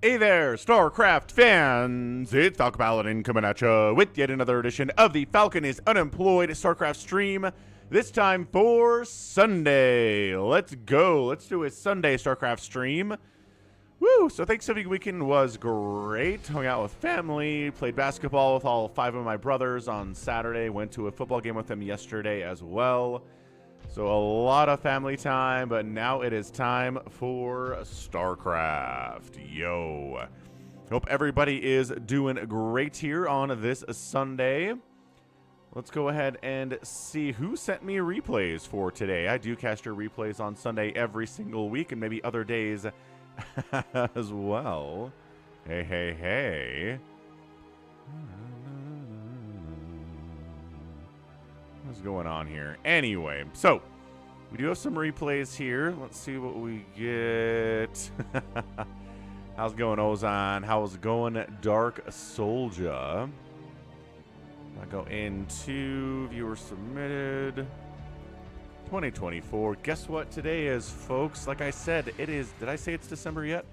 Hey there, StarCraft fans! It's Falcon Paladin coming at you with yet another edition of the Falcon is Unemployed StarCraft stream. This time for Sunday. Let's go. Let's do a Sunday StarCraft stream. Woo! So Thanksgiving weekend was great. Hung out with family, played basketball with all 5 of my brothers on Saturday, went to a football game with them yesterday as well. So a lot of family time, but now it is time for StarCraft. Yo. Hope everybody is doing great here on this Sunday. Let's go ahead and see who sent me replays for today. I do cast your replays on Sunday every single week and maybe other days as well. Hey, hey, hey. What's going on here? Anyway, so we do have some replays here. Let's see what we get. How's it going, Ozan? How's it going, Dark Soldier? I go into viewer submitted 2024. Guess what today is, folks? Like I said, it is. Did I say it's December yet?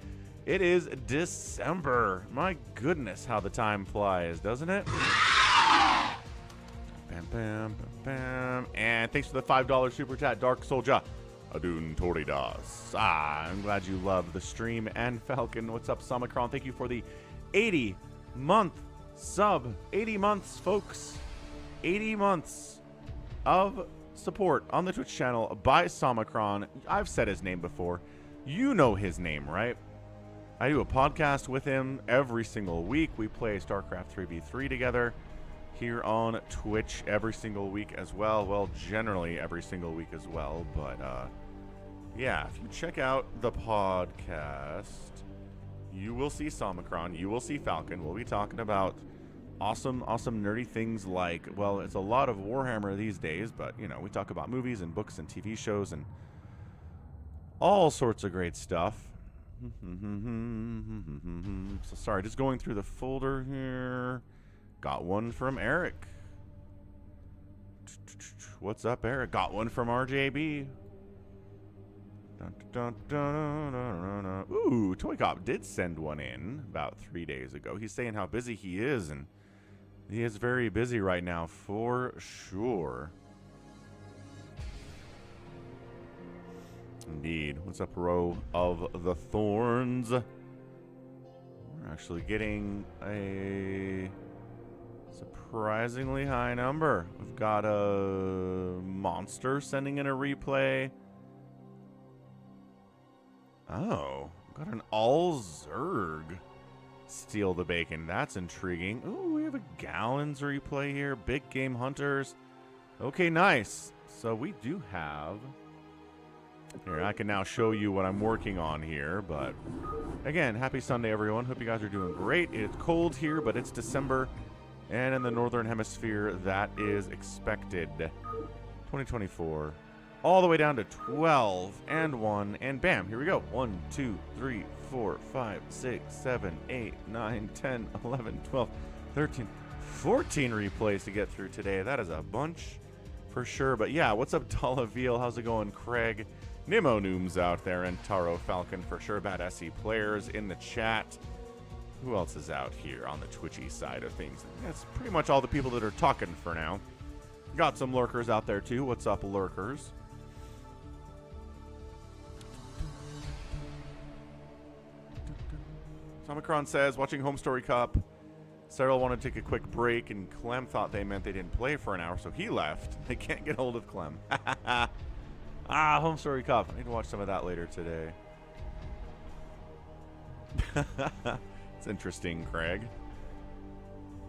It is December. My goodness, how the time flies, doesn't it? Bam, bam, bam, bam. And thanks for the $5 super chat, Dark Soldier. Adun Toridas. I'm glad you love the stream. And Falcon, what's up, Samacron? Thank you for the 80-month sub. 80 months, folks. 80 months of support on the Twitch channel by Samacron. I've said his name before. You know his name, right? I do a podcast with him every single week. We play StarCraft 3v3 together here on Twitch every single week as well. Well, generally every single week as well. But, yeah, if you check out the podcast, you will see Samacron, you will see Falcon. We'll be talking about awesome nerdy things like, well, it's a lot of Warhammer these days, but, you know, we talk about movies and books and TV shows and all sorts of great stuff. So, sorry, just going through the folder here. Got one from Eric. What's up, Eric? Got one from RJB. Ooh, ToyCop did send one in about 3 days ago. He's saying how busy he is, and he is very busy right now, for sure. Indeed. What's up, Row of the Thorns? We're actually getting a surprisingly high number. We've got a monster sending in a replay. Oh, got an all Zerg steal the bacon. That's intriguing. Ooh, we have a Gallons replay here. Big Game Hunters. Okay, nice. So we do have... Here, I can now show you what I'm working on here, but again, happy Sunday, everyone. Hope you guys are doing great. It's cold here, but it's December, and in the Northern Hemisphere, that is expected. 2024, all the way down to 12 and 1, and bam, here we go. 1, 2, 3, 4, 5, 6, 7, 8, 9, 10, 11, 12, 13, 14 replays to get through today. That is a bunch for sure, but yeah, what's up, Dalaveal? How's it going, Craig? Nimo Nooms out there, and Taro Falcon for sure. Bad SE players in the chat. Who else is out here on the Twitchy side of things? That's pretty much all the people that are talking for now. Got some lurkers out there too. What's up, lurkers? Tomicron says, watching Home Story Cup. Cyril wanted to take a quick break, and Clem thought they meant they didn't play for an hour, so he left. They can't get hold of Clem. Ah, Home Story Cup. I need to watch some of that later today. It's interesting, Craig.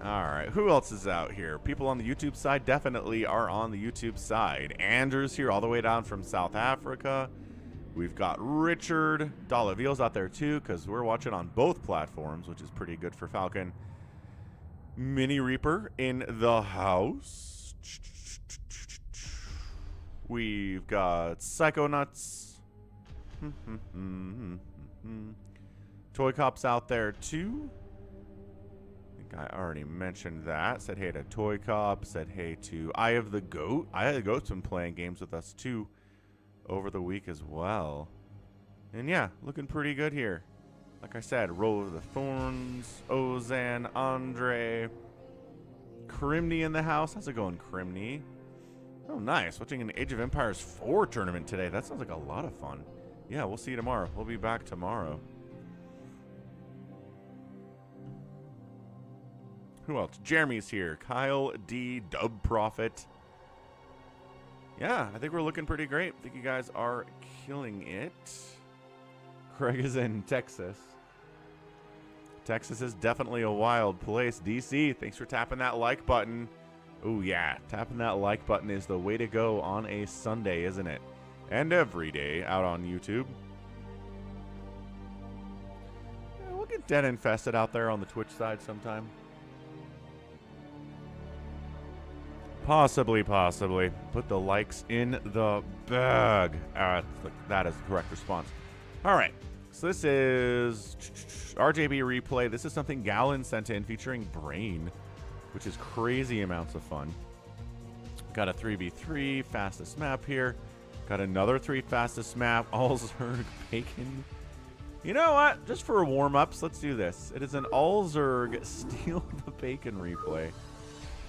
All right, who else is out here? People on the YouTube side definitely are on the YouTube side. Andrew's here all the way down from South Africa. We've got Richard. Dalaveal's out there too, because we're watching on both platforms, which is pretty good for Falcon. Mini Reaper in the house. We've got Psychonauts. ToyCop's out there too. I think I already mentioned that. Said hey to ToyCop. Said hey to Eye of the Goat. Eye of the Goat's been playing games with us too over the week as well. And yeah, looking pretty good here. Like I said, Roll of the Thorns, Ozan, Andre, Crimney in the house. How's it going, Crimney? Oh, nice. Watching an Age of Empires 4 tournament today. That sounds like a lot of fun. Yeah, we'll see you tomorrow. We'll be back tomorrow. Who else? Jeremy's here. Kyle D. Dub Prophet. Yeah, I think we're looking pretty great. I think you guys are killing it. Craig is in Texas. Texas is definitely a wild place. DC, thanks for tapping that like button. Oh, yeah. Tapping that like button is the way to go on a Sunday, isn't it? And every day out on YouTube. Yeah, we'll get dead infested out there on the Twitch side sometime. Possibly. Put the likes in the bag. That is the correct response. All right. So this is RJB replay. This is something Gallon sent in featuring Brain, which is crazy amounts of fun. Got a 3v3 fastest map here. Got another 3 fastest map. All Zerg Bacon. You know what? Just for warm-ups, let's do this. It is an All Zerg Steal the Bacon replay.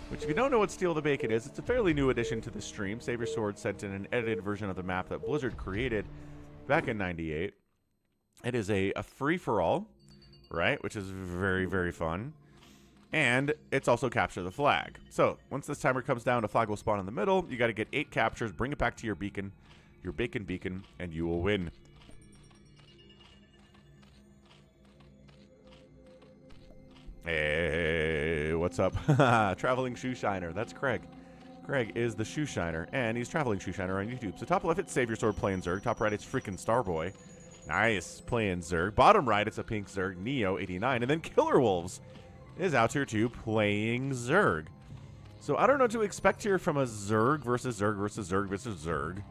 Which, if you don't know what Steal the Bacon is, it's a fairly new addition to the stream. Save Your Sword sent in an edited version of the map that Blizzard created back in '98. It is a free-for-all, right? Which is very, very fun. And it's also Capture the Flag. So, once this timer comes down, a flag will spawn in the middle. You got to get 8 captures, bring it back to your beacon, your bacon beacon, and you will win. Hey, what's up? Traveling Shoe Shiner. That's Craig. Craig is the Shoe Shiner, and he's Traveling Shoe Shiner on YouTube. So top left, it's Save Your Sword playing Zerg. Top right, it's freaking Starboy. Nice, playing Zerg. Bottom right, it's a pink Zerg, Neo89. And then Killer Wolves is out here too, playing Zerg. So I don't know what to expect here from a Zerg versus Zerg versus Zerg versus Zerg.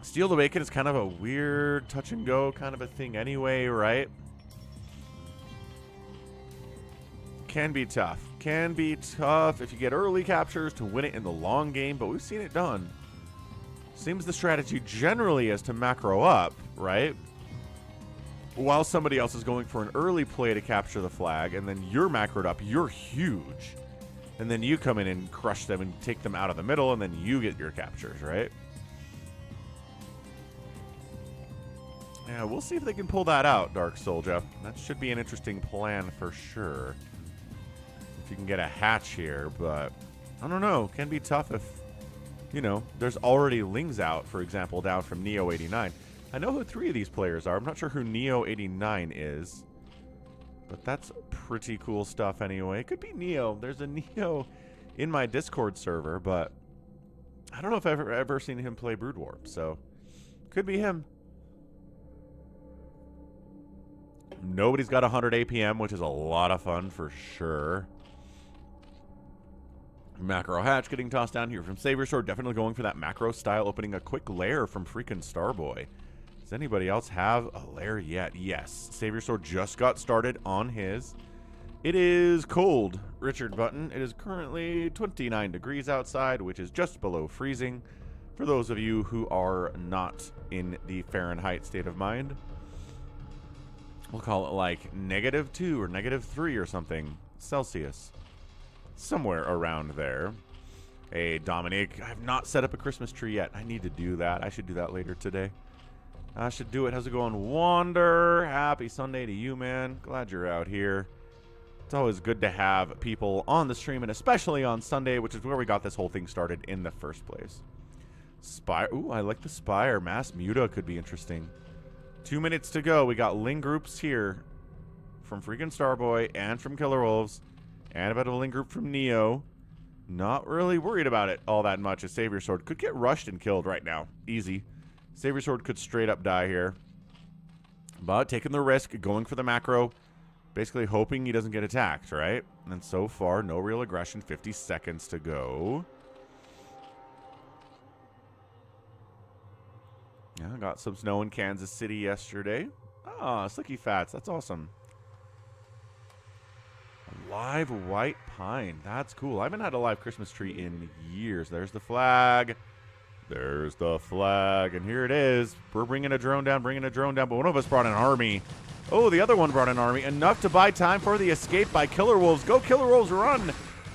Steal the Bacon is kind of a weird touch and go kind of a thing anyway, right? Can be tough. Can be tough if you get early captures to win it in the long game, but we've seen it done. Seems the strategy generally is to macro up, right? While somebody else is going for an early play to capture the flag, and then you're macroed up, you're huge. And then you come in and crush them and take them out of the middle, and then you get your captures, right? Yeah, we'll see if they can pull that out, Dark Soldier. That should be an interesting plan for sure. If you can get a hatch here, but I don't know. Can be tough if, you know, there's already Lings out, for example, down from Neo89. I know who 3 of these players are. I'm not sure who Neo89 is, but that's pretty cool stuff anyway. It could be Neo. There's a Neo in my Discord server, but I don't know if I've ever seen him play Brood Warp, so could be him. Nobody's got 100 APM, which is a lot of fun for sure. Macro hatch getting tossed down here from Save Your Sword. Definitely going for that macro style, opening a quick lair from freaking Starboy. Does anybody else have a lair yet? Yes. Save Your Sword just got started on his. It is cold, Richard Button. It is currently 29 degrees outside, which is just below freezing. For those of you who are not in the Fahrenheit state of mind, we'll call it like -2 or -3 or something Celsius. Somewhere around there. Hey, Dominic, I have not set up a Christmas tree yet. I need to do that. I should do that later today. I should do it. How's it going, Wander? Happy Sunday to you, man. Glad you're out here. It's always good to have people on the stream, and especially on Sunday, which is where we got this whole thing started in the first place. Spire. Ooh, I like the Spire. Mass Muta could be interesting. 2 minutes to go. We got Ling groups here from freaking Starboy and from Killer Wolves. And a bit of a Ling group from Neo. Not really worried about it all that much. A Save Your Sword could get rushed and killed right now. Easy. Save Your Sword could straight up die here. But taking the risk, going for the macro. Basically hoping he doesn't get attacked, right? And so far, no real aggression. 50 seconds to go. Yeah, got some snow in Kansas City yesterday. Ah, Slicky Fats. That's awesome. Live white pine. That's cool. I haven't had a live Christmas tree in years. There's the flag. There's the flag, and here it is. We're bringing a drone down, but one of us brought an army. Oh, the other one brought an army. Enough to buy time for the escape by Killer Wolves. Go, Killer Wolves, run!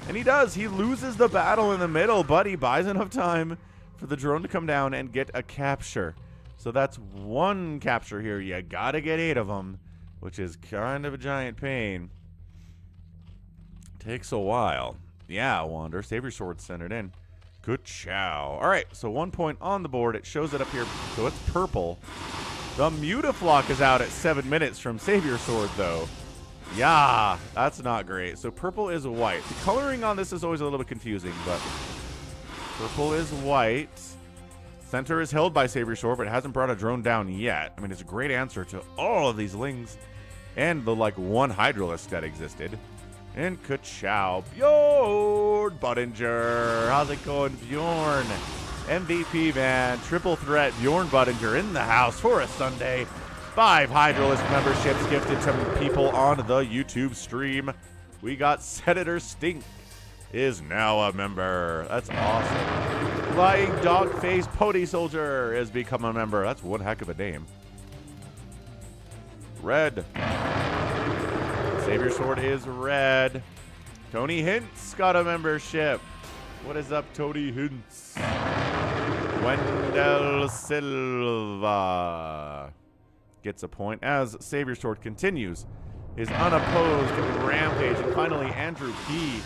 And he does. He loses the battle in the middle, but he buys enough time for the drone to come down and get a capture. So that's one capture here. You gotta get 8 of them, which is kind of a giant pain. Takes a while. Yeah, Wander. Save your sword, send it in. Good chow. All right, so 1 point on the board. It shows it up here, so it's purple. The Mutaflock is out at 7 minutes from Savior Sword, though. Yeah, that's not great. So purple is white. The coloring on this is always a little bit confusing, but purple is white. Center is held by Savior Sword, but it hasn't brought a drone down yet. I mean, it's a great answer to all of these lings and the, like, one Hydralisk that existed. And ka-chow. Bjorn Budinger. How's it going, Bjorn? MVP, man. Triple threat. Bjorn Budinger in the house for a Sunday. 5 Hydralisk memberships gifted to people on the YouTube stream. We got Senator Stink is now a member. That's awesome. Flying Dog Face Pony Soldier has become a member. That's one heck of a name. Red. Savior Sword is red. Tony Hintz got a membership. What is up, Tony Hintz? Wendell Silva gets a point as Savior Sword continues his unopposed rampage. And finally, Andrew P.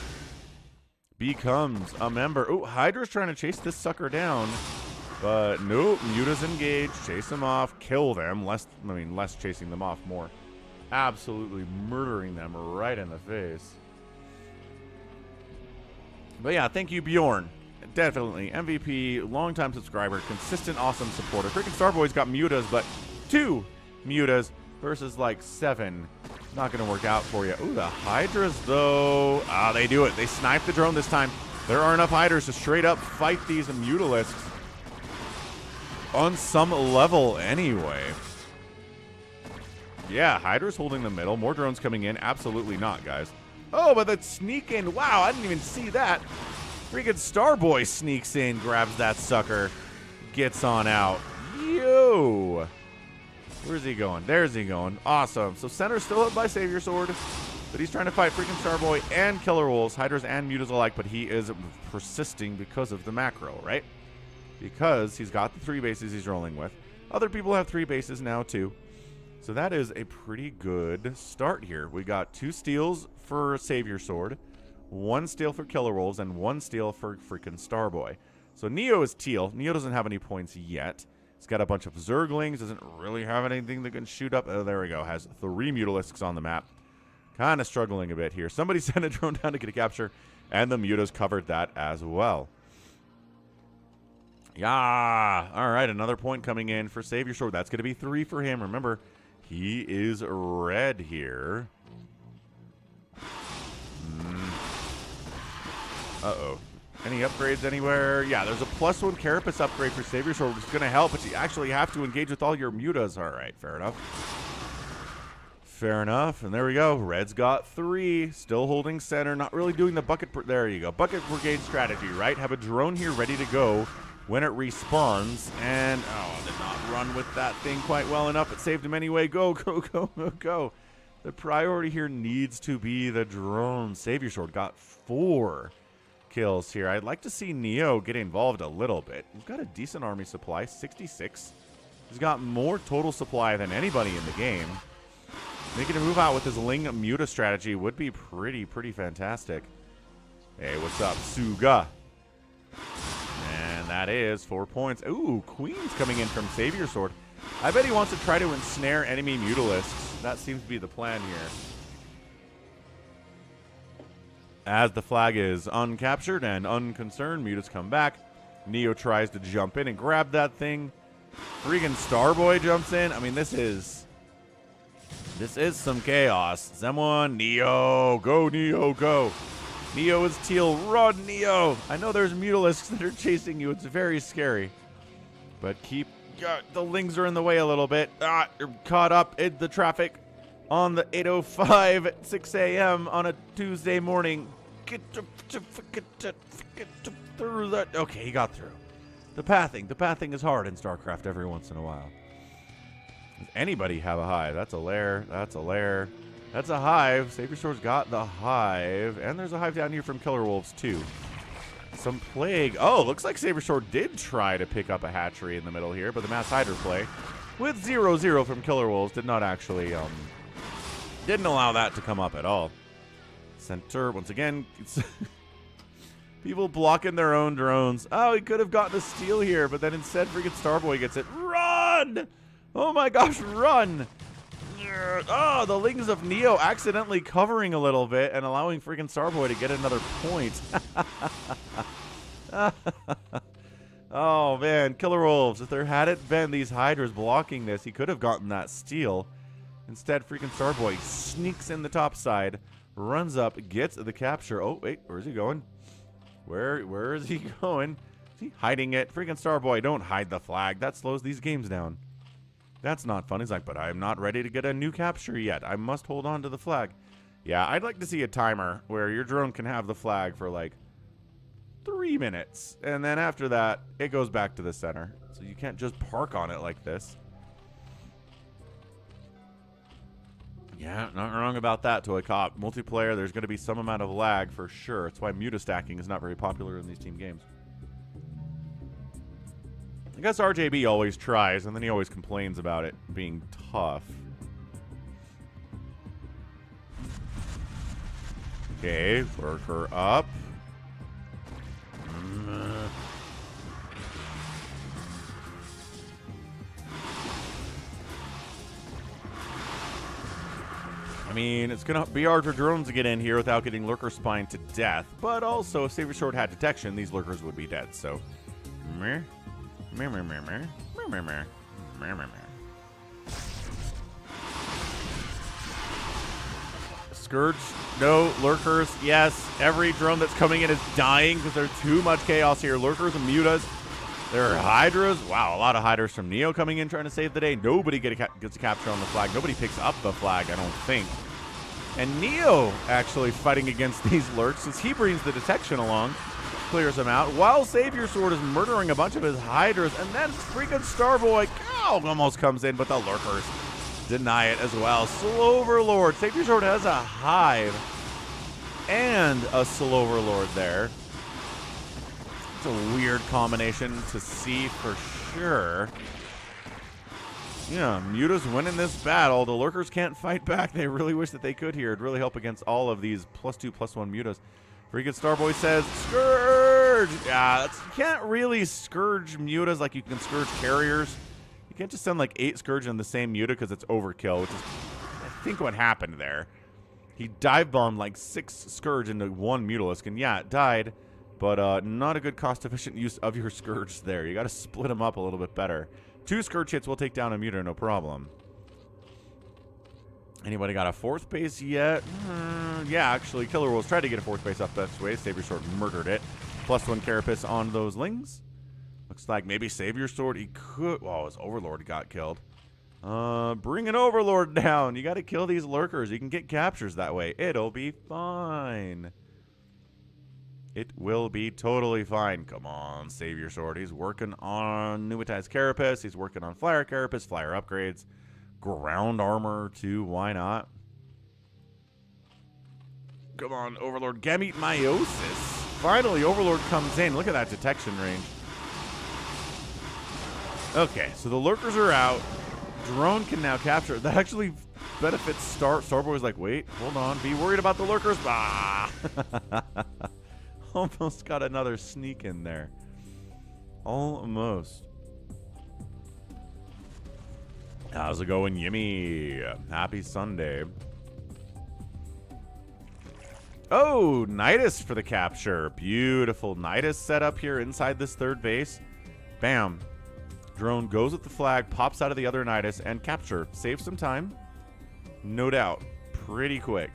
becomes a member. Oh, Hydra's trying to chase this sucker down. But nope, Muta's engaged. Chase them off. Kill them. Less chasing them off, more. Absolutely murdering them right in the face. But yeah, thank you, Bjorn. Definitely MVP, longtime subscriber, consistent, awesome supporter. Freaking Starboy's got Mutas, but 2 Mutas versus like 7. Not going to work out for you. Ooh, the Hydras, though. Ah, they do it. They snipe the drone this time. There are enough Hydras to straight up fight these Mutalisks on some level anyway. Yeah, Hydra's holding the middle. More drones coming in. Absolutely not, guys. Oh, but that's sneaking. Wow, I didn't even see that. Freaking Starboy sneaks in, grabs that sucker, gets on out. Yo! Where's he going? There's he going. Awesome. So center's still up by Savior Sword, but he's trying to fight freaking Starboy and Killer Wolves, Hydras and Mutas alike, but he is persisting because of the macro, right? Because he's got the 3 bases he's rolling with. Other people have 3 bases now, too. So that is a pretty good start here. We got 2 steals for Savior Sword, 1 steal for Killer Wolves, and 1 steal for freaking Starboy. So Neo is teal. Neo doesn't have any points yet. He's got a bunch of Zerglings. Doesn't really have anything that can shoot up. Oh, there we go. Has 3 Mutalisks on the map. Kind of struggling a bit here. Somebody sent a drone down to get a capture, and the Mutas covered that as well. Yeah. All right, another point coming in for Savior Sword. That's going to be 3 for him. Remember, he is red here. Uh-oh. Any upgrades anywhere? Yeah, there's a +1 Carapace upgrade for Savior Sword, which is going to help, but you actually have to engage with all your Mutas. All right, fair enough. Fair enough. And there we go. Red's got 3. Still holding center. Not really doing the bucket. There you go. Bucket brigade strategy, right? Have a drone here ready to go when it respawns. And, oh, did not run with that thing quite well enough. It saved him anyway. Go, go, go, go, go. The priority here needs to be the drone. Savior Sword got 4 kills here. I'd like to see Neo get involved a little bit. He's got a decent army supply, 66. He's got more total supply than anybody in the game. Making a move out with his Ling Muta strategy would be pretty fantastic. Hey, what's up, Suga? And that is 4 points. Ooh, Queen's coming in from Savior Sword. I bet he wants to try to ensnare enemy Mutalisks. That seems to be the plan here. As the flag is uncaptured and unconcerned, Mutas come back. Neo tries to jump in and grab that thing. Freaking Starboy jumps in. I mean, this is some chaos. Zhanhun, Neo, go Neo, go. Neo is teal, run Neo. I know there's Mutalisks that are chasing you. It's very scary. But the lings are in the way a little bit. You're caught up in the traffic on the 8:05 at 6 a.m. on a Tuesday morning. Get through that. Okay, he got through. The pathing is hard in StarCraft every once in a while. Does anybody have a hive? That's a lair. That's a lair. That's a hive. Savior Sword's got the hive. And there's a hive down here from Killer Wolves, too. Some plague. Oh, looks like Savior Sword did try to pick up a hatchery in the middle here, but the Mass Hydra play with 0-0 from Killer Wolves did not actually, didn't allow that to come up at all. Center, once again, it's people blocking their own drones. Oh, he could have gotten a steal here, but then instead freaking Starboy gets it. Run! Oh my gosh, run! Oh, the Lings of Neo accidentally covering a little bit and allowing freaking Starboy to get another point. Oh, man. Killer Wolves. If there hadn't been these Hydras blocking this, he could have gotten that steal. Instead, freaking Starboy sneaks in the top side, runs up, gets the capture. Oh, wait. Where's he going? Where is he going? Is he hiding it? Freaking Starboy, don't hide the flag. That slows these games down. That's not fun. He's like, but I'm not ready to get a new capture yet. I must hold on to the flag. Yeah, I'd like to see a timer where your drone can have the flag for like 3 minutes. And then after that, it goes back to the center. So you can't just park on it like this. Yeah, not wrong about that, ToyCop. Multiplayer, there's going to be some amount of lag for sure. That's why muta-stacking is not very popular in these team games. I guess RJB always tries, and then he always complains about it being tough. Okay, worker up. I mean, it's going to be hard for drones to get in here without getting lurker spined to death, but also if Savior Sword had detection, these lurkers would be dead, so... Scourge, no. Lurkers, yes. Every drone that's coming in is dying because there's too much chaos here. Lurkers and mutas. There are Hydras. Wow, a lot of Hydras from Neo coming in trying to save the day. Nobody gets a capture on the flag. Nobody picks up the flag, I don't think. And Neo actually fighting against these lurks as he brings the detection along. Clears them out, while Savior Sword is murdering a bunch of his Hydras, and then freaking Starboy almost comes in, but the lurkers deny it as well. Slow Overlord. Savior Sword has a hive and a slow Overlord there. It's a weird combination to see for sure. Yeah, Muta's winning this battle. The lurkers can't fight back. They really wish that they could here. It'd really help against all of these +2/+1 Mutas. Freaking Starboy says, Scourge! Yeah, you can't really Scourge Mutas like you can Scourge Carriers. You can't just send like 8 Scourge in the same Muta because it's overkill, which is, I think, what happened there. He dive bombed like 6 Scourge into 1 Mutalisk, and yeah, it died, but not a good cost-efficient use of your Scourge there. You got to split them up a little bit better. 2 Scourge hits will take down a Muta, no problem. Anybody got a 4th base yet? Yeah, actually, Killer Wolves tried to get a 4th base up this way. Savior Sword murdered it. +1 Carapace on those Lings. Looks like maybe Savior Sword, he could... Oh, his Overlord got killed. Bring an Overlord down. You got to kill these lurkers. You can get captures that way. It'll be fine. It will be totally fine. Come on, Savior Sword. He's working on Pneumatized Carapace. He's working on Flyer Carapace, Flyer upgrades. Ground armor too, why not? Come on, Overlord. Gamete Meiosis. Finally, Overlord comes in. Look at that detection range. Okay, so the lurkers are out. Drone can now capture. That actually benefits Starboy's like, wait, hold on. Be worried about the lurkers. Ah! Almost got another sneak in there. Almost. How's it going, Yimmy? Happy Sunday. Oh, Nidus for the capture. Beautiful Nidus set up here inside this 3rd base. Bam. Drone goes with the flag, pops out of the other Nidus, and capture. Saves some time. No doubt. Pretty quick.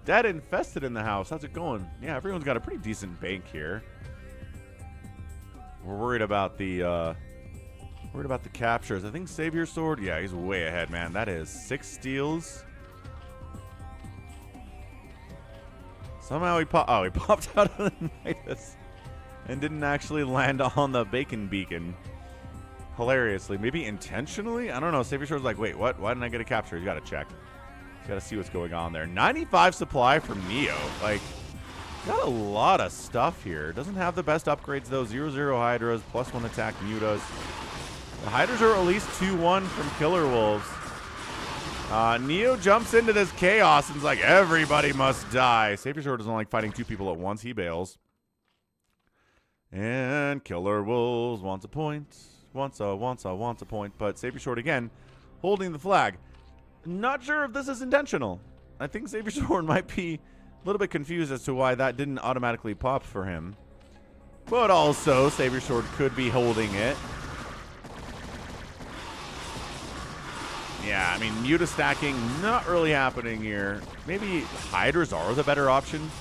Dead Infested in the house. How's it going? Yeah, everyone's got a pretty decent bank here. We're worried about the captures. I think Savior Sword, yeah, he's way ahead, man. That is 6 steals. Somehow he popped out of the Nidus. and didn't actually land on the bacon beacon. Hilariously. Maybe intentionally? I don't know. Savior Sword's like, wait, what? Why didn't I get a capture? He's got to check. He's got to see what's going on there. 95 supply from Neo. Like, got a lot of stuff here. Doesn't have the best upgrades, though. 0-0 Hydras, +1 attack Mutas. The Hydras are at least 2-1 from Killer Wolves. Neo jumps into this chaos and's like, everybody must die. Savior Sword doesn't like fighting 2 people at once. He bails. And Killer Wolves wants a point. Wants a point. But Savior Sword, again, holding the flag. Not sure if this is intentional. I think Savior Sword might be a little bit confused as to why that didn't automatically pop for him. But also, Savior Sword could be holding it. Yeah, I mean, Muta stacking not really happening here. Maybe Hydras are the better option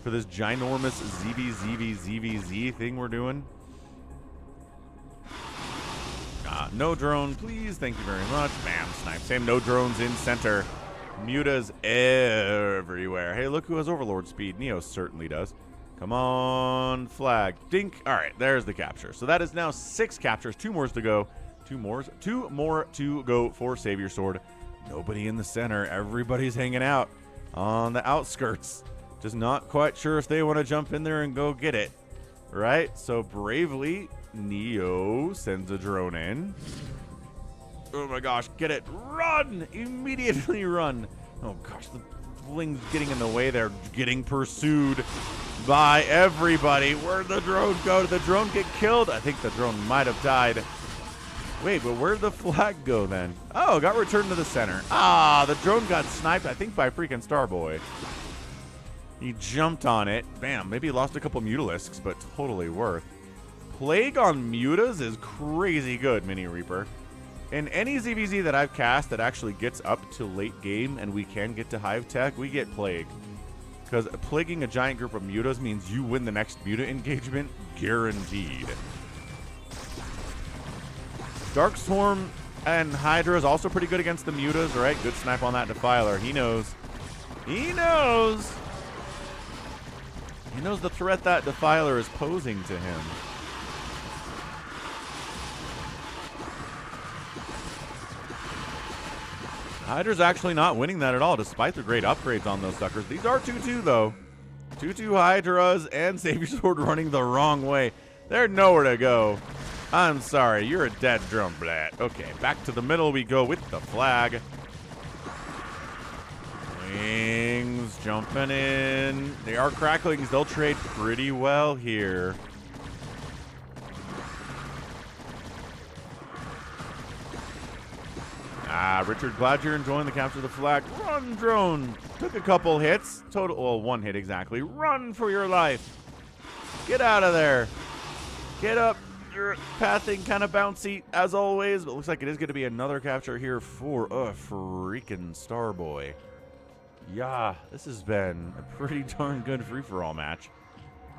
for this ginormous ZVZ thing we're doing. No drone, please. Thank you very much. Bam, snipe. Same no drones in center. Mutas everywhere. Hey, look who has Overlord speed. Neo certainly does. Come on, flag. Dink. All right, there's the capture. So that is now 6 captures. 2 more to go. 2 more to go for Savior Sword. Nobody in the center. Everybody's hanging out on the outskirts. Just not quite sure if they want to jump in there and go get it. Right? So bravely, Neo sends a drone in. Oh my gosh, get it. Run! Immediately run. Oh gosh, the Bling's getting in the way there. Getting pursued by everybody. Where'd the drone go? Did the drone get killed? I think the drone might have died. Wait, but where'd the flag go then? Oh, got returned to the center. Ah, the drone got sniped, I think, by freaking Starboy. He jumped on it. Bam, maybe he lost a couple Mutalisks, but totally worth. Plague on Mutas is crazy good, Mini Reaper. In any ZVZ that I've cast that actually gets up to late game and we can get to Hive Tech, we get Plague. Because plaguing a giant group of Mutas means you win the next Muta engagement, guaranteed. Dark Swarm and Hydra is also pretty good against the Mutas, right? Good snipe on that Defiler. He knows. He knows. He knows the threat that Defiler is posing to him. Hydra's actually not winning that at all, despite the great upgrades on those suckers. These are 2-2, though. 2-2 Hydras and Savior Sword running the wrong way. They're nowhere to go. I'm sorry, you're a dead drone, blat. Okay, back to the middle we go with the flag. Wings jumping in. They are cracklings. They'll trade pretty well here. Richard, glad you're enjoying the capture of the flag. Run, drone. Took a couple hits. Total, well, 1 hit exactly. Run for your life. Get out of there. Get up. You're pathing kind of bouncy as always, but looks like it is going to be another capture here for a freaking Starboy. Yeah, this has been a pretty darn good free-for-all match.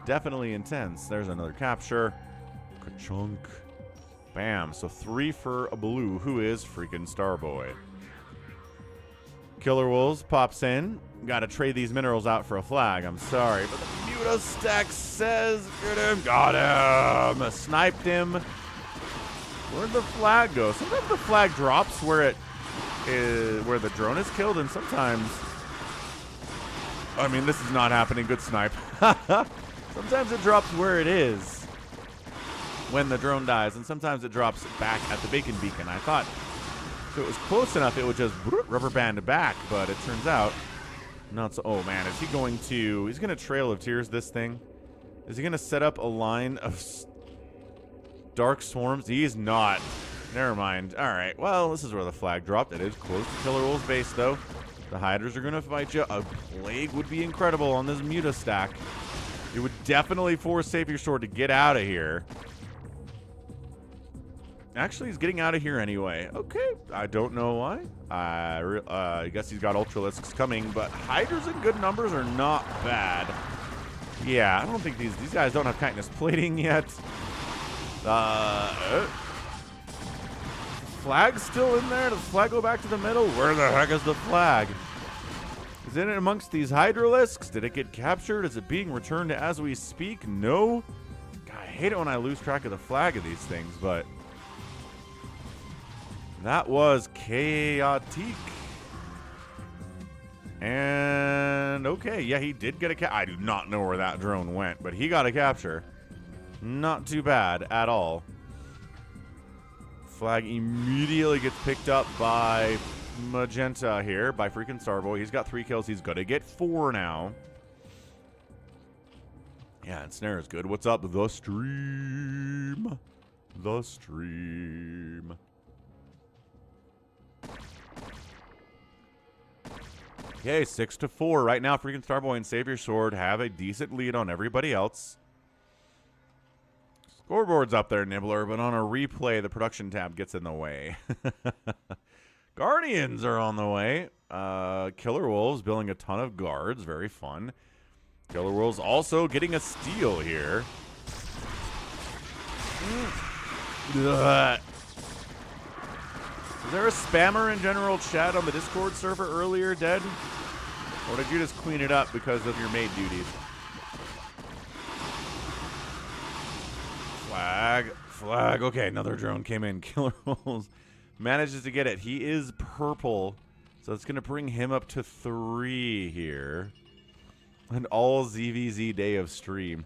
Definitely intense. There's another capture. Ka-chunk. Bam. So 3 for a blue, who is freaking Starboy. Killer Wolves pops in. Got to trade these minerals out for a flag. I'm sorry, but the Muta stack says, get him. Got him. Sniped him. Where'd the flag go? Sometimes the flag drops where it is, where the drone is killed, and sometimes, I mean, this is not happening. Good snipe. Sometimes it drops where it is when the drone dies, and sometimes it drops back at the bacon beacon. I thought if it was close enough, it would just rubber band back, but it turns out not so. Oh man, is he going to? He's going to Trail of Tears this thing. Is he going to set up a line of Dark Swarms? He's not. Never mind. All right. Well, this is where the flag dropped. It is close to Killer Wolves base, though. The Hydras are going to fight you. A Plague would be incredible on this Muta stack. It would definitely force Savior Sword to get out of here. Actually, he's getting out of here anyway. Okay, I don't know why. I guess he's got Ultralisks coming, but Hydras in good numbers are not bad. Yeah, I don't think these guys don't have chitinous plating yet. Flag's still in there. Does the flag go back to the middle? Where the heck is the flag? Is it amongst these Hydralisks? Did it get captured? Is it being returned as we speak? No. I hate it when I lose track of the flag of these things, but that was chaotic. And okay, yeah, he did get a I do not know where that drone went, but he got a capture. Not too bad at all. Flag immediately gets picked up by Magenta here, by freaking Starboy. He's got 3 kills. He's going to get 4 now. Yeah, and Snare is good. What's up? The stream. The stream. Okay, 6-4. Right now, freaking Starboy and Savior Sword have a decent lead on everybody else. Scoreboard's up there, Nibbler, but on a replay, the production tab gets in the way. Guardians are on the way. Killer Wolves building a ton of guards. Very fun. Killer Wolves also getting a steal here. Ugh. Is there a spammer in general chat on the Discord server earlier, Dead? Or did you just clean it up because of your maid duties? Flag. Okay, another drone came in. Killer Wolves manages to get it. He is purple, so it's going to bring him up to 3 here. An all ZVZ day of stream.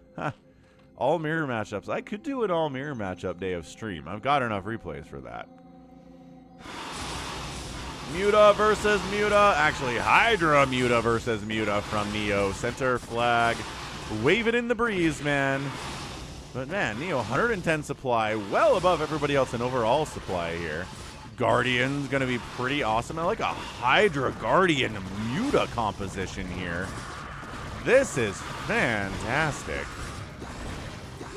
All mirror matchups. I could do an all mirror matchup day of stream. I've got enough replays for that. Muta versus Muta. Actually, Hydra Muta versus Muta from Neo. Center flag. Wave it in the breeze, man. But man, Neo, 110 supply. Well above everybody else in overall supply here. Guardian's going to be pretty awesome. I like a Hydra Guardian Muta composition here. This is fantastic.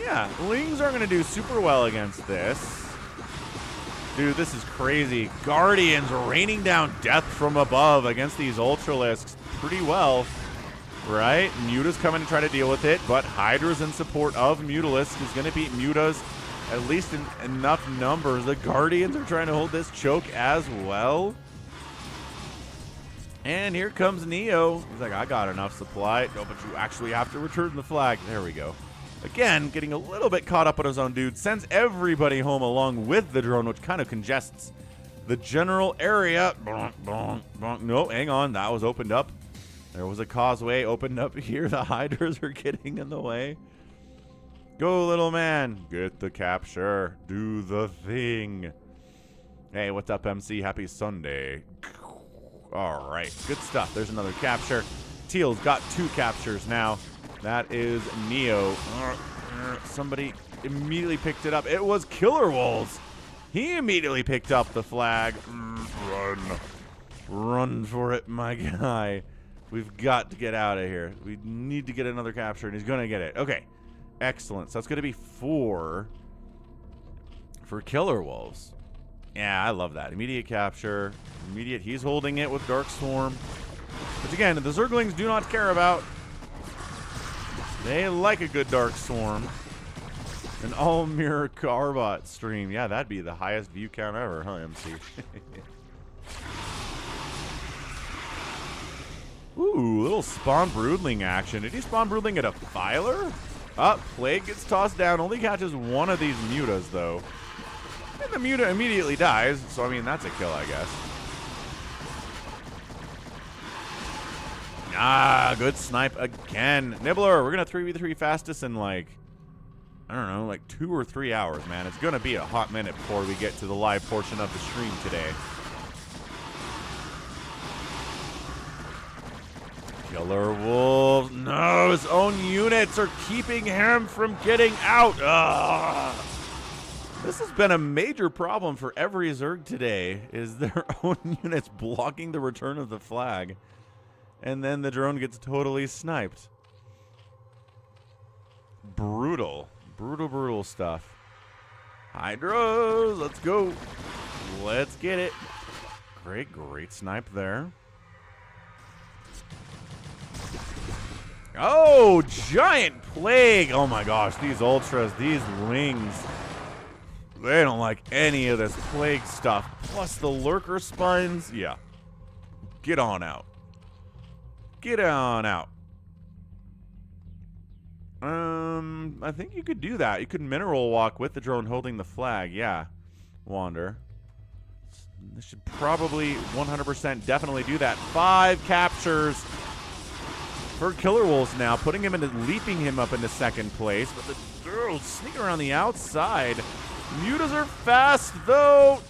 Yeah, Lings are going to do super well against this. Dude, this is crazy. Guardians raining down death from above against these Ultralisks pretty well, right? Muta's coming to try to deal with it, but Hydra's in support of Mutalisk is going to beat Muta's at least in enough numbers. The Guardians are trying to hold this choke as well. And here comes Neo. He's like, I got enough supply. No, but you actually have to return the flag. There we go. Again, getting a little bit caught up on his own dude. Sends everybody home along with the drone, which kind of congests the general area. Bonk, bonk, bonk. No, hang on. That was opened up. There was a causeway opened up here. The Hydras are getting in the way. Go, little man. Get the capture. Do the thing. Hey, what's up, MC? Happy Sunday. All right. Good stuff. There's another capture. Teal's got 2 captures now. That is Neo. Somebody immediately picked it up. It was Killer Wolves. He immediately picked up the flag. Run. Run for it, my guy. We've got to get out of here. We need to get another capture, and he's going to get it. Okay. Excellent. So it's going to be 4 for Killer Wolves. Yeah, I love that. Immediate capture. Immediate. He's holding it with Dark Swarm. Which, again, the Zerglings do not care about. They like a good Dark Swarm. An all-mirror Carbot stream. Yeah, that'd be the highest view count ever, huh, MC? Ooh, little spawn broodling action. Did he spawn broodling at a Filer? Plague gets tossed down. Only catches one of these Mutas, though. And the Muta immediately dies. So, I mean, that's a kill, I guess. Good snipe again. Nibbler, we're going to 3v3 fastest in, like, I don't know, like 2 or 3 hours, man. It's going to be a hot minute before we get to the live portion of the stream today. Killer Wolves. No, his own units are keeping him from getting out. This has been a major problem for every Zerg today, is their own units blocking the return of the flag. And then the drone gets totally sniped. Brutal. Brutal stuff. Hydras, let's go. Let's get it. Great snipe there. Oh, giant plague. Oh my gosh, these ultras, these wings. They don't like any of this plague stuff. Plus the lurker spines. Yeah. Get on out. Get on out. I think you could do that. You could mineral walk with the drone holding the flag. Yeah, Wander. This should probably 100% definitely do that. 5 captures for Killer Wolves now, leaping him up into second place. But the girls sneaking around the outside. Mutas are fast though.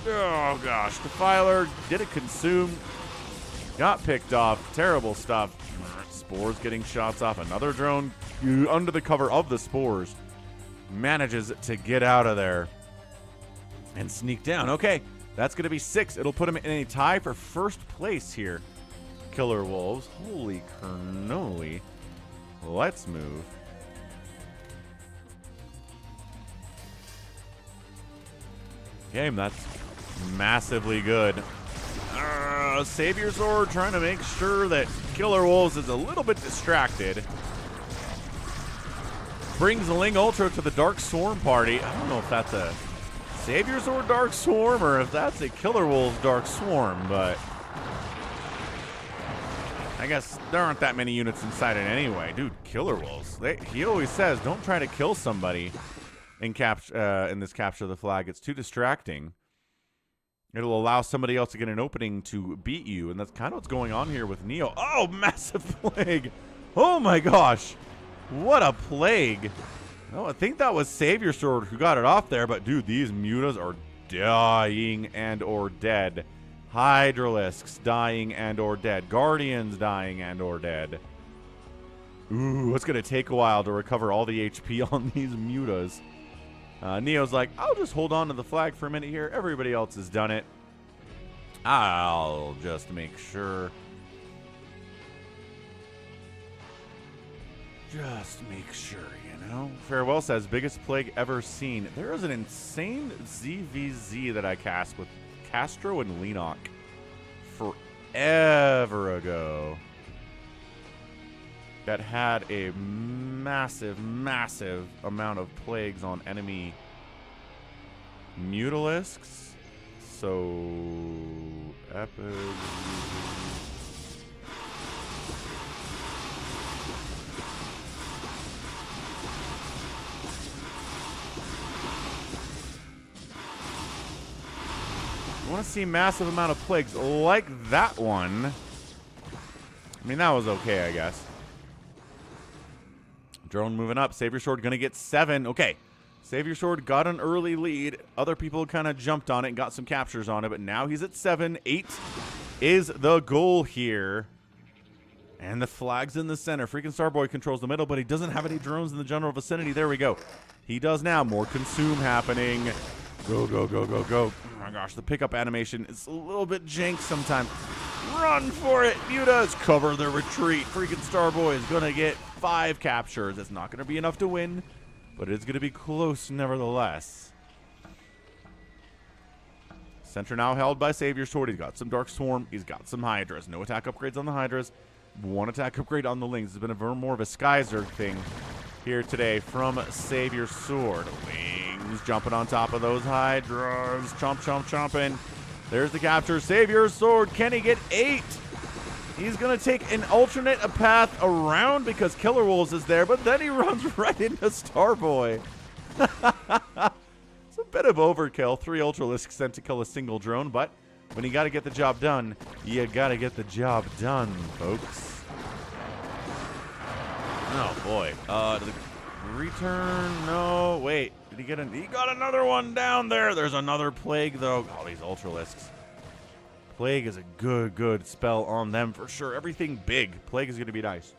Oh gosh, Defiler did it consume. Got picked off. Terrible stuff. Spores getting shots off. Another drone under the cover of the spores manages to get out of there and sneak down. Okay, that's going to be 6. It'll put him in a tie for first place here. Killer Wolves. Holy cannoli. Let's move. Game, that's massively good. Savior Sword trying to make sure that Killer Wolves is a little bit distracted. Brings Ling Ultra to the Dark Swarm party. I don't know if that's a Savior Sword Dark Swarm or if that's a Killer Wolves Dark Swarm, but I guess there aren't that many units inside it anyway. Dude, Killer Wolves. He always says, don't try to kill somebody in this capture the flag. It's too distracting. It'll allow somebody else to get an opening to beat you, and that's kind of what's going on here with Neo. Oh, massive plague. Oh my gosh. What a plague. Oh, I think that was Savior Sword who got it off there, but dude, these mutas are dying and or dead. Hydralisks dying and or dead. Guardians dying and or dead. Ooh, it's going to take a while to recover all the HP on these mutas. Neo's like, I'll just hold on to the flag for a minute here. Everybody else has done it. I'll just make sure. Just make sure, you know. Farewell says, biggest plague ever seen. There is an insane ZVZ that I cast with Castro and Lenok forever ago that had a massive, massive amount of plagues on enemy Mutalisks. So, epic. I want to see massive amount of plagues like that one. I mean, that was okay, I guess. Drone moving up. Savior Sword going to get 7. Okay. Savior Sword got an early lead. Other people kind of jumped on it and got some captures on it, but now he's at 7. 8 is the goal here. And the flag's in the center. Freaking Starboy controls the middle, but he doesn't have any drones in the general vicinity. There we go. He does now. More consume happening. Go, go, go, go, go. Oh my gosh, the pickup animation is a little bit jank sometimes. Run for it, mutas. Cover the retreat. Freaking Starboy is going to get 5 captures. It's not going to be enough to win, but it's going to be close nevertheless. Center now held by Savior Sword. He's got some Dark Swarm. He's got some Hydras. No attack upgrades on the Hydras. 1 attack upgrade on the Lings. It's been a more of a Skyzerg thing here today from Savior Sword. Wings jumping on top of those Hydras. Chomp, chomp, chomping. There's the capture. Savior Sword. Can he get 8? He's going to take an alternate path around because Killer Wolves is there, but then he runs right into Starboy. It's a bit of overkill. 3 Ultralisks sent to kill a single drone, but when you got to get the job done, you got to get the job done, folks. Oh, boy. The return. No, wait. Did he get an... He got another one down there. There's another plague, though. Oh, these Ultralisks. Plague is a good, good spell on them for sure. Everything big. Plague is going to be nice.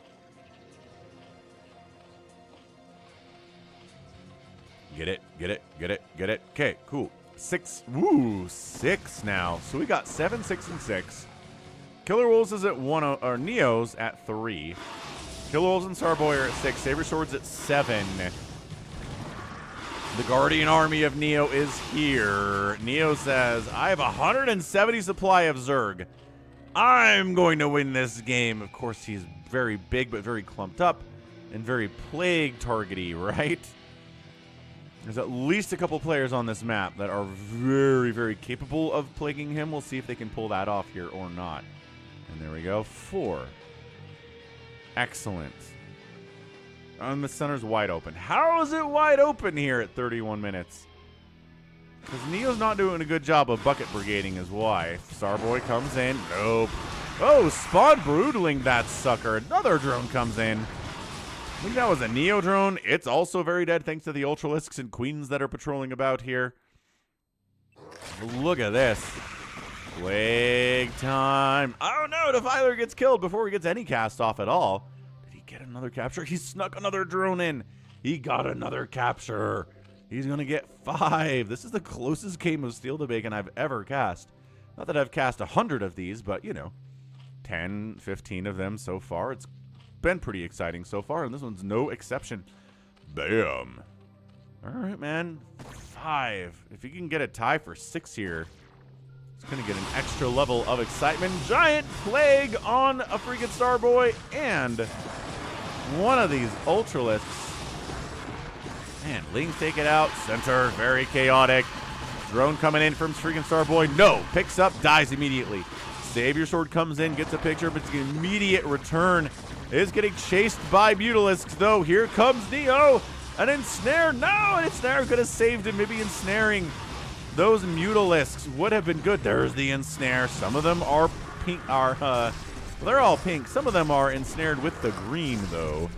Get it, get it, get it, get it. Okay, cool. 6. Woo, 6 now. So we got 7, 6, and 6. Killer Wolves is at 1, or Neo's at 3. Killer Wolves and Starboy are at 6. Saber Sword's at 7. The Guardian Army of Neo is here. Neo says, I have 170 supply of Zerg. I'm going to win this game. Of course, he's very big, but very clumped up and very plague targety, right? There's at least a couple players on this map that are very, very capable of plaguing him. We'll see if they can pull that off here or not. And there we go. 4. Excellent. And the center's wide open. How is it wide open here at 31 minutes? Because Neo's not doing a good job of bucket brigading his wife. Starboy comes in. Nope. Oh, spawn broodling that sucker. Another drone comes in. I think that was a Neo drone. It's also very dead thanks to the Ultralisks and Queens that are patrolling about here. Look at this. Plague time. Oh no, Defiler gets killed before he gets any cast off at all. Did he get another capture? He snuck another drone in. He got another capture. He's going to get 5. This is the closest game of Steal the Bacon I've ever cast. Not that I've cast 100 of these, but, you know, 10, 15 of them so far. It's been pretty exciting so far, and this one's no exception. Bam. All right, man. 5. If you can get a tie for 6 here, it's going to get an extra level of excitement. Giant Plague on a freaking Starboy and one of these Ultralisks. Man, Lings take it out. Center, very chaotic. Drone coming in from freaking Starboy. No, picks up, dies immediately. Savior Sword comes in, gets a picture, but the immediate return is getting chased by Mutalisks, though. Here comes Neo. An ensnare. No, an ensnare could have saved him. Maybe ensnaring those Mutalisks would have been good. There's the ensnare. Some of them are pink. They're all pink. Some of them are ensnared with the green, though.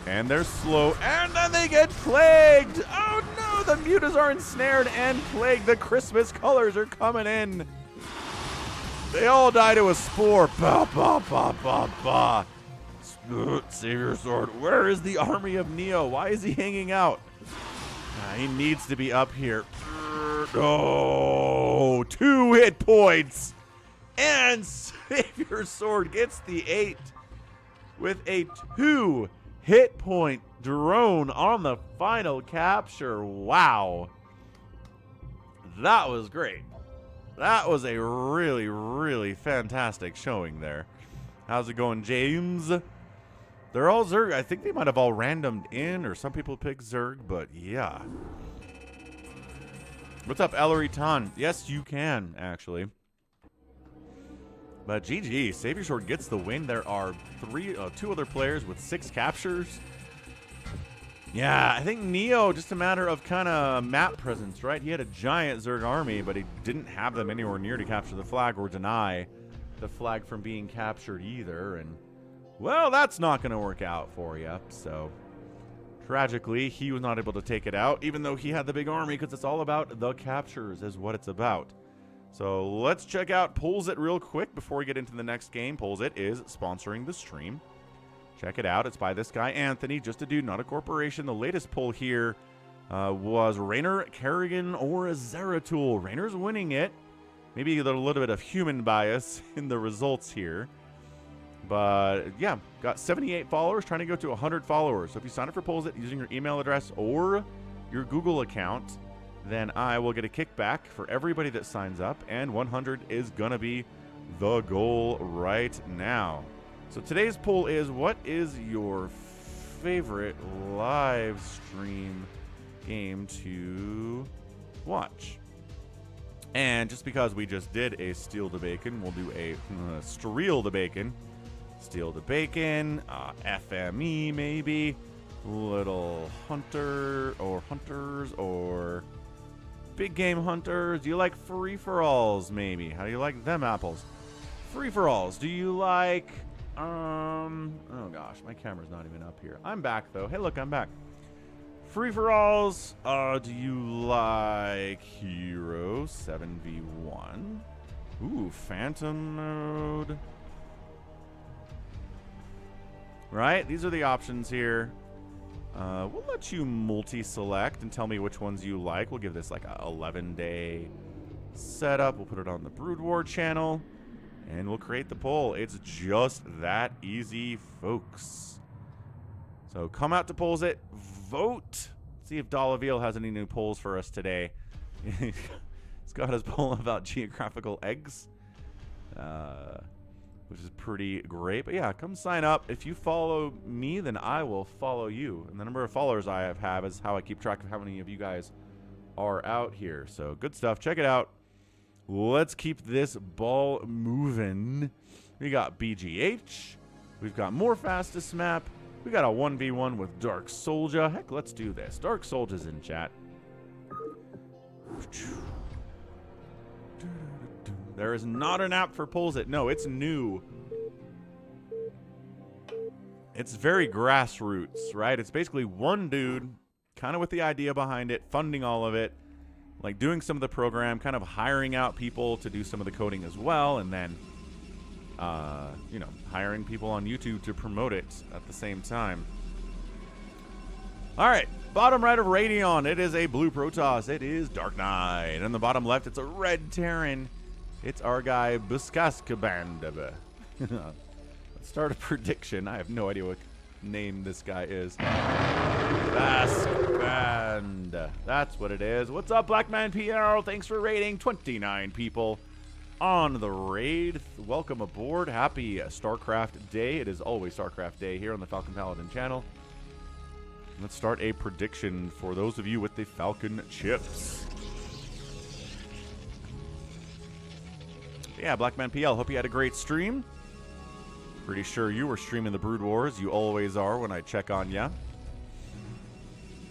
And they're slow, and then they get plagued. Oh no, the mutas are ensnared and plagued. The Christmas colors are coming in. They all die to a spore. Ba, ba, ba, ba, ba. Savior Sword, where is the army of Neo? Why is he hanging out? He needs to be up here. Oh, 2 hit points. And Savior Sword gets the 8 with a 2 hit point drone on the final capture. Wow. That was great. That was a really, really fantastic showing there. How's it going, James? They're all Zerg. I think they might have all randomed in, or some people pick Zerg, but yeah. What's up, Ellery Tan? Yes, you can, actually. But GG, Savior Sword gets the win. There are 2 other players with 6 captures. Yeah, I think Neo, just a matter of kind of map presence, right? He had a giant Zerg army, but he didn't have them anywhere near to capture the flag or deny the flag from being captured either. And, well, that's not going to work out for you. So, tragically, he was not able to take it out, even though he had the big army, because it's all about the captures is what it's about. So let's check out Pulls It real quick before we get into the next game. Pulls It is sponsoring the stream. Check it out. It's by this guy, Anthony. Just a dude, not a corporation. The latest pull here was Rainer, Kerrigan, or Zeratul. Rainer's winning it. Maybe a little bit of human bias in the results here. But, yeah, got 78 followers, trying to go to 100 followers. So if you sign up for Pulls It using your email address or your Google account, then I will get a kickback for everybody that signs up, and 100 is going to be the goal right now. So today's poll is, what is your favorite live stream game to watch? And just because we just did a Steal the Bacon, we'll do a Streel the Bacon. Steal the Bacon, FME maybe, Little Hunter or Hunters or Big Game Hunters. Do you like free-for-alls, maybe? How do you like them apples? Free-for-alls. Do you like, oh gosh, my camera's not even up here. I'm back, though. Hey, look, I'm back. Free-for-alls. Do you like Hero 7v1? Ooh, Phantom mode. Right? These are the options here. We'll let you multi-select and tell me which ones you like. We'll give this like a 11-day setup. We'll put it on the Brood War channel, and we'll create the poll. It's just that easy, folks. So come out to Polls It, vote. See if Dalaviel has any new polls for us today. He's got his poll about geographical eggs, which is pretty great. But yeah, come sign up. If you follow me, then I will follow you. And the number of followers I have is how I keep track of how many of you guys are out here. So good stuff. Check it out. Let's keep this ball moving. We got BGH. We've got more fastest map. We got a 1v1 with Dark Soldier. Heck, let's do this. Dark Soldier's in chat. There is not an app for Pulls It. No, it's new. It's very grassroots, right? It's basically one dude, kind of with the idea behind it, funding all of it, like doing some of the program, kind of hiring out people to do some of the coding as well, and then, you know, hiring people on YouTube to promote it at the same time. All right, bottom right of Radeon, it is a blue Protoss. It is DarkKnight. And on the bottom left, it's a red Terran. It's our guy, bsacbandb. Let's start a prediction. I have no idea what name this guy is. Band. That's what it is. What's up, Blackman PR? Thanks for raiding. 29 people on the raid. Welcome aboard. Happy StarCraft Day. It is always StarCraft Day here on the Falcon Paladin channel. Let's start a prediction for those of you with the Falcon chips. Yeah, Blackman PL, hope you had a great stream. Pretty sure you were streaming the Brood Wars. You always are when I check on ya.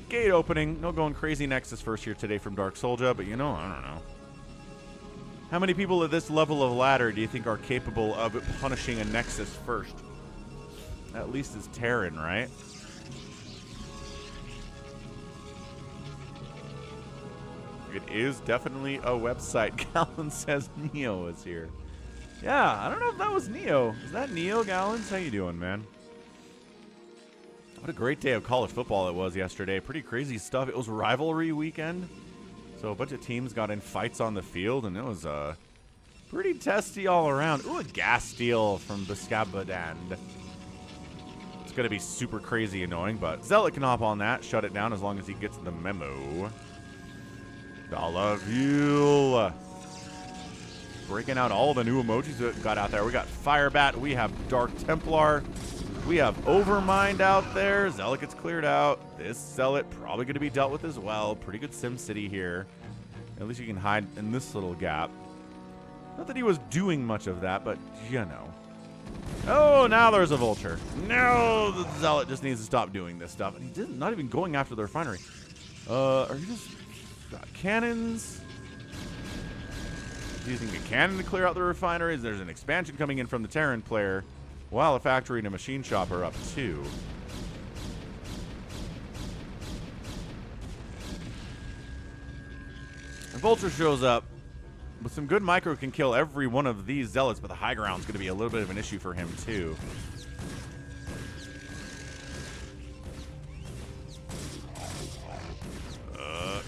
Gate opening. No going crazy Nexus first here today from Dark Soldier, but you know, I don't know. How many people at this level of ladder do you think are capable of punishing a Nexus first? At least it's Terran, right? It is definitely a website. Gallon says Neo is here. Yeah, I don't know if that was Neo. Is that Neo, Gallons? How you doing, man? What a great day of college football it was yesterday. Pretty crazy stuff. It was rivalry weekend. So a bunch of teams got in fights on the field, and it was pretty testy all around. Ooh, a gas steal from bsacbandb. It's going to be super crazy annoying, but Zealot can hop on that, shut it down as long as he gets the memo. Dollar View. Breaking out all the new emojis that got out there. We got Firebat. We have Dark Templar. We have Overmind out there. Zealot gets cleared out. This Zealot probably going to be dealt with as well. Pretty good Sim City here. At least you can hide in this little gap. Not that he was doing much of that, but you know. Oh, now there's a Vulture. No, the Zealot just needs to stop doing this stuff. And he's not even going after the refinery. Are you just... Got cannons. Using a cannon to clear out the refineries. There's an expansion coming in from the Terran player, while a factory and a machine shop are up too. And Vulture shows up with some good micro, can kill every one of these Zealots, but the high ground's going to be a little bit of an issue for him too.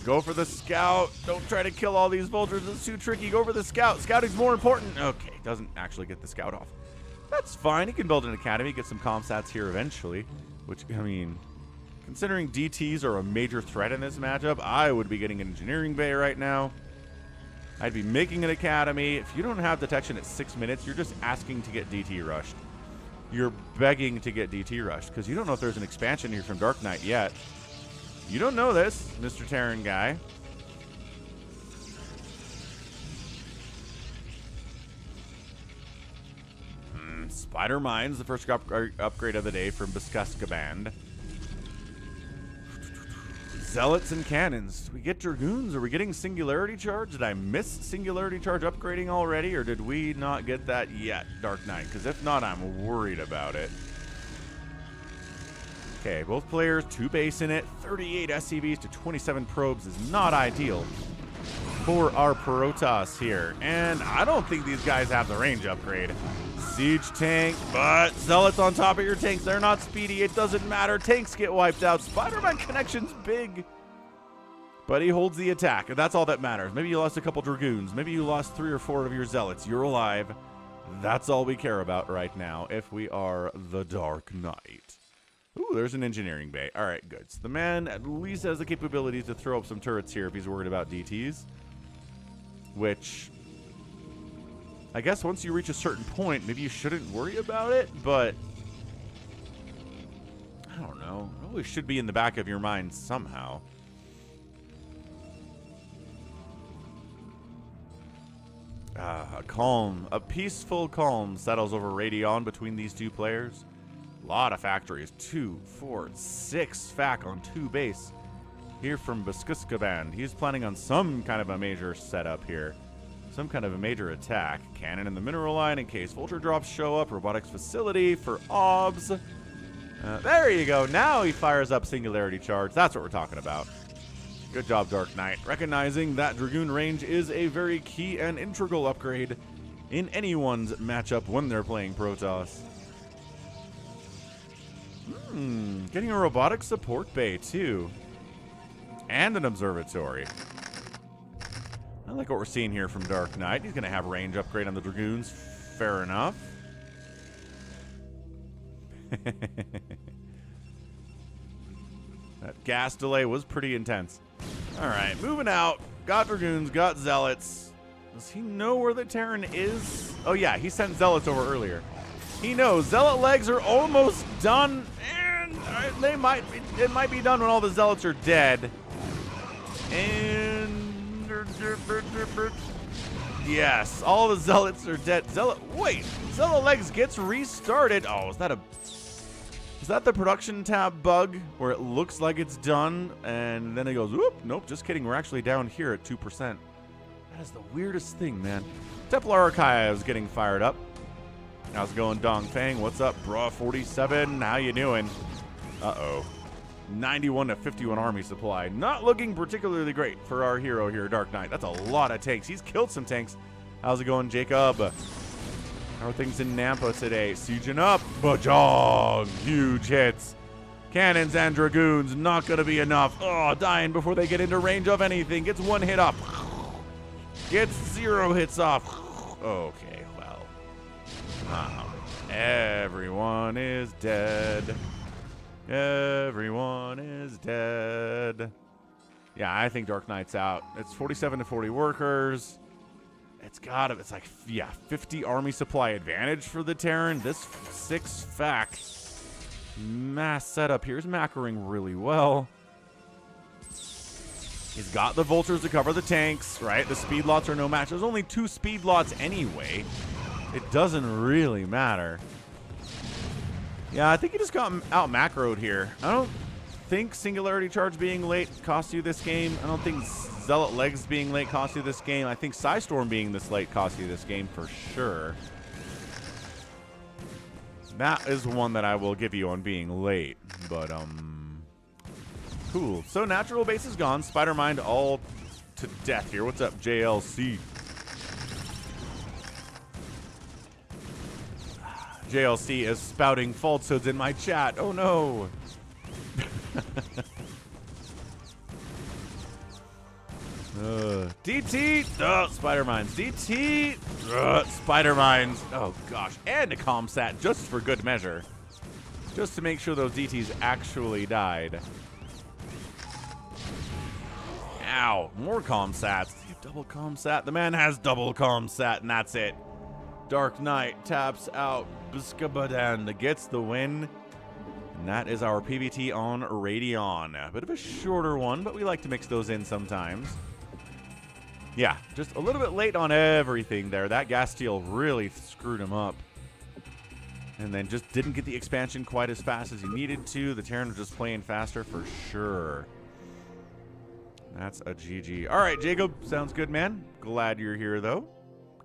Go for the scout. Don't try to kill all these vultures. It's too tricky. Go for the scout. Scouting's more important. Okay, doesn't actually get the scout off. That's fine. He can build an academy, get some comsats here eventually. Which, I mean, considering DTs are a major threat in this matchup, I would be getting an engineering bay right now. I'd be making an academy. If you don't have detection at 6 minutes, you're just asking to get DT rushed. You're begging to get DT rushed because you don't know if there's an expansion here from DarkKnight yet. You don't know this, Mr. Terran guy. Spider Mines, the first upgrade of the day from bsacbandb. Zealots and cannons. We get Dragoons. Are we getting Singularity Charge? Did I miss Singularity Charge upgrading already, or did we not get that yet, DarkKnight? Because if not, I'm worried about it. Okay, both players, 2 base in it, 38 SCVs to 27 probes is not ideal for our Protoss here. And I don't think these guys have the range upgrade. Siege tank, but Zealots on top of your tanks. They're not speedy. It doesn't matter. Tanks get wiped out. Spider-Man connection's big, but he holds the attack. That's all that matters. Maybe you lost a couple Dragoons. Maybe you lost 3 or 4 of your Zealots. You're alive. That's all we care about right now if we are the Dark Knight. Ooh, there's an engineering bay. All right, good. So the man at least has the capability to throw up some turrets here if he's worried about DTs. Which, I guess once you reach a certain point, maybe you shouldn't worry about it, but I don't know. It always should be in the back of your mind somehow. A peaceful calm settles over Radeon between these two players. lot of factories. 2, 4, 6 fac on 2 base. Here from bsacbandb. He's planning on some kind of a major setup here. Some kind of a major attack. Cannon in the mineral line in case vulture drops show up. Robotics facility for obs. There you go. Now he fires up Singularity Charge. That's what we're talking about. Good job, DarkKnight. Recognizing that Dragoon range is a very key and integral upgrade in anyone's matchup when they're playing Protoss. Getting a robotic support bay, too. And an observatory. I like what we're seeing here from DarkKnight. He's going to have range upgrade on the Dragoons. Fair enough. That gas delay was pretty intense. Alright, moving out. Got Dragoons, got Zealots. Does he know where the Terran is? Oh yeah, he sent Zealots over earlier. He knows. Zealot legs are almost done, and it might be done when all the Zealots are dead. And yes, all the Zealots are dead. Wait, Zealot legs gets restarted. Oh, is that the production tab bug where it looks like it's done and then it goes, whoop, nope, just kidding. We're actually down here at 2%. That is the weirdest thing, man. Templar Archives getting fired up. How's it going, Dongfang? What's up, bro? 47. How you doing? Uh-oh. 91 to 51 army supply. Not looking particularly great for our hero here, DarkKnight. That's a lot of tanks. He's killed some tanks. How's it going, Jacob? How are things in Nampa today? Sieging up. Bajong. Huge hits. Cannons and Dragoons. Not going to be enough. Oh, dying before they get into range of anything. Gets 1 hit up. Gets 0 hits off. Okay, well. Everyone is dead. Everyone is dead. Yeah, I think DarkKnight's out. It's 47 to 40 workers. It's like, yeah, 50 army supply advantage for the Terran. This 6 fac mass setup here is macroing really well. He's got the vultures to cover the tanks, right? The speed lots are no match. There's only 2 speed lots anyway. It doesn't really matter. Yeah, I think he just got out macroed here. I don't think Singularity Charge being late cost you this game. I don't think Zealot Legs being late cost you this game. I think Psystorm being this late cost you this game for sure. That is one that I will give you on being late. But, cool. So, Natural Base is gone. Spider-Mind all to death here. What's up, JLC? JLC is spouting falsehoods in my chat. Oh, no. DT, Spider Mines. DT, Spider Mines. Oh gosh, and a ComSat just for good measure, just to make sure those DTs actually died. Ow, more ComSats. You have double ComSat. The man has double ComSat, and that's it. DarkKnight taps out bsacbandb, gets the win. And that is our PVT on Radeon. A bit of a shorter one, but we like to mix those in sometimes. Yeah, just a little bit late on everything there. That gas steal really screwed him up. And then just didn't get the expansion quite as fast as he needed to. The Terran was just playing faster for sure. That's a GG. All right, Jacob, sounds good, man. Glad you're here, though.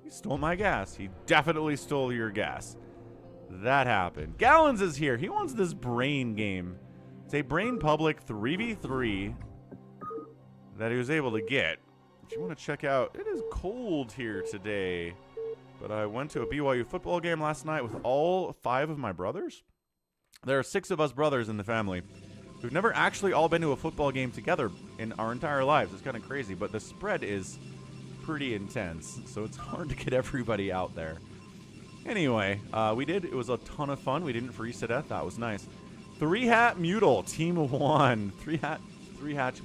He stole my gas. He definitely stole your gas. That happened. Gallons is here. He wants this brain game. It's a brain public 3v3 that he was able to get. If you want to check out, it is cold here today. But I went to a BYU football game last night with all 5 of my brothers. There are 6 of us brothers in the family. We've never actually all been to a football game together in our entire lives. It's kind of crazy, but the spread is pretty intense. So it's hard to get everybody out there. Anyway, we did. It was a ton of fun. We didn't freeze to death. That was nice. 3-hat Mutal, team 1. 3-hatch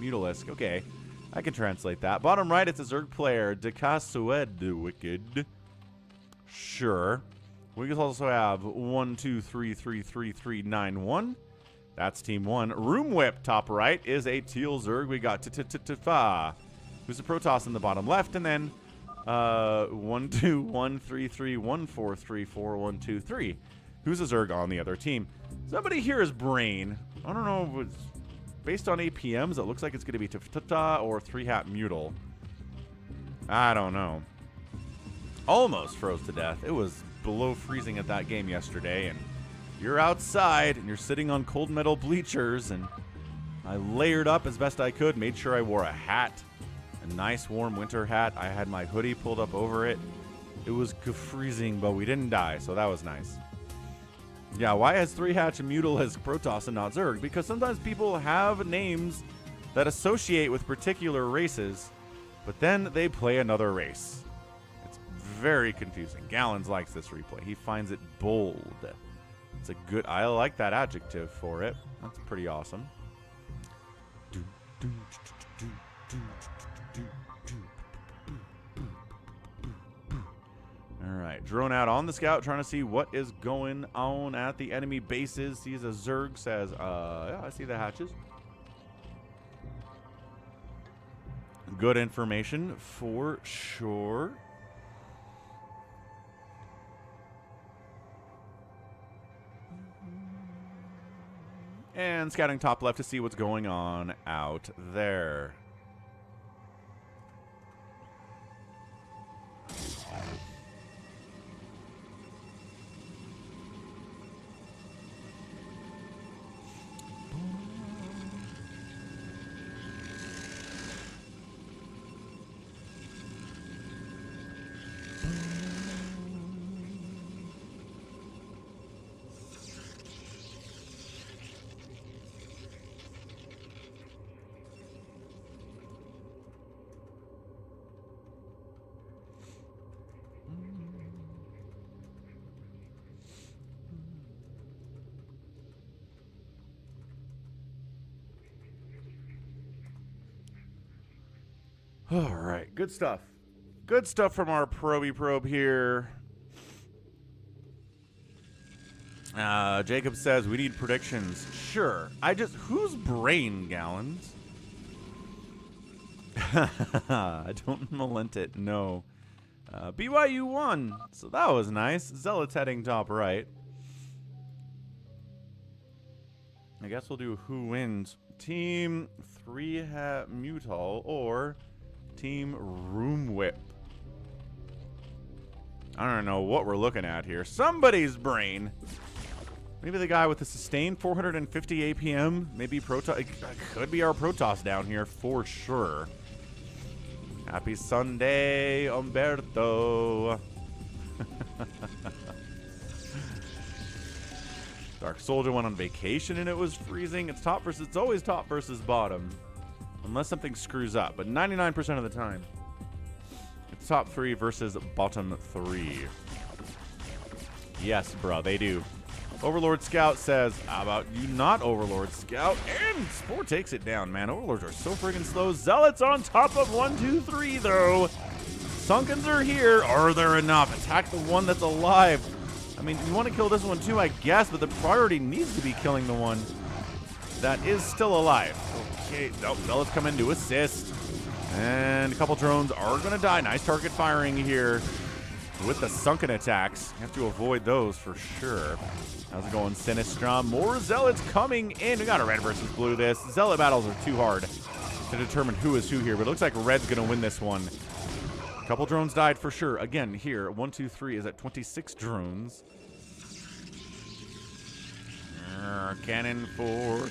Mutalisk. Okay, I can translate that. Bottom right, it's a Zerg player. Dekasued Wicked. Sure. We also have 1, 2, 3, 3, 3, 3, 9, 1. That's team 1. Room Whip, top right, is a Teal Zerg. We got TTvPZ, who's a Protoss in the bottom left, and then 1, 2, 1, 3, 3, 1, 4, 3, 4, 1, 2, 3. Who's a Zerg on the other team? Somebody here is Brain. I don't know if it's based on APMs. It looks like it's going to be TTvPZ or 3-Hat Mutal. I don't know. Almost froze to death. It was below freezing at that game yesterday, and you're outside and you're sitting on cold metal bleachers, and I layered up as best I could, made sure I wore a hat, a nice warm winter hat. I had my hoodie pulled up over it. It was freezing, but we didn't die, so that was nice. Yeah, why has 3-Hatch and Mutal as Protoss and not Zerg? Because sometimes people have names that associate with particular races, but then they play another race. It's very confusing. Gallons likes this replay. He finds it bold. It's a good... I like that adjective for it. That's pretty awesome. Alright, drone out on the scout, trying to see what is going on at the enemy bases. Sees a Zerg, says, yeah, I see the hatches. Good information for sure. And scouting top left to see what's going on out there. All right, good stuff. Good stuff from our Proby Probe here. Jacob says we need predictions. Sure. Who's Brain, Gallons? I don't malent it, no. BYU won, so that was nice. Zealot's heading top right. I guess we'll do who wins. Team 3-Hat Mutal or Team Room Whip. I don't know what we're looking at here. Somebody's Brain. Maybe the guy with the sustained 450 APM. Maybe Protoss. It could be our Protoss down here for sure. Happy Sunday, Umberto. Dark Soldier went on vacation and it was freezing. It's always top versus bottom. Unless something screws up, but 99% of the time, it's top 3 versus bottom 3. Yes, bro, they do. Overlord Scout says, how about you not, Overlord Scout? And Spore takes it down, man. Overlords are so friggin' slow. Zealots on top of 1, 2, 3, though. Sunkens are here. Are there enough? Attack the one that's alive. I mean, you want to kill this one too, I guess, but the priority needs to be killing the one that is still alive. Okay, nope, Zealots come in to assist. And a couple drones are going to die. Nice target firing here with the sunken attacks. You have to avoid those for sure. How's it going, Sinistra? More Zealots coming in. We got a red versus blue this. Zealot battles are too hard to determine who is who here, but it looks like red's going to win this one. A couple drones died for sure. Again, here, 1, 2, 3 is at 26 drones. Cannon for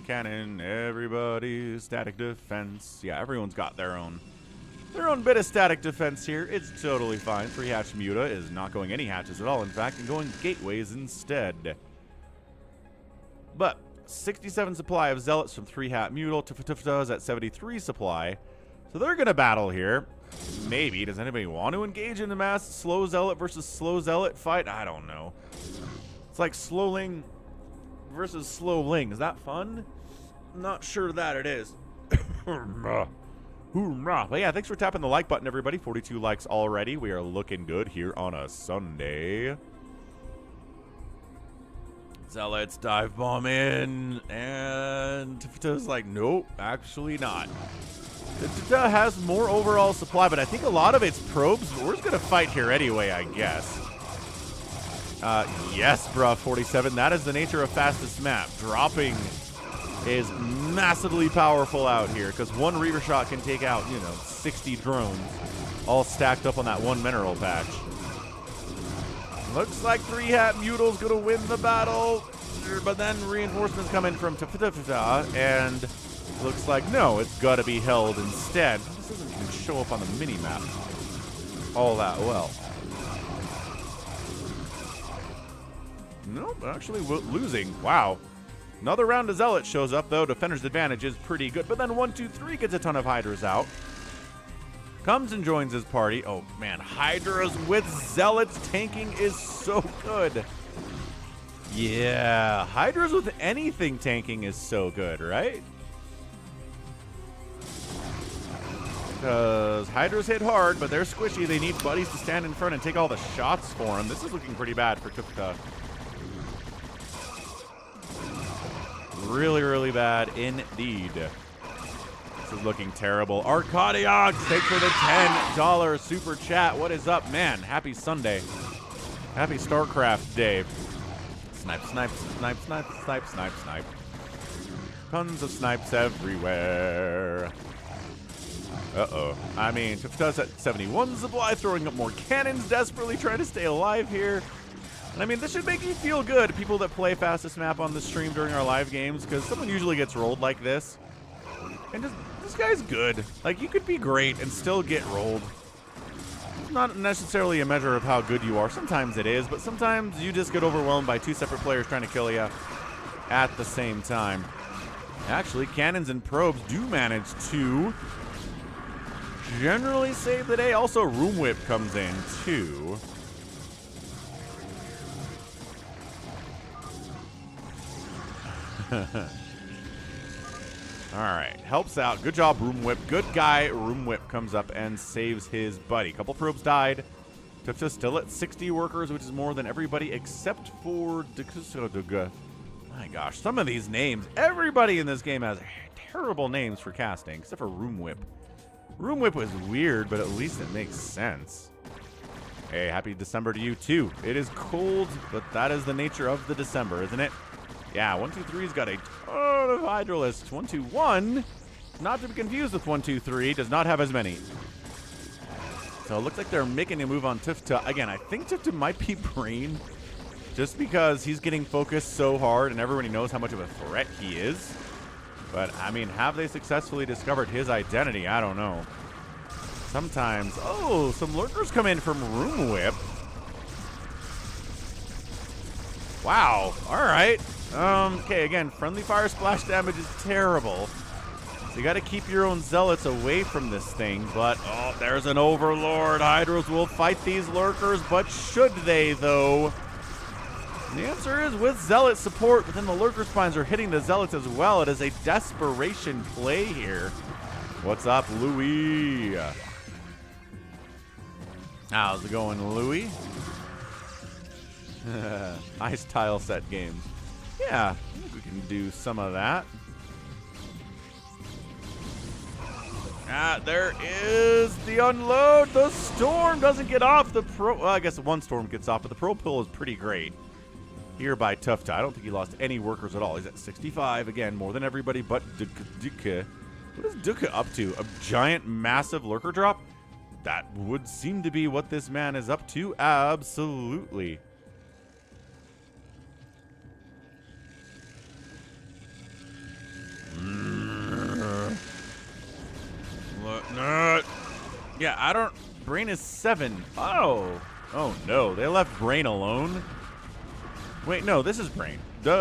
cannon. Everybody static defense. Yeah, everyone's got their own bit of static defense here. It's totally fine. 3-Hatch Muta is not going any hatches at all, in fact, and going gateways instead. But 67 supply of Zealots from 3-Hat Mutal. TTvPZ is at 73 supply. So they're gonna battle here. Maybe. Does anybody want to engage in the mass slow Zealot versus slow Zealot fight? I don't know. It's like Slowling versus Slow Ling. Is that fun? Not sure that it is. But yeah, thanks for tapping the like button, everybody. 42 likes already. We are looking good here on a Sunday. Zealots dive bomb in, and TTvPZ's like, nope, actually not. TTvPZ has more overall supply, but I think a lot of its probes, we're just going to fight here anyway, I guess. Yes, bruh, 47. That is the nature of fastest map. Dropping is massively powerful out here because one Reaver shot can take out, 60 drones all stacked up on that one mineral patch. Looks like 3-Hat Mutale's gonna win the battle, but then reinforcements come in from TTvPZ, and looks like, no, it's gotta be held instead. This doesn't even show up on the mini-map all that well. Nope, actually losing. Wow. Another round of Zealot shows up, though. Defender's advantage is pretty good, but then 1-2-3 gets a ton of Hydras out. Comes and joins his party. Oh, man, Hydras with Zealots tanking is so good. Yeah, Hydras with anything tanking is so good, right? Because Hydras hit hard, but they're squishy. They need buddies to stand in front and take all the shots for them. This is looking pretty bad for TTvPZ. Really, really bad indeed. This is looking terrible. Arcadiox, thanks for the $10 super chat. What is up, man? Happy Sunday. Happy StarCraft Day. Snipe, snipe, snipe, snipe, snipe, snipe, snipe. Tons of snipes everywhere. Uh-oh. I mean, TTvPZ at 71 supply, throwing up more cannons, desperately trying to stay alive here. And I mean, this should make you feel good, people that play fastest map on the stream during our live games, because someone usually gets rolled like this. And just, this guy's good. Like, you could be great and still get rolled. It's not necessarily a measure of how good you are. Sometimes it is, but sometimes you just get overwhelmed by two separate players trying to kill you at the same time. Actually, cannons and probes do manage to generally save the day. Also, Room Whip comes in, too. Alright, helps out. Good job, Room Whip. Good guy. Room Whip comes up and saves his buddy. Couple probes died. TTvPZ still at 60 workers, which is more than everybody except for my gosh, some of these names. Everybody in this game has terrible names for casting, except for Room Whip. Room Whip was weird, but at least it makes sense. Hey, happy December to you, too. It is cold, but that is the nature of the December, isn't it? Yeah, 1-2-3's got a ton of Hydralisks. 1-2-1, not to be confused with 1-2-3, does not have as many. So it looks like they're making a move on TTvPZ. Again, I think TTvPZ might be Brain, just because he's getting focused so hard and everybody knows how much of a threat he is. But, I mean, have they successfully discovered his identity? I don't know. Sometimes, oh, some lurkers come in from Room Whip. Wow, all right. Okay, again, friendly fire splash damage is terrible. So you got to keep your own zealots away from this thing. But, oh, there's an overlord. Hydras will fight these lurkers, but should they, though? And the answer is with zealot support, but then the lurker spines are hitting the zealots as well. It is a desperation play here. What's up, Louis? How's it going, Louis? Ice tile set games. Yeah, I think we can do some of that. Ah, there is the unload. The storm doesn't get off. Well, I guess one storm gets off, but the pro pull is pretty great here by TTvPZ. I don't think he lost any workers at all. He's at 65 again, more than everybody but Duka. What is Duka up to? A giant, massive lurker drop? That would seem to be what this man is up to. Absolutely. Yeah, I don't... Brain is 7. Oh. Oh, no. They left Brain alone? Wait, no. This is Brain.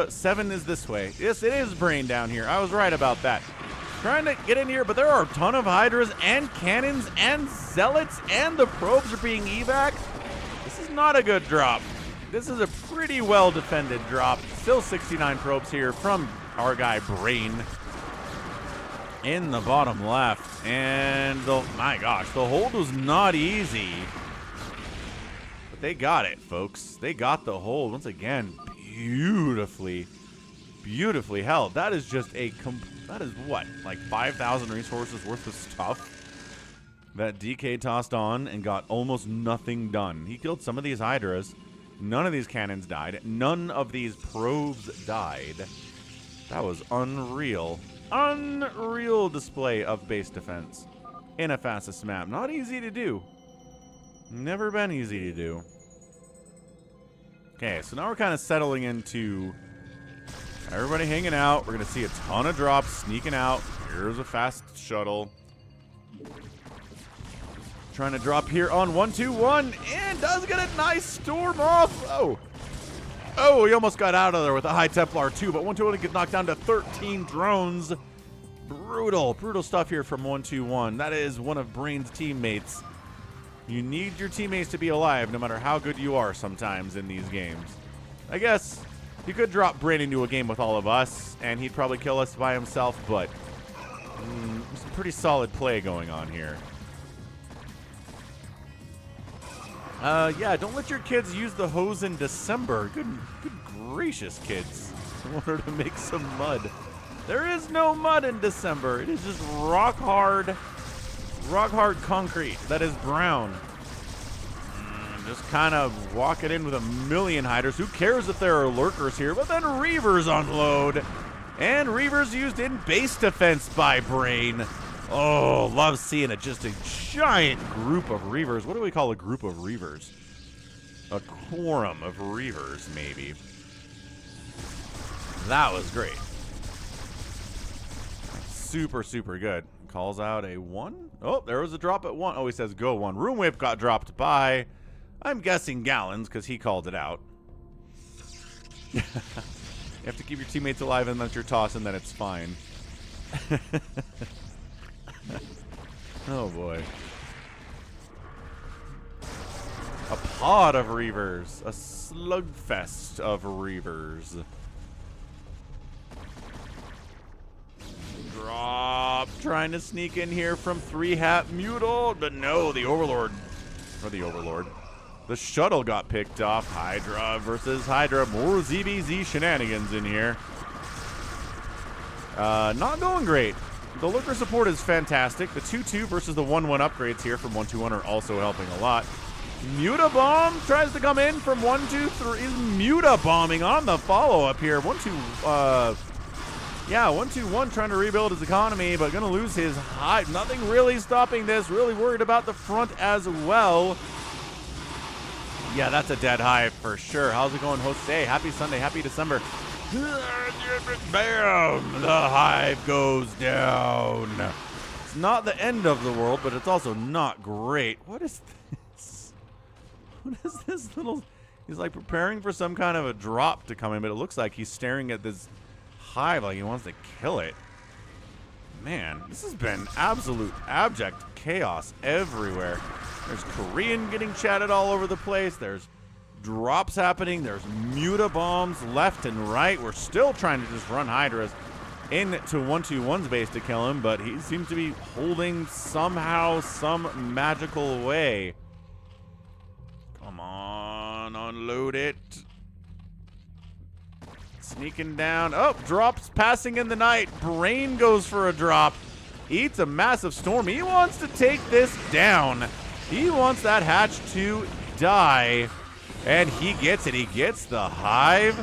7 is this way. Yes, it is Brain down here. I was right about that. Trying to get in here, but there are a ton of Hydras and Cannons and Zealots, and the probes are being evac. This is not a good drop. This is a pretty well-defended drop. Still 69 probes here from our guy Brain in the bottom left. And, my gosh, the hold was not easy. But they got it, folks. They got the hold. Once again, beautifully held. That is just a... That is what? Like 5,000 resources worth of stuff that DK tossed on and got almost nothing done. He killed some of these Hydras. None of these cannons died. None of these probes died. That was unreal. Unreal display of base defense in a fastest map. Not easy to do. Never been easy to do. Okay, so now we're kind of settling into everybody hanging out. We're going to see a ton of drops sneaking out. Here's a fast shuttle. Trying to drop here on 121 and does get a nice storm off. Oh, he almost got out of there with a high Templar too, but 121 gets knocked down to 13 drones. Brutal stuff here from 121. That is one of Brain's teammates. You need your teammates to be alive no matter how good you are sometimes in these games. I guess you could drop Brain into a game with all of us and he'd probably kill us by himself, but there's some pretty solid play going on here. Yeah, don't let your kids use the hose in December. Good gracious, kids. In order to make some mud. There is no mud in December. It is just rock hard concrete that is brown. Just kind of walk it in with a million hiders. Who cares if there are lurkers here? But then Reavers unload. And Reavers used in base defense by Brain. Oh, love seeing it. Just a giant group of Reavers. What do we call a group of Reavers? A quorum of Reavers, maybe. That was great. Super good. Calls out a 1. Oh, there was a drop at 1. Oh, he says go 1. Room Whip got dropped by, I'm guessing, Gallons, because he called it out. You have to keep your teammates alive and let your toss, and then it's fine. Oh boy. A pod of Reavers. A slugfest of Reavers. Drop. Trying to sneak in here from 3-hat Mutal. But no, the Overlord. Or the Overlord. The shuttle got picked off. Hydra versus Hydra. More ZBZ shenanigans in here. Not going great. The lurker support is fantastic. The 2-2 versus the 1-1 upgrades here from 121 are also helping a lot. Muta Bomb tries to come in from 123. Is Muta bombing on the follow-up here. 121 trying to rebuild his economy, but going to lose his hive. Nothing really stopping this. Really worried about the front as well. Yeah, that's a dead hive for sure. How's it going, Jose? Happy Sunday. Happy December. Bam! The hive goes down. It's not the end of the world, but it's also not great. What is this? What is this little... He's like preparing for some kind of a drop to come in, but it looks like he's staring at this hive like he wants to kill it. Man, this has been absolute abject chaos everywhere. There's Korean getting chatted all over the place. There's drops happening. There's Muta bombs left and right. We're still trying to just run Hydras into 121's base to kill him, but he seems to be holding somehow, some magical way. Come on, unload it. Sneaking down. Oh, drops passing in the night. Brain goes for a drop. Eats a massive storm. He wants to take this down. He wants that hatch to die. And he gets it. He gets the hive.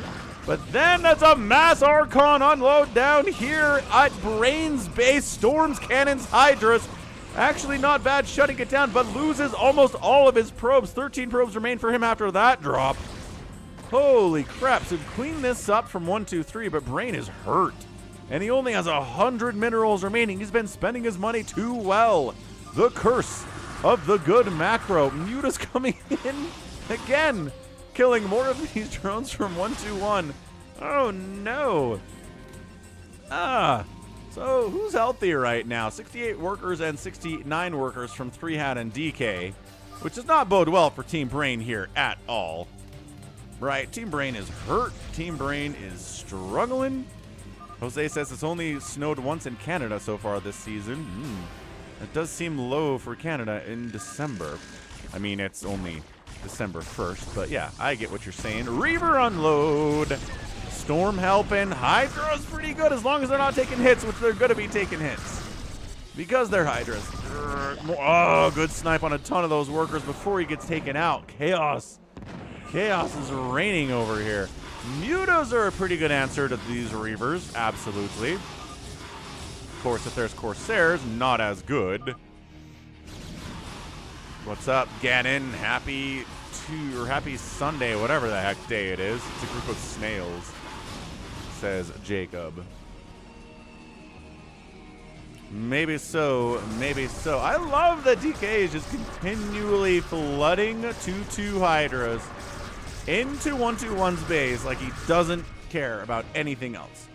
But then that's a mass Archon unload down here at Brain's base. Storms, cannons, Hydras. Actually not bad shutting it down, but loses almost all of his probes. 13 probes remain for him after that drop. Holy crap. So clean this up from 123, but Brain is hurt. And he only has 100 minerals remaining. He's been spending his money too well. The curse of the good macro. Muta's coming in again, killing more of these drones from 121. Oh no. So who's healthy right now? 68 workers and 69 workers from 3-hat and DK, which does not bode well for Team Brain here at all. Right, Team Brain is hurt. Team Brain is struggling. Jose says it's only snowed once in Canada so far this season. It does seem low for Canada in December. I mean, it's only December 1st, but yeah, I get what you're saying. Reaver unload. Storm helping. Hydra's pretty good as long as they're not taking hits, which they're going to be taking hits because they're Hydras. Oh, good snipe on a ton of those workers before he gets taken out. Chaos Chaos is reigning over here. Mutas are a pretty good answer to these Reavers, absolutely. Of course, if there's Corsairs, not as good. What's up, Ganon? Happy Sunday, whatever the heck day it is. It's a group of snails, says Jacob. Maybe so, maybe so. I love that DK is just continually flooding 2/2 Hydras into 1/2/1's base like he doesn't care about anything else.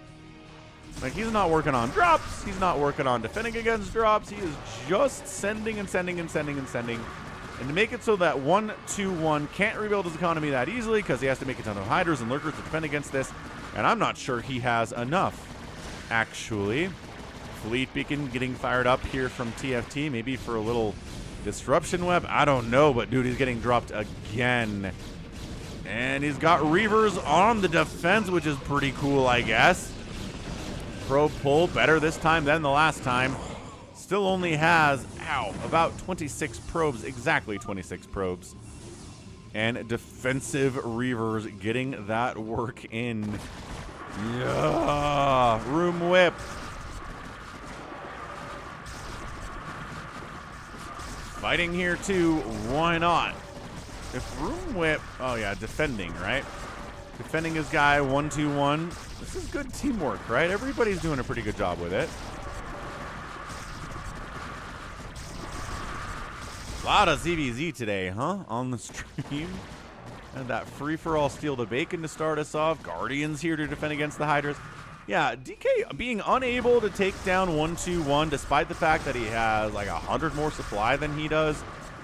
Like, he's not working on drops. He's not working on defending against drops. He is just sending and sending and sending and sending. And to make it so that 1/2/1 can't rebuild his economy that easily because he has to make a ton of Hydras and Lurkers to defend against this. And I'm not sure he has enough, actually. Fleet Beacon getting fired up here from TFT, maybe for a little disruption web. I don't know, but dude, he's getting dropped again. And he's got Reavers on the defense, which is pretty cool, I guess. Probe pull better this time than the last time. Still only has, about 26 probes, exactly 26 probes. And defensive Reavers getting that work in. Yeah, room whip. Fighting here too, why not? If room whip, oh yeah, defending, right? Defending his guy 1/2/1. This is good teamwork, right? Everybody's doing a pretty good job with it. A lot of ZVZ today, huh? On the stream. And that free-for-all steal the bacon to start us off. Guardians here to defend against the Hydras. Yeah, DK being unable to take down 1/2/1 despite the fact that he has like 100 more supply than he does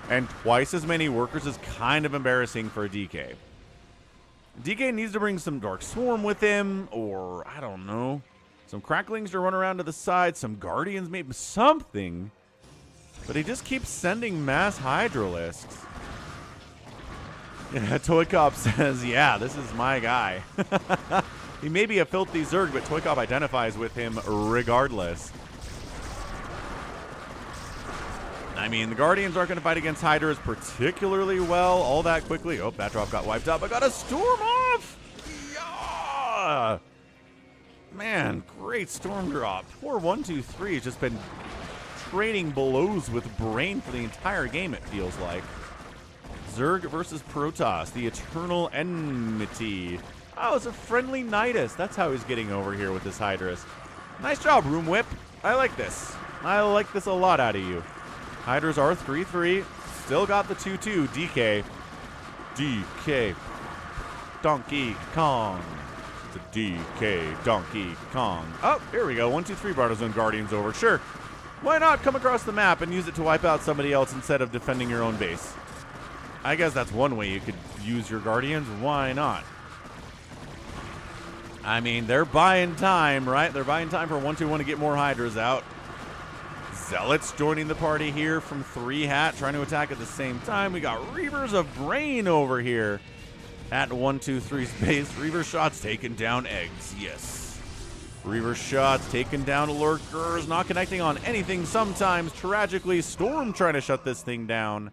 and twice as many workers is kind of embarrassing for DK. DK needs to bring some Dark Swarm with him, or I don't know, some Cracklings to run around to the side, some Guardians, maybe something. But he just keeps sending mass Hydralisks. Yeah, ToyCop says, yeah, this is my guy. He may be a filthy Zerg, but ToyCop identifies with him regardless. I mean, the Guardians aren't going to fight against Hydras particularly well all that quickly. Oh, that drop got wiped out, but got a Storm off! Yeah! Man, great Storm drop. Poor 1-2-3 has just been trading blows with Brain for the entire game, it feels like. Zerg versus Protoss, the eternal enmity. Oh, it's a friendly Nidus. That's how he's getting over here with this Hydras. Nice job, Room Whip. I like this. I like this a lot out of you. Hydras are 3-3. Still got the 2-2. DK. Donkey Kong. It's a DK Donkey Kong. Oh, here we go. 1-2-3 brought his own Guardians over. Sure. Why not come across the map and use it to wipe out somebody else instead of defending your own base? I guess that's one way you could use your Guardians. Why not? I mean, they're buying time, right? They're buying time for 1-2-1 to get more Hydras out. Zealots joining the party here from 3-Hat, trying to attack at the same time. We got Reavers of Brain over here at 1-2-3's base. Reaver shots taking down eggs, yes. Reaver shots taking down Lurkers, not connecting on anything sometimes. Tragically, Storm trying to shut this thing down.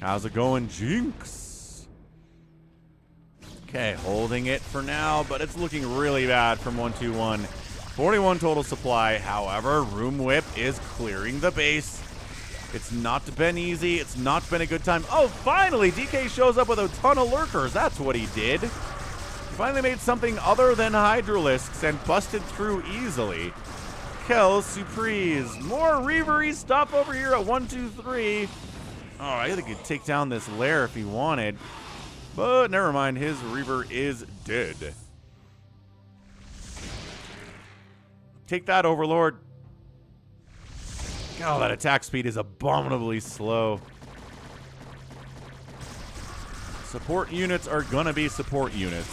How's it going, Jinx? Okay, holding it for now, but it's looking really bad from 1-2-1. 41 total supply. However, Room Whip is clearing the base. It's not been easy. It's not been a good time. Oh, finally, DK shows up with a ton of Lurkers. That's what he did. He finally made something other than Hydralisks and busted through easily. Kel Surprise. More Reavery stuff over here at 1-2-3. Oh, I think he could take down this lair if he wanted. But never mind, his Reaver is dead. Take that, Overlord. Oh, that attack speed is abominably slow. Support units are gonna be support units.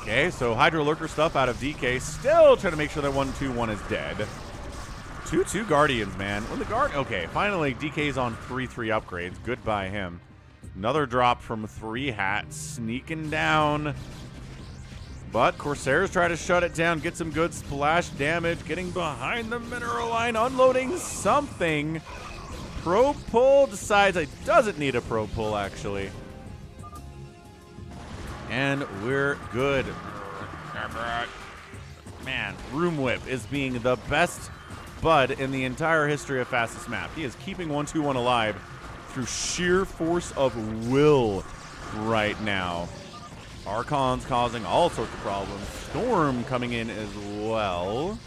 Okay, so Hydra Lurker stuff out of DK. Still trying to make sure that 1-2-1 is dead. 2-2 Guardians, man. When the okay, finally DK's on 3-3 upgrades. Goodbye him. Another drop from 3-Hat, sneaking down. But Corsairs try to shut it down, get some good splash damage, getting behind the mineral line, unloading something. Pro pull decides it doesn't need a pro pull, actually. And we're good. Man, Room Whip is being the best bud in the entire history of Fastest Map. He is keeping 1-2-1 alive through sheer force of will right now. Archon's causing all sorts of problems. Storm coming in as well.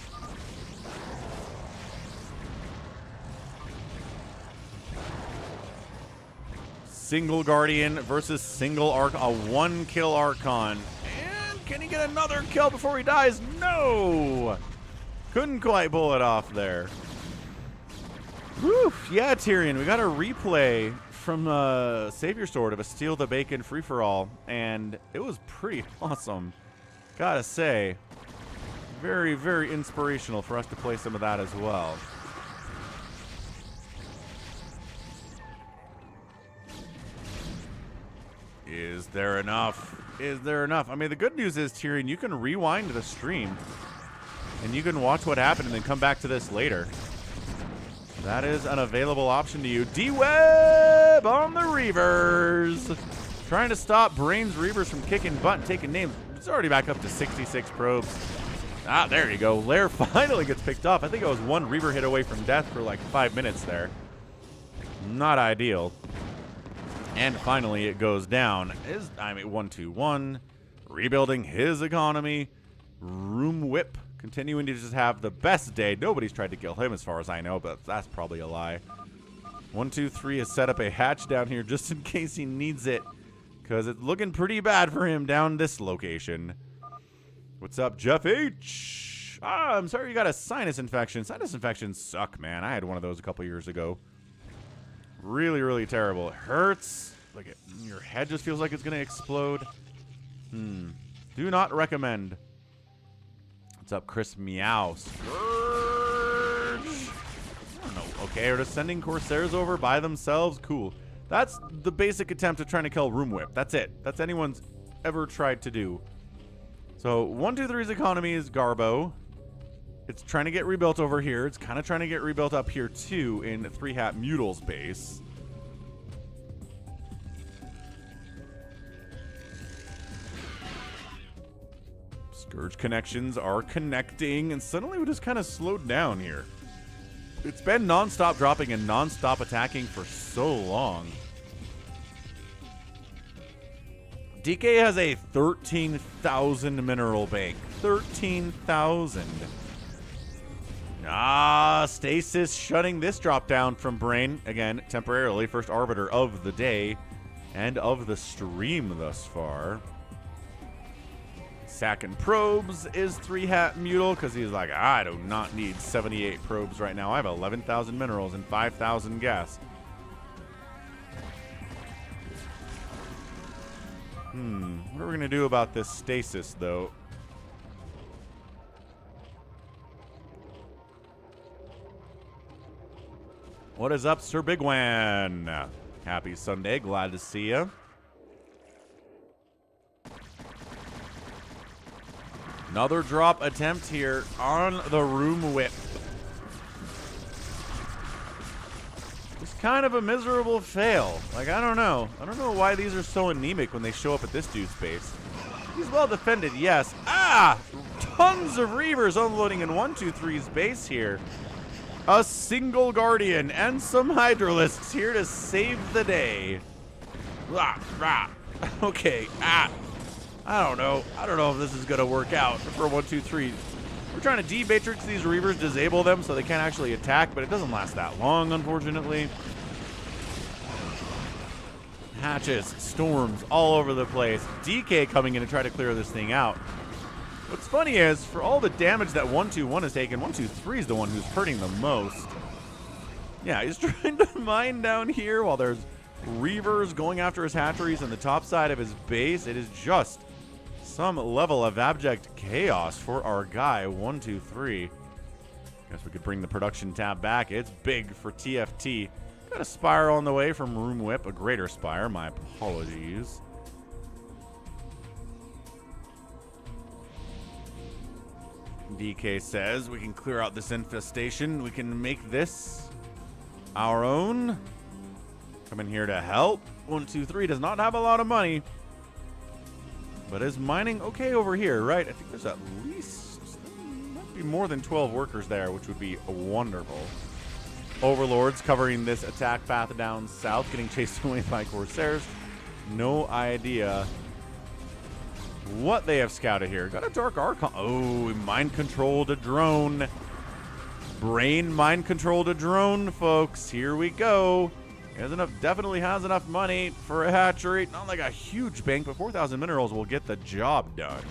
Single Guardian versus single Archon. A 1-kill Archon. And can he get another kill before he dies? No! Couldn't quite pull it off there. Woo! Yeah, Tyrion, we got a replay from Savior Sword of a Steal the Bacon free-for-all, and it was pretty awesome. Gotta say, very, very inspirational for us to play some of that as well. Is there enough? Is there enough? I mean, the good news is, Tyrion, you can rewind the stream, and you can watch what happened and then come back to this later. That is an available option to you. D-Web on the Reavers. Trying to stop Brain's Reavers from kicking butt and taking names. It's already back up to 66 probes. Ah, there you go. Lair finally gets picked off. I think I was one Reaver hit away from death for like 5 minutes there. Not ideal. And finally it goes down. 1-2-1. Rebuilding his economy. Room Whip. Continuing to just have the best day. Nobody's tried to kill him as far as I know, but that's probably a lie. 1-2-3 has set up a hatch down here just in case he needs it, because it's looking pretty bad for him down this location. What's up, Jeff H? Ah, I'm sorry you got a sinus infection. Sinus infections suck, man. I had one of those a couple years ago. Really, really terrible. It hurts. Like your head just feels like it's going to explode. Do not recommend. What's up, Chris Meow? Scourge! I don't know. Okay, we're just sending Corsairs over by themselves. Cool. That's the basic attempt at trying to kill Room Whip. That's it. That's anyone's ever tried to do. So 1-2-3's economy is Garbo. It's trying to get rebuilt over here. It's kind of trying to get rebuilt up here too in 3-Hat Mutal's base. Scourge connections are connecting, and suddenly we just kind of slowed down here. It's been non-stop dropping and non-stop attacking for so long. DK has a 13,000 mineral bank. 13,000. Ah, Stasis shutting this drop down from Brain. Again, temporarily, first Arbiter of the day and of the stream thus far. Sacking probes is 3-Hat Mutal because he's like, I do not need 78 probes right now. I have 11,000 minerals and 5,000 gas. What are we going to do about this stasis, though? What is up, Sir Bigwan? Happy Sunday. Glad to see you. Another drop attempt here on the Room Whip. It's kind of a miserable fail. Like, I don't know. I don't know why these are so anemic when they show up at this dude's base. He's well defended, yes. Ah! Tons of Reavers unloading in 1-2-3's base here. A single Guardian and some Hydralisks here to save the day. Rah, rah. Okay, I don't know. I don't know if this is going to work out for 1-2-3. We're trying to de-matrix these Reavers, disable them so they can't actually attack, but it doesn't last that long, unfortunately. Hatches, storms all over the place. DK coming in to try to clear this thing out. What's funny is, for all the damage that 1-2-1 has taken, 1-2-3 is the one who's hurting the most. Yeah, he's trying to mine down here while there's Reavers going after his hatcheries on the top side of his base. It is just some level of abject chaos for our guy, 1-2-3. Guess we could bring the production tab back. It's big for TFT. Got a Spire on the way from Room Whip, a greater Spire. My apologies. DK says we can clear out this infestation. We can make this our own. Coming here to help. 123 does not have a lot of money, but is mining okay over here, right? I think there's at least, might be more than 12 workers there, which would be wonderful. Overlords covering this attack path down south, getting chased away by Corsairs. No idea what they have scouted here. Got a Dark Archon. Oh, mind-controlled a drone. Brain mind-controlled a drone, folks. Here we go. Definitely has enough money for a hatchery. Not like a huge bank, but 4,000 minerals will get the job done.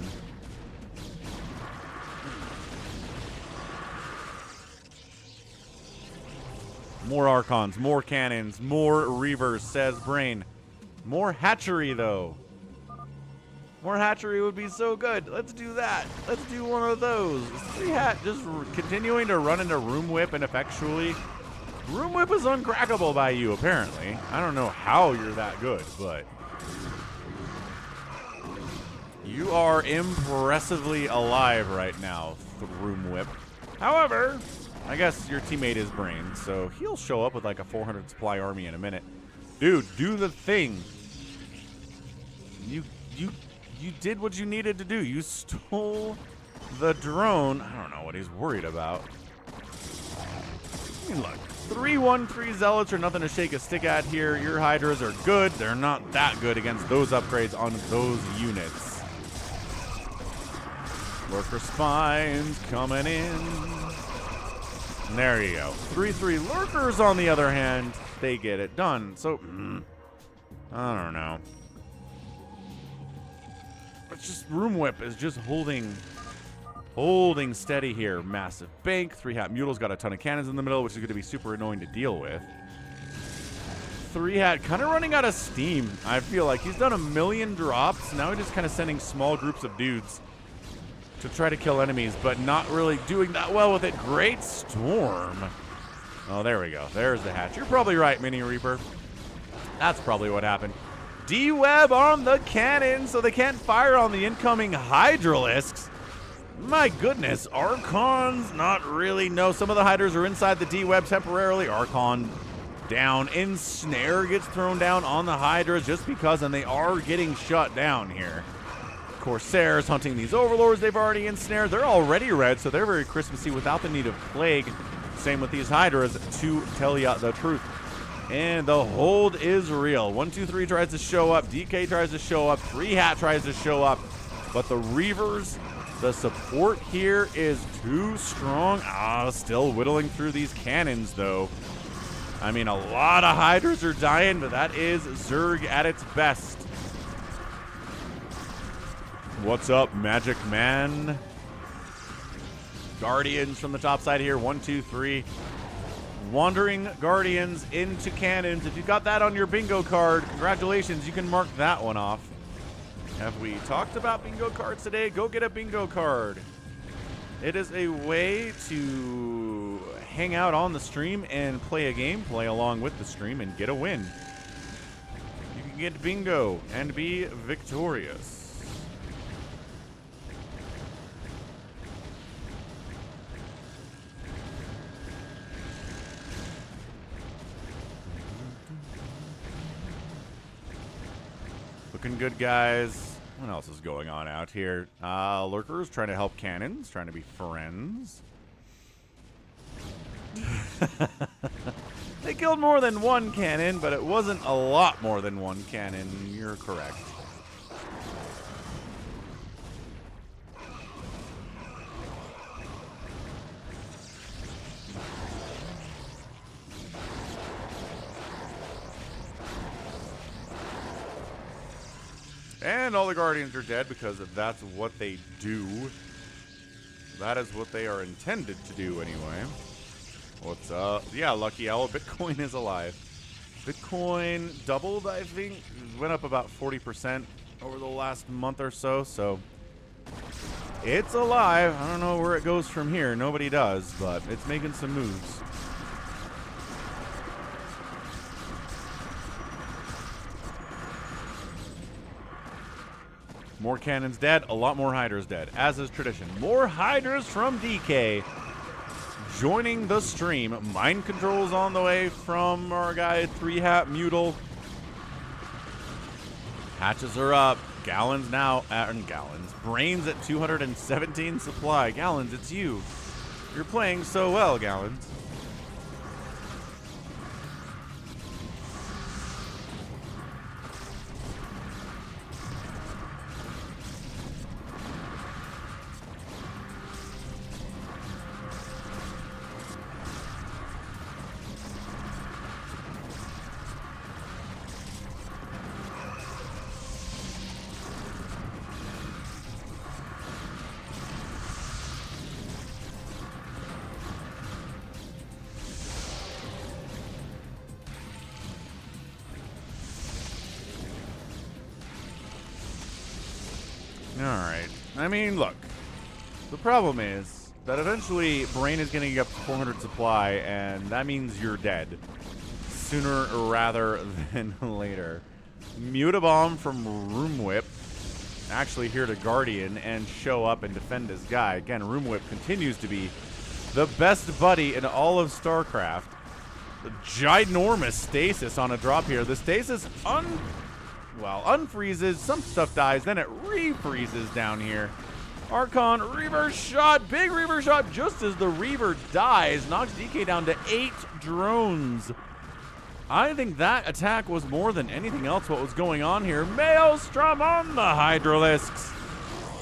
More Archons, more cannons, more Reavers, says Brain. More hatchery, though. More hatchery would be so good. Let's do that. Let's do one of those. 3-hat just continuing to run into Room Whip ineffectually. Room Whip is uncrackable by you, apparently. I don't know how you're that good, but you are impressively alive right now, Room Whip. However, I guess your teammate is Brain, so he'll show up with like a 400 supply army in a minute. Dude, do the thing. You did what you needed to do. You stole the drone. I don't know what he's worried about. I mean, look. 3-1-3 Zealots are nothing to shake a stick at here. Your Hydras are good. They're not that good against those upgrades on those units. Lurker Spines coming in. And there you go. 3-3 Lurkers, on the other hand, they get it done. So, I don't know. It's just Room Whip is just holding steady here. Massive bank. 3-hat Mule's got a ton of cannons in the middle, which is going to be super annoying to deal with. 3-hat kind of running out of steam. I feel like he's done 1 million drops. Now he's just kind of sending small groups of dudes to try to kill enemies, but not really doing that well with it. Great Storm. Oh, there we go. There's the hatch. You're probably right, Mini Reaper. That's probably what happened. D-Web on the cannon, so they can't fire on the incoming Hydralisks. My goodness, Archons, not really. No, some of the Hydras are inside the D-Web temporarily. Archon down. Ensnare gets thrown down on the Hydras just because, and they are getting shut down here. Corsairs hunting these Overlords they've already ensnared. They're already red, so they're very Christmassy without the need of Plague. Same with these Hydras, to tell you the truth. And the hold is real. 123 tries to show up. DK tries to show up. 3-hat tries to show up. But the Reavers, the support here is too strong. Still whittling through these cannons, though. I mean, a lot of Hydras are dying, but that is Zerg at its best. What's up, Magic Man? Guardians from the top side here. 1, 2, 3. Wandering Guardians into cannons. If you got that on your bingo card, congratulations, you can mark that one off. Have we talked about bingo cards today? Go get a bingo card. It is a way to hang out on the stream and play a game, play along with the stream, and get a win. You can get bingo and be victorious. Looking good, guys. What else is going on out here? Lurkers trying to help cannons, trying to be friends. They killed more than one cannon, but it wasn't a lot more than one cannon. You're correct. And all the Guardians are dead because that's what they do. That is what they are intended to do anyway. What's up? Yeah, Lucky Owl. Bitcoin is alive. Bitcoin doubled, I think. Went up about 40% over the last month or so. So it's alive. I don't know where it goes from here. Nobody does, but it's making some moves. More cannons dead, a lot more hydras dead, as is tradition. More hydras from DK joining the stream. Mind controls on the way from our guy 3-Hat Mutal. Hatches are up. Gallons now, Gallons. Brains at 217 supply. Gallons, it's you. You're playing so well, Gallons. Alright. I mean, look. The problem is that eventually Brain is going to get up to 400 supply, and that means you're dead. Sooner rather than later. Mutabomb from Room Whip. Actually here to Guardian and show up and defend his guy. Again, Room Whip continues to be the best buddy in all of StarCraft. The ginormous stasis on a drop here. The stasis unfreezes, some stuff dies, then it refreezes down here. Archon, reverse shot, big reverse shot just as the Reaver dies, knocks DK down to 8 drones. I think that attack was more than anything else what was going on here. Maelstrom on the Hydralisks.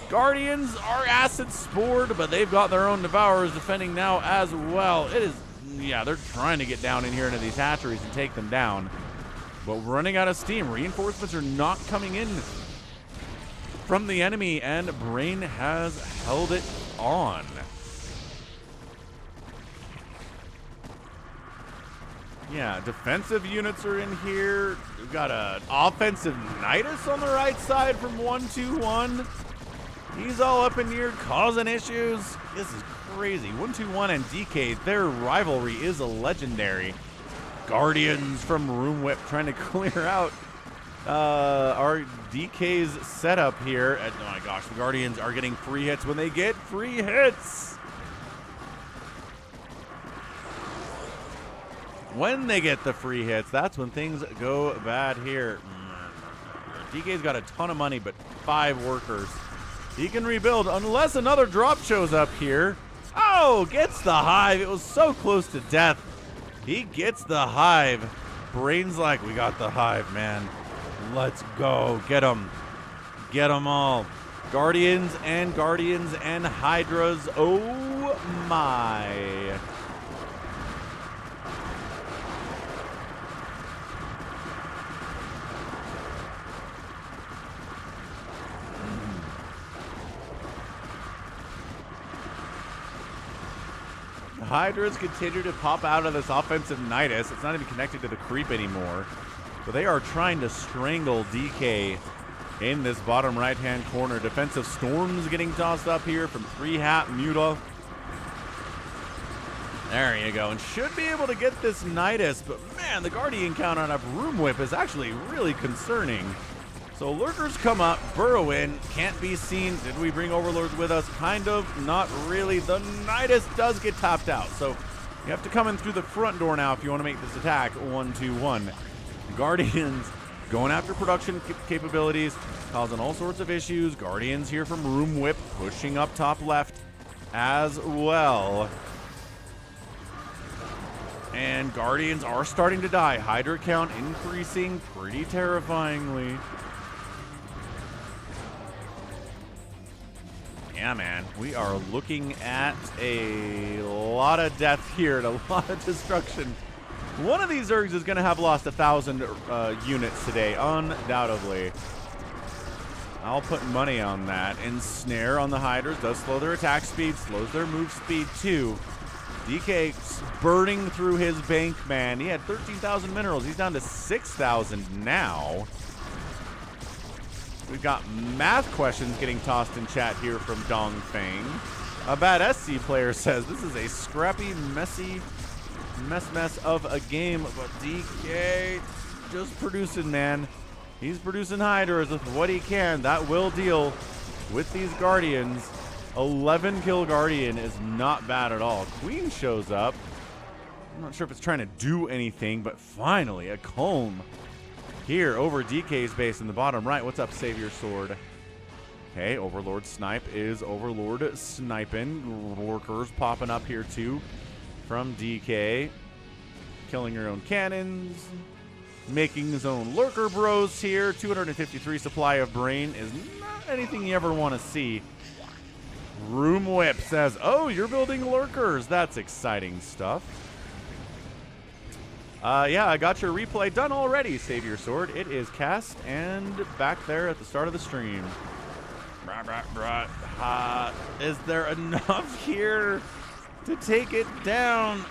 Guardians are acid spored, but they've got their own Devourers defending now as well. It is, yeah, they're trying to get down in here into these hatcheries and take them down. But running out of steam. Reinforcements are not coming in from the enemy, and Brain has held it on. Yeah, defensive units are in here. We've got an offensive Nidus on the right side from 121. He's all up in here causing issues. This is crazy. 121 and DK, their rivalry is a legendary. Guardians from Room Whip trying to clear out our DK's setup here. And, oh my gosh, the Guardians are getting free hits when they get free hits. When they get the free hits, that's when things go bad here. DK's got a ton of money, but 5 workers. He can rebuild unless another drop shows up here. Oh, gets the Hive. It was so close to death. He gets the Hive. Brain's like, we got the Hive, man. Let's go. Get them. Get them all. Guardians and Hydras. Oh, my. Hydras continue to pop out of this offensive Nidus. It's not even connected to the creep anymore. So they are trying to strangle DK in this bottom right-hand corner. Defensive Storms getting tossed up here from 3-Hat Muta. There you go. And should be able to get this Nidus. But man, the Guardian count on a Room Whip is actually really concerning. So Lurkers come up, burrow in, can't be seen. Did we bring Overlords with us? Kind of, not really. The Nidus does get tapped out. So you have to come in through the front door now if you want to make this attack. 1-2-1. Guardians going after production capabilities, causing all sorts of issues. Guardians here from Room Whip pushing up top left as well. And Guardians are starting to die. Hydra count increasing pretty terrifyingly. Yeah, man, we are looking at a lot of death here and a lot of destruction. One of these Zergs is going to have lost 1,000 units today, undoubtedly. I'll put money on that. Ensnare on the Hydras does slow their attack speed, slows their move speed too. DK burning through his bank, man. He had 13,000 minerals. He's down to 6,000 now. We've got math questions getting tossed in chat here from Dongfang. A bad SC player says this is a scrappy, messy mess of a game, but DK just producing, man. He's producing Hydras with what he can. That will deal with these Guardians. 11 kill Guardian is not bad at all. Queen shows up. I'm not sure if it's trying to do anything, but finally a comb here over DK's base in the bottom right. What's up, Savior Sword? Okay, Overlord Snipe is Overlord sniping. Workers popping up here too from DK. Killing your own cannons. Making his own Lurker Bros here. 253 supply of Brain is not anything you ever want to see. Room Whip says, oh, you're building Lurkers. That's exciting stuff. Yeah, I got your replay done already, Savior Sword. It is cast and back there at the start of the stream. Is there enough here to take it down?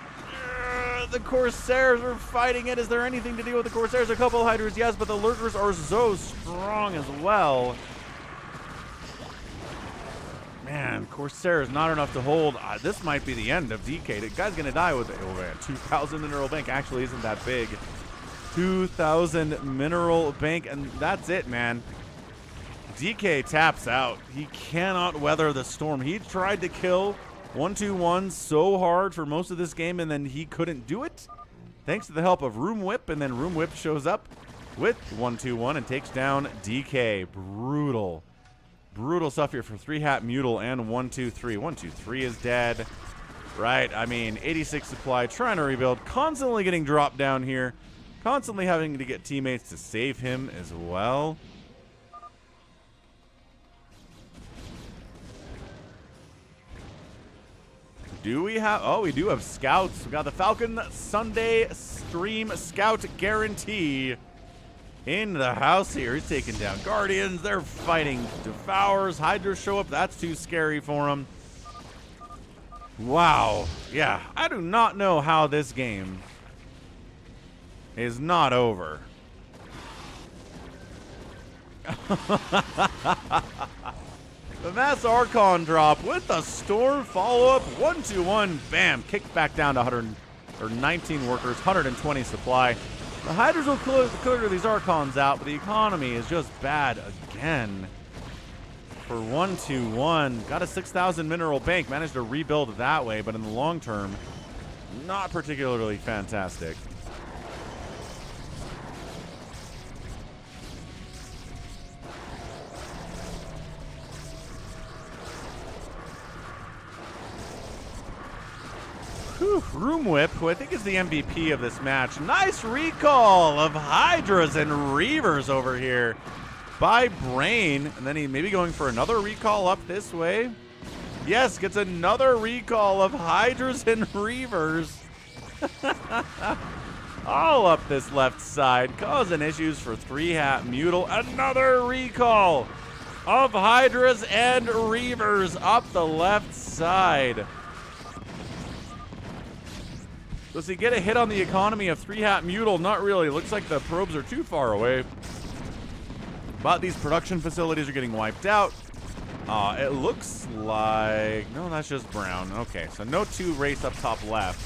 The Corsairs are fighting it. Is there anything to deal with the Corsairs? A couple Hydras, yes, but the Lurkers are so strong as well. Man, Corsairs not enough to hold. This might be the end of DK. The guy's going to die with it. Oh, man, 2,000 mineral bank actually isn't that big. 2,000 mineral bank, and that's it, man. DK taps out. He cannot weather the storm. He tried to kill 1-2-1 so hard for most of this game, and then he couldn't do it. Thanks to the help of Room Whip, and then Room Whip shows up with 1-2-1 and takes down DK. Brutal. Brutal stuff here for 3-Hat Mutal and 1-2-3. 1-2-3 is dead. Right, I mean, 86 supply, trying to rebuild, constantly getting dropped down here, constantly having to get teammates to save him as well. Do we have... Oh, we do have scouts. We got the Falcon Sunday Stream Scout Guarantee in the house here. He's taking down Guardians. They're fighting Devours. Hydras show up. That's too scary for him. Wow. Yeah, I do not know how this game is not over. The Mass Archon drop with the Storm follow-up. 1-2-1. Bam. Kicked back down to 19 workers, 120 supply. The Hydras will clear these Archons out, but the economy is just bad again. For 1-2-1. Got a 6,000 mineral bank. Managed to rebuild that way, but in the long term, not particularly fantastic. Whew, Room Whip, who I think is the MVP of this match. Nice recall of Hydras and Reavers over here by Brain. And then he may be going for another recall up this way. Yes, gets another recall of Hydras and Reavers. All up this left side, causing issues for 3-Hat Mutal. Another recall of Hydras and Reavers up the left side. Does he get a hit on the economy of 3-Hat Mutal? Not really. Looks like the probes are too far away. But these production facilities are getting wiped out. It looks like... No, that's just brown. Okay, so no 2 race up top left.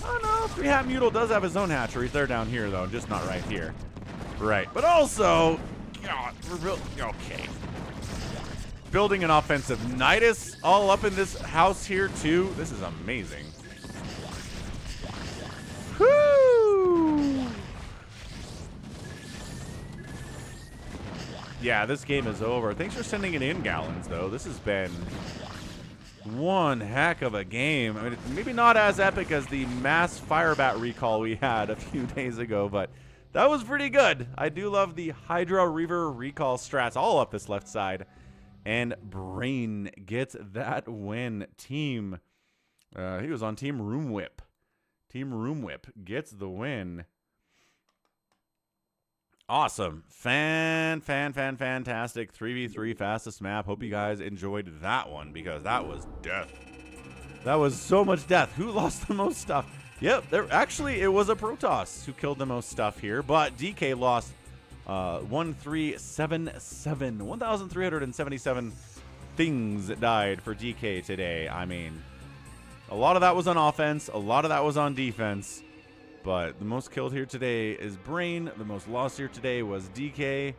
Oh, no. 3-Hat Mutal does have his own hatcheries. They're down here, though. Just not right here. Right. But also... God, okay. Building an offensive Nidus all up in this house here, too. This is amazing. Woo! Yeah, this game is over. Thanks for sending it in, Gallons, though. This has been one heck of a game. I mean, maybe not as epic as the mass Firebat recall we had a few days ago, but that was pretty good. I do love the Hydra Reaver recall strats all up this left side. And Brain gets that win. Team, he was on Team Room Whip. Team Room Whip gets the win. Awesome. Fantastic 3v3 fastest map. Hope you guys enjoyed that one because that was death. That was so much death. Who lost the most stuff? Yep, actually it was a Protoss who killed the most stuff here, but DK lost 1,377. 1,377 things died for DK today. I mean, a lot of that was on offense, a lot of that was on defense, But the most killed here today is Brain. The most lost here today was DK.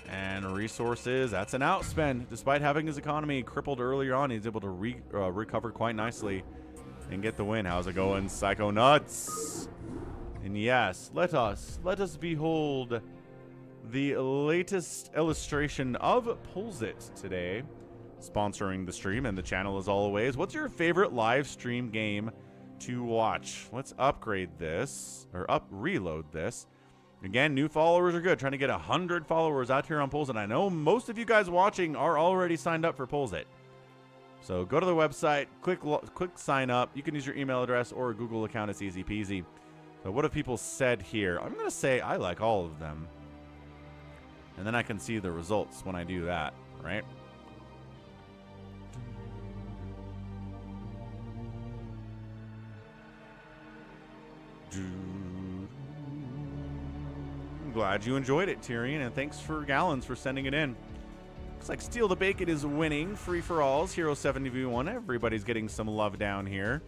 And resources, that's an outspend. Despite having his economy crippled earlier on, he's able to recover quite nicely and get the win. How's it going, Psycho Nuts? And yes, let us behold the latest illustration of Pulls It today. Sponsoring the stream and the channel as always. What's your favorite live stream game to watch? Let's upgrade this, or reload this. Again, new followers are good. Trying to get 100 followers out here on Pulls It. I know most of you guys watching are already signed up for Pulls It. So go to the website, click sign up. You can use your email address or a Google account. It's easy peasy. So what have people said here? I'm going to say I like all of them. And then I can see the results when I do that, right? I'm glad you enjoyed it, Tyrion, and thanks for Gallons for sending it in. Looks like Steal the Bacon is winning. Free-for-alls, Hero 70v1. Everybody's getting some love down here.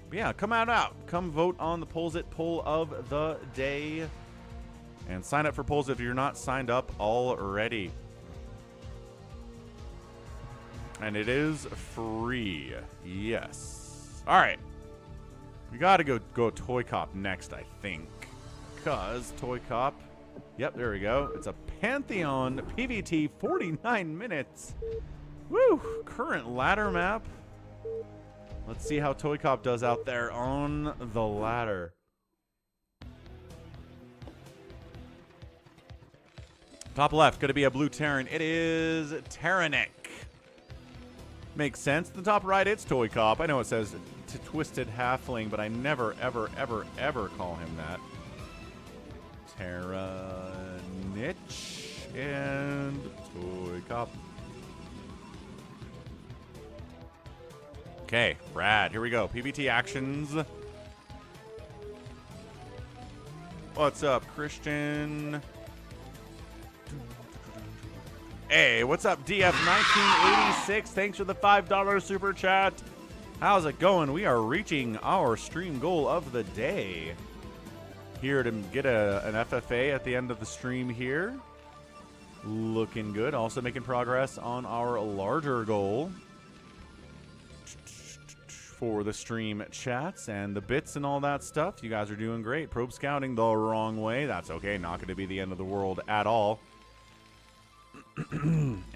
But yeah, come out. Come vote on the Pulls It poll of the day. And sign up for Pulls It if you're not signed up already. And it is free. Yes. All right. We got to go ToyCop next, I think. Because ToyCop... Yep, there we go. It's a Pantheon PVT 49 minutes. Woo! Current ladder map. Let's see how ToyCop does out there on the ladder. Top left, going to be a blue Terran. It is Terranich. Makes sense. The top right, it's ToyCop. I know it says Twisted Halfling, but I never, ever, ever, ever call him that. Terranich and ToyCop. Okay, rad. Here we go. PVT actions. What's up, Christian? Hey, what's up, DF1986? Thanks for the $5 super chat. How's it going? We are reaching our stream goal of the day. Here to get an FFA at the end of the stream here. Looking good. Also making progress on our larger goal for the stream chats and the bits and all that stuff. You guys are doing great. Probe scouting the wrong way. That's okay. Not going to be the end of the world at all.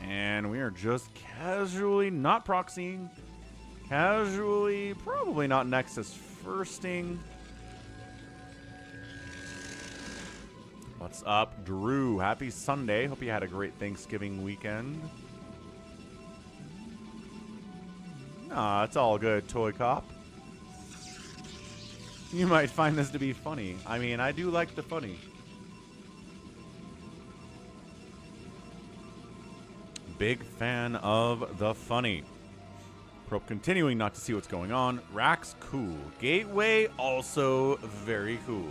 And we are just casually not proxying. Casually, probably not Nexus firsting. What's up, Drew? Happy Sunday. Hope you had a great Thanksgiving weekend. Nah, it's all good, ToyCop. You might find this to be funny. I mean, I do like the funny. Big fan of the funny. Probe continuing not to see what's going on. Rack's cool. Gateway also very cool.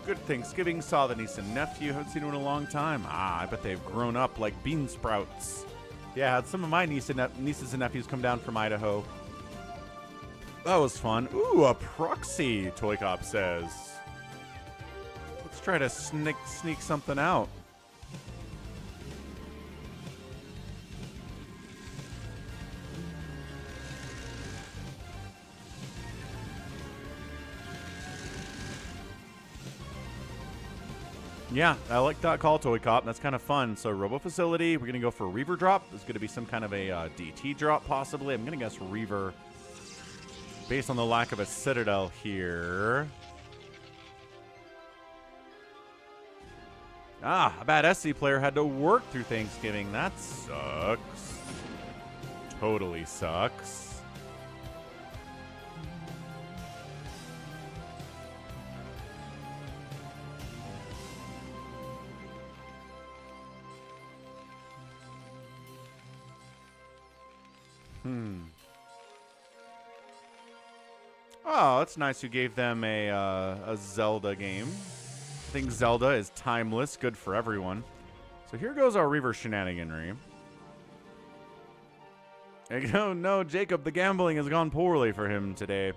Good Thanksgiving. Saw the niece and nephew. Haven't seen them in a long time. I bet they've grown up like bean sprouts. Yeah, had some of my nieces and nephews come down from Idaho. That was fun. Ooh, a proxy, ToyCop says. Let's try to sneak something out. Yeah, I like that call, ToyCop. That's kind of fun. So, Robo Facility, we're going to go for a Reaver drop. There's going to be some kind of a DT drop, possibly. I'm going to guess Reaver, based on the lack of a Citadel here. Ah, a bad SC player had to work through Thanksgiving. That sucks. totally sucks. Oh, that's nice you gave them a Zelda game. I think Zelda is timeless, good for everyone. So here goes our Reaver shenaniganry. Oh no, Jacob, the gambling has gone poorly for him today.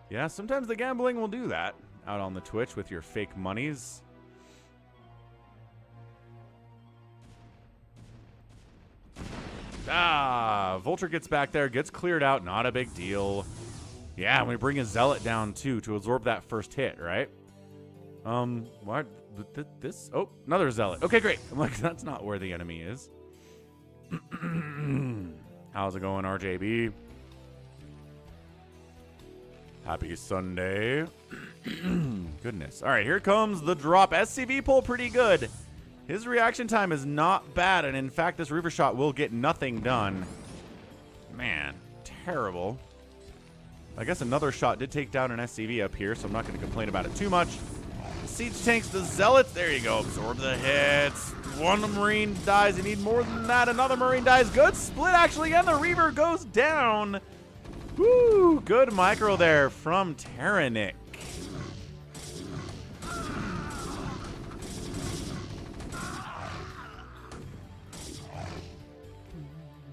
Yeah, sometimes the gambling will do that out on the Twitch with your fake monies. Ah, Vulture gets back there, gets cleared out, not a big deal. Yeah, and we bring a Zealot down too to absorb that first hit, right? What? This? Oh, another Zealot. Okay, great. I'm like, that's not where the enemy is. How's it going, RJB? Happy Sunday. Goodness. All right, here comes the drop. SCV pull pretty good. His reaction time is not bad, and in fact, this Reaver shot will get nothing done. Man, terrible. I guess another shot did take down an SCV up here, so I'm not going to complain about it too much. The siege tanks, the Zealots. There you go. Absorb the hits. One Marine dies. You need more than that. Another Marine dies. Good split, actually, and the Reaver goes down. Woo! Good micro there from Terranich.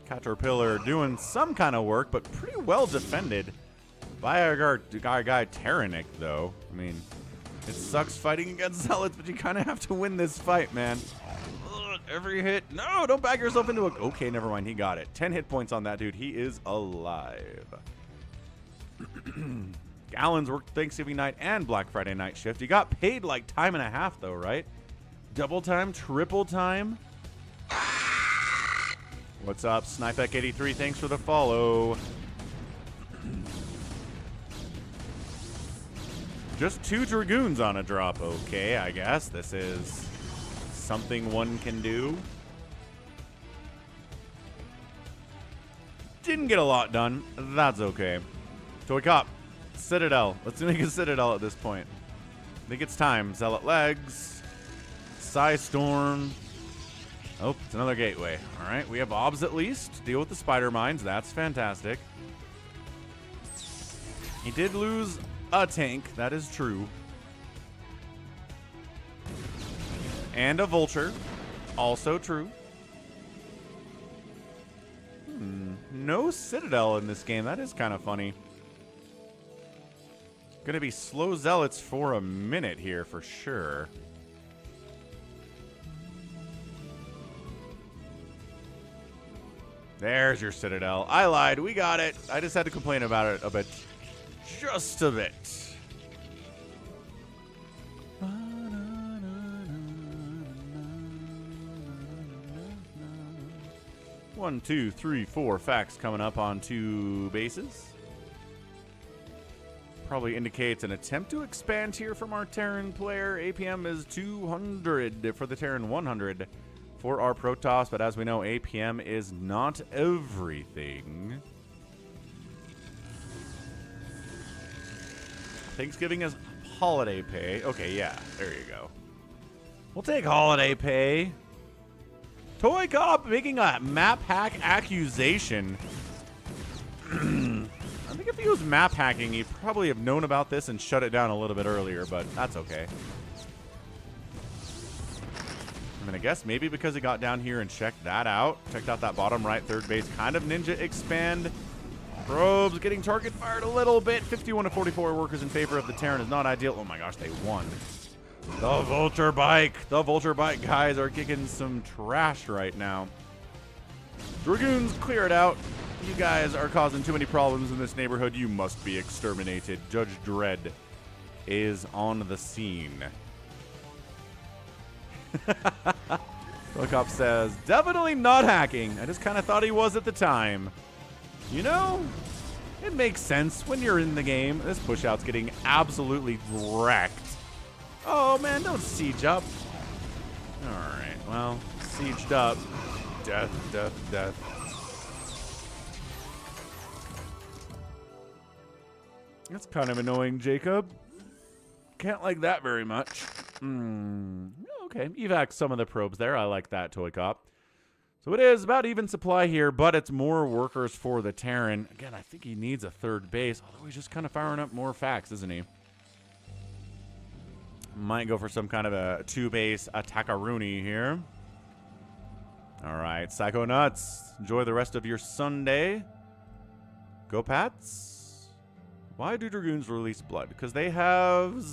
Caterpillar doing some kind of work, but pretty well defended by our guy Terranich, though. I mean, it sucks fighting against Zealots, but you kind of have to win this fight, man. Ugh, every hit. No, don't back yourself into a... Okay, never mind. He got it. 10 hit points on that dude. He is alive. Gallons worked Thanksgiving night and Black Friday night shift. He got paid like time and a half, though, right? Double time, triple time. What's up, Snipeck83? Thanks for the follow. Just 2 Dragoons on a drop. Okay, I guess this is something one can do. Didn't get a lot done. That's okay. ToyCop, Citadel. Let's make a Citadel at this point. I think it's time. Zealot legs. Psy Storm. Oh, it's another gateway. All right, we have obs at least. Deal with the spider mines. That's fantastic. He did lose a tank. That is true. And a vulture. Also true. No Citadel in this game. That is kind of funny. Gonna be slow Zealots for a minute here for sure. There's your Citadel. I lied. We got it. I just had to complain about it a bit. Just a bit. 1, 2, 3, 4 facts coming up on 2 bases. Probably indicates an attempt to expand here from our Terran player. APM is 200 for the Terran 100 for our Protoss, but as we know, APM is not everything. Thanksgiving is holiday pay. Okay, yeah, there you go. We'll take holiday pay. ToyCop making a map hack accusation. I think if he was map hacking, he'd probably have known about this and shut it down a little bit earlier, but that's okay. I mean, I guess maybe because he got down here and checked that out, checked out that bottom right third base kind of ninja expand. Probes getting target fired a little bit. 51 to 44 workers in favor of the Terran is not ideal. Oh my gosh, they won. The Vulture Bike. The Vulture Bike guys are kicking some trash right now. Dragoons, clear it out. You guys are causing too many problems in this neighborhood. You must be exterminated. Judge Dredd is on the scene. ToyCop says, definitely not hacking. I just kind of thought he was at the time. You know, it makes sense when you're in the game. This push out's getting absolutely wrecked. Oh man, don't siege up. Alright, well, sieged up. Death, death, death. That's kind of annoying, Jacob. Can't like that very much. Okay, evac some of the probes there. I like that, ToyCop. So it is about even supply here, but it's more workers for the Terran. Again, I think he needs a third base, although he's just kind of firing up more facts, isn't he? Might go for some kind of a two-base attackaroonie here. All right, Psycho Nuts. Enjoy the rest of your Sunday. Go Pats. Why do Dragoons release blood? Because they have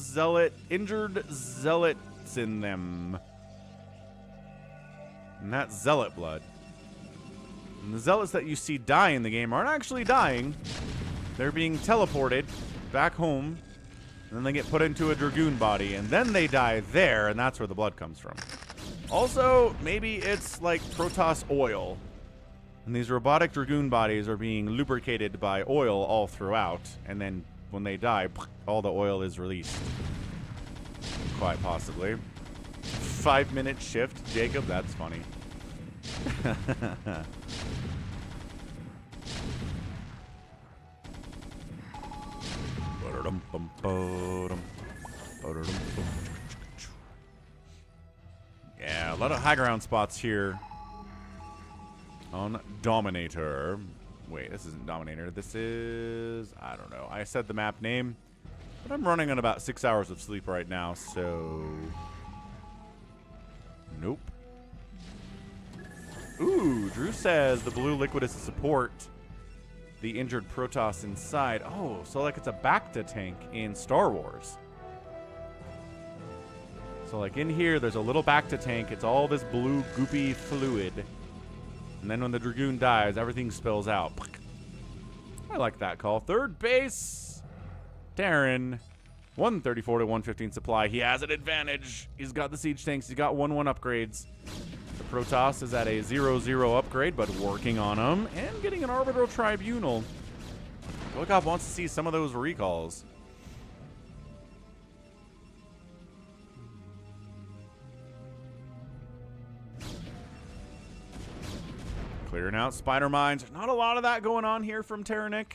injured zealots in them. And that's zealot blood. And the zealots that you see die in the game aren't actually dying. They're being teleported back home. And then they get put into a Dragoon body. And then they die there. And that's where the blood comes from. Also, maybe it's like Protoss oil. And these robotic Dragoon bodies are being lubricated by oil all throughout. And then when they die, all the oil is released. Quite possibly. 5-minute shift, Jacob. That's funny. Yeah, a lot of high ground spots here on Dominator. Wait, this isn't Dominator. This is, I don't know. I said the map name, but I'm running on about 6 hours of sleep right now, so nope. Ooh, Drew says the blue liquid is to support the injured Protoss inside. Oh, so like it's a Bacta tank in Star Wars. So like in here, there's a little Bacta tank. It's all this blue goopy fluid. And then when the Dragoon dies, everything spills out. I like that call. Third base, Terran. 134 to 115 supply. He has an advantage. He's got the siege tanks. He's got 1-1 upgrades. The Protoss is at a 0-0 upgrade, but working on him and getting an Arbitral Tribunal. ToyCop wants to see some of those recalls. Clearing out spider mines. Not a lot of that going on here from Terranich.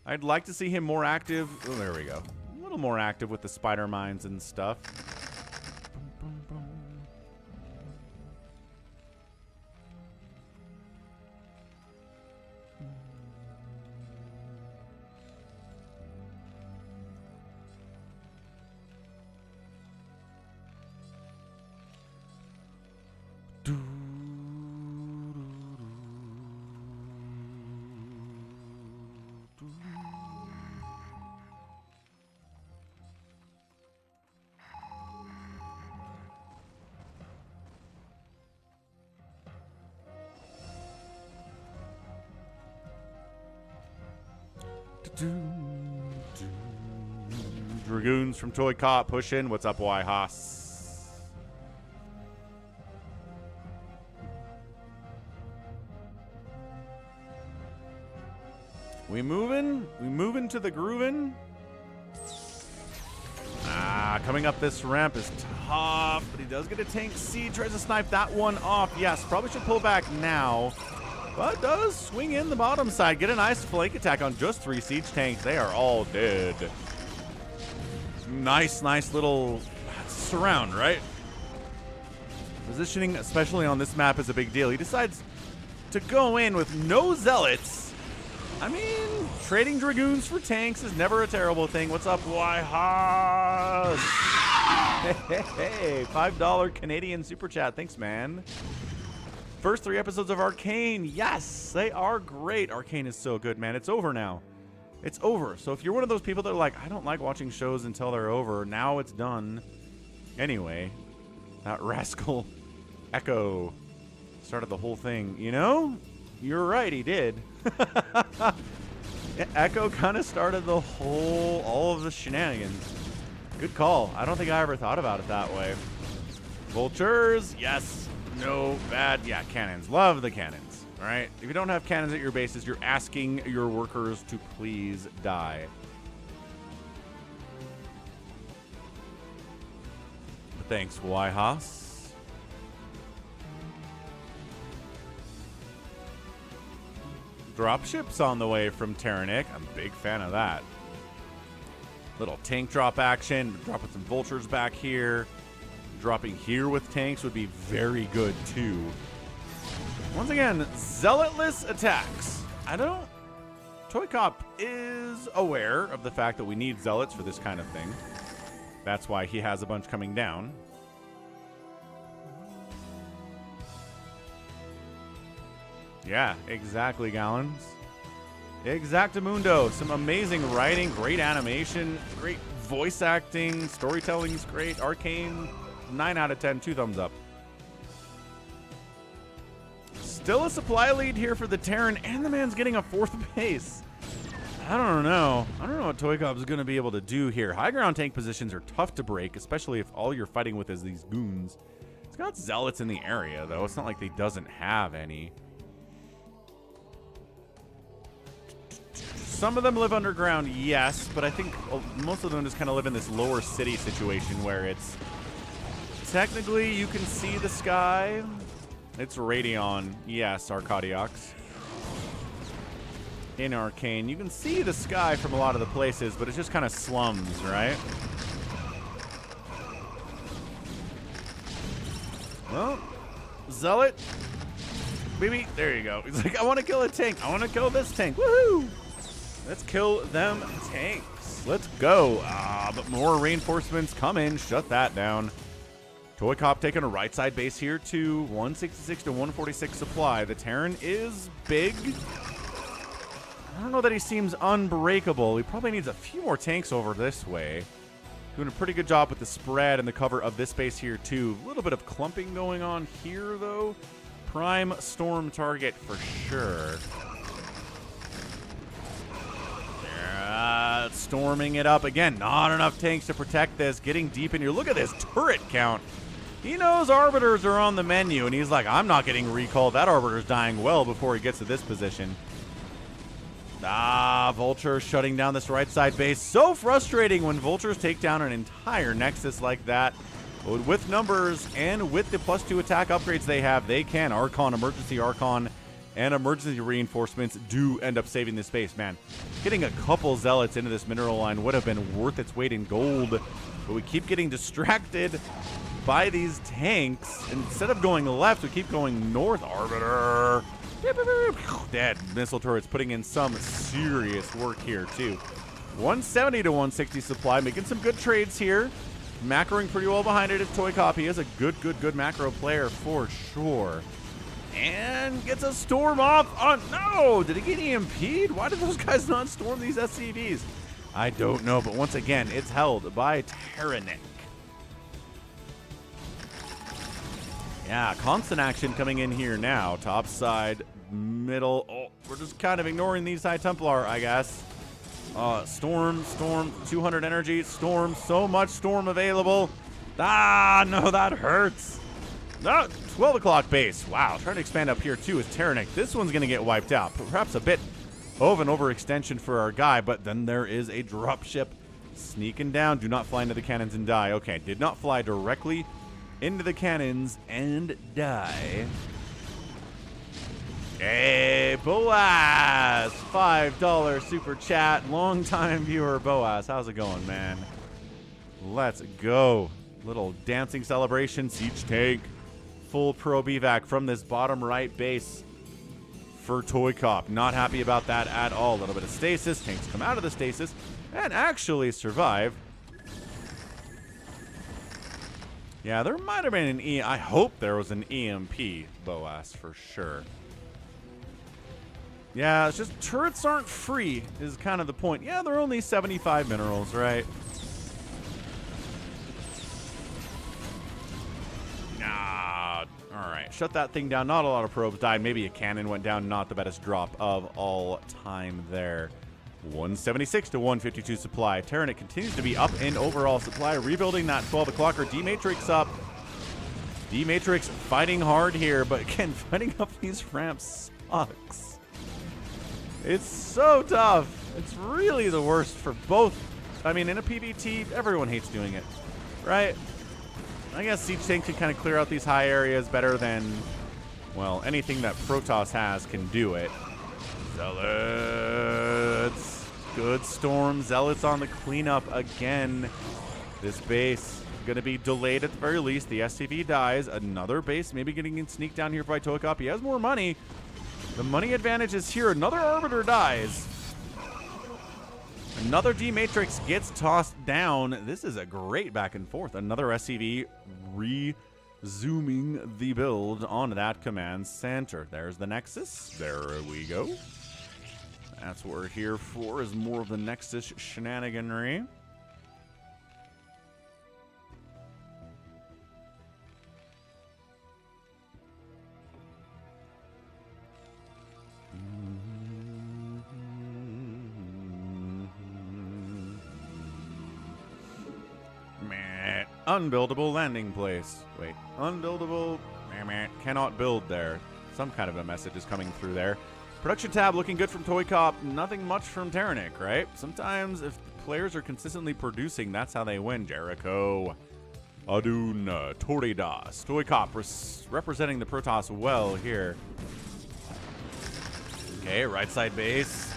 I'd like to see him more active. Oh, there we go. A little more active with the spider mines and stuff. Dragoons from ToyCop pushing. What's up, Y Haas? We moving? We moving to the groovin'? Coming up this ramp is tough, but he does get a tank C. Tries to snipe that one off. Yes, probably should pull back now. But does swing in the bottom side. Get a nice flank attack on just 3 siege tanks. They are all dead. Nice little surround, right? Positioning, especially on this map, is a big deal. He decides to go in with no zealots. I mean, trading Dragoons for tanks is never a terrible thing. What's up, Y-Haas? Hey, $5 Canadian Super Chat. Thanks, man. First 3 episodes of Arcane. Yes, they are great. Arcane is so good, man. It's over now. It's over. So if you're one of those people that are like, I don't like watching shows until they're over, now it's done. Anyway, that rascal Echo started the whole thing. You know, you're right, he did. Yeah, Echo kind of started all of the shenanigans. Good call. I don't think I ever thought about it that way. Vultures, yes. No, bad. Yeah, cannons. Love the cannons. All right. If you don't have cannons at your bases, you're asking your workers to please die. Thanks, Y-Haas. Dropships on the way from Terranich. I'm a big fan of that. Little tank drop action. Dropping some vultures back here. Dropping here with tanks would be very good, too. Once again, zealotless attacks. ToyCop is aware of the fact that we need zealots for this kind of thing. That's why he has a bunch coming down. Yeah, exactly, Gallons. Exactamundo. Some amazing writing, great animation, great voice acting, storytelling's great. Arcane, 9 out of 10, 2 thumbs up. Still a supply lead here for the Terran, and the man's getting a 4th base. I don't know. I don't know what ToyCop is going to be able to do here. High ground tank positions are tough to break, especially if all you're fighting with is these goons. He's got zealots in the area, though. It's not like he doesn't have any. Some of them live underground, yes, but I think most of them just kind of live in this lower city situation where it's technically you can see the sky. It's Radeon, yes, Arcadiox. In Arcane, you can see the sky from a lot of the places, but it's just kind of slums, right? Well, Zealot, baby, there you go. He's like, I want to kill a tank. I want to kill this tank. Woohoo! Let's kill them tanks. Let's go. But more reinforcements come in. Shut that down. ToyCop taking a right side base here to 166 to 146 supply. The Terran is big. I don't know that he seems unbreakable. He probably needs a few more tanks over this way. Doing a pretty good job with the spread and the cover of this base here, too. A little bit of clumping going on here, though. Prime storm target for sure. Storming it up. Again, not enough tanks to protect this. Getting deep in here. Look at this turret count. He knows Arbiters are on the menu, and he's like, I'm not getting recalled. That Arbiter's dying well before he gets to this position. Vulture shutting down this right side base. So frustrating when Vultures take down an entire Nexus like that. But with numbers and with the +2 attack upgrades they have, they can. Archon, Emergency Archon, and Emergency Reinforcements do end up saving this base, man. Getting a couple Zealots into this mineral line would have been worth its weight in gold. But we keep getting distracted by these tanks. Instead of going left, we keep going north. Arbiter. Dead. Missile turrets putting in some serious work here, too. 170 to 160 supply. Making some good trades here. Macroing pretty well behind it is ToyCop. He is a good macro player for sure. And gets a storm off. Oh, no! Did he get EMP'd? Why did those guys not storm these SCVs? I don't know, but once again, it's held by Terranich. Yeah, constant action coming in here now. Top side, middle. Oh, we're just kind of ignoring these High Templar, I guess. Storm, 200 energy, storm, so much storm available. No, that hurts. 12 o'clock base. Wow, trying to expand up here too is Terranich. This one's going to get wiped out. Perhaps a bit of an overextension for our guy, but then there is a dropship sneaking down. Do not fly into the cannons and die. Okay, did not fly directly into the cannons and die. Hey, Boaz! $5 super chat. Long-time viewer Boaz. How's it going, man? Let's go. Little dancing celebration. Siege tank. Full pro BVAC from this bottom right base for ToyCop. Not happy about that at all. A little bit of stasis. Tanks come out of the stasis and actually survive. Yeah, there might have been an I hope there was an EMP, Boaz, for sure. Yeah, it's just turrets aren't free is kind of the point. Yeah, they're only 75 minerals, right? All right, shut that thing down. Not a lot of probes died. Maybe a cannon went down. Not the best drop of all time there. 176 to 152 supply. Terranich continues to be up in overall supply. Rebuilding that 12 o'clocker. D-Matrix up. D-Matrix fighting hard here, but again, fighting up these ramps sucks. It's so tough. It's really the worst for both. I mean, in a PvT, everyone hates doing it, right? I guess Siege Tank can kind of clear out these high areas better than, well, anything that Protoss has can do it. Zealots. Good Good storm. Zealots on the cleanup again. This base going to be delayed at the very least. The SCV dies. Another base maybe getting sneaked down here by ToyCop. He has more money. The money advantage is here. Another Arbiter dies. Another D-Matrix gets tossed down. This is a great back and forth. Another SCV resuming the build on that command center. There's the Nexus. There we go. That's what we're here for, is more of the Nexus shenaniganry. Unbuildable landing place. Wait, unbuildable, cannot build there. Some kind of a message is coming through there. Production tab looking good from ToyCop. Nothing much from Terranich, right? Sometimes if players are consistently producing, that's how they win. Jericho. Adun Toridas. ToyCop representing the Protoss well here. Okay, right side base.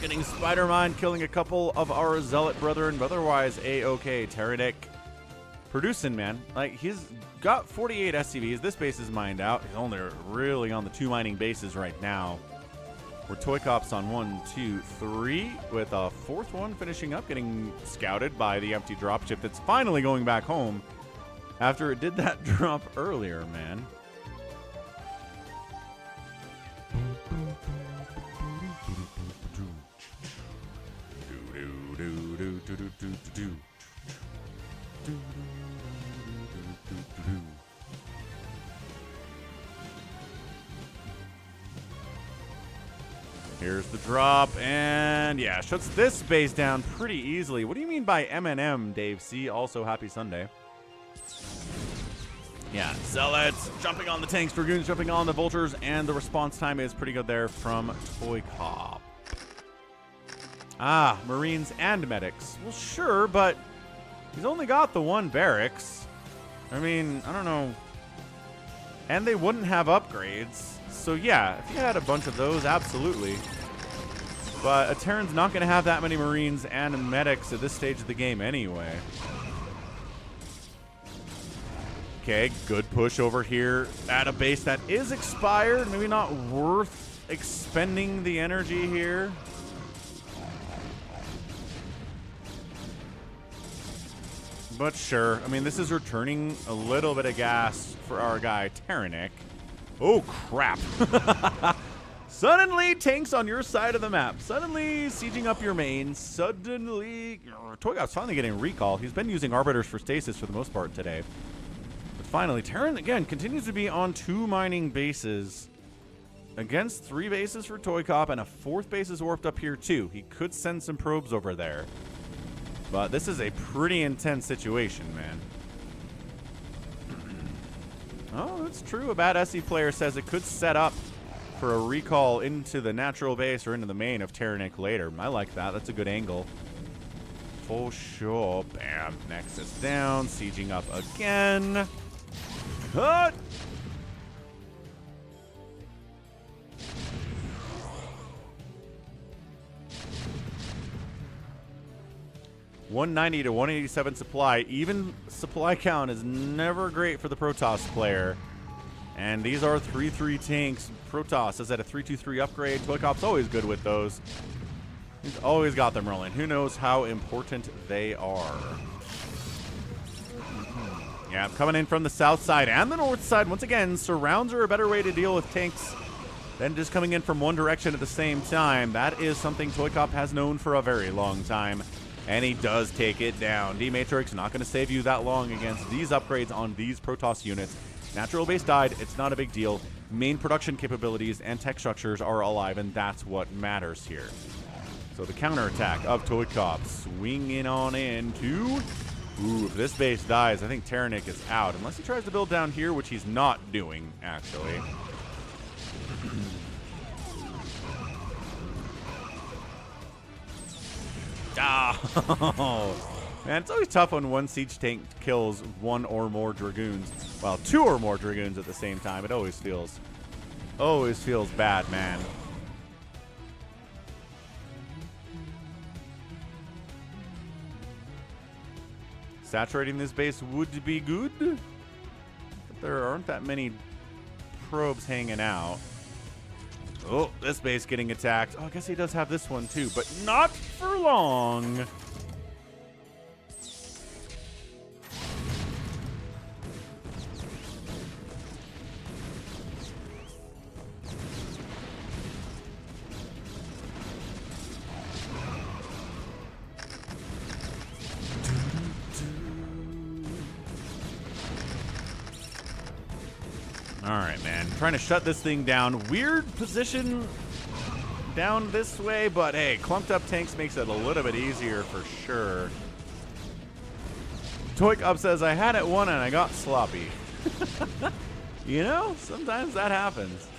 Getting Spider Mine, killing a couple of our Zealot brethren, but otherwise A-OK. Terranich producing, man. Like, he's got 48 SCVs. This base is mined out. He's only really on the 2 mining bases right now. Where ToyCop's on 1, 2, 3, with a 4th one finishing up, getting scouted by the empty dropship that's finally going back home after it did that drop earlier, man. Here's the drop, and yeah, shuts this base down pretty easily. What do you mean by M&M, Dave C? Also, happy Sunday. Yeah, Zealots jumping on the tanks, Dragoons jumping on the Vultures, and the response time is pretty good there from ToyCop. Ah, Marines and Medics. Well, sure, but he's only got the 1 barracks. I mean, I don't know. And they wouldn't have upgrades. So yeah, if you had a bunch of those, absolutely. But a Terran's not going to have that many Marines and Medics at this stage of the game anyway. Okay, good push over here at a base that is expired. Maybe not worth expending the energy here. But sure, I mean, this is returning a little bit of gas for our guy, Terranich. Oh, crap. Suddenly, tanks on your side of the map. Suddenly, sieging up your main. Suddenly, ToyCop's finally getting recall. He's been using Arbiters for stasis for the most part today. But finally, Terran, again, continues to be on 2 mining bases. Against 3 bases for ToyCop, and a 4th base is warped up here, too. He could send some probes over there. But this is a pretty intense situation, man. Oh, that's true. A bad SE player says it could set up for a recall into the natural base or into the main of Terranich later. I like that. That's a good angle. For sure. Bam. Nexus down. Sieging up again. Cut! $190 to $187 supply. Even supply count is never great for the Protoss player. And these are 3-3 tanks. Protoss is at a 3-2-3 upgrade. ToyCop's always good with those. He's always got them rolling. Who knows how important they are. Yeah, coming in from the south side and the north side. Once again, surrounds are a better way to deal with tanks than just coming in from one direction at the same time. That is something ToyCop has known for a very long time. And he does take it down. D-Matrix not going to save you that long against these upgrades on these Protoss units. Natural base died. It's not a big deal. Main production capabilities and tech structures are alive, and that's what matters here. So the counterattack of ToyCop swinging on into... Ooh, if this base dies, I think Terranich is out. Unless he tries to build down here, which he's not doing, actually. Oh, man, it's always tough when one siege tank kills 1 or more Dragoons. Well, 2 or more Dragoons at the same time. It always feels bad, man. Saturating this base would be good. But there aren't that many probes hanging out. Oh, this base getting attacked. Oh, I guess he does have this one too, but not for long. Alright, man. Trying to shut this thing down. Weird position down this way, but hey, clumped up tanks makes it a little bit easier for sure. ToyCop says, I had it one and I got sloppy. You know, sometimes that happens.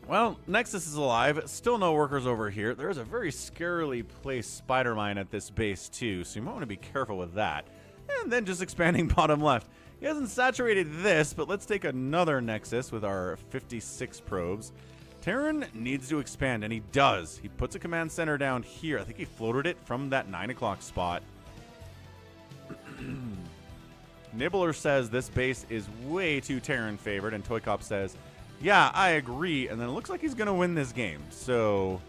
Well, Nexus is alive. Still no workers over here. There's a very scarily placed spider mine at this base too, so you might want to be careful with that. And then just expanding bottom left. He hasn't saturated this, but let's take another Nexus with our 56 probes. Terran needs to expand, and he does. He puts a command center down here. I think he floated it from that 9 o'clock spot. Nibbler says this base is way too Terran favored, and ToyCop says, yeah, I agree, and then it looks like he's going to win this game. So,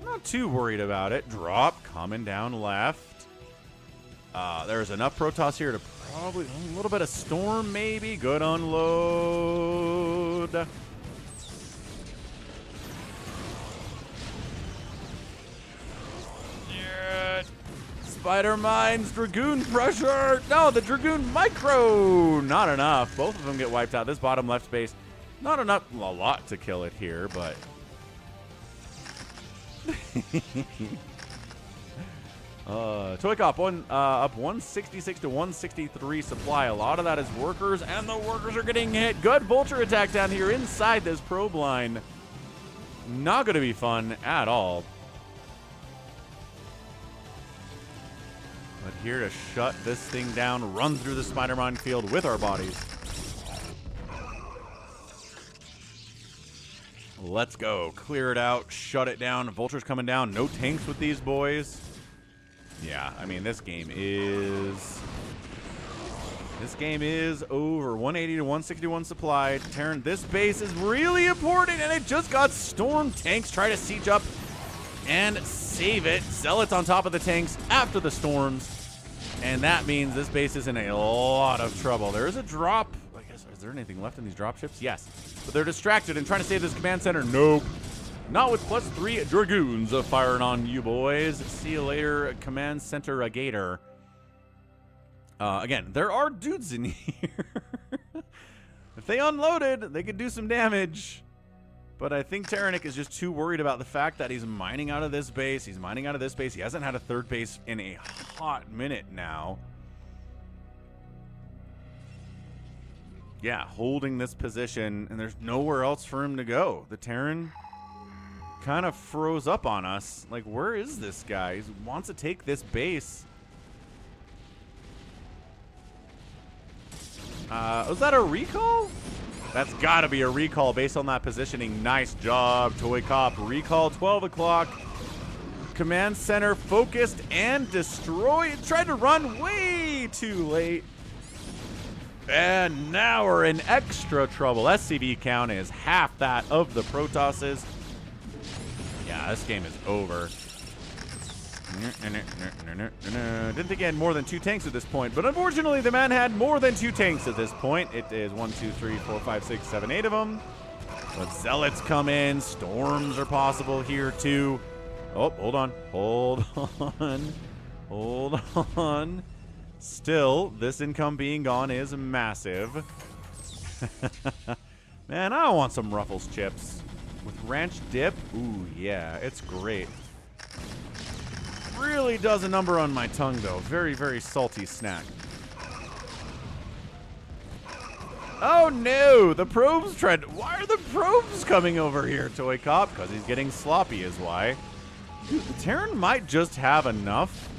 not too worried about it. Drop coming down left. There's enough Protoss here to probably a little bit of storm, maybe. Good unload. Yeah. Spider mines, Dragoon pressure. No, the Dragoon micro. Not enough. Both of them get wiped out. This bottom left space, not enough. A lot to kill it here, but. ToyCop up 166 to 163 supply. A lot of that is workers, and the workers are getting hit. Good vulture attack down here inside this probe line. Not going to be fun at all. But here to shut this thing down, run through the spider mine field with our bodies. Let's go. Clear it out. Shut it down. Vulture's coming down. No tanks with these boys. Yeah, I mean, this game is over. 180 to 161 supplied. Terran, this base is really important, and it just got stormed. Tanks try to siege up and save it. Zealots on top of the tanks after the storms, and that means this base is in a lot of trouble. There is a drop. I guess, is there anything left in these drop ships? Yes, but they're distracted and trying to save this command center. Nope. Not with +3 Dragoons firing on you boys. See you later, Command Center Gator. Again, there are dudes in here. If they unloaded, they could do some damage. But I think Terranich is just too worried about the fact that he's mining out of this base. He's mining out of this base. He hasn't had a third base in a hot minute now. Yeah, holding this position, and there's nowhere else for him to go. The Terran kind of froze up on us. Like, where is this guy? He wants to take this base. Was that a recall? That's got to be a recall based on that positioning. Nice job, ToyCop. Recall 12 o'clock. Command center focused and destroyed. It tried to run way too late. And now we're in extra trouble. SCV count is half that of the Protosses. Yeah, this game is over. Didn't think he had more than 2 tanks at this point, but unfortunately the man had more than 2 tanks at this point. It is 1, 2, 3, 4, 5, 6, 7, 8 of them. But Zealots come in. Storms are possible here too. Oh, hold on. Hold on. Hold on. Still, this income being gone is massive. Man, I want some Ruffles chips. With ranch dip, ooh, yeah, it's great. Really does a number on my tongue, though. Very, very salty snack. Oh, no! The probes tried to... Why are the probes coming over here, ToyCop? Because he's getting sloppy is why. Dude, the Terran might just have enough,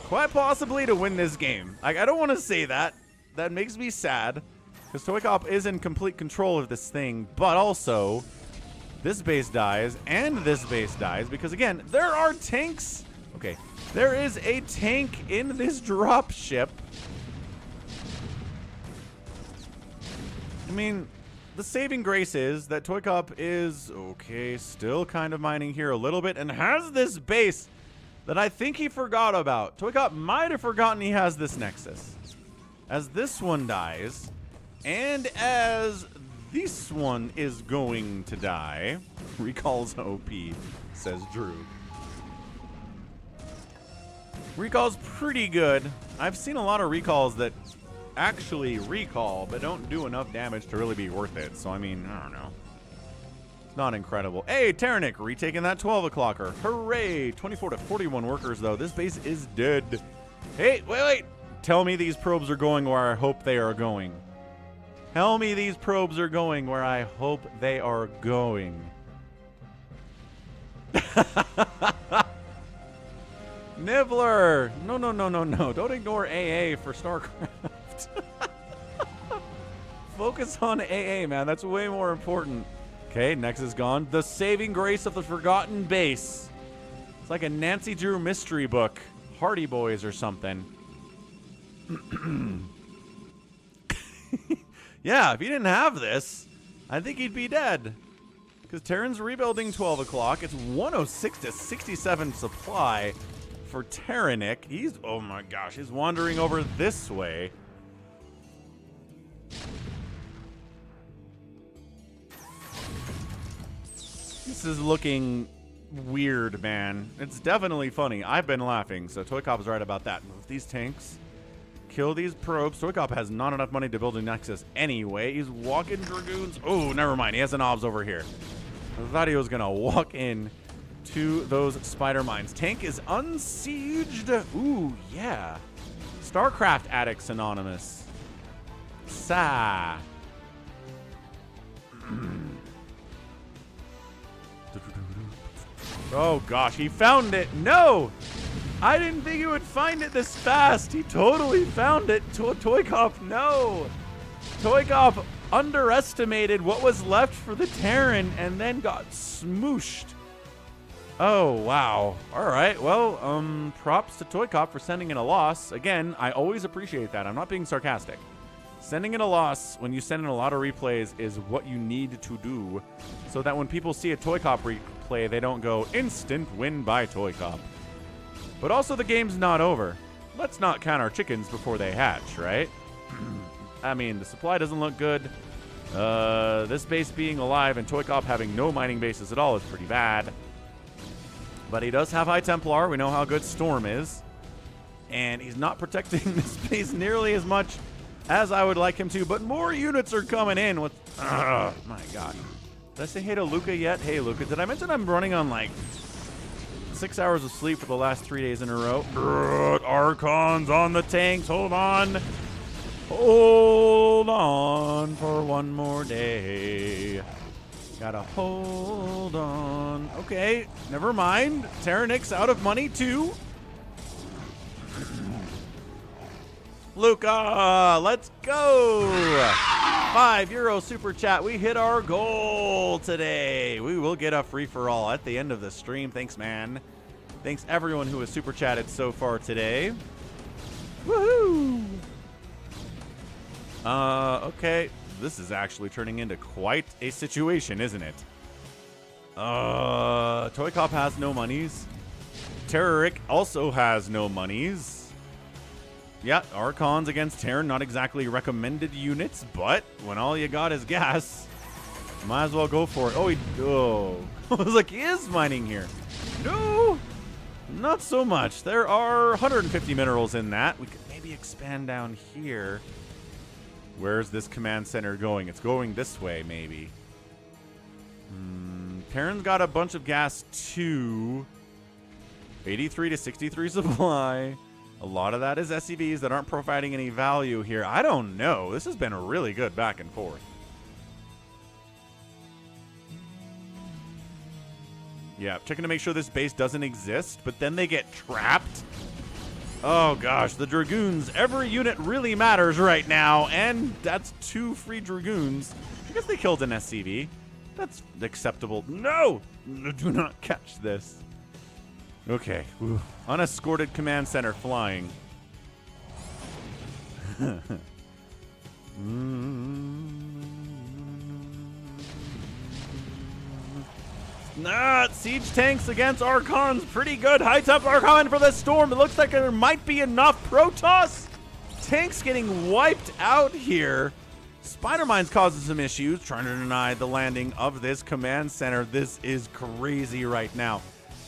quite possibly, to win this game. I don't want to say that. That makes me sad. Because ToyCop is in complete control of this thing, but also... This base dies, and this base dies, because, again, there are tanks. Okay, There is a tank in this drop ship. I mean, the saving grace is that ToyCop is, okay, still kind of mining here a little bit and has this base that I think he forgot about. ToyCop might have forgotten he has this Nexus. As this one dies, and as this one is going to die, recall's OP, says Drew. Recall's pretty good. I've seen a lot of recalls that actually recall, but don't do enough damage to really be worth it. So, I mean, I don't know. It's not incredible. Hey, Terranich, retaking that 12 o'clocker. Hooray! 24 to 41 workers, though. This base is dead. Hey, wait. Tell me these probes are going where I hope they are going. Tell me these probes are going where I hope they are going. Nibbler! No. Don't ignore AA for StarCraft. Focus on AA, man. That's way more important. Okay, Nexus gone. The saving grace of the forgotten base. It's like a Nancy Drew mystery book. Hardy Boys or something. Yeah, if he didn't have this, I think he'd be dead. Because Terran's rebuilding 12 o'clock. It's 106 to 67 supply for Terranich. He's, oh my gosh, he's wandering over this way. This is looking weird, man. It's definitely funny. I've been laughing, so ToyCop's right about that. Move these tanks. Kill these probes. ToyCop has not enough money to build a Nexus anyway. He's walking Dragoons. Oh, never mind. He has an obs over here. I thought he was going to walk in to those spider mines. Tank is unsieged. Ooh, yeah. StarCraft Addicts Anonymous. Sa. Oh, gosh. He found it. No! I didn't think he would find it this fast. He totally found it. ToyCop, no. ToyCop underestimated what was left for the Terran and then got smooshed. Oh, wow. All right. Well, props to ToyCop for sending in a loss. Again, I always appreciate that. I'm not being sarcastic. Sending in a loss when you send in a lot of replays is what you need to do so that when people see a ToyCop replay, they don't go instant win by ToyCop. But also the game's not over. Let's not count our chickens before they hatch, right? I mean, the supply doesn't look good. This base being alive and ToyCop having no mining bases at all is pretty bad. But he does have High Templar. We know how good Storm is. And he's not protecting this base nearly as much as I would like him to. But more units are coming in with... my God. Did I say hey to Luca yet? Hey, Luca. Did I mention I'm running on, like, 6 hours of sleep for the last 3 days in a row? Archons on the tanks. Hold on. Hold on for one more day. Gotta hold on. Okay, never mind. Terranich's out of money too. Luca, let's go. €5 super chat. We hit our goal today. We will get a free-for-all at the end of the stream. Thanks, man. Thanks, everyone who has super chatted so far today. Woohoo! Okay. This is actually turning into quite a situation, isn't it? ToyCop has no monies. Terraric also has no monies. Yeah, Archons against Terran, not exactly recommended units, but when all you got is gas, might as well go for it. I was like, he is mining here. No, not so much. There are 150 minerals in that. We could maybe expand down here. Where's this command center going? It's going this way, maybe. Terran's got a bunch of gas, too. 83 to 63 supply. A lot of that is SCVs that aren't providing any value here. I don't know. This has been really good back and forth. Yeah, checking to make sure this base doesn't exist, but then they get trapped. Oh, gosh. The Dragoons. Every unit really matters right now, and that's 2 free Dragoons. I guess they killed an SCV. That's acceptable. No! Do not catch this. Okay. Ooh. Unescorted command center flying. Siege tanks against Archons. Pretty good. High temp Archon for the storm. It looks like there might be enough. Protoss tanks getting wiped out here. Spider Mines causing some issues, trying to deny the landing of this command center. This is crazy right now.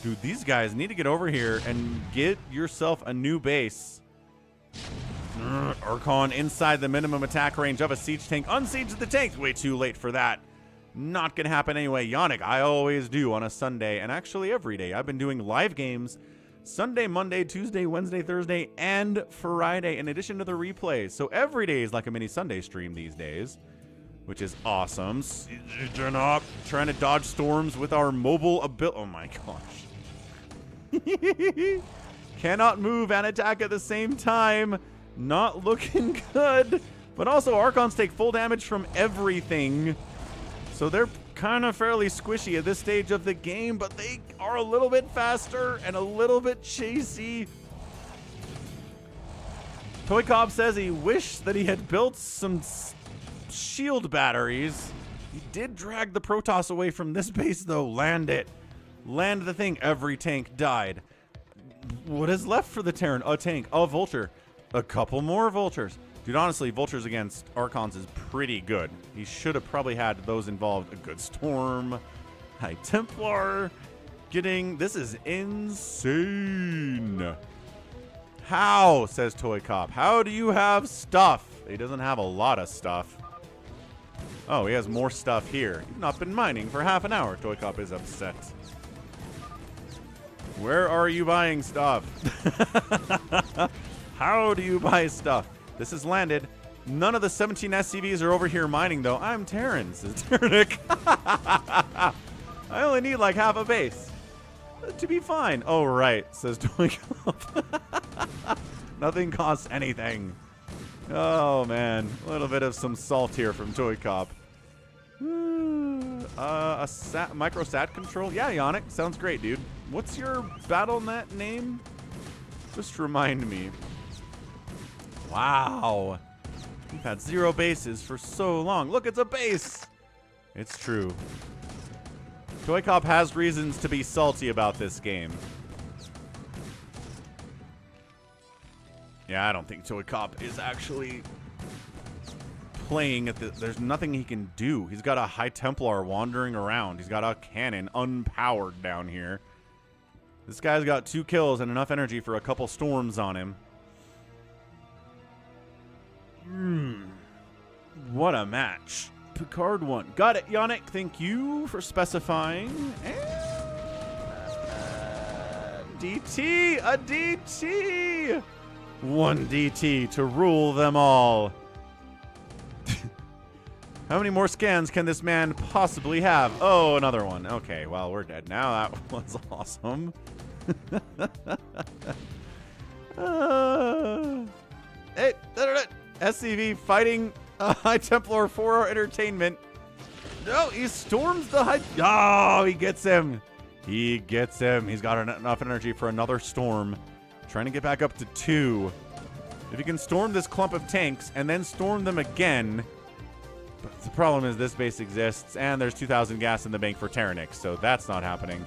Dude, these guys need to get over here and get yourself a new base. Archon inside the minimum attack range of a siege tank. Unsiege the tanks. Way too late for that. Not gonna happen anyway. Yannick, I always do on a Sunday, and actually every day. I've been doing live games Sunday, Monday, Tuesday, Wednesday, Thursday, and Friday, in addition to the replays. So every day is like a mini Sunday stream these days, which is awesome. Trying to dodge storms with our mobile ability. Oh my gosh. Cannot move and attack at the same time. Not looking good. But also, Archons take full damage from everything. So they're kind of fairly squishy at this stage of the game, but they are a little bit faster and a little bit chasey. ToyCop says he wished that he had built some shield batteries. He did drag the Protoss away from this base, though. Land it. Land the thing. Every tank died. What is left for the Terran? A tank. A Vulture. A couple more Vultures. Dude, honestly, Vultures against Archons is pretty good. He should have probably had those involved. A good Storm. High Templar. This is insane. How, says ToyCop. How do you have stuff? He doesn't have a lot of stuff. Oh, he has more stuff here. You've not been mining for half an hour. ToyCop is upset. Where are you buying stuff? How do you buy stuff? This has landed. None of the 17 SCVs are over here mining, though. I'm Terran, says Terranich. I only need like half a base to be fine. Oh, right, says ToyCop. Nothing costs anything. Oh, man. A little bit of some salt here from ToyCop. Micro sat control? Yeah, Yannick. Sounds great, dude. What's your BattleNet name? Just remind me. Wow. We've had 0 bases for so long. Look, it's a base. It's true. ToyCop has reasons to be salty about this game. Yeah, I don't think ToyCop is actually playing at the... There's nothing he can do. He's got a High Templar wandering around. He's got a cannon unpowered down here. This guy's got 2 kills and enough energy for a couple storms on him. What a match. Picard won. Got it, Yannick. Thank you for specifying. And DT. A DT. 1 DT to rule them all. How many more scans can this man possibly have? Oh, another one. Okay, well, we're dead now. That was awesome. Hey, SCV fighting High Templar for our entertainment. No, he storms the High... Oh, he gets him. He gets him. He's got enough energy for another storm. Trying to get back up to 2. If he can storm this clump of tanks and then storm them again... But the problem is this base exists, and there's 2,000 gas in the bank for Terranich, so that's not happening.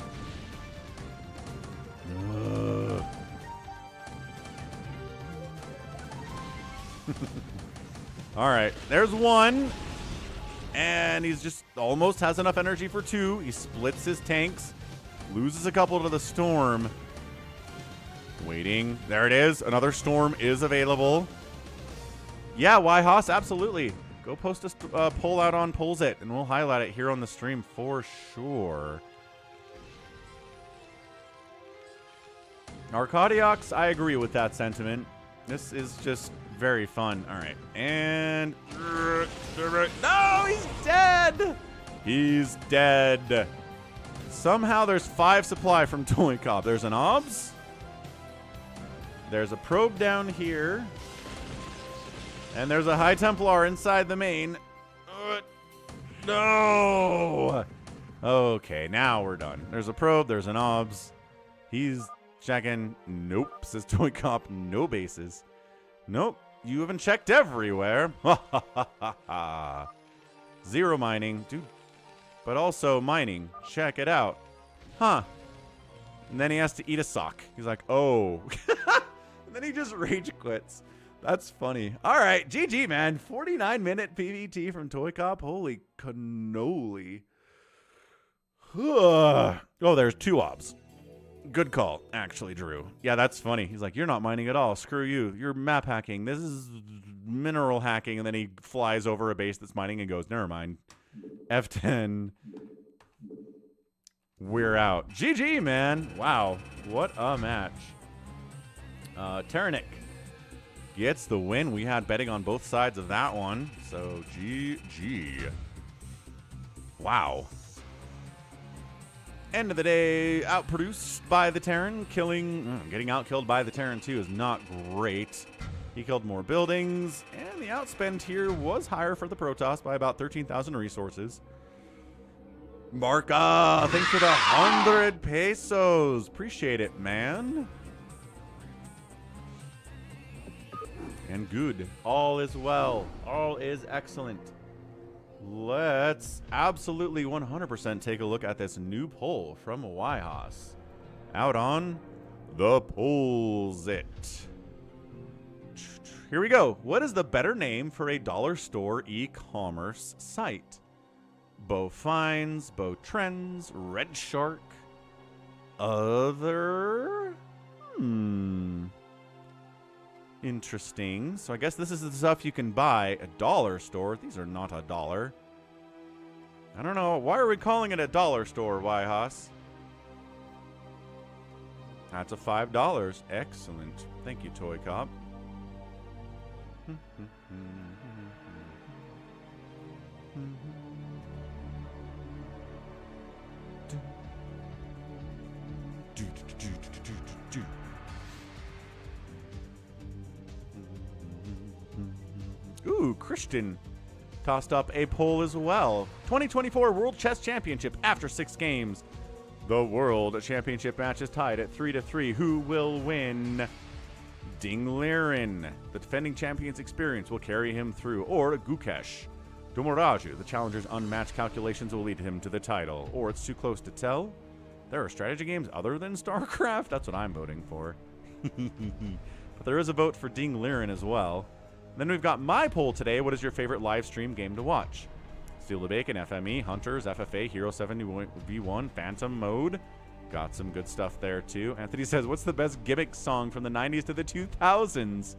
All right, there's 1. And he's just almost has enough energy for 2. He splits his tanks, loses a couple to the storm. Waiting. There it is. Another storm is available. Yeah, Haas, absolutely. Go post a poll out on Polls It, and we'll highlight it here on the stream for sure. Arcadiox, I agree with that sentiment. This is just very fun. All right. And... No, he's dead! He's dead. Somehow there's 5 supply from ToyCop. There's an OBS. There's a probe down here. And there's a High Templar inside the main. No! Okay, now we're done. There's a probe. There's an OBS. He's Checking. Nope, says ToyCop. No bases. Nope, you haven't checked everywhere. Ha ha ha ha ha. 0 mining. Dude, but also mining. Check it out. Huh. And then he has to eat a sock. He's like, oh. And then he just rage quits. That's funny. All right, GG, man. 49-minute PVT from ToyCop. Holy cannoli. Oh, there's 2 obs. Good call, actually, Drew. Yeah, that's funny. He's like, you're not mining at all. Screw you. You're map hacking. This is mineral hacking. And then he flies over a base that's mining and goes, never mind. F10. We're out. GG, man. Wow. What a match. Terranich gets the win. We had betting on both sides of that one. So, GG. Wow. End of the day, outproduced by the Terran, getting outkilled by the Terran too is not great. He killed more buildings, and the outspend here was higher for the Protoss by about 13,000 resources. Marka, thanks for the 100 pesos. Appreciate it, man. And good. All is well. All is excellent. Let's absolutely 100% take a look at this new poll from Yhas. Out on the polls it. Here we go. What is the better name for a dollar store e-commerce site? Bow Finds, Bow Trends, Red Shark, other? Interesting. So I guess this is the stuff you can buy. A dollar store. These are not a dollar. I don't know. Why are we calling it a dollar store, Yhas? That's a $5. Excellent. Thank you, ToyCop. Ooh, Christian tossed up a poll as well. 2024 World Chess Championship after 6 games. The World Championship match is tied at 3-3. Who will win? Ding Liren, the defending champion's experience will carry him through. Or Gukesh Domoraju, the challenger's unmatched calculations will lead him to the title. Or it's too close to tell. There are strategy games other than StarCraft. That's what I'm voting for. But there is a vote for Ding Liren as well. Then we've got my poll today. What is your favorite live stream game to watch? Steal the Bacon, FME, Hunters, FFA, Hero 7v1, Phantom Mode. Got some good stuff there too. Anthony says, what's the best gimmick song from the 90s to the 2000s?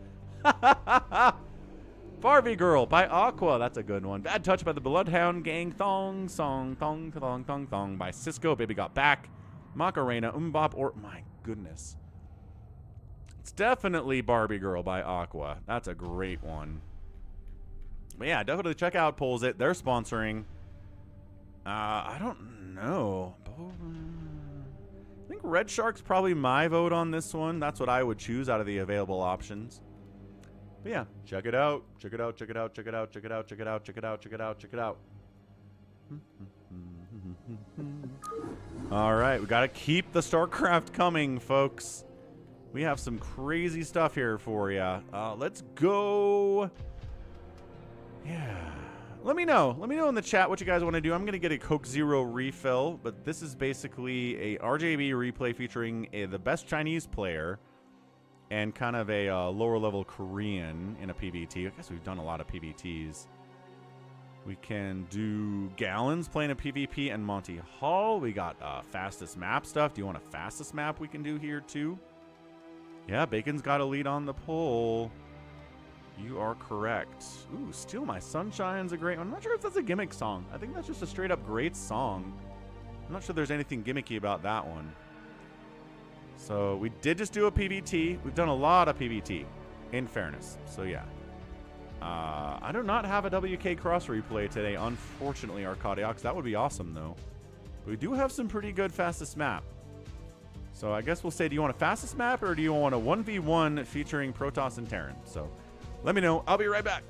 Barbie Girl by Aqua. That's a good one. Bad Touch by the Bloodhound Gang. Thong Song. Thong Thong Thong Thong by Cisco. Baby Got Back. Macarena. Bop. Or, my goodness. It's definitely Barbie Girl by Aqua. That's a great one. But yeah, definitely check out Polls It. They're sponsoring. I don't know. I think Red Shark's probably my vote on this one. That's what I would choose out of the available options. But yeah, check it out. Check it out. Check it out. Check it out. Check it out. Check it out. Check it out. Check it out. Check it out. All right, we got to keep the StarCraft coming, folks. We have some crazy stuff here for you. Let's go. Yeah. Let me know. Let me know in the chat what you guys want to do. I'm going to get a Coke Zero refill, but this is basically a RJB replay featuring the best Chinese player and kind of a lower level Korean in a PVT. I guess we've done a lot of PVTs. We can do Gallons playing a PvP and Monty Hall. We got fastest map stuff. Do you want a fastest map we can do here too? Yeah, Bacon's got a lead on the poll. You are correct. Ooh, Steal My Sunshine's a great one. I'm not sure if that's a gimmick song. I think that's just a straight up great song. I'm not sure there's anything gimmicky about that one. So we did just do a PVT. We've done a lot of PVT, in fairness. So yeah. I do not have a WK cross replay today, unfortunately, Arcadiox. That would be awesome, though. But we do have some pretty good fastest map. So I guess we'll say, do you want a fastest map or do you want a 1v1 featuring Protoss and Terran? So let me know. I'll be right back.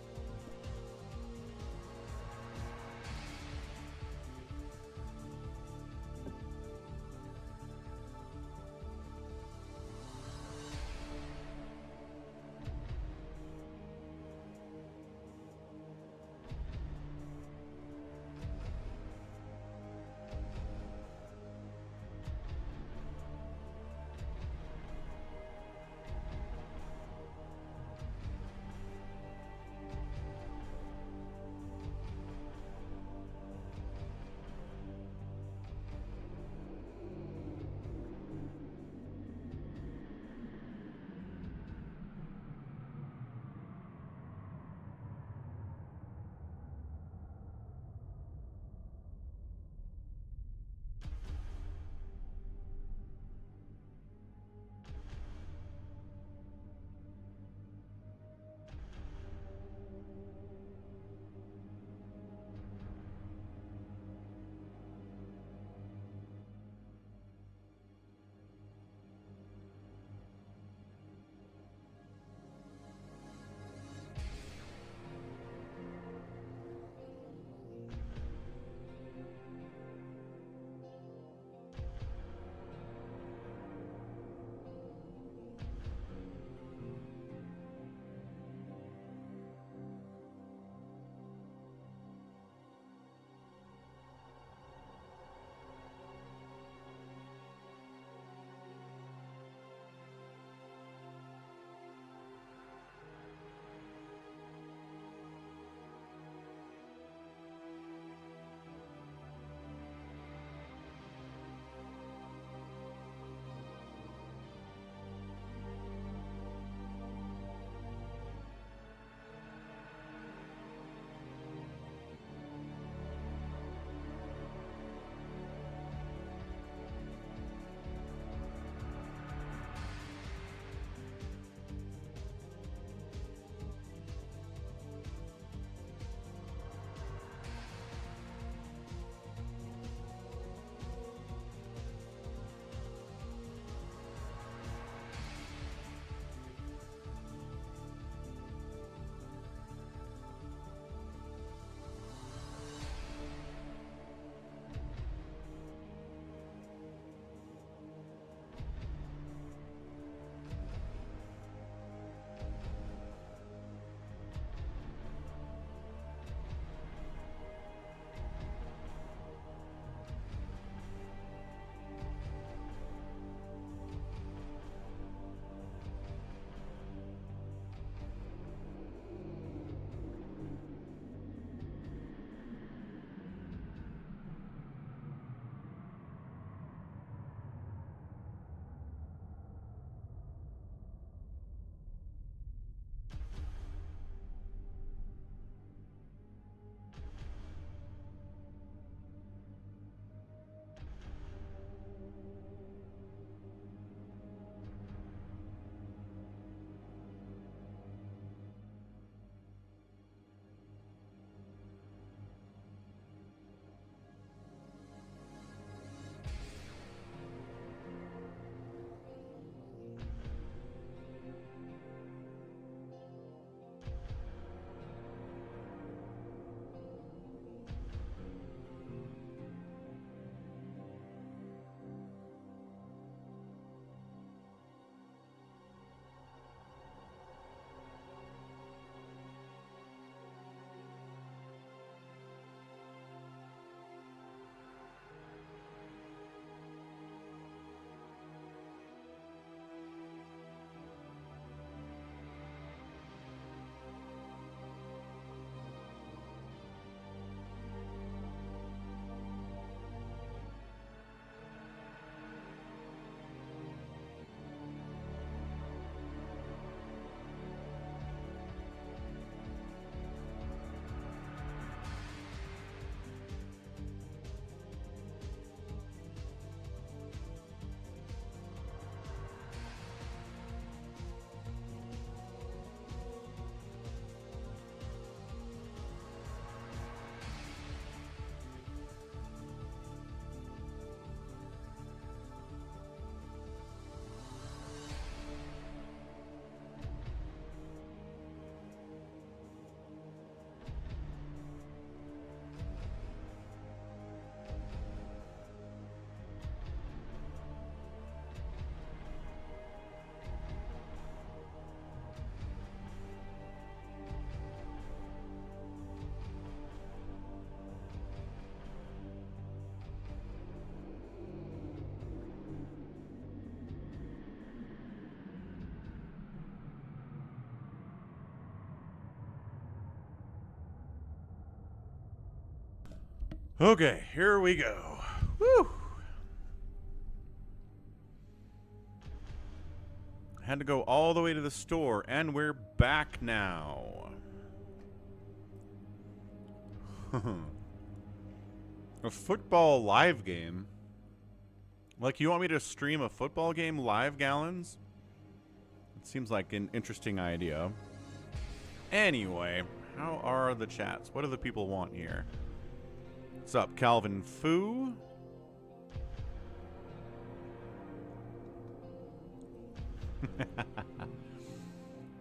Okay, here we go. Woo! Had to go all the way to the store, and we're back now. A football live game? Like, you want me to stream a football game live, Gallons? It seems like an interesting idea. Anyway, how are the chats? What do the people want here? What's up, Calvin Fu?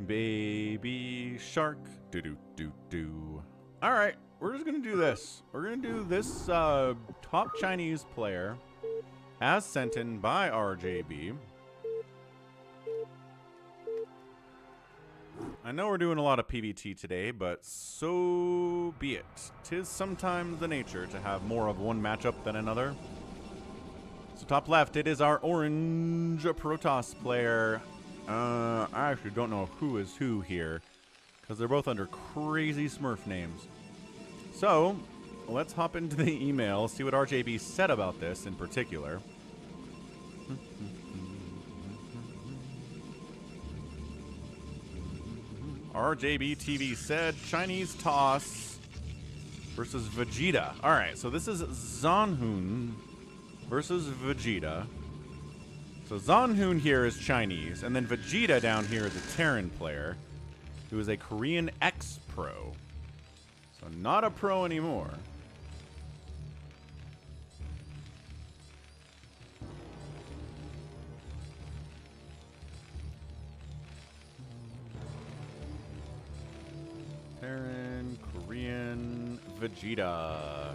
Baby shark. Do do do do. All right, we're just gonna do this. We're gonna do this top Chinese player, as sent in by RJB. I know we're doing a lot of PvT today, but so be it. 'Tis sometimes the nature to have more of one matchup than another. So top left, it is our orange Protoss player. I actually don't know who is who here, because they're both under crazy Smurf names. So, let's hop into the email, see what RJB said about this in particular. RJB TV said Chinese toss versus VEGETA. All right, so this is Zhanhun versus VEGETA. So Zhanhun here is Chinese, and then VEGETA down here is a Terran player who is a Korean ex-pro. So not a pro anymore. Terran, Korean, VEGETA.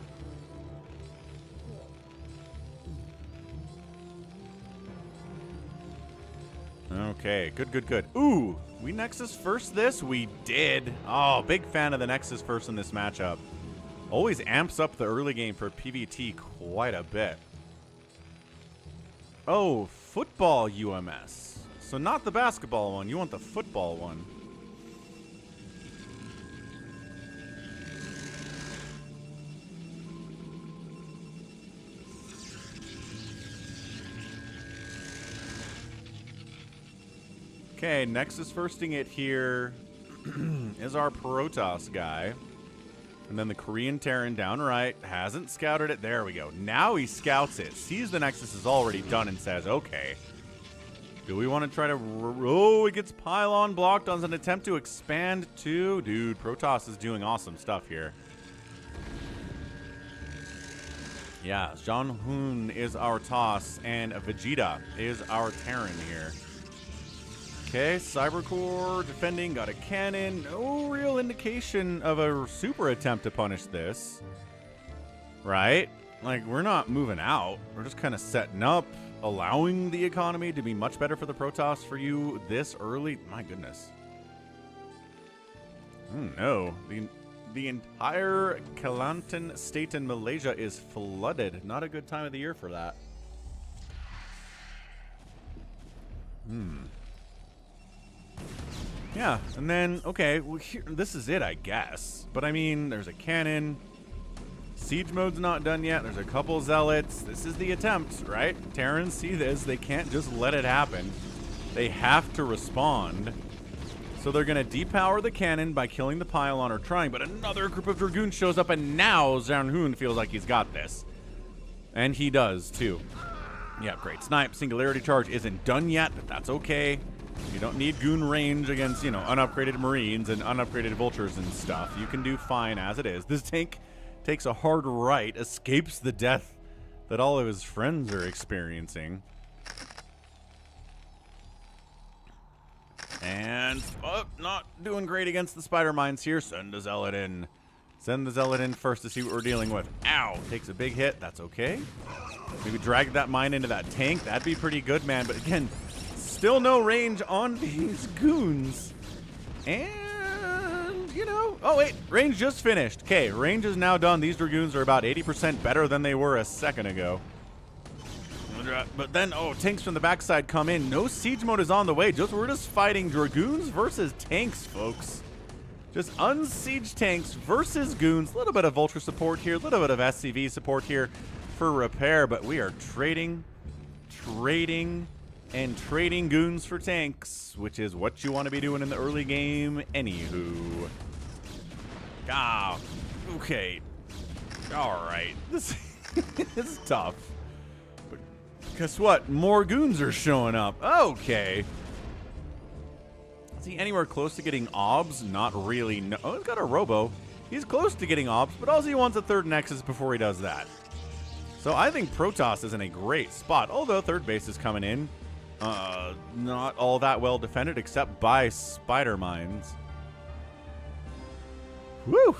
Okay, good, good, good. Ooh, we Nexus first this? We did. Oh, big fan of the Nexus first in this matchup. Always amps up the early game for PvT quite a bit. Oh, football UMS. So not the basketball one, you want the football one. Okay, Nexus firsting it here is our Protoss guy. And then the Korean Terran down right hasn't scouted it. There we go. Now he scouts it, sees the Nexus is already done, and says, okay, do we want to try to... Oh, it gets pylon blocked on an attempt to expand too. Dude, Protoss is doing awesome stuff here. Yeah, Zhanhun is our toss, and VEGETA is our Terran here. Okay, Cybercore defending, got a cannon. No real indication of a super attempt to punish this. Right? Like, we're not moving out. We're just kind of setting up, allowing the economy to be much better for the Protoss for you this early. My goodness. No. The entire Kelantan state in Malaysia is flooded. Not a good time of the year for that. Yeah, and then, okay, well, here, this is it, I guess. But I mean, there's a cannon. Siege mode's not done yet. There's a couple zealots. This is the attempt, right? Terrans see this. They can't just let it happen. They have to respond. So they're going to depower the cannon by killing the pylon or trying. But another group of Dragoons shows up, and now Zhanhun feels like he's got this. And he does, too. Yeah, great. Snipe. Singularity charge isn't done yet, but that's okay. You don't need goon range against, you know, unupgraded Marines and unupgraded Vultures and stuff. You can do fine as it is. This tank takes a hard right, escapes the death that all of his friends are experiencing. And, oh, not doing great against the Spider Mines here. Send the Zealot in. Send the Zealot in first to see what we're dealing with. Ow! Takes a big hit. That's okay. Maybe drag that mine into that tank. That'd be pretty good, man. But again... Still no range on these goons. And, you know... Oh, wait. Range just finished. Okay, range is now done. These Dragoons are about 80% better than they were a second ago. But then, oh, tanks from the backside come in. No siege mode is on the way. We're just fighting Dragoons versus tanks, folks. Just unsiege tanks versus goons. A little bit of vulture support here, a little bit of SCV support here for repair, but we are trading goons for tanks, which is what you want to be doing in the early game anywho. Ah, okay. All right. This is tough. But guess what? More goons are showing up. Okay. Is he anywhere close to getting obs? Not really. No. Oh, he's got a robo. He's close to getting obs, but also he wants a third nexus before he does that. So I think Protoss is in a great spot, although third base is coming in. Not all that well defended except by spider mines. Woo!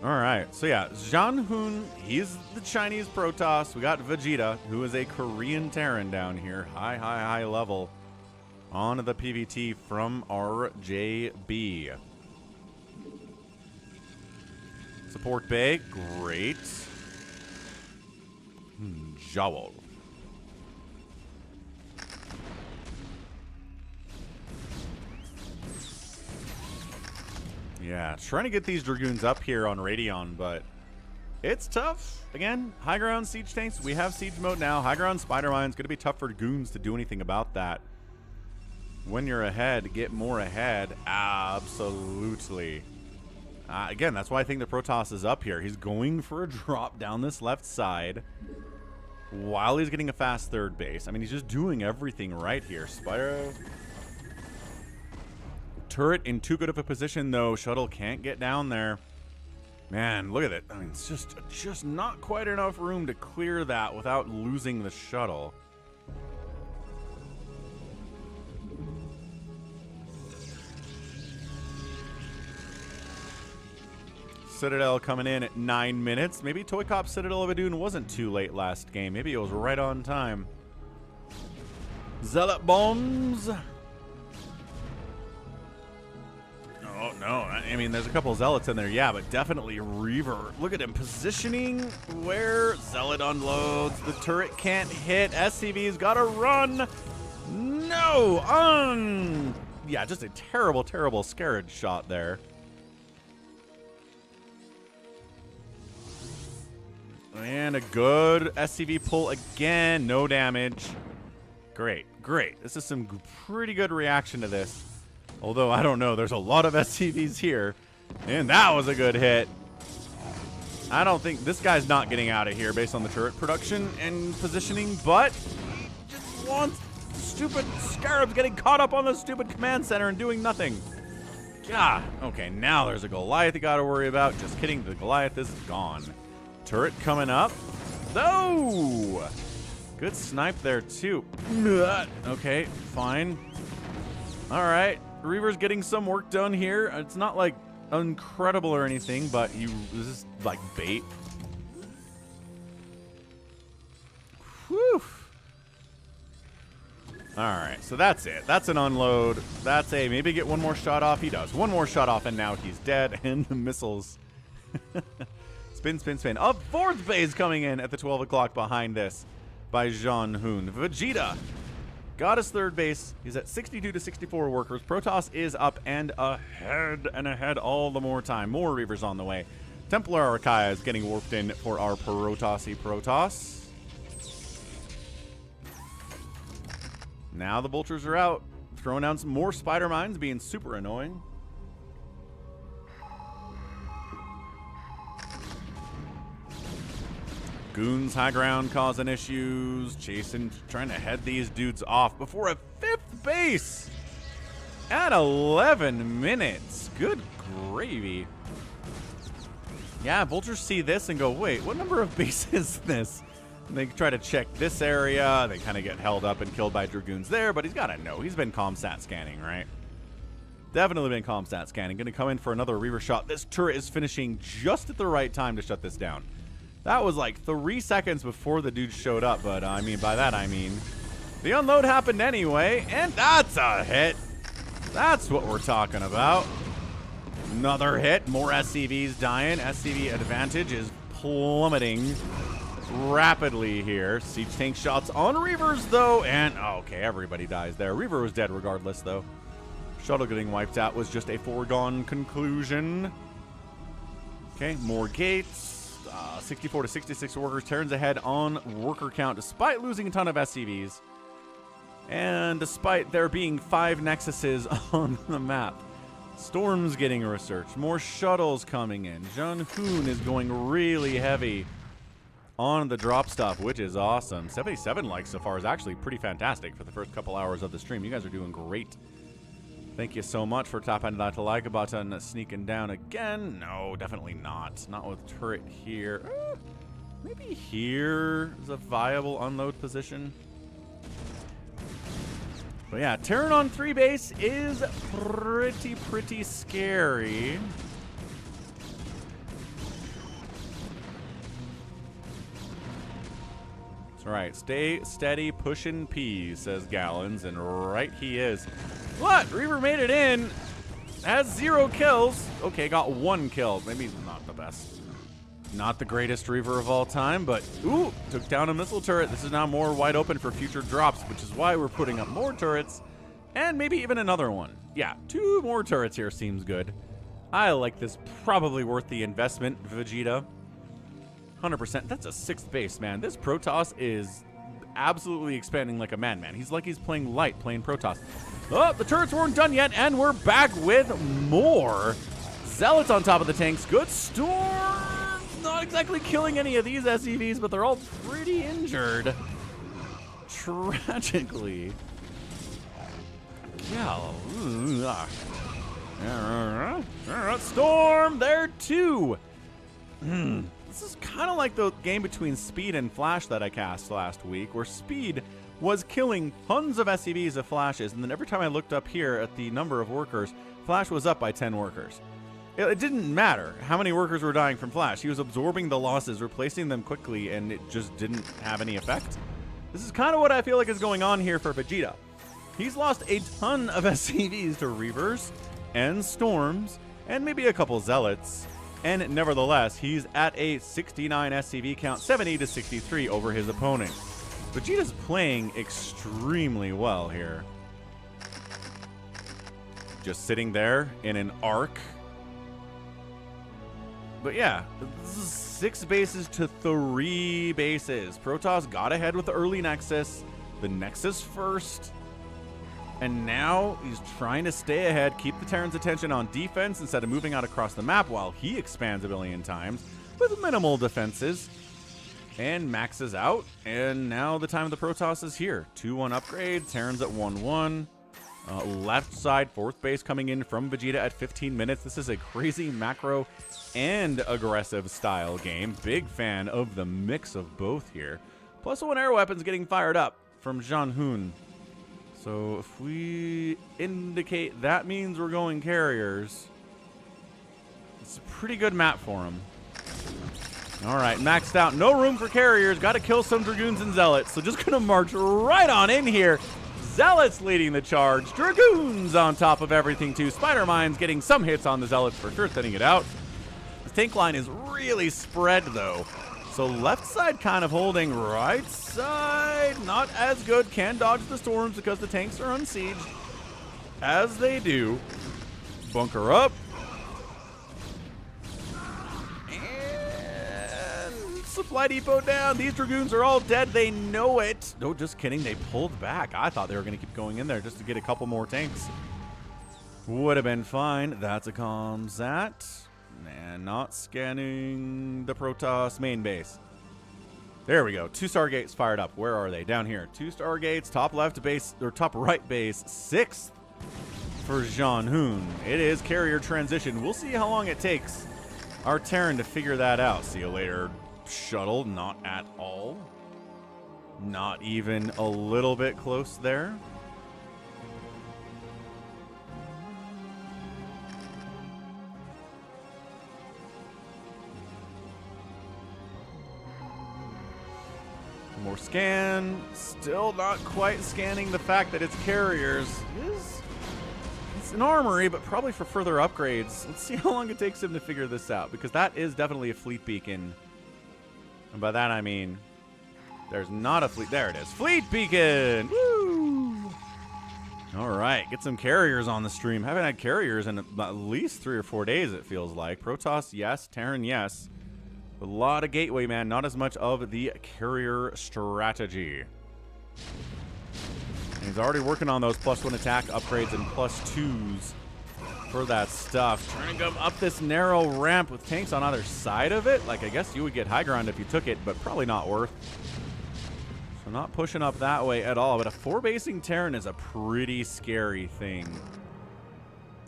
Alright, so yeah, Zhanhun, he's the Chinese Protoss. We got VEGETA, who is a Korean Terran down here. High level. On to the PVT from RJB. Support bay, great. Jowl. Yeah, trying to get these Dragoons up here on Radeon, but it's tough. Again, high ground siege tanks. We have siege mode now. High ground spider mines. Going to be tough for goons to do anything about that. When you're ahead, get more ahead. Absolutely. Again, that's why I think the Protoss is up here. He's going for a drop down this left side while he's getting a fast third base. I mean, he's just doing everything right here. Spyro. Turret in too good of a position, though. Shuttle can't get down there. Man, look at it. I mean, it's just not quite enough room to clear that without losing the shuttle. Citadel coming in at 9 minutes. Maybe ToyCop Citadel of Adun wasn't too late last game. Maybe it was right on time. Zealot bombs. Oh, no. I mean, there's a couple Zealots in there, yeah, but definitely Reaver. Look at him positioning where Zealot unloads. The turret can't hit. SCV's got to run. No. Yeah, just a terrible Scarage shot there. And a good SCV pull again. No damage. Great. This is some pretty good reaction to this. Although, I don't know. There's a lot of SCVs here. And that was a good hit. I don't think... This guy's not getting out of here based on the turret production and positioning. But he just wants stupid Scarabs getting caught up on the stupid command center and doing nothing. Yeah. Okay, now there's a Goliath you got to worry about. Just kidding. The Goliath is gone. Turret coming up. No! Good snipe there, too. Okay, fine. All right. Reaver's getting some work done here. It's not, like, incredible or anything, but this is, like, bait. Whew. All right, so that's it. That's an unload. That's a maybe get one more shot off. He does. One more shot off, and now he's dead. And the missiles... Spin. A fourth base coming in at the 12 o'clock behind this by Zhanhun. VEGETA got his third base. He's at 62 to 64 workers. Protoss is up and ahead all the more time. More Reavers on the way. Templar Archaea is getting warped in for our Protoss. Now the Vultures are out. Throwing down some more spider mines, being super annoying. Goons high ground causing issues. Chasing, trying to head these dudes off before a fifth base at 11 minutes. Good gravy. Yeah, Vultures see this and go, wait, what number of bases is this? And they try to check this area. They kind of get held up and killed by Dragoons there, but he's got to know. He's been comstat scanning, right? Definitely been comstat scanning. Going to come in for another Reaver shot. This turret is finishing just at the right time to shut this down. That was like 3 seconds before the dude showed up, but I mean, by that I mean the unload happened anyway, and that's a hit. That's what we're talking about. Another hit, more SCVs dying. SCV advantage is plummeting rapidly here. Siege tank shots on Reavers, though, and okay, everybody dies there. Reaver was dead regardless, though. Shuttle getting wiped out was just a foregone conclusion. Okay, more gates. 64 to 66 workers. Terran's ahead on worker count despite losing a ton of SCVs. And despite there being 5 nexuses on the map. Storm's getting researched. More shuttles coming in. Zhanhun is going really heavy on the drop stuff, which is awesome. 77 likes so far is actually pretty fantastic for the first couple hours of the stream. You guys are doing great. Thank you so much for tapping that like button. Sneaking down again. No, definitely not. Not with turret here. Maybe here is a viable unload position. But yeah, Terran on 3 base is pretty scary. That's right. Stay steady, pushing P, says Gallons, and right he is. What? Reaver made it in. Has 0 kills. Okay, got 1 kill. Maybe not the best. Not the greatest Reaver of all time, but ooh, took down a missile turret. This is now more wide open for future drops, which is why we're putting up more turrets and maybe even another one. Yeah, 2 more turrets here seems good. I like this. Probably worth the investment, VEGETA. 100%. That's a 6th base, man. This Protoss is absolutely expanding like a madman. He's like he's playing light, playing Protoss. Oh, the turrets weren't done yet, and we're back with more. Zealots on top of the tanks. Good storm. Not exactly killing any of these SCVs, but they're all pretty injured. Tragically. Yeah. Storm there too. This is kind of like the game between Speed and Flash that I cast last week, where Speed was killing tons of SCVs of Flashes, and then every time I looked up here at the number of workers, Flash was up by 10 workers. It didn't matter how many workers were dying from Flash. He was absorbing the losses, replacing them quickly, and it just didn't have any effect. This is kind of what I feel like is going on here for VEGETA. He's lost a ton of SCVs to Reavers and Storms and maybe a couple Zealots. And nevertheless, he's at a 69 SCV count, 70 to 63 over his opponent. VEGETA's playing extremely well here. Just sitting there in an arc. But yeah, this is 6 bases to 3 bases. Protoss got ahead with the early Nexus. The Nexus first. And now he's trying to stay ahead, keep the Terran's attention on defense instead of moving out across the map while he expands a billion times with minimal defenses. And maxes out. And now the time of the Protoss is here. 2-1 upgrade. Terran's at 1-1. Left side, 4th base coming in from VEGETA at 15 minutes. This is a crazy macro and aggressive style game. Big fan of the mix of both here. Plus 1 air weapons getting fired up from Zhanhun. So if we indicate that means we're going carriers, it's a pretty good map for him. All right, maxed out. No room for carriers. Got to kill some Dragoons and Zealots. So just going to march right on in here. Zealots leading the charge. Dragoons on top of everything too. Spider Mines getting some hits on the Zealots for sure, thinning it out. The tank line is really spread though. So left side kind of holding. Right side not as good. Can dodge the storms because the tanks are unsieged. As they do. Bunker up. Supply depot down. These Dragoons are all dead. They know it. No, just kidding. They pulled back. I thought they were going to keep going in there just to get a couple more tanks. Would have been fine. That's a ComSat. And not scanning the Protoss main base. There we go. 2 Stargates fired up. Where are they? Down here. 2 Stargates. Top left base, or top right base. 6th for Zhanhun. It is carrier transition. We'll see how long it takes our Terran to figure that out. See you later. Shuttle, not at all. Not even a little bit close there. More scan. Still not quite scanning the fact that it's carriers. It's an armory, but probably for further upgrades. Let's see how long it takes him to figure this out, because that is definitely a fleet beacon. And by that I mean, there's not a fleet. There it is. Fleet beacon! Woo! All right, Get some carriers on the stream. Haven't had carriers in at least 3 or 4 days, it feels like. Protoss, yes. Terran, yes. A lot of gateway, man. Not as much of the carrier strategy. And he's already working on those +1 attack upgrades and +2s for that stuff. Trying to go up this narrow ramp with tanks on either side of it. Like, I guess you would get high ground if you took it, but probably not worth. So not pushing up that way at all. But a 4-basing Terran is a pretty scary thing.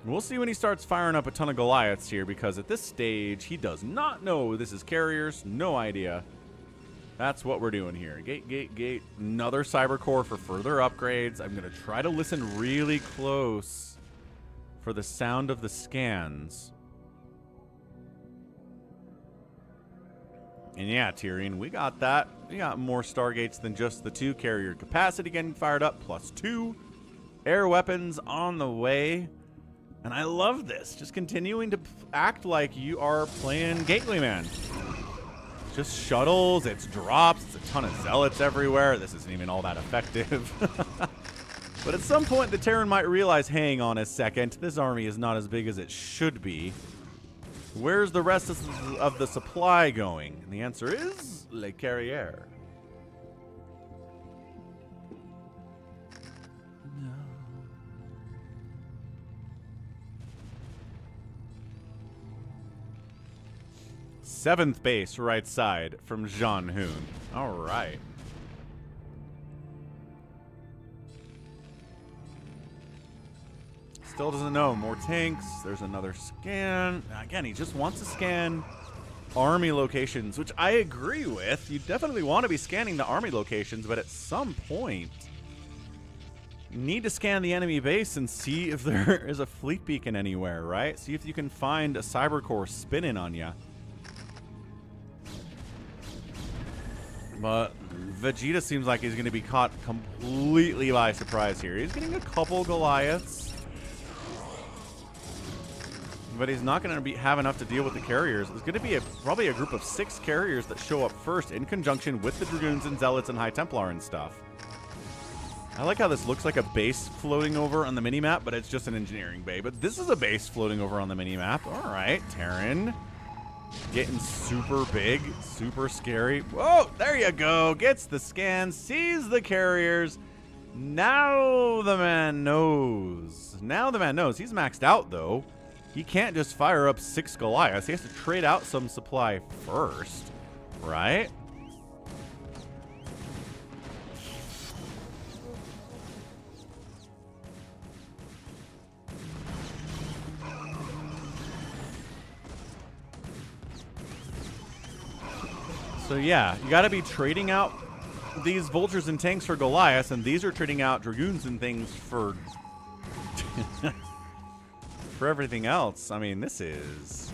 We'll see when he starts firing up a ton of Goliaths here, because at this stage, he does not know this is carriers. No idea. That's what we're doing here. Gate, gate, gate. Another cyber core for further upgrades. I'm going to try to listen really close for the sound of the scans. And yeah, Tyrion, we got that. We got more Stargates than just the 2. Carrier capacity getting fired up, +2. Air weapons on the way. And I love this. Just continuing to act like you are playing Gateway Man. Just shuttles, it's drops, it's a ton of zealots everywhere. This isn't even all that effective. But at some point, the Terran might realize, hang on a second, this army is not as big as it should be. Where's the rest of the supply going? And the answer is Le Carrier. No. 7th base, right side from Zhanhun. All right. Still doesn't know. More tanks. There's another scan. Again, he just wants to scan army locations, which I agree with. You definitely want to be scanning the army locations, but at some point, you need to scan the enemy base and see if there is a fleet beacon anywhere, right? See if you can find a cyber core spinning on you. But Vegeta seems like he's going to be caught completely by surprise here. He's getting a couple Goliaths. But he's not going to have enough to deal with the carriers. There's going to be probably a group of 6 carriers that show up first in conjunction with the Dragoons and Zealots and High Templar and stuff. I like how this looks like a base floating over on the minimap, but it's just an engineering bay. But this is a base floating over on the minimap. All right, Terran. Getting super big, super scary. Whoa, there you go. Gets the scan, sees the carriers. Now the man knows. Now the man knows. He's maxed out, though. He can't just fire up 6 Goliaths. He has to trade out some supply first, right? So yeah, you got to be trading out these vultures and tanks for Goliaths, and these are trading out dragoons and things for for everything else. I mean, this is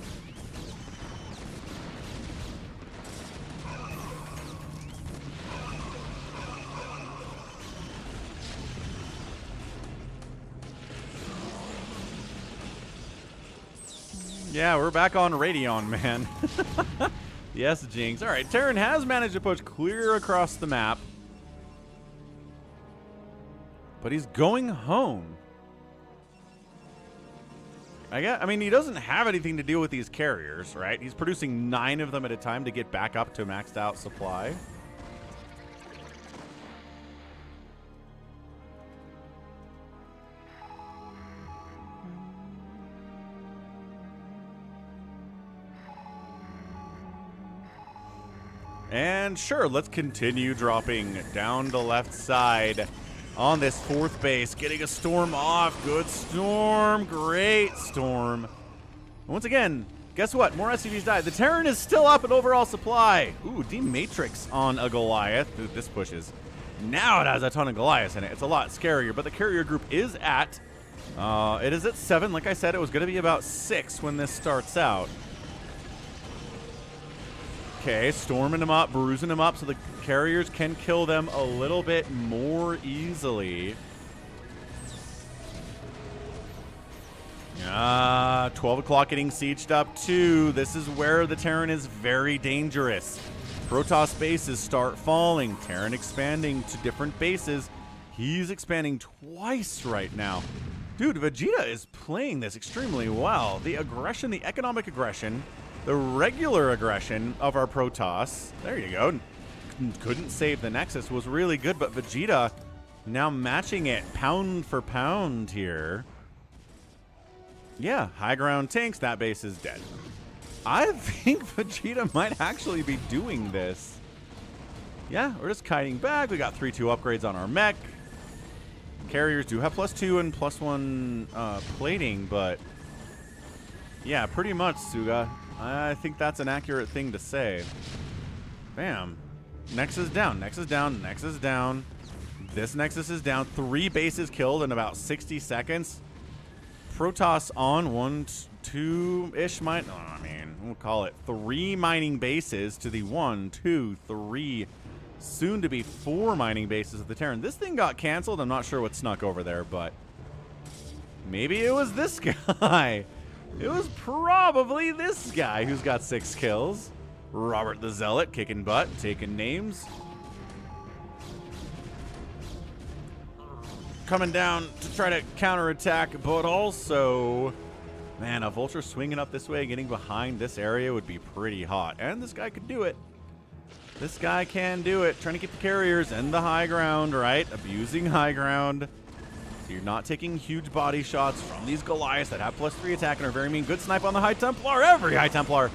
yeah, we're back on Radeon, man. Yes, Jinx. All right, Terran has managed to push clear across the map, but he's going home. I mean, he doesn't have anything to deal with these carriers, right? He's producing 9 of them at a time to get back up to maxed out supply. And sure, let's continue dropping down the left side on this 4th base. Getting a storm off. Good storm. Great storm. Once again, guess what? More SCVs died. The Terran is still up in overall supply. Ooh, D-Matrix on a Goliath. Dude, this pushes. Now it has a ton of Goliaths in it. It's a lot scarier, but the carrier group is at, it is at 7. Like I said, it was going to be about 6 when this starts out. Okay, storming them up, bruising them up so the carriers can kill them a little bit more easily. 12 o'clock getting sieged up too. This is where the Terran is very dangerous. Protoss bases start falling. Terran expanding to different bases. He's expanding twice right now. Dude, Vegeta is playing this extremely well. The aggression, the economic aggression, the regular aggression of our Protoss. There you go. Couldn't save the Nexus, was really good, but Vegeta now matching it pound for pound here. Yeah, high ground tanks, that base is dead. I think Vegeta might actually be doing this. Yeah, we're just kiting back. We got 3-2 upgrades on our mech. Carriers do have +2 and +1 plating, but yeah, pretty much, Suga. I think that's an accurate thing to say. Bam. Nexus down, Nexus down, Nexus down. This Nexus is down. 3 bases killed in about 60 seconds. Protoss on 1, 2-ish mine. Oh, I mean, we'll call it 3 mining bases to the 1, 2, 3, soon to be 4 mining bases of the Terran. This thing got canceled. I'm not sure what snuck over there, but maybe it was this guy. It was probably this guy who's got 6 kills. Robert the Zealot kicking butt, taking names. Coming down to try to counterattack, but also, man, a Vulture swinging up this way, getting behind this area would be pretty hot. And this guy could do it. This guy can do it. Trying to keep the carriers in the high ground, right? Abusing high ground. So you're not taking huge body shots from these Goliaths that have +3 attack and are very mean. Good snipe on the High Templar. Every High Templar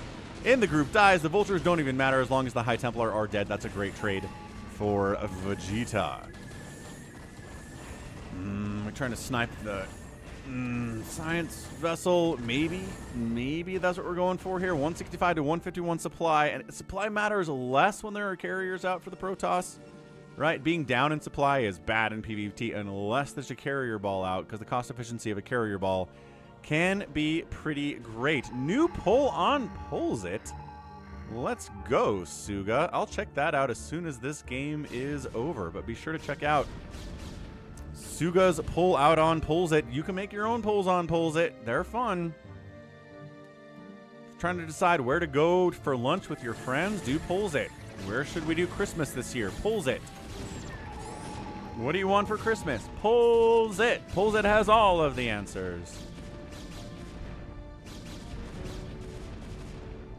in the group dies. The Vultures don't even matter as long as the High Templar are dead. That's a great trade for Vegeta. We're trying to snipe the Science Vessel. Maybe that's what we're going for here. 165 to 151 supply. And supply matters less when there are carriers out for the Protoss. Right? Being down in supply is bad in PvP unless there's a carrier ball out, because the cost efficiency of a carrier ball can be pretty great. New pull on pulls it. Let's go, Suga. I'll check that out as soon as this game is over, but be sure to check out Suga's pull out on pulls it. You can make your own pulls on pulls it. They're fun. Trying to decide where to go for lunch with your friends, do pulls it. Where should we do Christmas this year? Pulls it. What do you want for Christmas? Pulls it. Pulls it has all of the answers.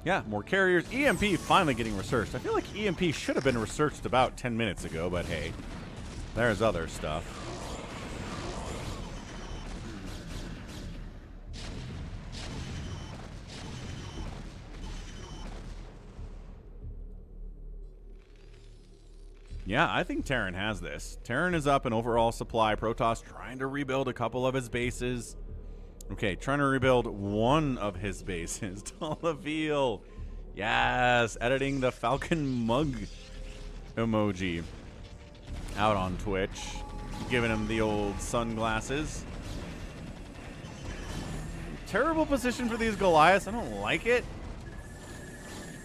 Yeah, more carriers. EMP finally getting researched. I feel like EMP should have been researched about 10 minutes ago, but hey, there's other stuff. Yeah, I think Terran has this. Terran is up in overall supply. Protoss trying to rebuild a couple of his bases. Okay, trying to rebuild one of his bases. Talaveel. Yes, editing the Falcon mug emoji out on Twitch. Giving him the old sunglasses. Terrible position for these Goliaths. I don't like it.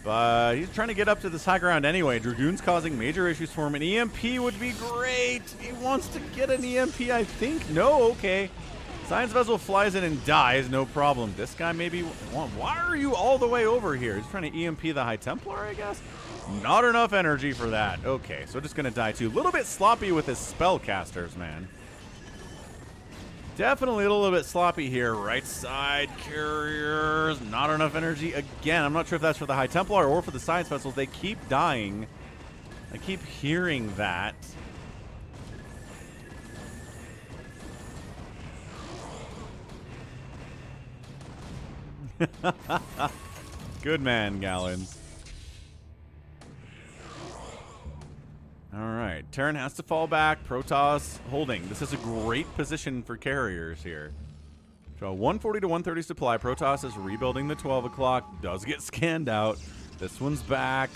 But he's trying to get up to this high ground anyway. Dragoon's causing major issues for him. An EMP would be great. He wants to get an EMP, I think. No, okay. Science Vessel flies in and dies, no problem. This guy maybe... Why are you all the way over here? He's trying to EMP the High Templar, I guess? Not enough energy for that. Okay, so just going to die too. A little bit sloppy with his spellcasters, man. Definitely a little bit sloppy here. Right side carriers. Not enough energy. Again, I'm not sure if that's for the High Templar or for the Science Vessels. They keep dying. I keep hearing that. Good man, Gallons. All right, Terran has to fall back. Protoss holding. This is a great position for carriers here. So 140 to 130 supply. Protoss is rebuilding the 12 o'clock. Does get scanned out. This one's back.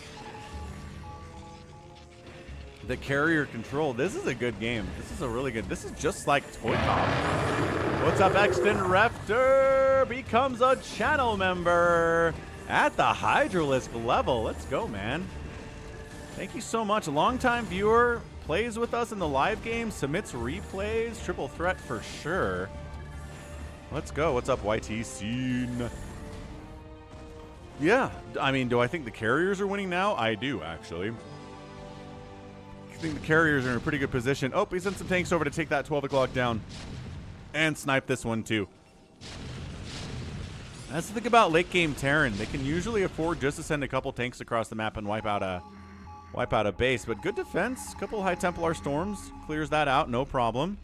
The carrier control. This is a good game. This is a really good. This is just like ToyCop. What's up, Exton Raptor? Becomes a channel member at the Hydralisk level. Let's go, man. Thank you so much. Longtime viewer, plays with us in the live game, submits replays, triple threat for sure. Let's go. What's up, YT Scene? Yeah, I mean, do I think the carriers are winning now? I do, actually. I think the carriers are in a pretty good position. Oh, he sent some tanks over to take that 12 o'clock down. And snipe this one too. That's the thing about late game Terran. They can usually afford just to send a couple tanks across the map and wipe out a base. But good defense. A couple High Templar Storms. Clears that out. No problem.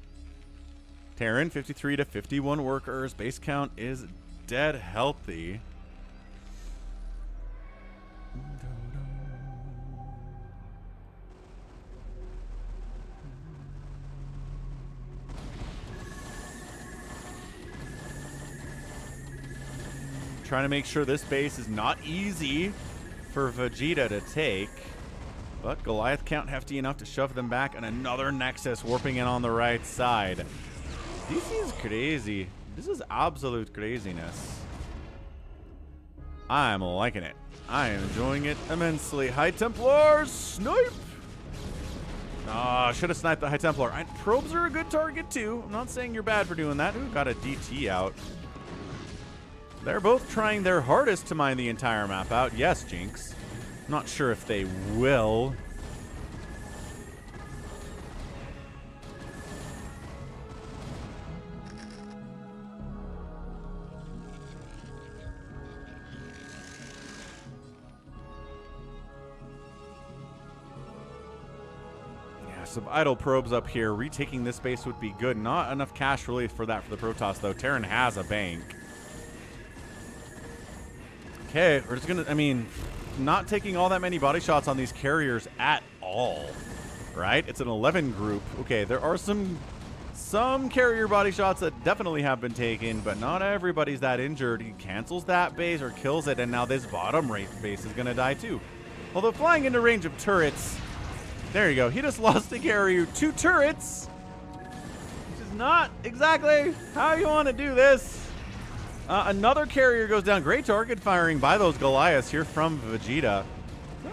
Terran, 53 to 51 workers. Base count is dead healthy. Trying to make sure this base is not easy for VEGETA to take. But Goliath count hefty enough to shove them back, and another Nexus warping in on the right side. This is crazy. This is absolute craziness. I'm liking it. I am enjoying it immensely. High Templar, snipe! Should have sniped the High Templar. Probes are a good target too. I'm not saying you're bad for doing that. Ooh, got a DT out. They're both trying their hardest to mine the entire map out. Yes, Jinx. Not sure if they will. Yeah, some idle probes up here. Retaking this base would be good. Not enough cash really for that for the Protoss, though. Terran has a bank. Okay, we're just gonna, I mean, not taking all that many body shots on these carriers at all, right? It's an 11 group. Okay, there are some carrier body shots that definitely have been taken, but not everybody's that injured. He cancels that base or kills it, and now this bottom right base is gonna die too. Although flying into range of turrets, there you go. He just lost a carrier, 2 turrets, which is not exactly how you want to do this. Another carrier goes down. Great target firing by those Goliaths here from VEGETA.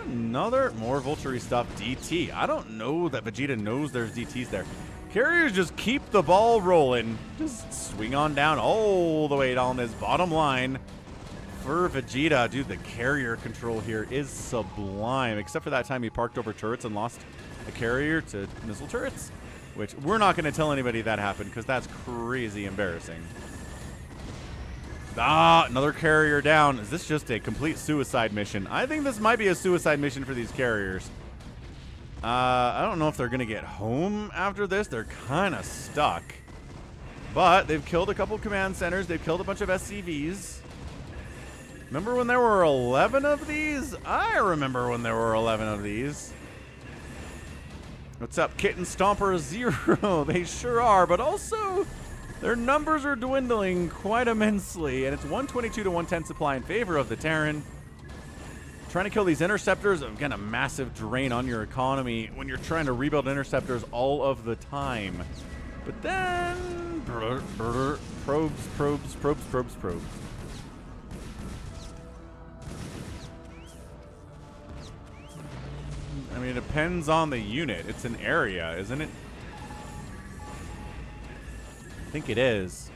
Another more Vulture stuff. DT. I don't know that VEGETA knows there's DTs there. Carriers just keep the ball rolling. Just swing on down all the way down this bottom line for VEGETA. Dude, the carrier control here is sublime. Except for that time he parked over turrets and lost a carrier to missile turrets. Which we're not going to tell anybody that happened because that's crazy embarrassing. Another carrier down. Is this just a complete suicide mission? I think this might be a suicide mission for these carriers. I don't know if they're going to get home after this. They're kind of stuck. But they've killed a couple command centers. They've killed a bunch of SCVs. Remember when there were 11 of these? I remember when there were 11 of these. What's up, Kitten Stomper 0? They sure are, but also their numbers are dwindling quite immensely, and it's 122 to 110 supply in favor of the Terran. Trying to kill these interceptors, again, a massive drain on your economy when you're trying to rebuild interceptors all of the time. But then, probes. I mean, it depends on the unit. It's an area, isn't it? I think it is.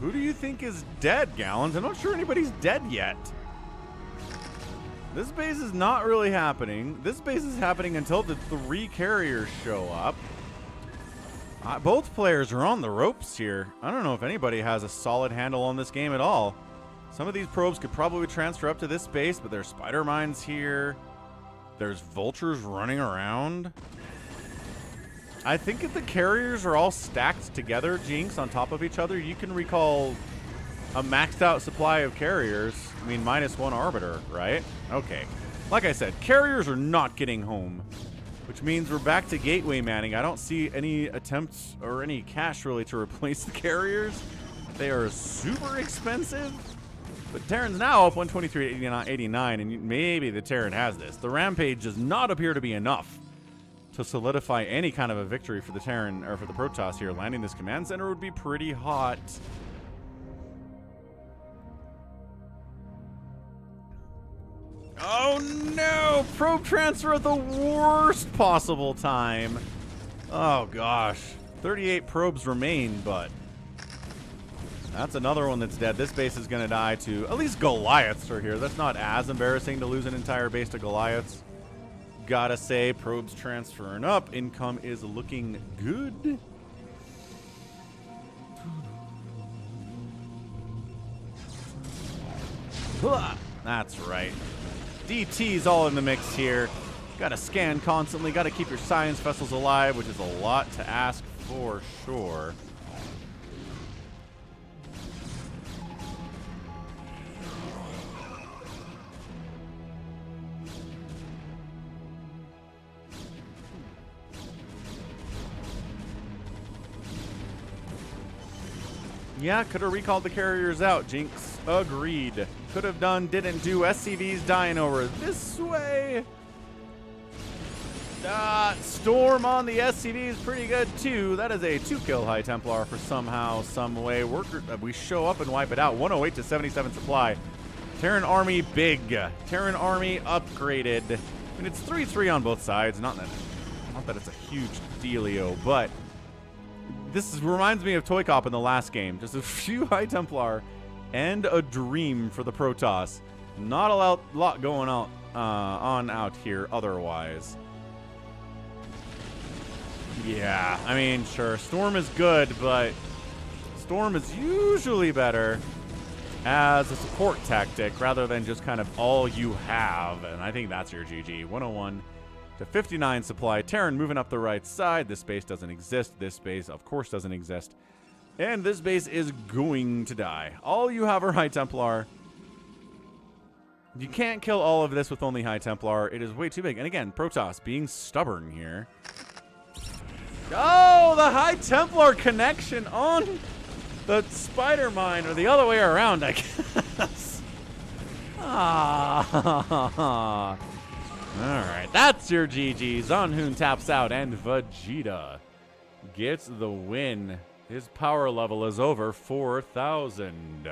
Who do you think is dead, Gallons? I'm not sure anybody's dead yet. This base is not really happening. This base is happening until the 3 carriers show up. Both players are on the ropes here. I don't know if anybody has a solid handle on this game at all. Some of these probes could probably transfer up to this base, but there's spider mines here. There's vultures running around. I think if the carriers are all stacked together, Jinx, on top of each other, you can recall a maxed out supply of carriers. I mean, -1 Arbiter, right? Okay. Like I said, carriers are not getting home, which means we're back to gateway manning. I don't see any attempts or any cash really to replace the carriers. They are super expensive. But Terran's now up 123 to 89, and maybe the Terran has this. The Rampage does not appear to be enough to solidify any kind of a victory for the Terran, or for the Protoss here. Landing this command center would be pretty hot. Oh no! Probe transfer at the worst possible time. Oh gosh. 38 probes remain, but that's another one that's dead. This base is going to die to at least Goliaths are here. That's not as embarrassing to lose an entire base to Goliaths. Gotta say, probes transferring up. Income is looking good. That's right. DT's all in the mix here. Gotta scan constantly. Gotta keep your science vessels alive, which is a lot to ask for sure. Yeah, could have recalled the carriers out. Jinx agreed. Could have done, didn't do. SCV's dying over this way. Storm on the SCV is pretty good too. That is a 2-kill High Templar for somehow, some way. We show up and wipe it out. 108 to 77 supply. Terran Army big. Terran Army upgraded. I mean, it's 3-3 on both sides. Not that it's a huge dealio, but this reminds me of ToyCop in the last game. Just a few High Templar and a dream for the Protoss. Not a lot going on out here otherwise. Yeah, I mean, sure, Storm is good, but Storm is usually better as a support tactic rather than just kind of all you have. And I think that's your GG. 101 to 59 supply. Terran moving up the right side. This base doesn't exist. This base, of course, doesn't exist. And this base is going to die. All you have are High Templar. You can't kill all of this with only High Templar. It is way too big. And again, Protoss being stubborn here. Oh, the High Templar connection on the Spider Mine, or the other way around, I guess. Ah. Alright, that's your GG. Zhanhun taps out, and VEGETA gets the win. His power level is over 4,000.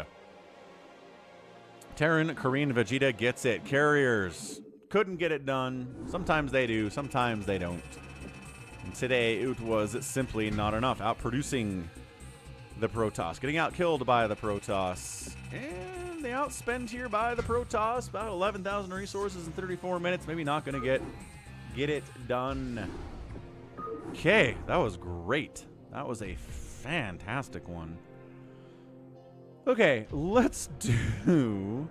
Terran, Korean, VEGETA gets it. Carriers couldn't get it done. Sometimes they do, sometimes they don't. And today, it was simply not enough. Outproducing the Protoss. Getting outkilled by the Protoss. And they outspend here by the Protoss. About 11,000 resources in 34 minutes. Maybe not going to get it done. Okay, that was great. That was a fantastic one. Okay, let's do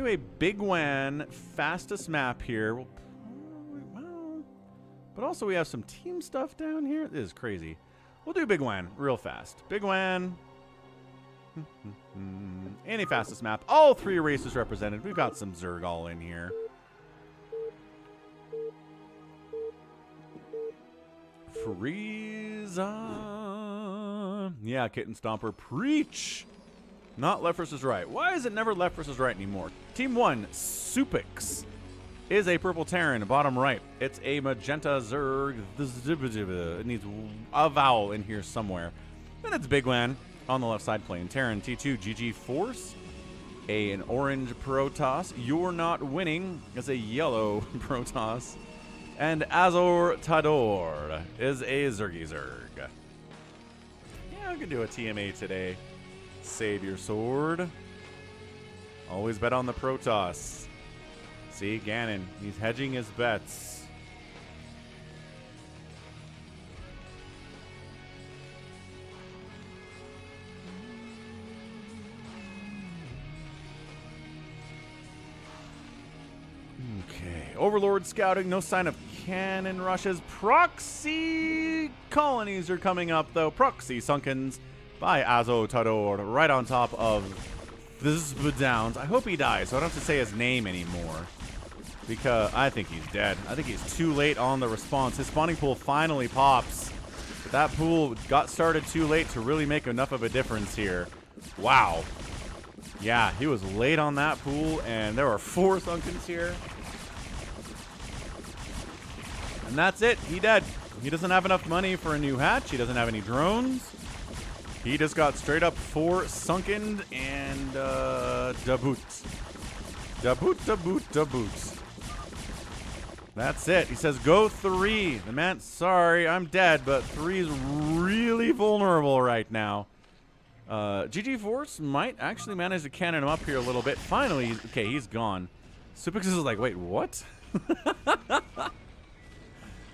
a bigwan fastest map here. But also we have some team stuff down here. This is crazy. We'll do bigwan real fast. Bigwan. Any fastest map. All 3 races represented. We've got some Zerg all in here. Frieza. Yeah, Kitten Stomper. Preach. Not left versus right. Why is it never left versus right anymore? Team 1, Supix, is a purple Terran, bottom right. It's a magenta Zerg. It needs a vowel in here somewhere. Then it's Bigwan on the left side playing Terran. T2, GG Force. An orange Protoss. You're not winning is a yellow Protoss. And Azor Tador is a Zergy Zerg. Yeah, I could do a TMA today. Save your sword. Always bet on the Protoss. See, Ganon, he's hedging his bets. Okay, Overlord scouting, no sign of cannon rushes. Proxy colonies are coming up, though. Proxy sunkens by Azo Tador right on top of this Downs. I hope he dies, so I don't have to say his name anymore. Because I think he's dead. I think he's too late on the response. His spawning pool finally pops. But that pool got started too late to really make enough of a difference here. Wow. Yeah, he was late on that pool, and there are 4 Sunkens here. And that's it. He dead. He doesn't have enough money for a new hatch. He doesn't have any drones. He just got straight up 4 Sunken and Dabut. Da boot, da boot, da boots. That's it. He says, go 3. The man, sorry, I'm dead, but 3 is really vulnerable right now. GG Force might actually manage to cannon him up here a little bit. Finally, okay, he's gone. Supix is like, wait, what?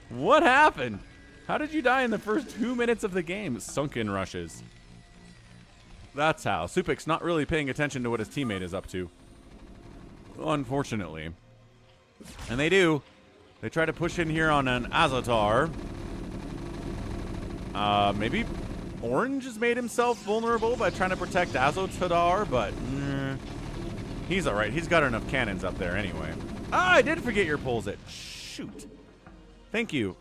What happened? How did you die in the first 2 minutes of the game? Sunken rushes. That's how. Supix not really paying attention to what his teammate is up to. Unfortunately. And they do. They try to push in here on an Azotar. Maybe Orange has made himself vulnerable by trying to protect Azotar, but he's alright. He's got enough cannons up there anyway. Ah, I did forget your pulls it. Shoot. Thank you.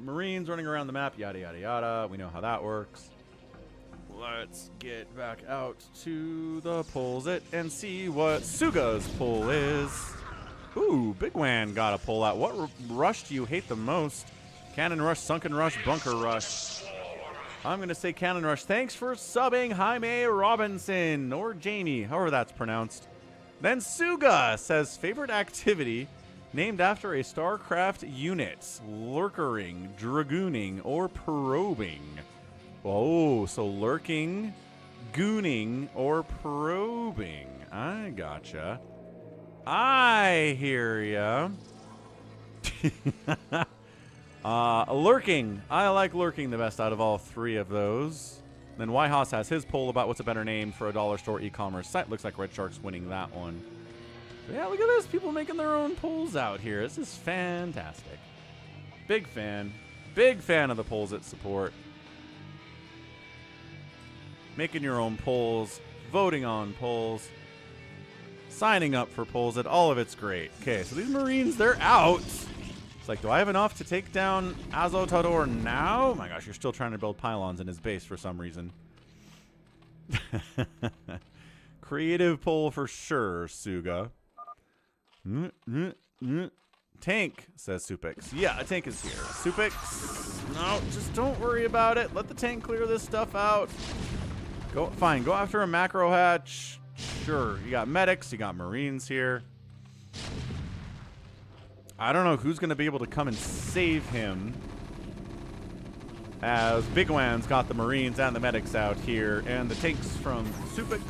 Marines running around the map, yada, yada, yada. We know how that works. Let's get back out to the pulls it and see what Suga's pull is. Ooh, bigwan got a pull out. What rush do you hate the most? Cannon rush, sunken rush, bunker rush. I'm going to say cannon rush. Thanks for subbing, Jaime Robinson, or Jamie, however that's pronounced. Then Suga says, favorite activity named after a StarCraft unit. Lurkering, dragooning, or probing. Oh, so lurking, gooning, or probing. I gotcha. I hear ya. Lurking. I like lurking the best out of all 3 of those. Then Whitehouse has his poll about what's a better name for a dollar store e-commerce site. Looks like Red Shark's winning that one. But yeah, look at this. People making their own polls out here. This is fantastic. Big fan. Big fan of the polls at support. Making your own polls. Voting on polls. Signing up for polls. All of it's great. Okay, so these Marines, they're out. It's like, do I have enough to take down Azotador now? Oh my gosh, you're still trying to build pylons in his base for some reason. Creative poll for sure, Suga. Tank, says Supix. Yeah, a tank is here. Supix, no, just don't worry about it. Let the tank clear this stuff out. Fine, go after a macro hatch. Sure, you got medics, you got Marines here. I don't know who's going to be able to come and save him, as bigwan's got the Marines and the medics out here, and the tanks from Supix.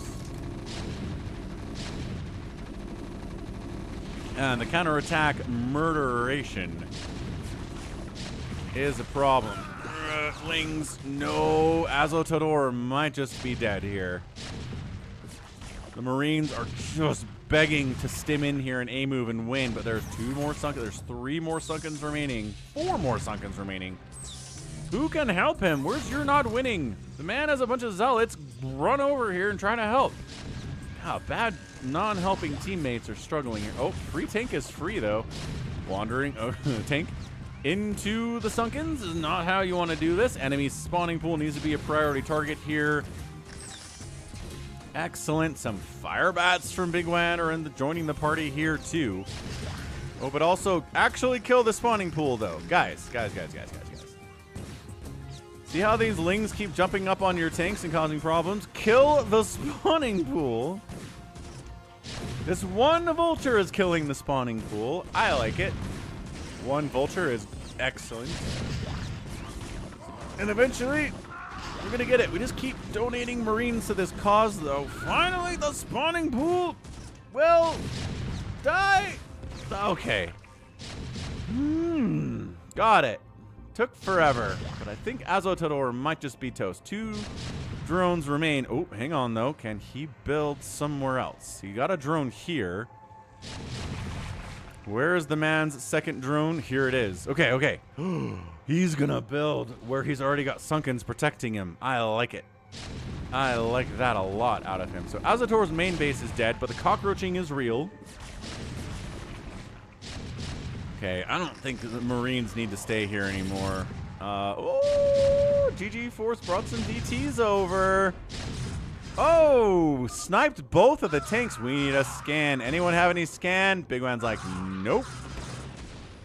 And the counterattack murderation is a problem. Lings, no. Azotador might just be dead here. The Marines are just begging to stim in here and A-move and win, but there's 2 more sunken. There's 3 more sunkens remaining. 4 more sunkens remaining. Who can help him? Where's your not winning? The man has a bunch of zealots. Run over here and try to help. How bad non-helping teammates are struggling here. Oh, free tank is free, though. Wandering tank into the sunkens is not how you want to do this. Enemy spawning pool needs to be a priority target here. Excellent. Some fire bats from bigwan are joining the party here, too. Oh, but also actually kill the spawning pool, though. Guys. See how these lings keep jumping up on your tanks and causing problems? Kill the spawning pool. This one vulture is killing the spawning pool. I like it. One vulture is excellent. And eventually, we're going to get it. We just keep donating Marines to this cause, though. Finally, the spawning pool will die. Okay. Got it. Took forever, but I think Azotador might just be toast. 2 drones remain. Oh, hang on, though. Can he build somewhere else? He got a drone here. Where is the man's second drone? Here it is. Okay. He's going to build where he's already got sunkens protecting him. I like it. I like that a lot out of him. So Azotor's main base is dead, but the cockroaching is real. Okay, I don't think the Marines need to stay here anymore. Oh, GG Force brought some DTs over. Oh, sniped both of the tanks. We need a scan. Anyone have any scan? bigwan's like, nope.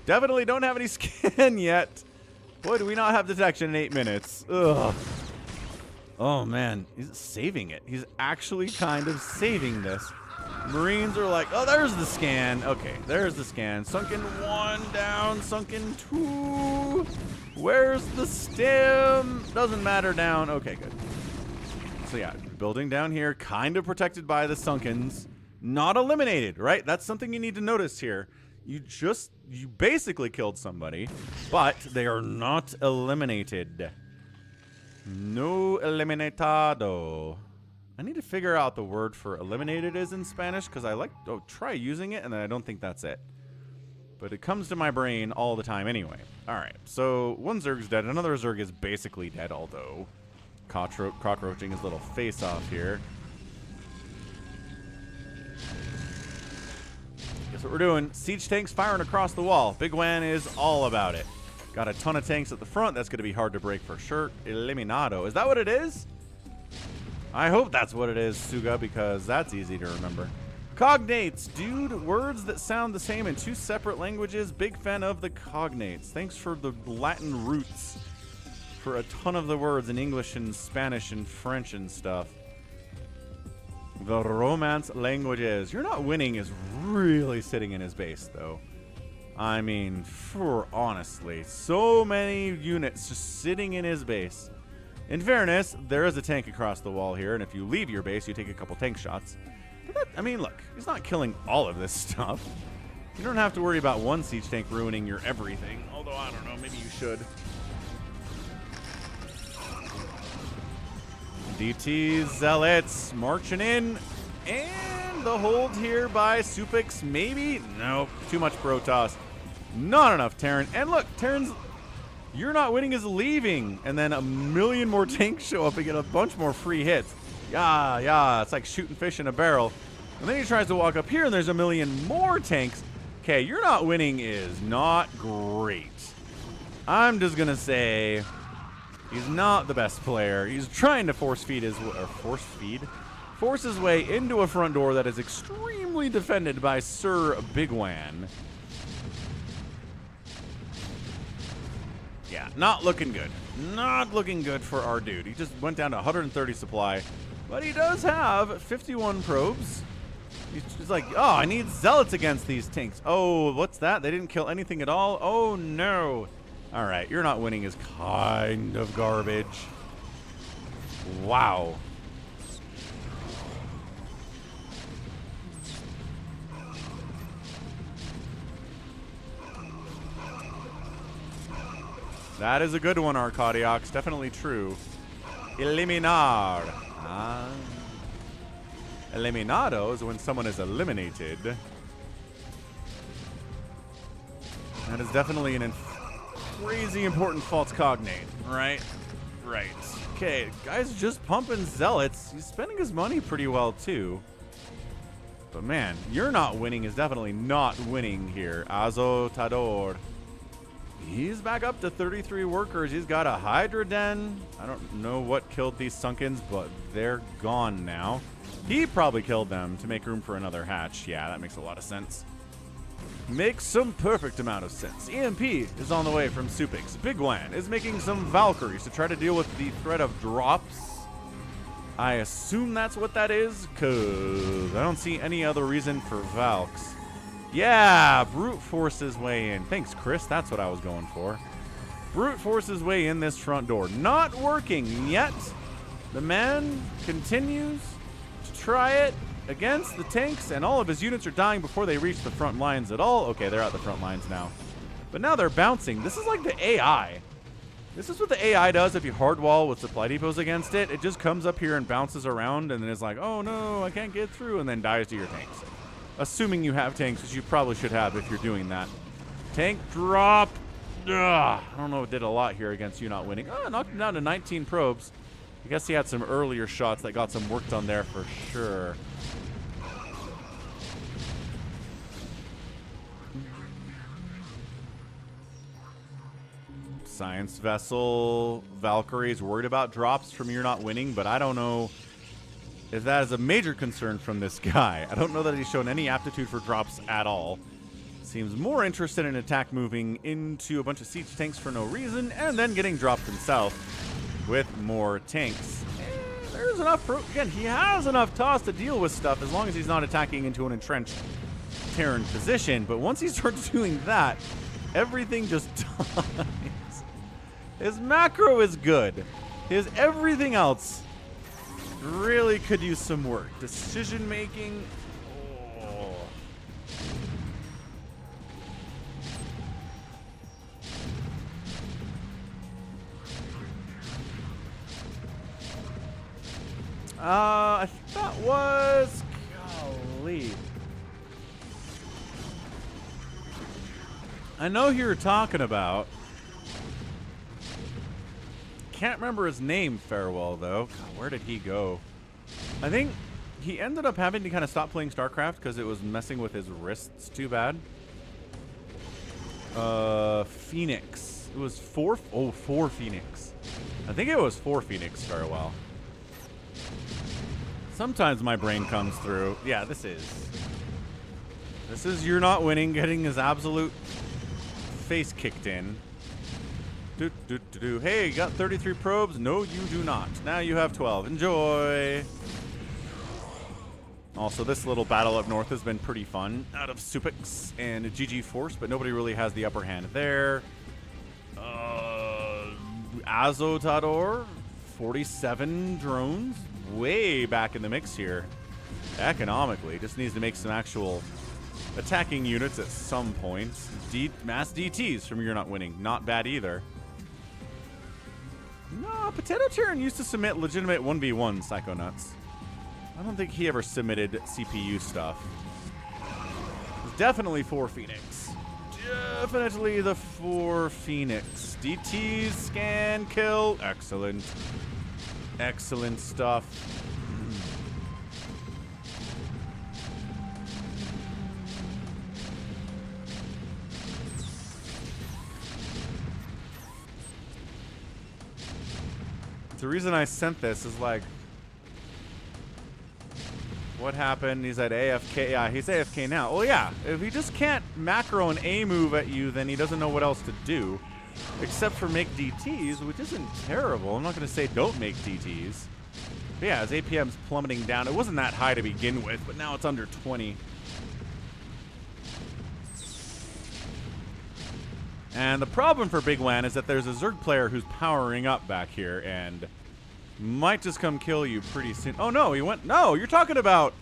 Definitely don't have any scan yet. Boy, do we not have detection in 8 minutes. Ugh. Oh, man. He's saving it. He's actually kind of saving this. Marines are like, oh, there's the scan. Okay, there's the scan. Sunken 1 down, sunken 2. Where's the stem? Doesn't matter down. Okay, good. So yeah, building down here, kind of protected by the sunkens. Not eliminated, right? That's something you need to notice here. You basically killed somebody, but they are not eliminated. No eliminatado. I need to figure out the word for eliminated is in Spanish, because I try using it, and then I don't think that's it. But it comes to my brain all the time anyway. Alright, so one Zerg's dead. Another Zerg is basically dead, although cockroaching his little face off here. Guess what we're doing? Siege tanks firing across the wall. Bigwan is all about it. Got a ton of tanks at the front. That's going to be hard to break for sure. Eliminado. Is that what it is? I hope that's what it is, Suga, because that's easy to remember. Cognates, dude. Words that sound the same in 2 separate languages. Big fan of the cognates. Thanks for the Latin roots for a ton of the words in English and Spanish and French and stuff. The Romance languages. You're Not Winning is really sitting in his base, though. I mean, honestly, so many units just sitting in his base. In fairness, there is a tank across the wall here, and if you leave your base, you take a couple tank shots. But that, I mean, look, he's not killing all of this stuff. You don't have to worry about one siege tank ruining your everything, although I don't know, maybe you should. DT Zealots marching in, and the hold here by Supix, maybe? Nope, too much Protoss. Not enough Terran. And look, Terran's You're Not Winning is leaving, and then a million more tanks show up and get a bunch more free hits. Yeah, it's like shooting fish in a barrel. And then he tries to walk up here, and there's a million more tanks. Okay, You're Not Winning is not great. I'm just gonna say he's not the best player. He's trying to force his way into a front door that is extremely defended by Sir Bigwan. Yeah, not looking good. Not looking good for our dude. He just went down to 130 supply. But he does have 51 probes. He's like, oh, I need zealots against these tanks. Oh, what's that? They didn't kill anything at all? Oh, no. All right, You're Not Winning is kind of garbage. Wow. That is a good one, Arcadiox. Definitely true. Eliminar. Eliminado is when someone is eliminated. That is definitely an crazy important false cognate. Right? Right. Okay, guy's just pumping zealots. He's spending his money pretty well, too. But man, You're Not Winning is definitely not winning here. Azotador. He's back up to 33 workers. He's got a Hydra Den. I don't know what killed these Sunkens, but they're gone now. He probably killed them to make room for another hatch. Yeah, that makes a lot of sense. Makes some perfect amount of sense. EMP is on the way from Supix. Bigwan is making some Valkyries to try to deal with the threat of drops. I assume that's what that is, because I don't see any other reason for Valks. Yeah, brute force his way in. Thanks, Chris. That's what I was going for. Brute force his way in this front door. Not working yet. The man continues to try it against the tanks, and all of his units are dying before they reach the front lines at all. Okay, they're at the front lines now. But now they're bouncing. This is like the AI. This is what the AI does if you hardwall with supply depots against it. It just comes up here and bounces around and then is like, oh no, I can't get through, and then dies to your tanks. Assuming you have tanks, which you probably should have if you're doing that. Tank drop. Ugh. I don't know, it did a lot here against You're Not Winning. Oh, knocked him down to 19 probes. I guess he had some earlier shots that got some work done there for sure. Science Vessel Valkyrie is worried about drops from You're Not Winning, but I don't know if that is a major concern from this guy. I don't know that he's shown any aptitude for drops at all. Seems more interested in attack moving into a bunch of siege tanks for no reason, and then getting dropped himself with more tanks. There's enough. Again, he has enough toss to deal with stuff as long as he's not attacking into an entrenched Terran position. But once he starts doing that, everything just dies. His macro is good. His everything else really could use some work. Decision making. I think that was, golly. I know who you're talking about. Can't remember his name, Farewell, though. God, where did he go? I think he ended up having to kind of stop playing StarCraft because it was messing with his wrists too bad. Phoenix. It was four Phoenix. I think it was 4 Phoenix, Farewell. Sometimes my brain comes through. Yeah, this is you're not winning, getting his absolute face kicked in. Hey, you got 33 probes? No, you do not. Now you have 12. Enjoy. Also, this little battle up north has been pretty fun. Out of Supix and GG Force, but nobody really has the upper hand there. Azotador, 47 drones. Way back in the mix here. Economically. Just needs to make some actual attacking units at some point. Mass DTs from You're Not Winning. Not bad either. No, Potato Terran used to submit legitimate 1v1 Psychonauts. I don't think he ever submitted CPU stuff. It's definitely 4 Phoenix. Definitely the 4 Phoenix. DTs, scan, kill. Excellent. Excellent stuff. The reason I sent this is like, what happened? He's at AFK. Yeah, he's AFK now. Well, yeah. If he just can't macro an A move at you, then he doesn't know what else to do. Except for make DTs, which isn't terrible. I'm not going to say don't make DTs. But yeah, his APM's plummeting down. It wasn't that high to begin with, but now it's under 20. And the problem for bigwan is that there's a Zerg player who's powering up back here and might just come kill you pretty soon. Oh, no, he went... No, you're talking about...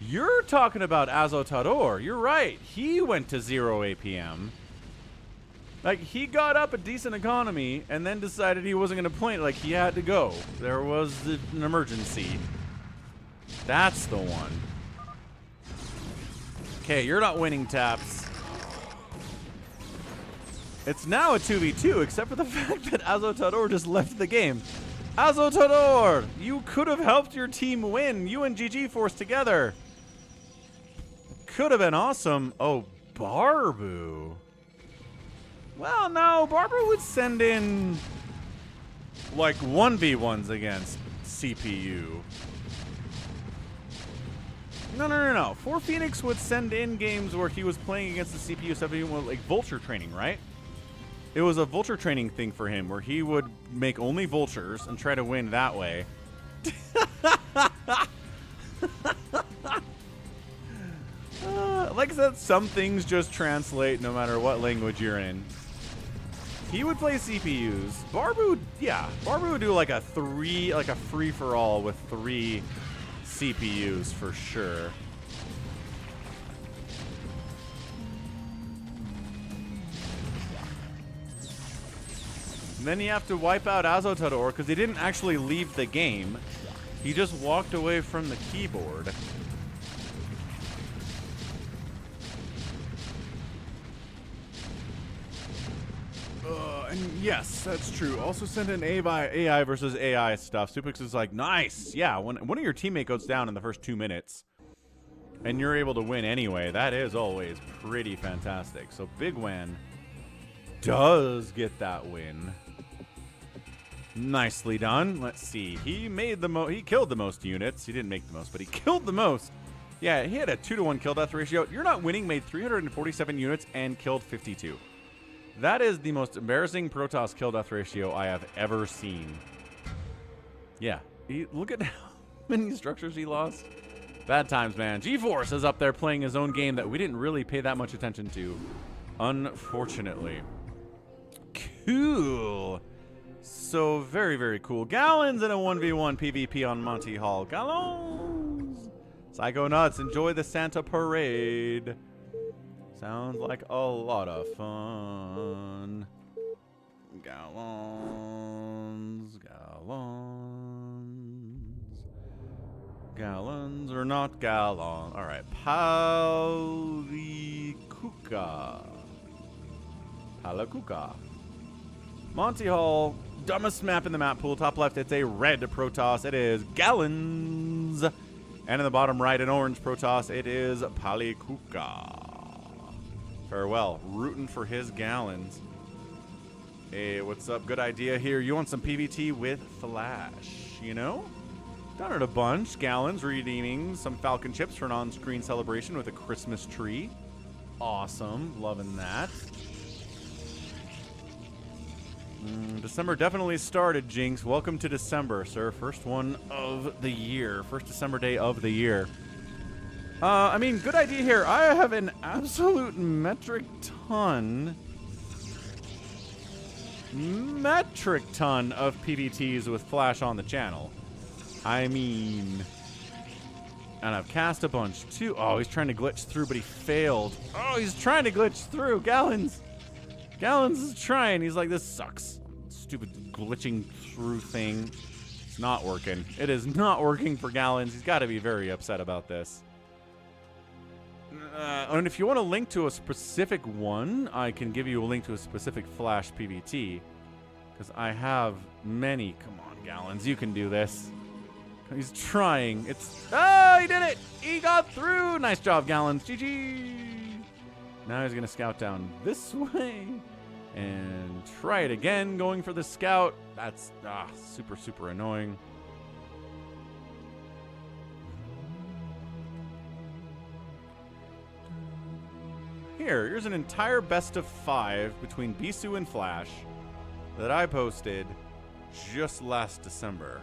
You're talking about Azotador. You're right. He went to 0 APM. Like, he got up a decent economy and then decided he wasn't going to play it. Like, he had to go. There was an emergency. That's the one. Okay, You're Not Winning, Taps. It's now a 2v2, except for the fact that Azotador just left the game. Azotador! You could have helped your team win. You and GG Force together. Could have been awesome. Oh, Barbu. Well, no, Barbu would send in like 1v1s against CPU. No. 4 Phoenix would send in games where he was playing against the CPU stuff, like vulture training, right? It was a vulture training thing for him where he would make only vultures and try to win that way. Like I said, some things just translate no matter what language you're in. He would play CPUs. Barbu, yeah. Barbu would do like a free-for-all with 3 CPUs for sure. And then you have to wipe out Azotador because he didn't actually leave the game. He just walked away from the keyboard. And yes, that's true. Also send in AI versus AI stuff. Supix is like, nice. Yeah, when one of your teammate goes down in the first 2 minutes and you're able to win anyway, that is always pretty fantastic. So bigwan does get that win. Nicely done. Let's see. He made he killed the most units. He didn't make the most, but he killed the most. Yeah, he had a 2-to-1 kill death ratio. You're Not Winning made 347 units and killed 52. That is the most embarrassing Protoss kill death ratio I have ever seen. Yeah. Look at how many structures he lost. Bad times, man. G-Force is up there playing his own game that we didn't really pay that much attention to, unfortunately. Cool. So very, very cool. Gallons in a 1v1 PvP on Monty Hall. Gallons. Psycho Nuts, enjoy the Santa Parade. Sounds like a lot of fun. Gallons. Gallons. Gallons or not gallon. All right. Palikuca. Palikuca. Monty Hall. Dumbest map in the map pool. Top left, it's a red Protoss. It is Gallons. And in the bottom right, an orange Protoss. It is Palikuca. Farewell. Rooting for his Gallons. Hey, what's up? Good idea here. You want some PvT with Flash, you know? Done it a bunch. Gallons redeeming some Falcon chips for an on-screen celebration with a Christmas tree. Awesome. Loving that. December definitely started, Jinx. Welcome to December, sir. First one of the year. First December day of the year. I mean, good idea here. I have an absolute metric ton of PvTs with Flash on the channel. I mean, and I've cast a bunch too. Oh, he's trying to glitch through, but he failed. Oh, he's trying to glitch through. Gallons is trying. He's like, this sucks. Stupid glitching through thing. It's not working. It is not working for Gallons. He's got to be very upset about this. And if you want a link to a specific one, I can give you a link to a specific Flash PvT. Because I have many. Come on, Gallons. You can do this. He's trying. Oh, he did it. He got through. Nice job, Gallons. GG. Now he's going to scout down this way. And try it again, going for the scout. That's super, super annoying. Here's an entire best of 5 between Bisu and Flash that I posted just last December.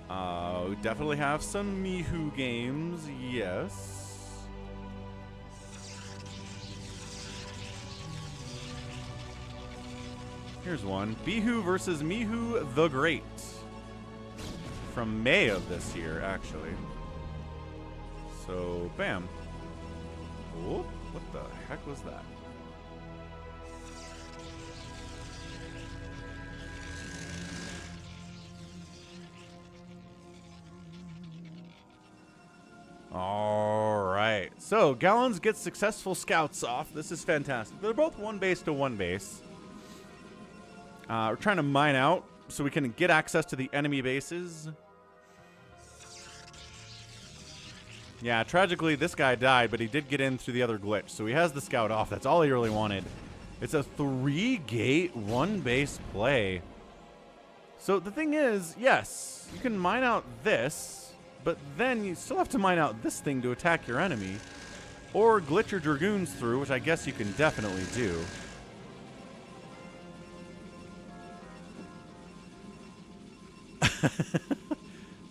We definitely have some Mihu games, yes. Here's one. Bihu versus Mihu the Great. From May of this year, actually. So, bam. Oh, what the heck was that? All right. So, Gallons gets successful scouts off. This is fantastic. They're both one base to one base. We're trying to mine out so we can get access to the enemy bases. Yeah, tragically, this guy died, but he did get in through the other glitch. So he has the scout off. That's all he really wanted. It's a 3-gate, 1-base play. So the thing is, yes, you can mine out this, but then you still have to mine out this thing to attack your enemy. Or glitch your Dragoons through, which I guess you can definitely do.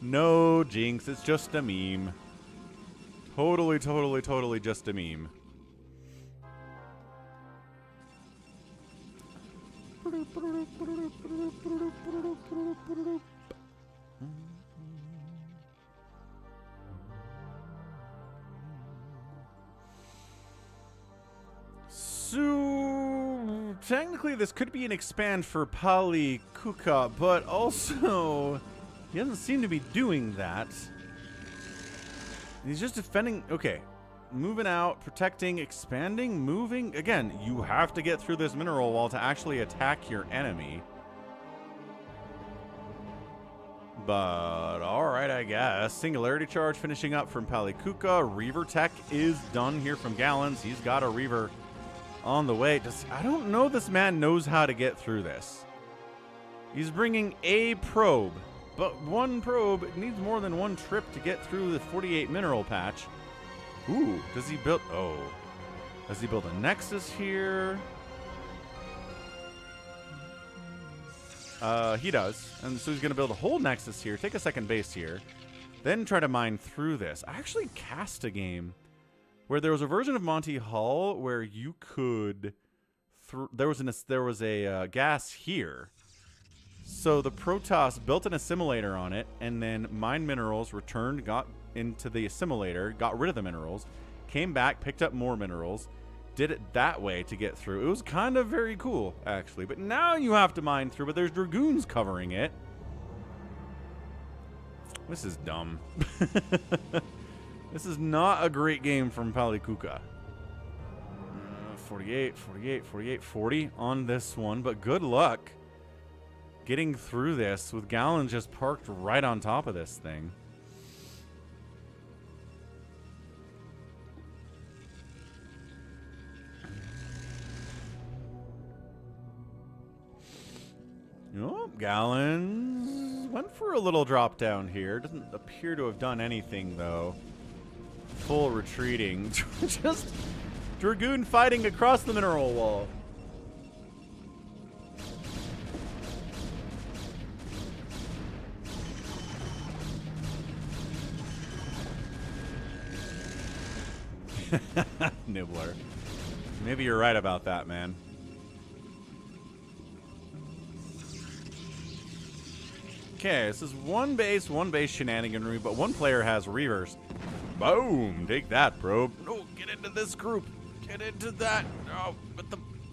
No, Jinx, it's just a meme. Totally, totally, totally just a meme. So, technically this could be an expand for Palikuca, but also he doesn't seem to be doing that. He's just defending. Okay. Moving out, protecting, expanding, moving. Again, you have to get through this mineral wall to actually attack your enemy. But, alright, I guess. Singularity Charge finishing up from Palikuca. Reaver Tech is done here from Gallons. He's got a Reaver on the way. I don't know this man knows how to get through this. He's bringing a probe. But one probe needs more than one trip to get through the 48 mineral patch. Ooh, does he build... Oh. Does he build a Nexus here? He does. And so he's going to build a whole Nexus here, take a second base here, then try to mine through this. I actually cast a game where there was a version of Monty Hall where you could... there was a gas here. So the Protoss built an assimilator on it, and then mined minerals, returned, got into the assimilator, got rid of the minerals, came back, picked up more minerals, did it that way to get through. It was kind of very cool, actually. But now you have to mine through, but there's Dragoons covering it. This is dumb. This is not a great game from Palikuca. 48, 48, 48, 40 on this one, but good luck getting through this with Gallons just parked right on top of this thing. Oh, Gallons went for a little drop down here. Doesn't appear to have done anything, though. Full retreating. Just Dragoon fighting across the mineral wall. Nibbler. Maybe you're right about that, man. Okay, this is one base shenaniganry, but one player has Reavers. Boom! Take that, probe. No, get into this group. Get into that. Oh, but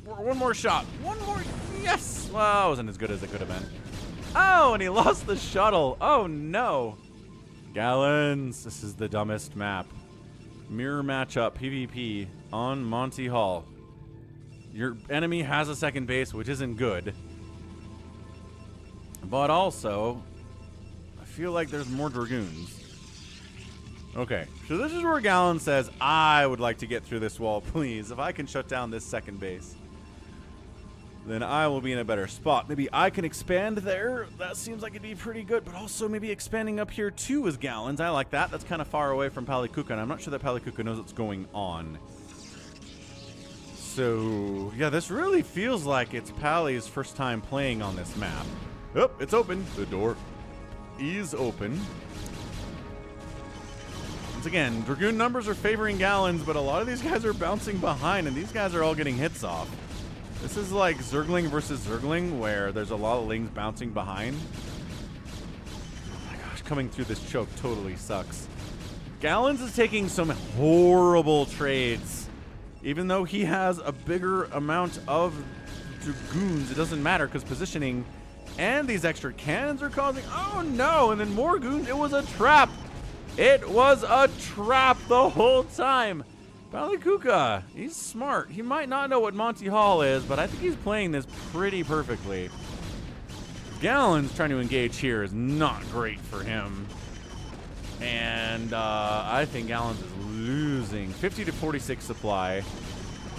one more shot. One more. Yes! Well, it wasn't as good as it could have been. Oh, and he lost the shuttle. Oh, no. Gallons. This is the dumbest map. Mirror matchup, PvP, on Monty Hall. Your enemy has a second base, which isn't good. But also, I feel like there's more Dragoons. Okay, so this is where Gallon says, I would like to get through this wall, please. If I can shut down this second base, then I will be in a better spot. Maybe I can expand there. That seems like it'd be pretty good. But also maybe expanding up here too with Gallons. I like that. That's kind of far away from Palikuca, and I'm not sure that Palikuca knows what's going on. So, yeah, this really feels like it's Pally's first time playing on this map. Oh, it's open. The door is open. Once again, Dragoon numbers are favoring Gallons, but a lot of these guys are bouncing behind, and these guys are all getting hits off. This is like Zergling versus Zergling, where there's a lot of Lings bouncing behind. Oh my gosh, coming through this choke totally sucks. Gallons is taking some horrible trades. Even though he has a bigger amount of Dragoons, it doesn't matter because positioning and these extra cannons are causing... Oh no, and then more goons. It was a trap. It was a trap the whole time. Palikuca, he's smart. He might not know what Monty Hall is, but I think he's playing this pretty perfectly. Gallons trying to engage here is not great for him. And I think Gallons is losing. 50 to 46 supply.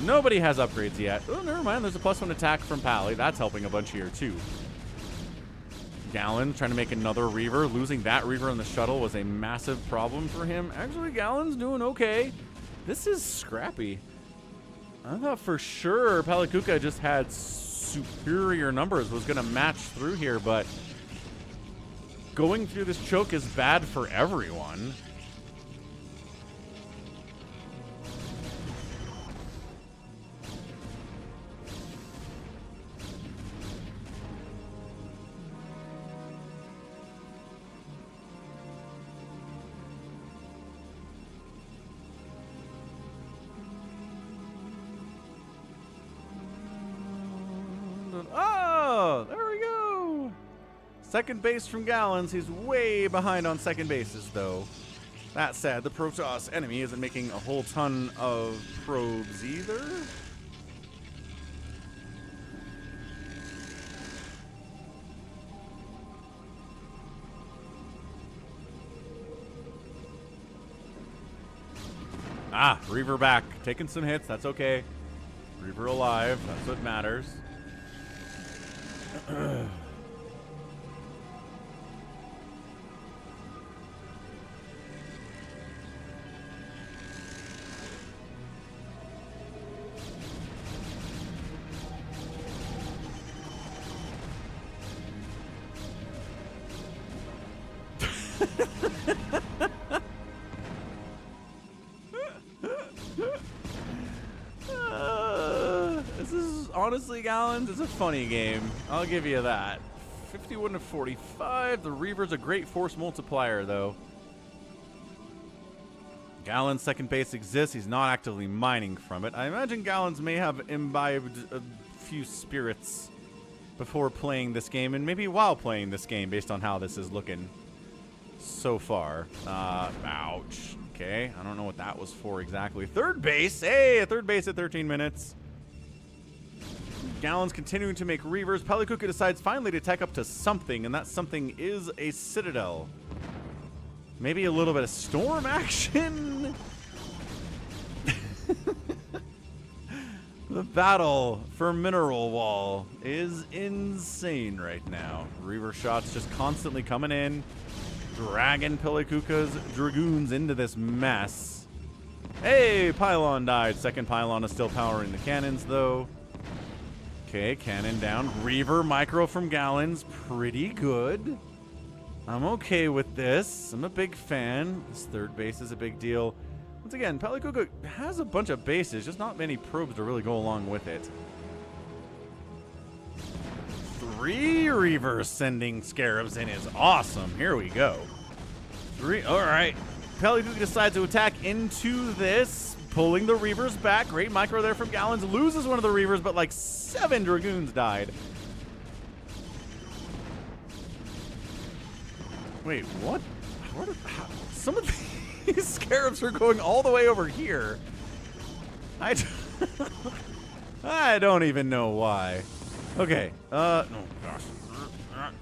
Nobody has upgrades yet. Oh, never mind. There's a +1 attack from Pally. That's helping a bunch here, too. Gallon trying to make another Reaver. Losing that Reaver on the shuttle was a massive problem for him. Actually, Gallon's doing okay. This is scrappy. I thought for sure Palikuca just had superior numbers, was going to match through here, but going through this choke is bad for everyone. Oh, there we go. Second base from Gallons. He's way behind on second bases, though. That said, the Protoss enemy isn't making a whole ton of probes either. Ah, Reaver back. Taking some hits. That's okay. Reaver alive. That's what matters. honestly, Gallons, it's a funny game. I'll give you that. 51 to 45. The Reaver's a great force multiplier, though. Gallon's second base exists. He's not actively mining from it. I imagine Gallons may have imbibed a few spirits before playing this game, and maybe while playing this game, based on how this is looking so far. Ouch. Okay, I don't know what that was for exactly. Third base. Hey, a third base at 13 minutes. Gallons continuing to make Reavers. Palikuca decides finally to tech up to something, and that something is a Citadel. Maybe a little bit of storm action? The battle for Mineral Wall is insane right now. Reaver shots just constantly coming in, dragging Palikuca's Dragoons into this mess. Hey, Pylon died. Second Pylon is still powering the cannons, though. Okay, cannon down. Reaver micro from Gallons. Pretty good. I'm okay with this. I'm a big fan. This third base is a big deal. Once again, Palikuca has a bunch of bases, just not many probes to really go along with it. 3 Reavers sending Scarabs in is awesome. Here we go. 3. All right. Palikuca decides to attack into this, pulling the Reavers back. Great micro there from Gallons. Loses one of the Reavers, but like 7 Dragoons died. Wait, what? Some of these Scarabs are going all the way over here. I don't even know why. Okay. Oh gosh.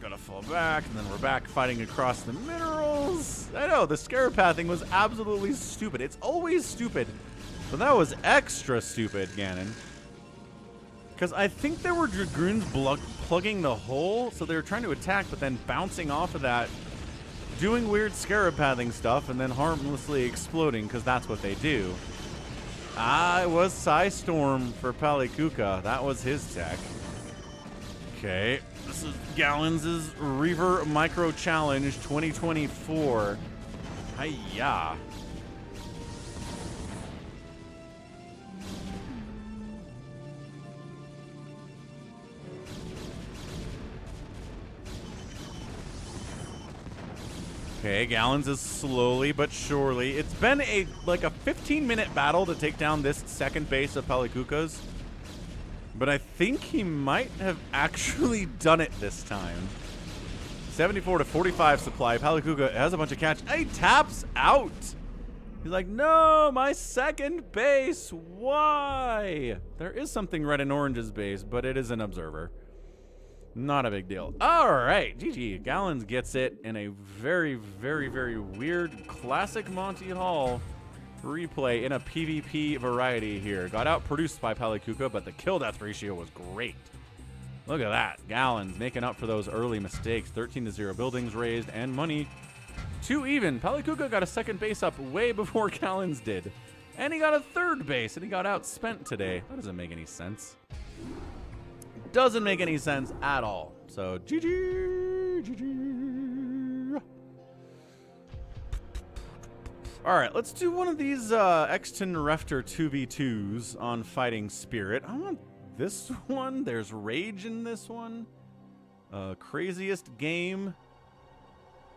Gotta fall back, and then we're back fighting across the minerals. I know, the Scarab pathing was absolutely stupid. It's always stupid. But that was extra stupid, Ganon. Because I think there were Dragoons plugging the hole, so they were trying to attack, but then bouncing off of that, doing weird Scarab pathing stuff, and then harmlessly exploding, because that's what they do. It was Psystorm for Palikuca. That was his tech. Okay, this is Gallons' Reaver Micro Challenge 2024. Hi-ya. Okay, Gallons is slowly but surely. It's been like a 15-minute battle to take down this second base of Palikuca's. But I think he might have actually done it this time. 74 to 45 supply. Palikuca has a bunch of catch. He taps out. He's like, no, my second base. Why? There is something red and orange's base, but it is an observer. Not a big deal. All right, GG. Gallons gets it in a very, very, very weird classic Monty Hall replay in a PvP variety here. Got outproduced by Palikuca, but the kill-death ratio was great. Look at that. Gallons making up for those early mistakes. 13-0 buildings raised and money 2 even. Palikuca got a second base up way before Gallons did. And he got a third base, and he got outspent today. That doesn't make any sense. Doesn't make any sense at all. So, GG. GG. All right, let's do one of these Exton Refter 2v2s on Fighting Spirit. I want this one. There's Rage in this one. Craziest game.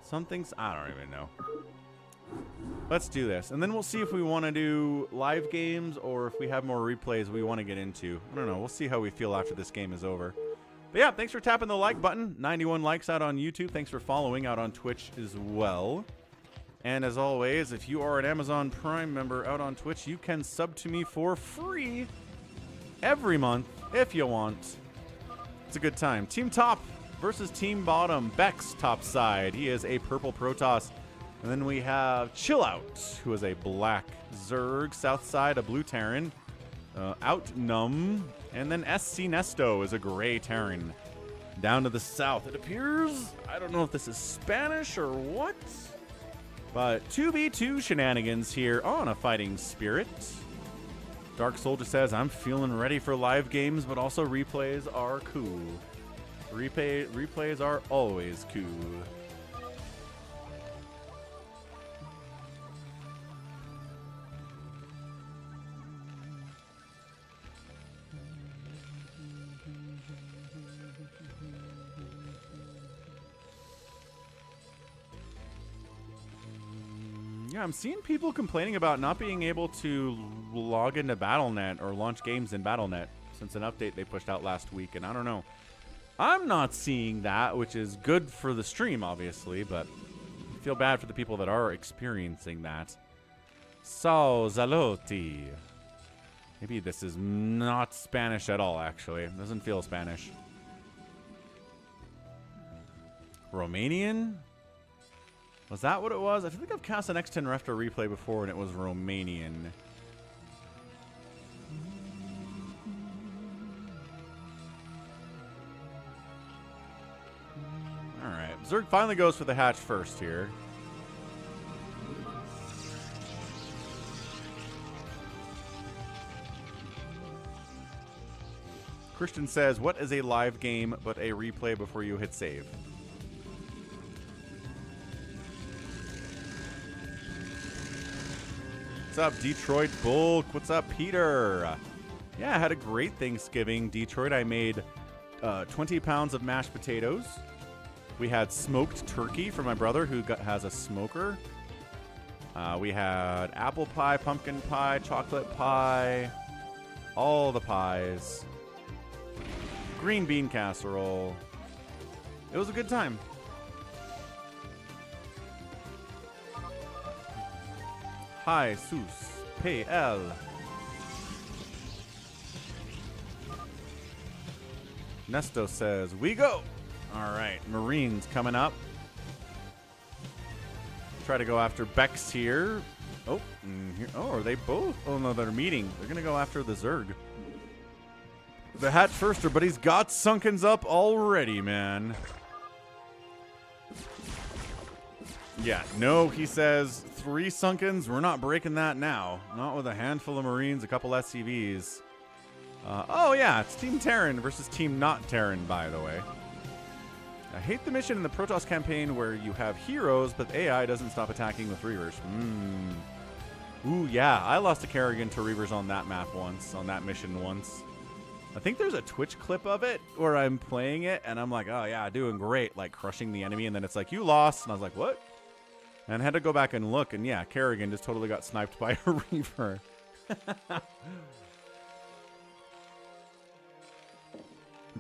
Something's... I don't even know. Let's do this. And then we'll see if we want to do live games or if we have more replays we want to get into. I don't know. We'll see how we feel after this game is over. But yeah, thanks for tapping the like button. 91 likes out on YouTube. Thanks for following out on Twitch as well. And as always, if you are an Amazon Prime member out on Twitch, you can sub to me for free every month if you want. It's a good time. Team top versus team bottom. Bex top side. He is a purple Protoss. And then we have Chill Out, who is a black Zerg. South side, a blue Terran. Outnum. And then SC Nesto is a gray Terran. Down to the south, it appears. I don't know if this is Spanish or what. But 2v2 shenanigans here on a Fighting Spirit. Dark Soldier says, I'm feeling ready for live games, but also replays are cool. Replays are always cool. Yeah, I'm seeing people complaining about not being able to log into Battle.net or launch games in Battle.net since an update they pushed out last week, and I don't know. I'm not seeing that, which is good for the stream, obviously, but I feel bad for the people that are experiencing that. So, Zalotti. Maybe this is not Spanish at all, actually. It doesn't feel Spanish. Romanian? Was that what it was? I think I've cast an X10 Ref to replay before, and it was Romanian. Alright. Zerg finally goes for the hatch first here. Christian says, what is a live game but a replay before you hit save? What's up, Detroit Bulk? What's up, Peter? Yeah, I had a great Thanksgiving. Detroit, I made 20 pounds of mashed potatoes. We had smoked turkey for my brother who has a smoker. We had apple pie, pumpkin pie, chocolate pie, all the pies. Green bean casserole. It was a good time. Hi, Sus. PL. Nesto says, we go. All right, Marines coming up. Try to go after Bex here. Oh, here. Oh, are they both? Oh, no, they're meeting. They're going to go after the Zerg. The hat firster, but he's got Sunkens up already, man. Yeah, no, he says 3 Sunkens. We're not breaking that now. Not with a handful of Marines, a couple SCVs. Oh, yeah, it's Team Terran versus Team Not Terran, by the way. I hate the mission in the Protoss campaign where you have heroes, but AI doesn't stop attacking with Reavers. Ooh, yeah, I lost a Kerrigan to Reavers on that map once, on that mission once. I think there's a Twitch clip of it where I'm playing it, and I'm like, oh, yeah, doing great, like crushing the enemy, and then it's like, you lost, and I was like, what? And I had to go back and look, and yeah, Kerrigan just totally got sniped by a Reaver.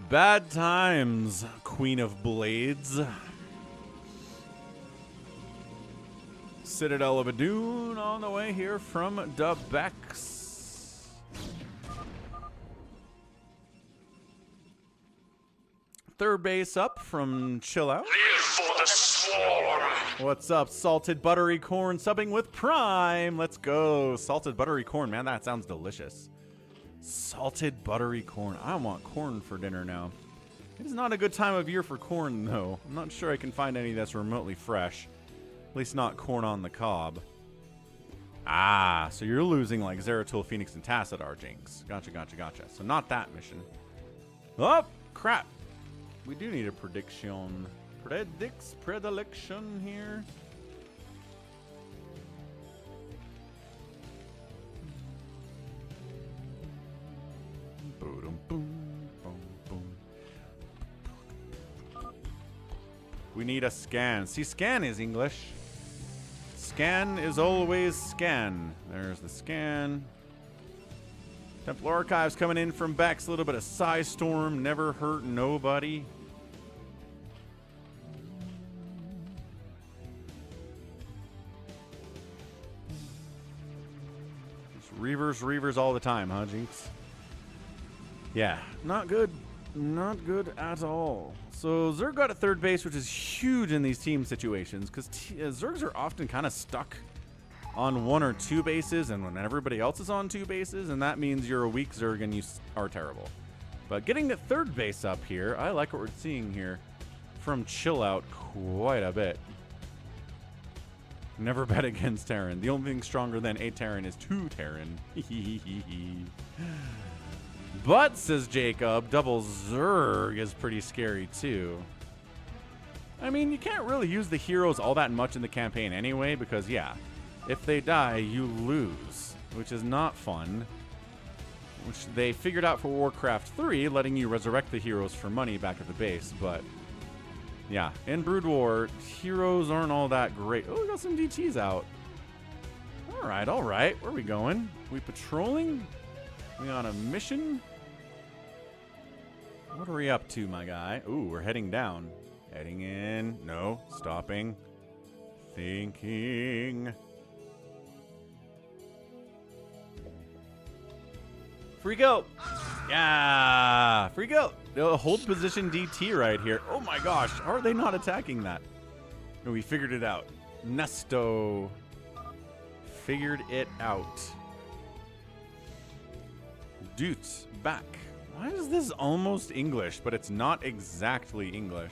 Bad times, Queen of Blades. Citadel of Adun on the way here from Dubex. Third base up from Chill Out. Live for the swarm. What's up, Salted Buttery Corn subbing with Prime? Let's go. Salted Buttery Corn, man, that sounds delicious. Salted buttery corn. I want corn for dinner now. It is not a good time of year for corn, though. I'm not sure I can find any that's remotely fresh. At least not corn on the cob. Ah, so you're losing like Zeratul, Phoenix, and Tacit are, Jinx. Gotcha, gotcha, gotcha. So not that mission. Oh, crap. We do need a prediction. Predilection here. Boom, boom, boom, boom. We need a scan. See, scan is English. Scan is always scan. There's the scan. Templar Archives coming in from Bex. A little bit of Psy Storm. Never hurt nobody. Just Reavers all the time, huh, Jinx? Yeah, not good. Not good at all. So Zerg got at third base, which is huge in these team situations, because Zergs are often kind of stuck on 1 or 2 bases, and when everybody else is on 2 bases, and that means you're a weak Zerg and you are terrible. But getting the third base up here, I like what we're seeing here from Chill Out quite a bit. Never bet against Terran. The only thing stronger than a Terran is 2 Terran. But, says Jacob, double Zerg is pretty scary too. I mean, you can't really use the heroes all that much in the campaign anyway, because yeah, if they die, you lose, which is not fun. Which they figured out for Warcraft 3, letting you resurrect the heroes for money back at the base, but yeah, in Brood War, heroes aren't all that great. Oh, we got some DTs out. Alright, alright. Where are we going? We patrolling? We on a mission? What are we up to, my guy? Ooh, we're heading down. Heading in. No, stopping. Thinking. Free go. Yeah, free go. Hold position DT right here. Oh my gosh, how are they not attacking that? No, we figured it out. Nesto figured it out. Dutes back. Why is this almost English, but it's not exactly English?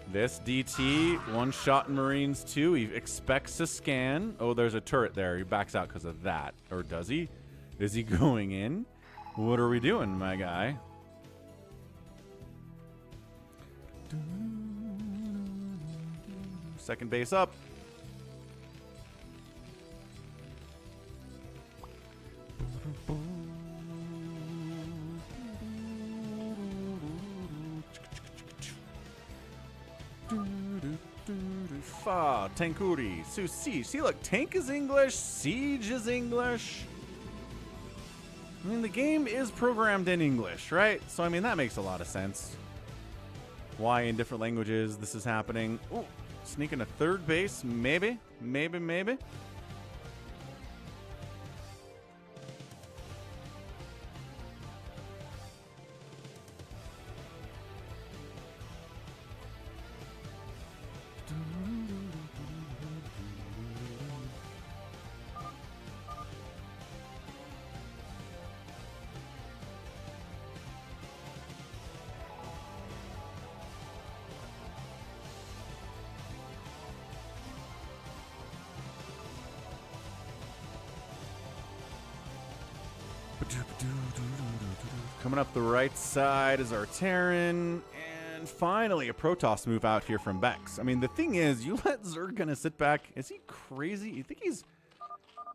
This DT, one shot in Marines 2. He expects to scan. Oh, there's a turret there. He backs out because of that. Or does he? Is he going in? What are we doing, my guy? Second base up. Fa, Tankuri, Susi. See, look, tank is English, siege is English. I mean, the game is programmed in English, right? So, I mean, that makes a lot of sense. Why in different languages this is happening. Ooh, sneaking a third base, maybe, maybe, maybe. Coming up the right side is our Terran, and finally a Protoss move out here from Bex. I mean, the thing is, you let Zerg kind of sit back. Is he crazy? Do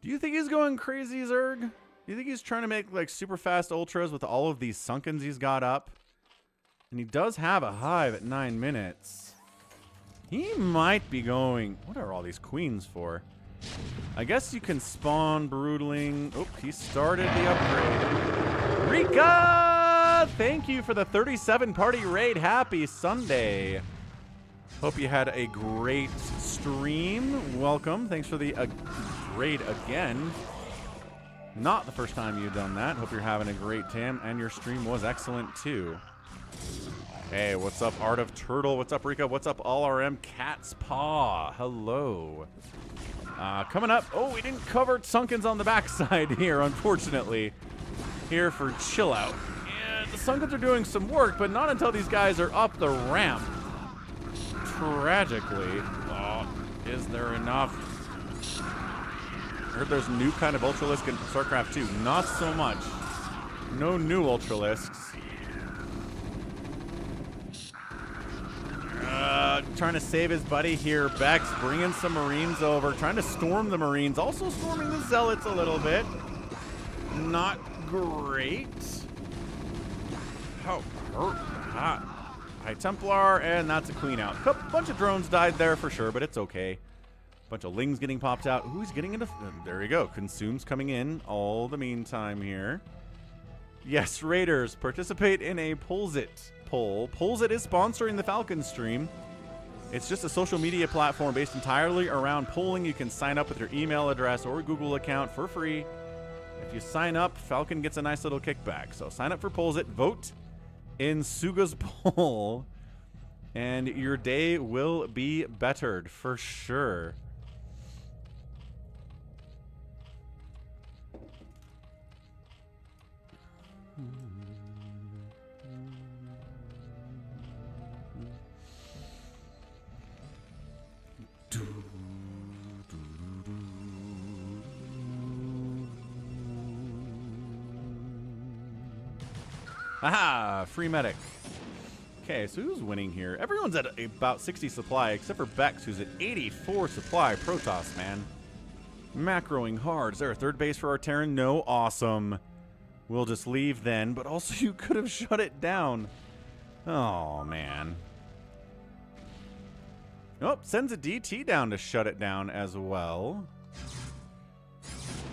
you think he's going crazy, Zerg? Do you think he's trying to make like super fast ultras with all of these sunkens he's got up? And he does have a hive at 9 minutes. He might be going... What are all these queens for? I guess you can spawn Broodling. Oh, he started the upgrade. Rika! Thank you for the 37-party raid. Happy Sunday. Hope you had a great stream. Welcome. Thanks for the raid again. Not the first time you've done that. Hope you're having a great time, and your stream was excellent too. Hey, what's up, Art of Turtle? What's up, Rika? What's up, All RM Cat's Paw? Hello. Coming up. Oh, we didn't cover Sunkens on the backside here, unfortunately. Here for chill out. And the Sunkens are doing some work, but not until these guys are up the ramp. Tragically. Oh, is there enough? I heard there's new kind of Ultralisk in StarCraft 2. Not so much. No new Ultralisks. Trying to save his buddy here. Bex bringing some Marines over. Trying to storm the Marines. Also storming the Zealots a little bit. Not great. How hurt that? High Templar, and that's a clean out. Bunch of drones died there for sure, but it's okay. Bunch of Lings getting popped out. Who's getting into... There we go. Consumes coming in all the meantime here. Yes, Raiders, participate in a Pulls It poll. Pulls It is sponsoring the Falcon stream. It's just a social media platform based entirely around polling. You can sign up with your email address or Google account for free. If you sign up, Falcon gets a nice little kickback. So sign up for Pulls It, vote in Suga's poll, and your day will be bettered for sure. Aha! Free medic. Okay, so who's winning here? Everyone's at about 60 supply, except for Bex, who's at 84 supply. Protoss, man. Macroing hard. Is there a third base for our Terran? No. Awesome. We'll just leave then, but also you could have shut it down. Oh, man. Nope, sends a DT down to shut it down as well.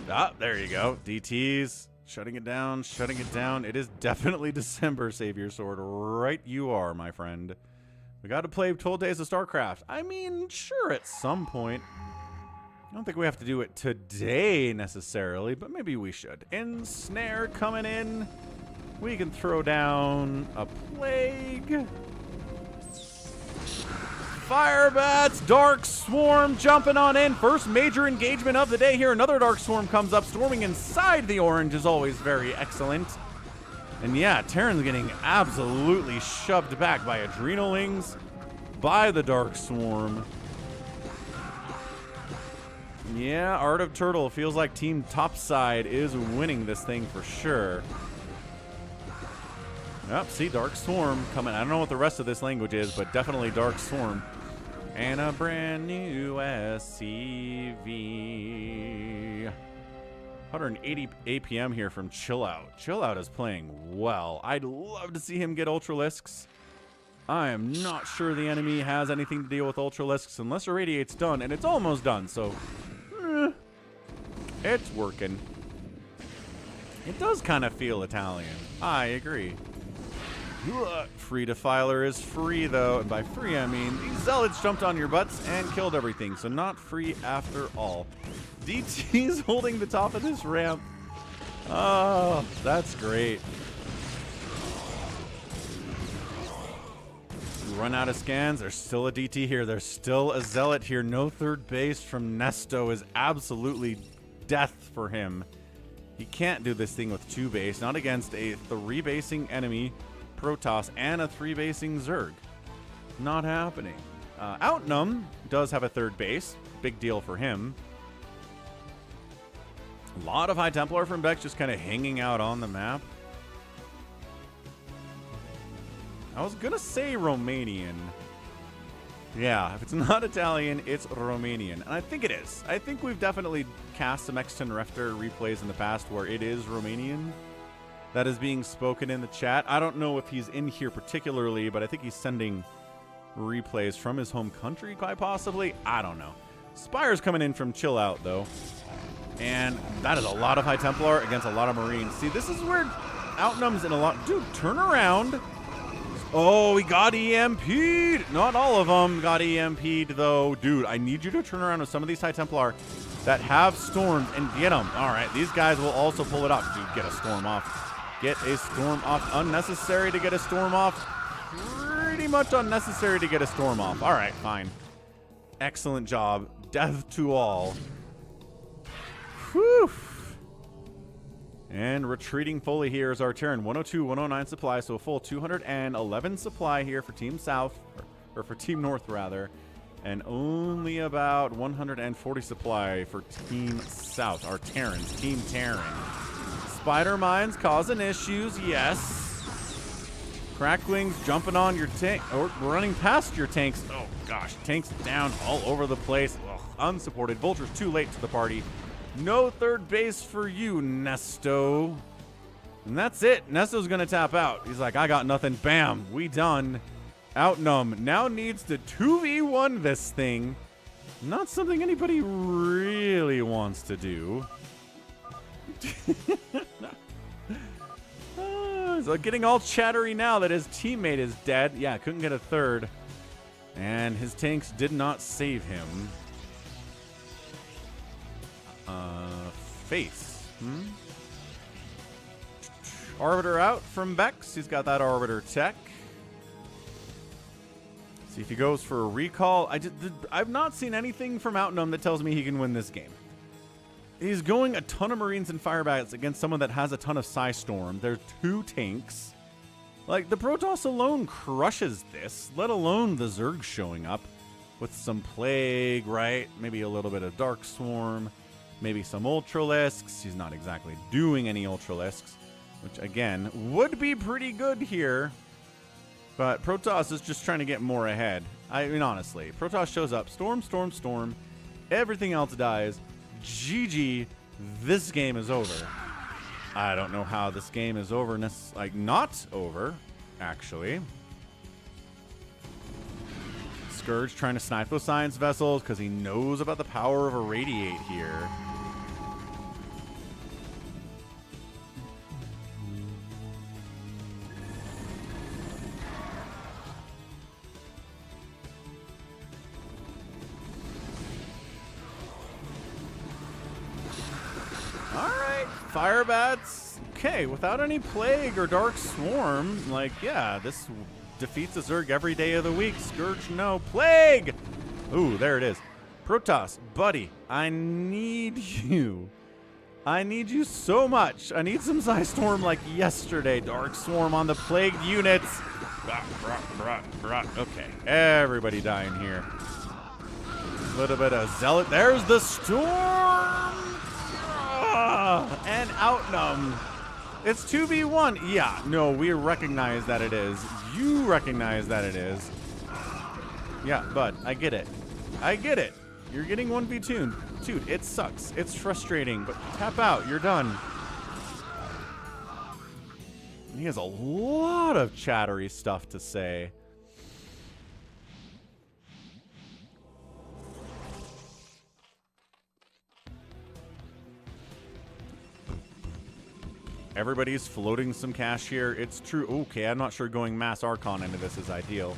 Ah, there you go. DTs. Shutting it down, shutting it down. It is definitely December, Savior Sword. Right you are, my friend. We got to play 12 Days of StarCraft. I mean, sure, at some point. I don't think we have to do it today, necessarily, but maybe we should. Ensnare coming in. We can throw down a Plague. Fire Bats, Dark Swarm jumping on in. First major engagement of the day here. Another Dark Swarm comes up. Storming inside the orange is always very excellent. And yeah, Terran's getting absolutely shoved back by Adrenalings, by the Dark Swarm. Yeah, Art of Turtle feels like Team Topside is winning this thing for sure. Yep, see, Dark Swarm coming. I don't know what the rest of this language is, but definitely Dark Swarm. And a brand new SCV. 180 APM here from Chill Out. Chill Out is playing well. I'd love to see him get Ultralisks. I am not sure the enemy has anything to deal with Ultralisks unless Irradiate's done, and it's almost done, so it's working. It does kind of feel Italian. I agree. Free Defiler is free, though, and by free I mean these zealots jumped on your butts and killed everything, so not free after all. DT's holding the top of this ramp. Oh, that's great. We run out of scans. There's still a DT here. There's still a zealot here. No third base from Nesto is absolutely death for him. He can't do this thing with 2 base, not against a 3-basing enemy Protoss and a 3-basing Zerg. Not happening. Outnum does have a 3rd base. Big deal for him. A lot of High Templar from Bex just kind of hanging out on the map. I was going to say Romanian. Yeah, if it's not Italian, it's Romanian. And I think it is. I think we've definitely cast some Exton Refter replays in the past where it is Romanian that is being spoken in the chat. I don't know if he's in here particularly, but I think he's sending replays from his home country, quite possibly. I don't know. Spire's coming in from Chill Out, though. And that is a lot of High Templar against a lot of Marines. See, this is where Outnum's in a lot. Dude, turn around. Oh, he got EMP'd. Not all of them got EMP'd, though. Dude, I need you to turn around with some of these High Templar that have storms and get them. All right, these guys will also pull it off. Dude, get a storm off. Get a storm off. Unnecessary to get a storm off. Pretty much unnecessary to get a storm off. All right, fine. Excellent job. Death to all. Whew. And retreating fully here is our Terran. 102, 109 supply, so a full 211 supply here for Team South, or for Team North, rather. And only about 140 supply for Team South, our Terrans, Team Terran. Spider mines causing issues, yes. Cracklings jumping on your tank, or running past your tanks. Oh gosh, tanks down all over the place. Ugh, unsupported. Vultures too late to the party. No 3rd base for you, Nesto. And that's it. Nesto's gonna tap out. He's like, I got nothing. Bam, we done. Outnum now needs to 2v1 this thing. Not something anybody really wants to do. So getting all chattery now that his teammate is dead. Yeah, couldn't get a 3rd. And his tanks did not save him. Face. Arbiter out from Bex. He's got that Arbiter tech. See if he goes for a recall. I've not seen anything from Outnum that tells me he can win this game. He's going a ton of Marines and Firebats against someone that has a ton of Psystorm. There's 2 tanks. Like, the Protoss alone crushes this, let alone the Zerg showing up with some Plague, right? Maybe a little bit of Dark Swarm, maybe some Ultralisks. He's not exactly doing any Ultralisks, which, again, would be pretty good here. But Protoss is just trying to get more ahead. I mean, honestly, Protoss shows up, storm, storm, storm. Everything else dies. GG, this game is over. I don't know how this game is over, like not over, actually. Scourge trying to snipe those science vessels because he knows about the power of a Radiate here. Alright, Fire Bats. Okay, without any Plague or Dark Swarm, like, yeah, this defeats a Zerg every day of the week. Scourge, no. Plague! Ooh, there it is. Protoss, buddy, I need you. I need you so much. I need some Psystorm like yesterday. Dark Swarm on the Plagued units. Okay, everybody dying here. A little bit of Zealot. There's the Storm! And Outnumb. It's 2v1. Yeah, no, we recognize that it is. You recognize that it is. Yeah, bud, I get it. I get it. You're getting 1v2. Dude, it sucks. It's frustrating, but tap out. You're done. He has a lot of chattery stuff to say. Everybody's floating some cash here. It's true. Okay, I'm not sure going Mass Archon into this is ideal.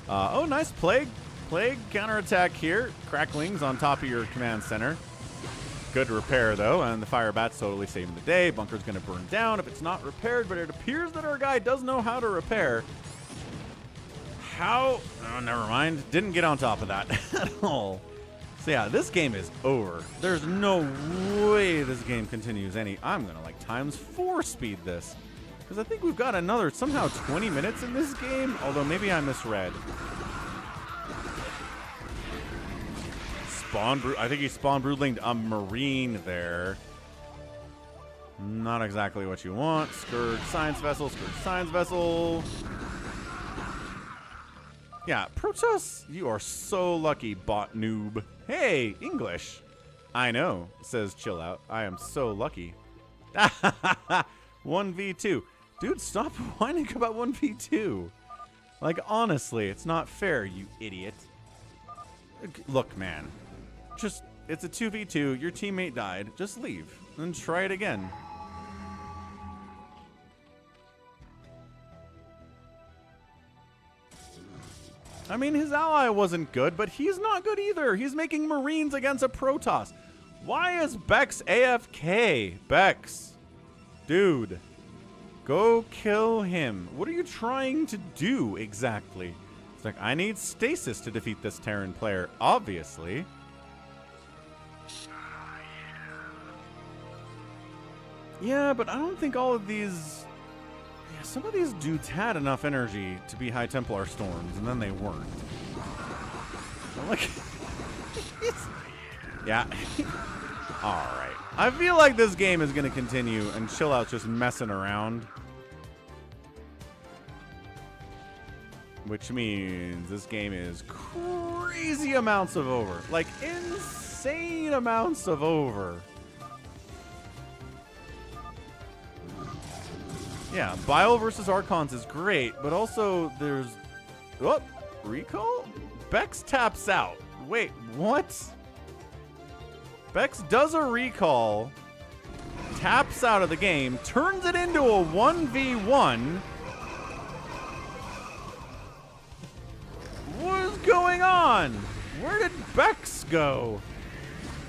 Oh, nice Plague. Plague counterattack here. Cracklings on top of your command center. Good repair, though, and the Fire Bat's totally saving the day. Bunker's going to burn down if it's not repaired, but it appears that our guy does know how to repair. How? Oh, never mind. Didn't get on top of that at all. So yeah, this game is over. There's no way this game continues any. I'm gonna like ×4 speed this, because I think we've got another somehow 20 minutes in this game. Although maybe I misread. I think he spawned broodlinged a Marine there. Not exactly what you want. Scourge Science Vessel. Scourge Science Vessel. Yeah, Protoss, you are so lucky, bot noob. Hey, English. I know, says Chill Out. I am so lucky. 1v2. Dude, stop whining about 1v2. Like, honestly, it's not fair, you idiot. Look, man. Just, it's a 2v2. Your teammate died. Just leave and try it again. I mean, his ally wasn't good, but he's not good either. He's making Marines against a Protoss. Why is Bex AFK? Bex. Dude. Go kill him. What are you trying to do exactly? It's like, I need stasis to defeat this Terran player, obviously. Yeah, but I don't think all of these... Yeah, some of these dudes had enough energy to be High Templar Storms, and then they weren't. Like... yeah. Alright. I feel like this game is going to continue, and Chill Out's just messing around. Which means this game is crazy amounts of over. Like, insane amounts of over. Yeah, Bile versus Archons is great, but also there's... Oh, recall? Bex taps out. Wait, what? Bex does a recall, taps out of the game, turns it into a 1v1. What is going on? Where did Bex go?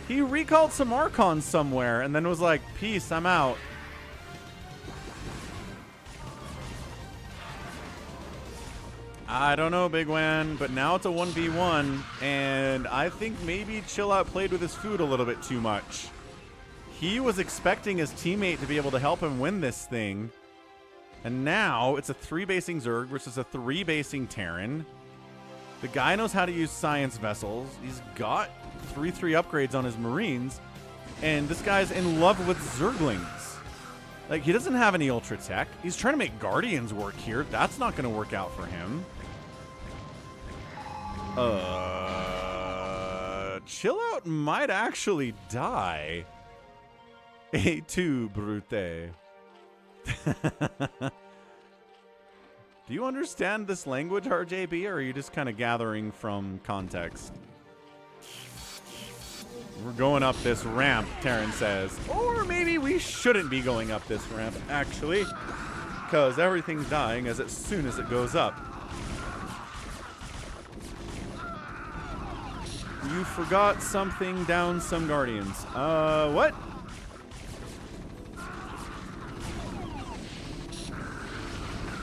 He recalled some Archons somewhere and then was like, peace, I'm out. I don't know, bigwan, but now it's a 1v1, and I think maybe Chill Out played with his food a little bit too much. He was expecting his teammate to be able to help him win this thing, and now it's a 3-basing Zerg versus a 3-basing Terran. The guy knows how to use science vessels. He's got 3/3 upgrades on his Marines, and this guy's in love with Zerglings. Like, he doesn't have any Ultra Tech. He's trying to make Guardians work here. That's not going to work out for him. Chill Out might actually die. Et tu, Brute. Do you understand this language, RJB, or are you just kind of gathering from context? We're going up this ramp, Terran says. Or maybe we shouldn't be going up this ramp, actually, because everything's dying as soon as it goes up. You forgot something down some Guardians. What?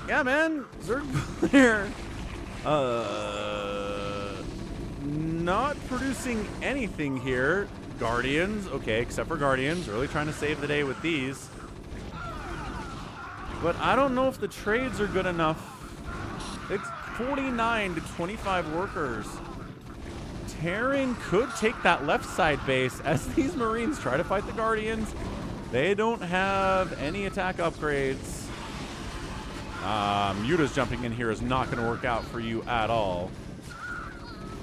Yeah, man. Zerg player. Not producing anything here. Guardians. Okay, except for Guardians. Really trying to save the day with these. But I don't know if the trades are good enough. It's 49 to 25 workers. Terran could take that left side base as these Marines try to fight the Guardians. They don't have any attack upgrades. Muta's jumping in here is not going to work out for you at all.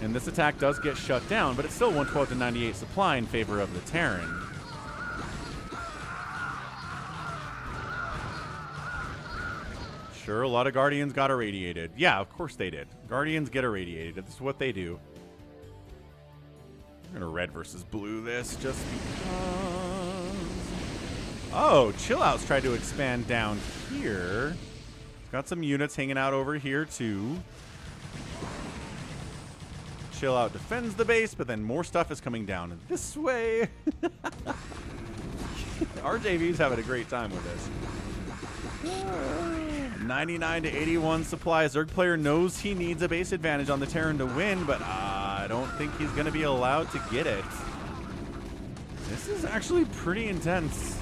And this attack does get shut down, but it's still 112 to 98 supply in favor of the Terran. Sure, a lot of Guardians got irradiated. Yeah, of course they did. Guardians get irradiated. That's what they do. I'm gonna red versus blue this just because. Oh, Chill Out's tried to expand down here. Got some units hanging out over here too. Chill Out defends the base, but then more stuff is coming down this way. RJV's having a great time with this. 99 to 81 supply. Zerg player knows he needs a base advantage on the Terran to win, but I don't think he's going to be allowed to get it. This is actually pretty intense.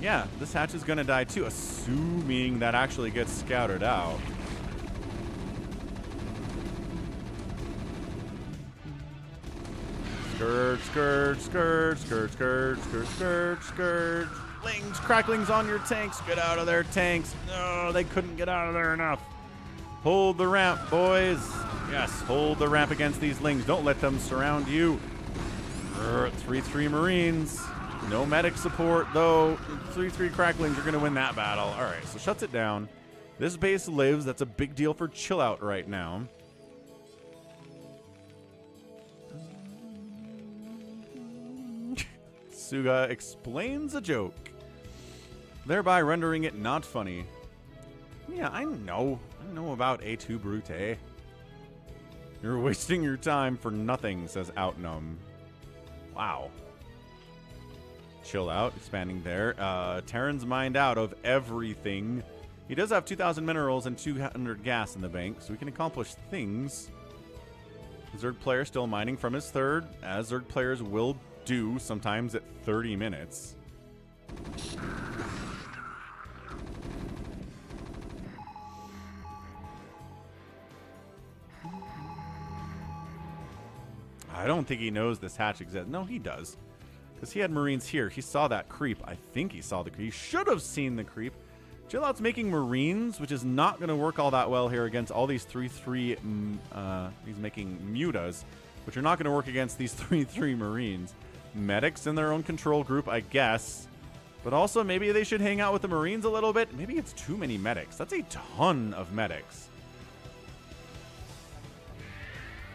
Yeah, this hatch is going to die too, assuming that actually gets scouted out. Skirt, skirt, skirt, skirt, skirt, skirt, skirt, skirt. Lings, cracklings on your tanks. Get out of their tanks. No, they couldn't get out of there enough. Hold the ramp, boys. Yes, hold the ramp against these lings. Don't let them surround you. 3-3 Marines. No medic support, though. 3-3 cracklings are going to win that battle. All right, so shuts it down. This base lives. That's a big deal for Chill Out right now. Suga explains a joke, thereby rendering it not funny. Yeah, I know about A2 Brute. You're wasting your time for nothing, says Outnum. Wow. Chill Out, expanding there. Terran's mined out of everything. He does have 2,000 minerals and 200 gas in the bank, so we can accomplish things. Zerg player still mining from his third, as Zerg players will do sometimes at 30 minutes. I don't think he knows this hatch exists. No, he does. Because he had Marines here. He saw that creep. I think he saw the creep. He should have seen the creep. Chill Out's making Marines, which is not going to work all that well here against all these 3-3. He's making Mutas, which are not going to work against these 3-3 Marines. Medics in their own control group, I guess. But also, maybe they should hang out with the Marines a little bit. Maybe it's too many medics. That's a ton of medics.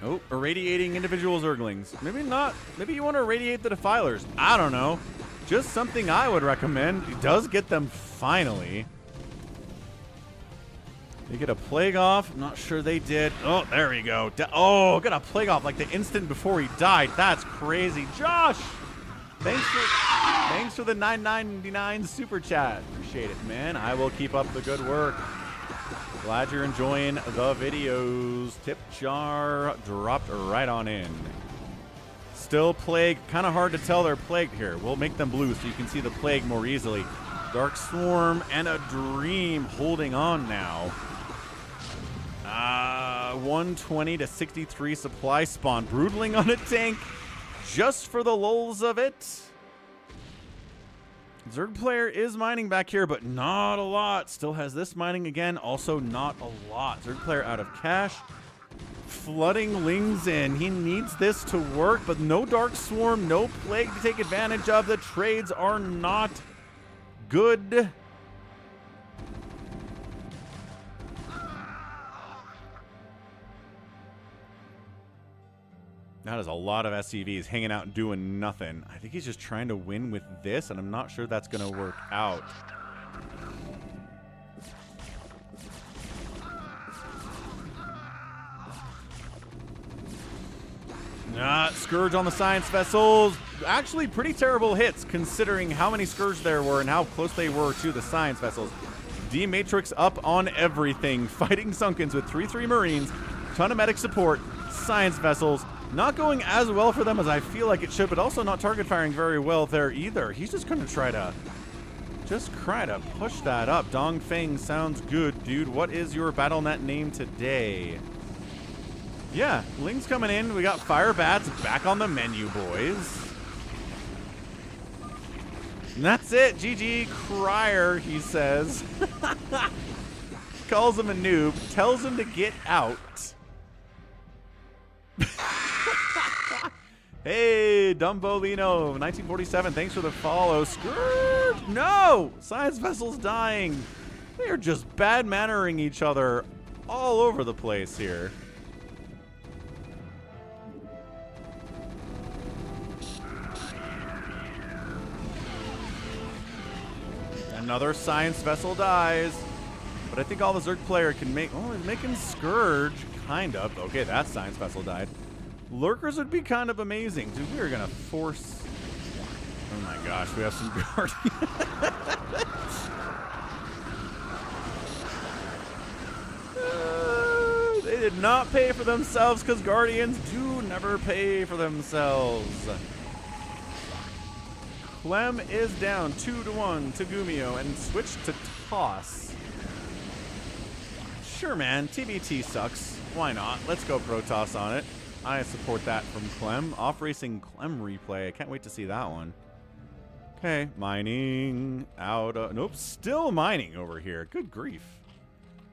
Oh, irradiating individual Zerglings. Maybe not. Maybe you want to irradiate the Defilers. I don't know. Just something I would recommend. It does get them finally. They get a Plague Off. I'm not sure they did. Oh, there we go. Oh, got a Plague Off like the instant before he died. That's crazy. Josh! Thanks for the $9.99 super chat. Appreciate it, man. I will keep up the good work. Glad you're enjoying the videos. Tip jar dropped right on in. Still Plague. Kind of hard to tell they're plagued here. We'll make them blue so you can see the Plague more easily. Dark Swarm and a Dream holding on now. 120 to 63 supply spawn. Broodling on a tank just for the lulz of it. Zerg player is mining back here, but not a lot. Still has this mining again. Also not a lot. Zerg player out of cash. Flooding Lings in. He needs this to work, but no Dark Swarm, no Plague to take advantage of. The trades are not good. That is a lot of SCVs hanging out and doing nothing. I think he's just trying to win with this, and I'm not sure that's going to work out. Scourge on the science vessels. Actually, pretty terrible hits considering how many Scourge there were and how close they were to the science vessels. D-Matrix up on everything. Fighting Sunkens with 3-3 Marines. Ton of medic support. Science vessels. Not going as well for them as I feel like it should, but also not target firing very well there either. He's just going to try to push that up. Dongfeng sounds good, dude. What is your BattleNet name today? Yeah, Ling's coming in. We got Fire Bats back on the menu, boys. And that's it. GG Crier, he says. Calls him a noob. Tells him to get out. Hey, Dumbolino, 1947. Thanks for the follow. Scourge! No! Science vessel's dying. They are just bad-mannering each other all over the place here. Another science vessel dies. But I think all the Zerg player can make... Oh, he's making Scourge. Kind of. Okay, that science vessel died. Lurkers would be kind of amazing. Dude, we are going to force... Oh my gosh, we have some Guardians. They did not pay for themselves because Guardians do never pay for themselves. Clem is down 2-1 to Gumio and switched to Toss. Sure, man. TBT sucks. Why not? Let's go Protoss on it. I support that from Clem. Off-racing Clem replay. I can't wait to see that one. Okay, mining out. Nope, still mining over here. Good grief.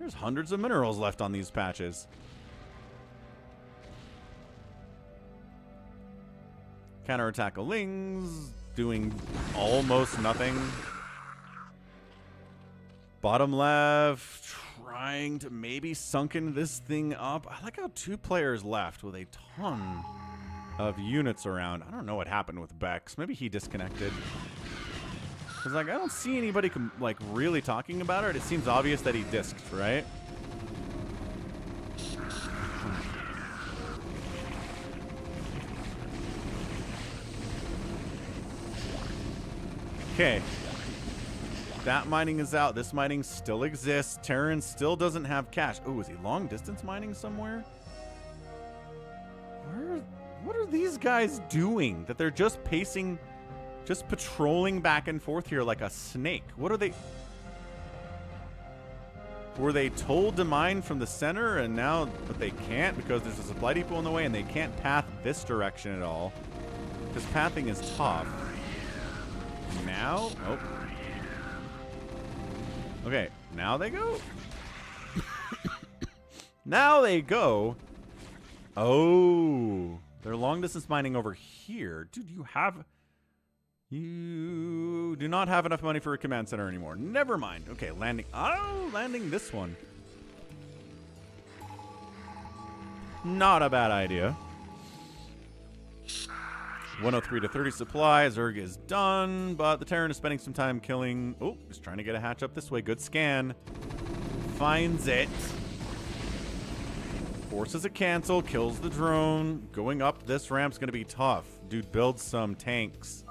There's hundreds of minerals left on these patches. Counterattack Lings. Doing almost nothing. Bottom left. Trying to maybe sunken this thing up. I like how 2 players left with a ton of units around. I don't know what happened with Bex. Maybe he disconnected. Because, like, I don't see anybody, like, really talking about it. It seems obvious that he disked, right? Okay. That mining is out. This mining still exists. Terran still doesn't have cash. Oh, is he long distance mining somewhere? What are these guys doing? That they're just pacing, just patrolling back and forth here like a snake. What are they? Were they told to mine from the center and now but they can't because there's a supply depot in the way and they can't path this direction at all? Because pathing is tough. Now? Oh. Okay, now they go. Now they go. Oh, they're long distance mining over here. Dude, you do not have enough money for a command center anymore. Never mind. Okay, landing. Oh, landing this one. Not a bad idea. 103 to 30 supply. Zerg is done, but the Terran is spending some time killing. Oh, he's trying to get a hatch up this way. Good scan. Finds it. Forces a cancel. Kills the drone. Going up this ramp's going to be tough. Dude, build some tanks.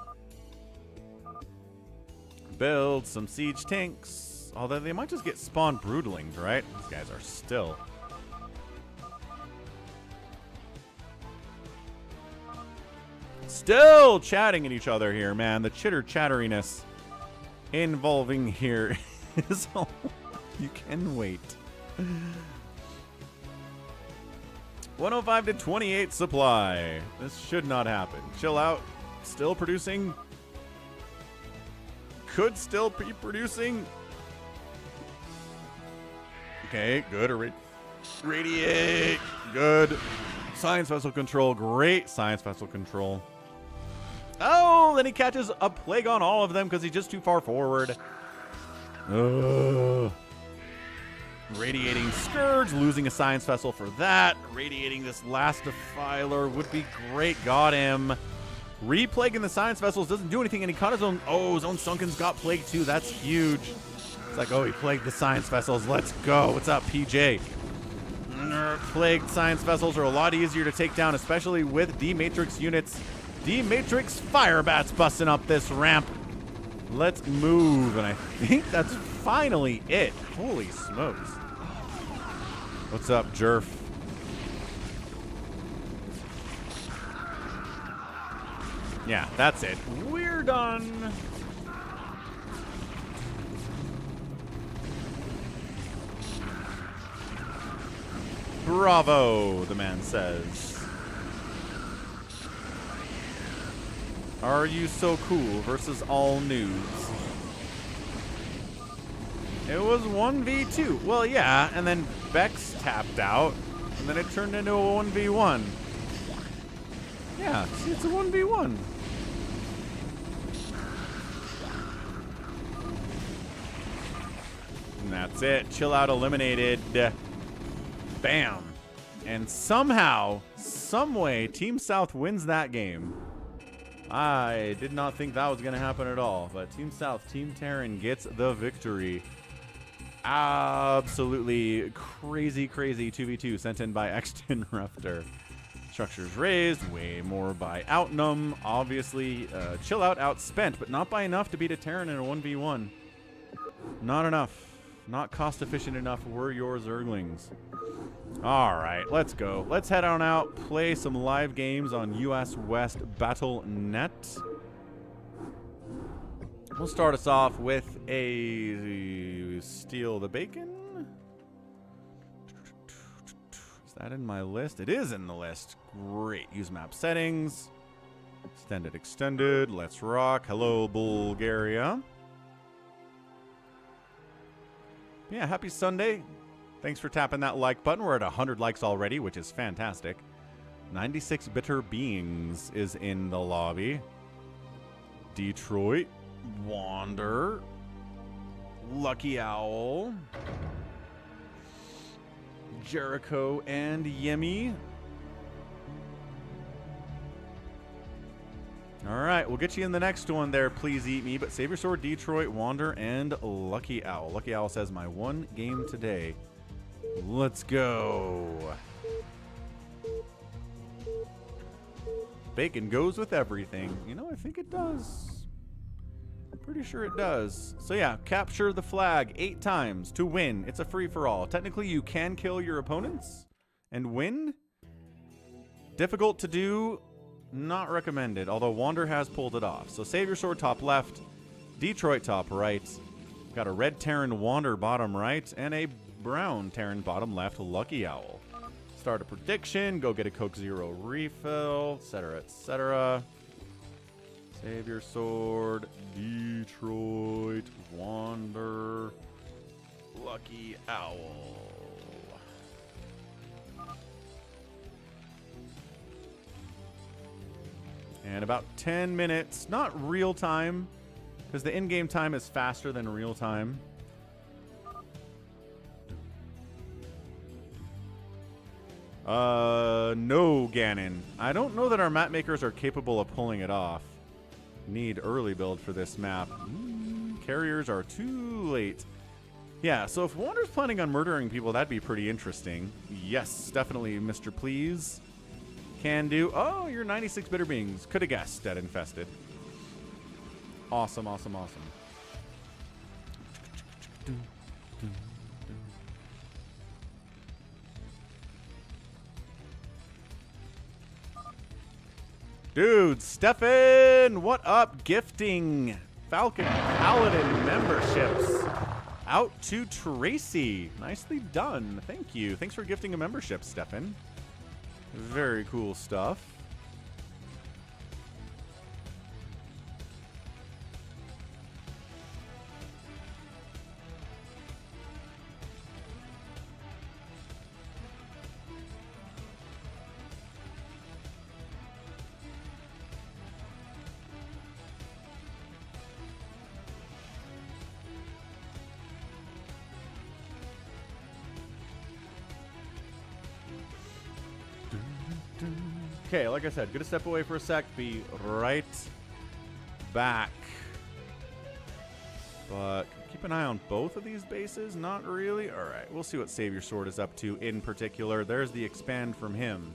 Build some siege tanks. Although they might just get spawned broodlings, right? These guys are still... Still chatting at each other here, man. The chatteriness involving here is all you can wait. 105 to 28 supply. This should not happen. Chill out. Still producing. Could still be producing. Okay, good. Radiate. Good. Science vessel control. Great science vessel control. Oh, then he catches a plague on all of them because he's just too far forward. Radiating Scourge, losing a Science Vessel for that. Radiating this last Defiler would be great. Got him. Replaguing the Science Vessels doesn't do anything, and he caught his own. Oh, his own Sunken's got plagued too. That's huge. It's like, oh, he plagued the Science Vessels. Let's go. What's up, PJ? Plagued Science Vessels are a lot easier to take down, especially with D-Matrix units. D-Matrix Fire Bats busting up this ramp. Let's move, and I think that's finally it. Holy smokes. What's up, Jerf? Yeah, that's it. We're done. Bravo, the man says. Are you so cool versus all noobs? It was 1v2. Well, yeah, and then Bex tapped out, and then it turned into a 1v1. Yeah, see, it's a 1v1. And that's it. Chill Out eliminated. Bam. And somehow, someway, Team South wins that game. I did not think that was going to happen at all. But Team South, Team Terran gets the victory. Absolutely crazy, crazy 2v2 sent in by Exton Ruptor. Structures raised, way more by Outnum. Obviously, Chill Out outspent, but not by enough to beat a Terran in a 1v1. Not enough. Not cost efficient enough were your Zerglings. All right, let's go. Let's head on out, play some live games on US West Battle.net. We'll start us off with a Steal the Bacon. Is that in my list? It is in the list. Great. Use map settings. Extended. Let's rock. Hello, Bulgaria. Yeah, happy Sunday. Thanks for tapping that like button. We're at 100 likes already, which is fantastic. 96 Bitter Beings is in the lobby. Detroit. Wander. Lucky Owl. Jericho and Yemi. All right, we'll get you in the next one there. Please eat me. But save your sword, Detroit, Wander, and Lucky Owl. Lucky Owl says my one game today. Let's go. Bacon goes with everything. You know, I think it does. Pretty sure it does. So yeah, capture the flag 8 times to win. It's a free-for-all. Technically, you can kill your opponents and win. Difficult to do. Not recommended, although Wander has pulled it off. So save your sword top left, Detroit top right. Got a red Terran Wander bottom right, and a brown Terran bottom left Lucky Owl. Start a prediction, go get a Coke Zero refill, etc., etc. Save your sword, Detroit, Wander, Lucky Owl. And about 10 minutes, not real time, because the in-game time is faster than real time. No, Ganon. I don't know that our map makers are capable of pulling it off. Need early build for this map. Carriers are too late. Yeah, so if Wander's planning on murdering people, that'd be pretty interesting. Yes, definitely, Mr. Please. Can do. Oh, you're 96 Bitter Beings. Could have guessed Dead Infested. Awesome, awesome, awesome. Dude, Stefan, what up? Gifting Falcon Paladin memberships out to Tracy. Nicely done. Thank you. Thanks for gifting a membership, Stefan. Very cool stuff. Okay, like I said, gonna step away for a sec. Be right back. But keep an eye on both of these bases. Not really. All right, we'll see what Savior Sword is up to in particular. There's the expand from him.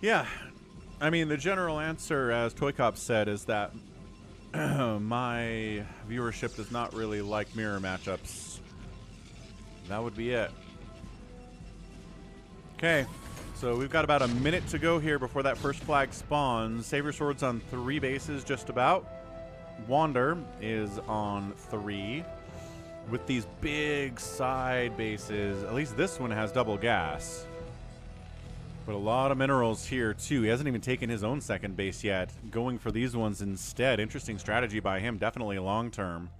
Yeah, I mean, the general answer, as ToyCop said, is that my viewership does not really like mirror matchups. That would be it. Okay, so we've got about a minute to go here before that first flag spawns. Savior Sword's on 3 bases, just about. Wander is on 3. With these big side bases, at least this one has double gas. But a lot of minerals here, too. He hasn't even taken his own second base yet. Going for these ones instead. Interesting strategy by him. Definitely long term.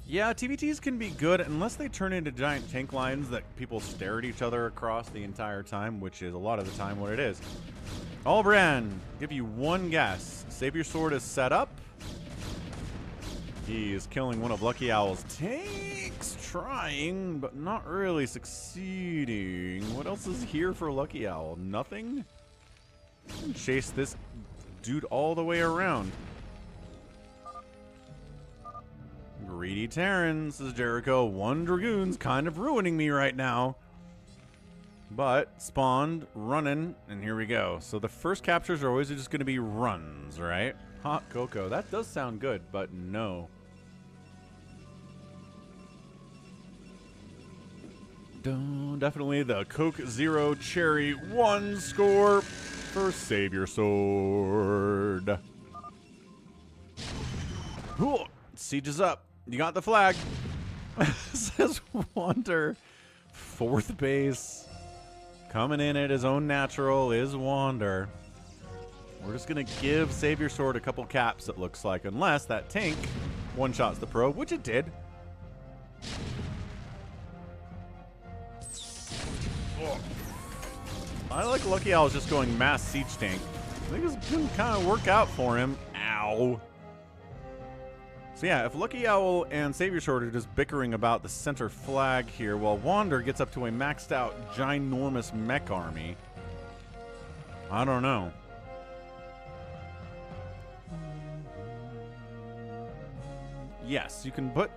Yeah, TVTs can be good unless they turn into giant tank lines that people stare at each other across the entire time, which is a lot of the time what it is. Albrand, give you one guess. Savior Sword is set up. He is killing one of Lucky Owl's tanks. Trying, but not really succeeding. What else is here for Lucky Owl? Nothing? Chase this dude all the way around. Greedy Terran, says Jericho. 1 Dragoon's kind of ruining me right now. But spawned, running, and here we go. So the first captures are always just going to be runs, right? Hot cocoa. That does sound good, but no. Definitely the Coke Zero Cherry 1 score for Savior Sword. Ooh, siege is up. You got the flag. Says Wander. 4th base. Coming in at his own natural is Wander. We're just going to give Savior Sword a couple caps, it looks like. Unless that tank one-shots the probe, which it did. I like Lucky Owl's just going mass siege tank. I think this can kind of work out for him. Ow. So yeah, if Lucky Owl and Savior Sword are just bickering about the center flag here, while Wander gets up to a maxed out ginormous mech army. I don't know. Yes, you can put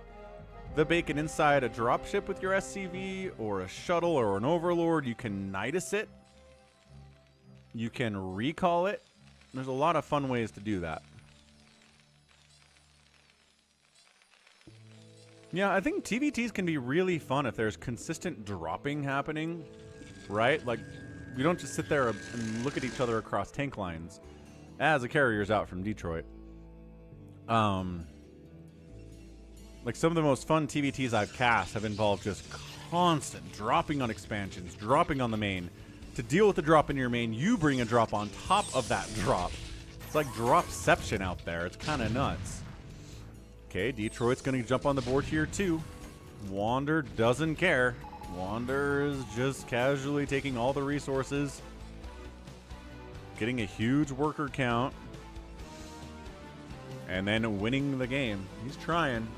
the bacon inside a dropship with your SCV, or a shuttle, or an overlord. You can Nidus it. You can recall it. There's a lot of fun ways to do that. Yeah, I think TVTs can be really fun if there's consistent dropping happening, right? Like, you don't just sit there and look at each other across tank lines as a carrier's out from Detroit. Like, some of the most fun TVTs I've cast have involved just constant dropping on expansions, dropping on the main. To deal with the drop in your main, you bring a drop on top of that drop. It's like dropception out there. It's kind of nuts. Okay, Detroit's going to jump on the board here too. Wander doesn't care. Wander is just casually taking all the resources. Getting a huge worker count. And then winning the game. He's trying.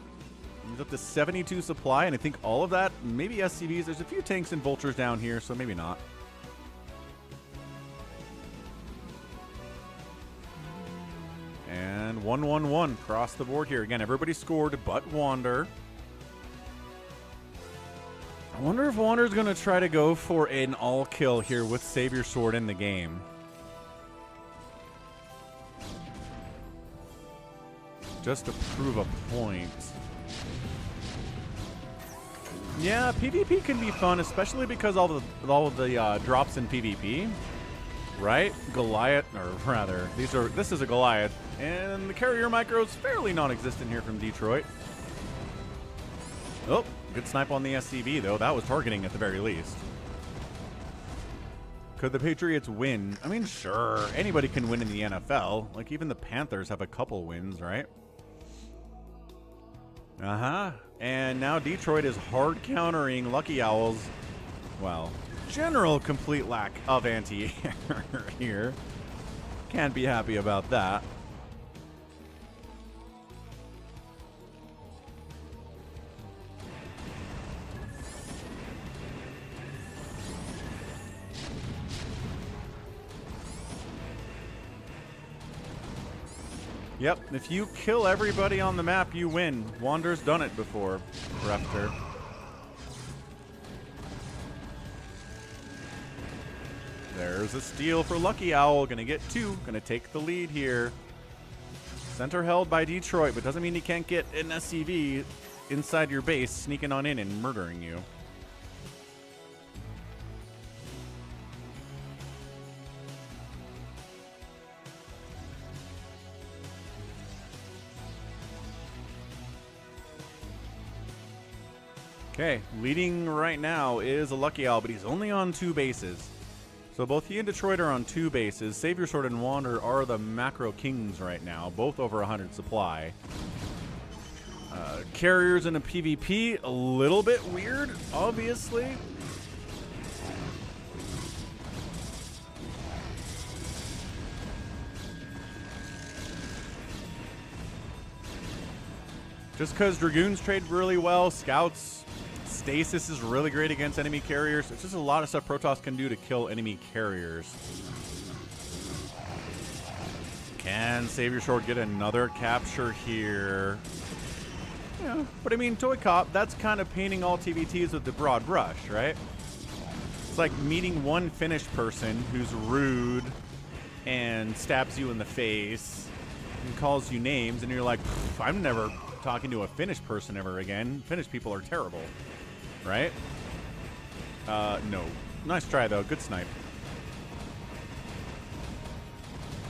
He's up to 72 supply, and I think all of that, maybe SCVs. There's a few tanks and vultures down here, so maybe not. And 1-1-1 across the board here. Again, everybody scored but Wander. I wonder if Wander's going to try to go for an all-kill here with Savior Sword in the game. Just to prove a point. Yeah, PvP can be fun, especially because all of the drops in PvP, right? Goliath, or rather, this is a Goliath, and the carrier micro is fairly non-existent here from Detroit. Oh, good snipe on the SCV though. That was targeting at the very least. Could the Patriots win? I mean, sure, anybody can win in the NFL. Like, even the Panthers have a couple wins, right? And now Detroit is hard countering Lucky Owl's, well, general complete lack of anti-air here. Can't be happy about that. Yep, if you kill everybody on the map, you win. Wander's done it before, Raptor. There's a steal for Lucky Owl. Gonna get 2. Gonna take the lead here. Center held by Detroit, but doesn't mean he can't get an SCV inside your base, sneaking on in and murdering you. Okay, leading right now is a Lucky Owl, but he's only on 2 bases. So both he and Detroit are on 2 bases. Savior Sword and Wander are the macro kings right now, both over 100 supply. Carriers in a PvP, a little bit weird, obviously. Just because Dragoons trade really well, Scouts... Stasis is really great against enemy carriers. It's just a lot of stuff Protoss can do to kill enemy carriers. Can Savior Sword get another capture here? Yeah, but I mean, ToyCop, that's kind of painting all TVTs with the broad brush, right? It's like meeting one Finnish person who's rude and stabs you in the face and calls you names, and you're like, I'm never talking to a Finnish person ever again. Finnish people are terrible, right? No. Nice try, though. Good snipe.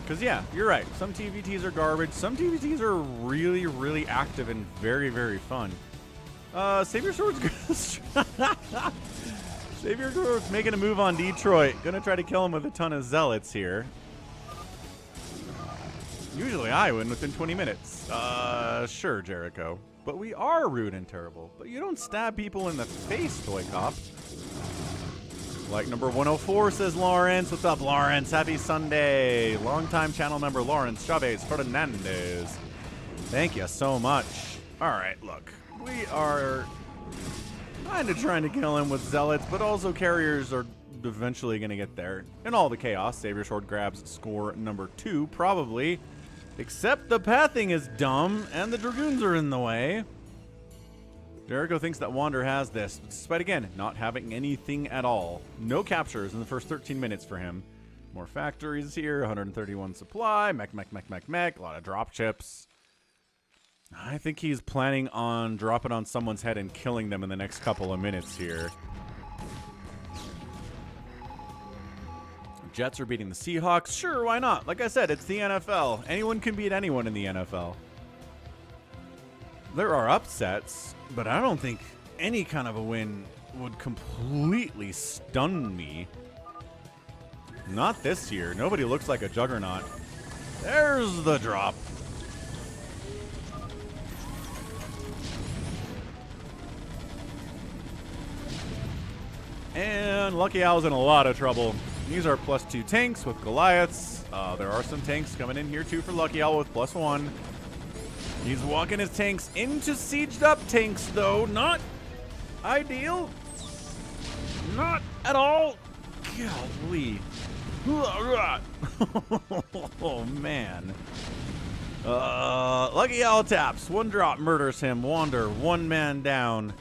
Because, yeah, you're right. Some TVTs are garbage. Some TVTs are really, really active and very, very fun. Savior Sword's Savior Sword's making a move on Detroit. Gonna try to kill him with a ton of zealots here. Usually I win within 20 minutes. Sure, Jericho. But we are rude and terrible. But you don't stab people in the face, ToyCop. Like number 104 says Lawrence. What's up, Lawrence? Happy Sunday. Longtime channel member Lawrence Chavez Fernandez. Thank you so much. All right, look. We are kind of trying to kill him with zealots, but also carriers are eventually going to get there. In all the chaos, Savior Sword grabs score number 2, probably. Except the pathing is dumb, and the Dragoons are in the way. Jericho thinks that Wander has this, despite, again, not having anything at all. No captures in the first 13 minutes for him. More factories here, 131 supply, mech, a lot of drop chips. I think he's planning on dropping on someone's head and killing them in the next couple of minutes here. Jets are beating the Seahawks. Sure, why not? Like I said, it's the NFL. Anyone can beat anyone in the NFL. There are upsets, but I don't think any kind of a win would completely stun me. Not this year. Nobody looks like a juggernaut. There's the drop. And Lucky Owl's in a lot of trouble. These are +2 tanks with Goliaths. There are some tanks coming in here too for Lucky Owl with +1. He's walking his tanks into sieged up tanks though. Not ideal. Not at all. Golly. Oh man. Lucky Owl taps. 1 drop murders him. Wander. 1 man down.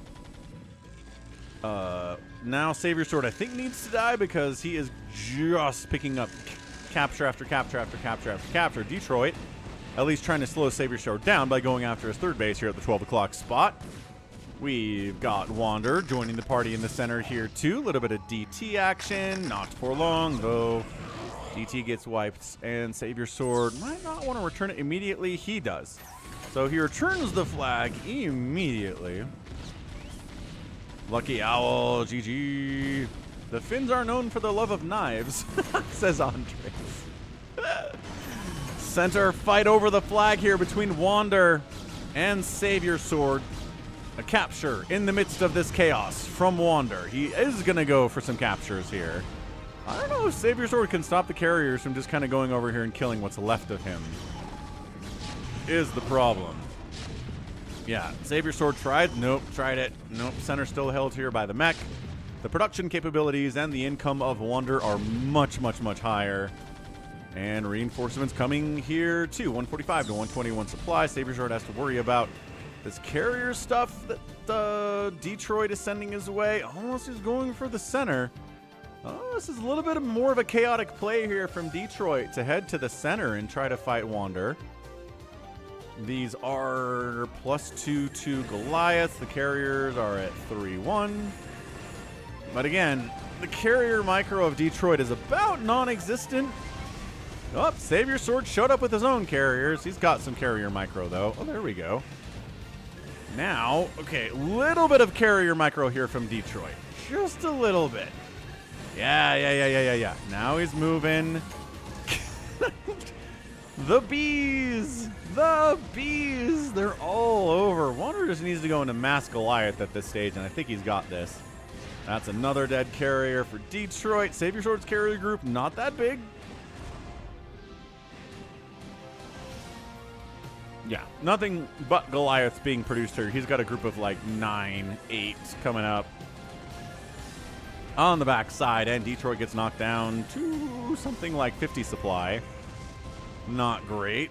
Now Savior Sword I think needs to die because he is just picking up capture after capture after capture after capture. Detroit at least trying to slow Savior Sword down by going after his third base here at the 12 o'clock spot. We've got Wander joining the party in the center here too. A little bit of DT action. Not for long though. DT gets wiped and Savior Sword might not want to return it immediately. He does. So he returns the flag immediately. Lucky Owl, GG. The Finns are known for the love of knives, says Andres. Center fight over the flag here between Wander and Savior Sword. A capture in the midst of this chaos from Wander. He is going to go for some captures here. I don't know if Savior Sword can stop the carriers from just kind of going over here and killing what's left of him. Is the problem. Yeah, Savior Sword tried. Nope, tried it. Nope, center still held here by the mech. The production capabilities and the income of Wander are much, much, much higher. And reinforcements coming here too. 145 to 121 supply. Savior Sword has to worry about this carrier stuff that Detroit is sending his way. Almost is going for the center. Oh, this is a little bit more of a chaotic play here from Detroit to head to the center and try to fight Wander. These are +2 to Goliath. The carriers are at 3-1. But again, the carrier micro of Detroit is about non-existent. Oh, Savior Sword showed up with his own carriers. He's got some carrier micro, though. Oh, there we go. Now, okay, little bit of carrier micro here from Detroit. Just a little bit. Yeah. Now he's moving. The bees! The bees! They're all over. Wander just needs to go into mass Goliath at this stage, and I think he's got this. That's another dead carrier for Detroit. Savior Sword's carrier group, not that big. Yeah, nothing but Goliaths being produced here. He's got a group of like 9, 8 coming up on the backside, and Detroit gets knocked down to something like 50 supply. Not great.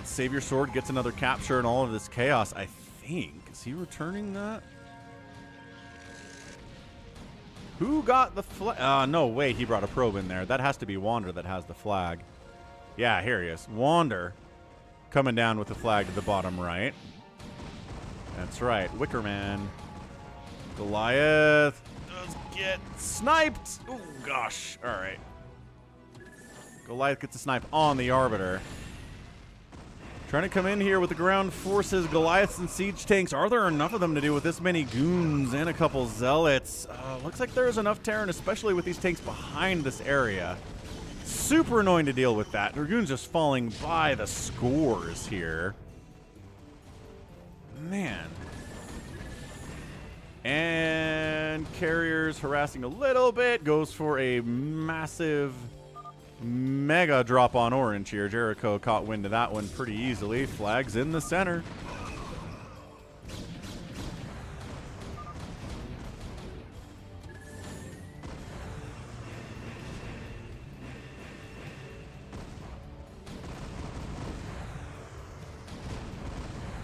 Savior Sword gets another capture in all of this chaos, I think. Is he returning that? Who got the flag? No way he brought a probe in there. That has to be Wander that has the flag. Yeah, here he is. Wander coming down with the flag to the bottom right. That's right. Wickerman. Goliath does get sniped. Oh, gosh. All right. Goliath gets a snipe on the Arbiter. Trying to come in here with the ground forces, Goliaths and siege tanks. Are there enough of them to deal with this many goons and a couple zealots? Looks like there's enough Terran, especially with these tanks behind this area. Super annoying to deal with that. Dragoons just falling by the scores here. Man. And carriers harassing a little bit. Goes for a massive mega drop on orange here. Jericho caught wind of that one pretty easily. Flags in the center.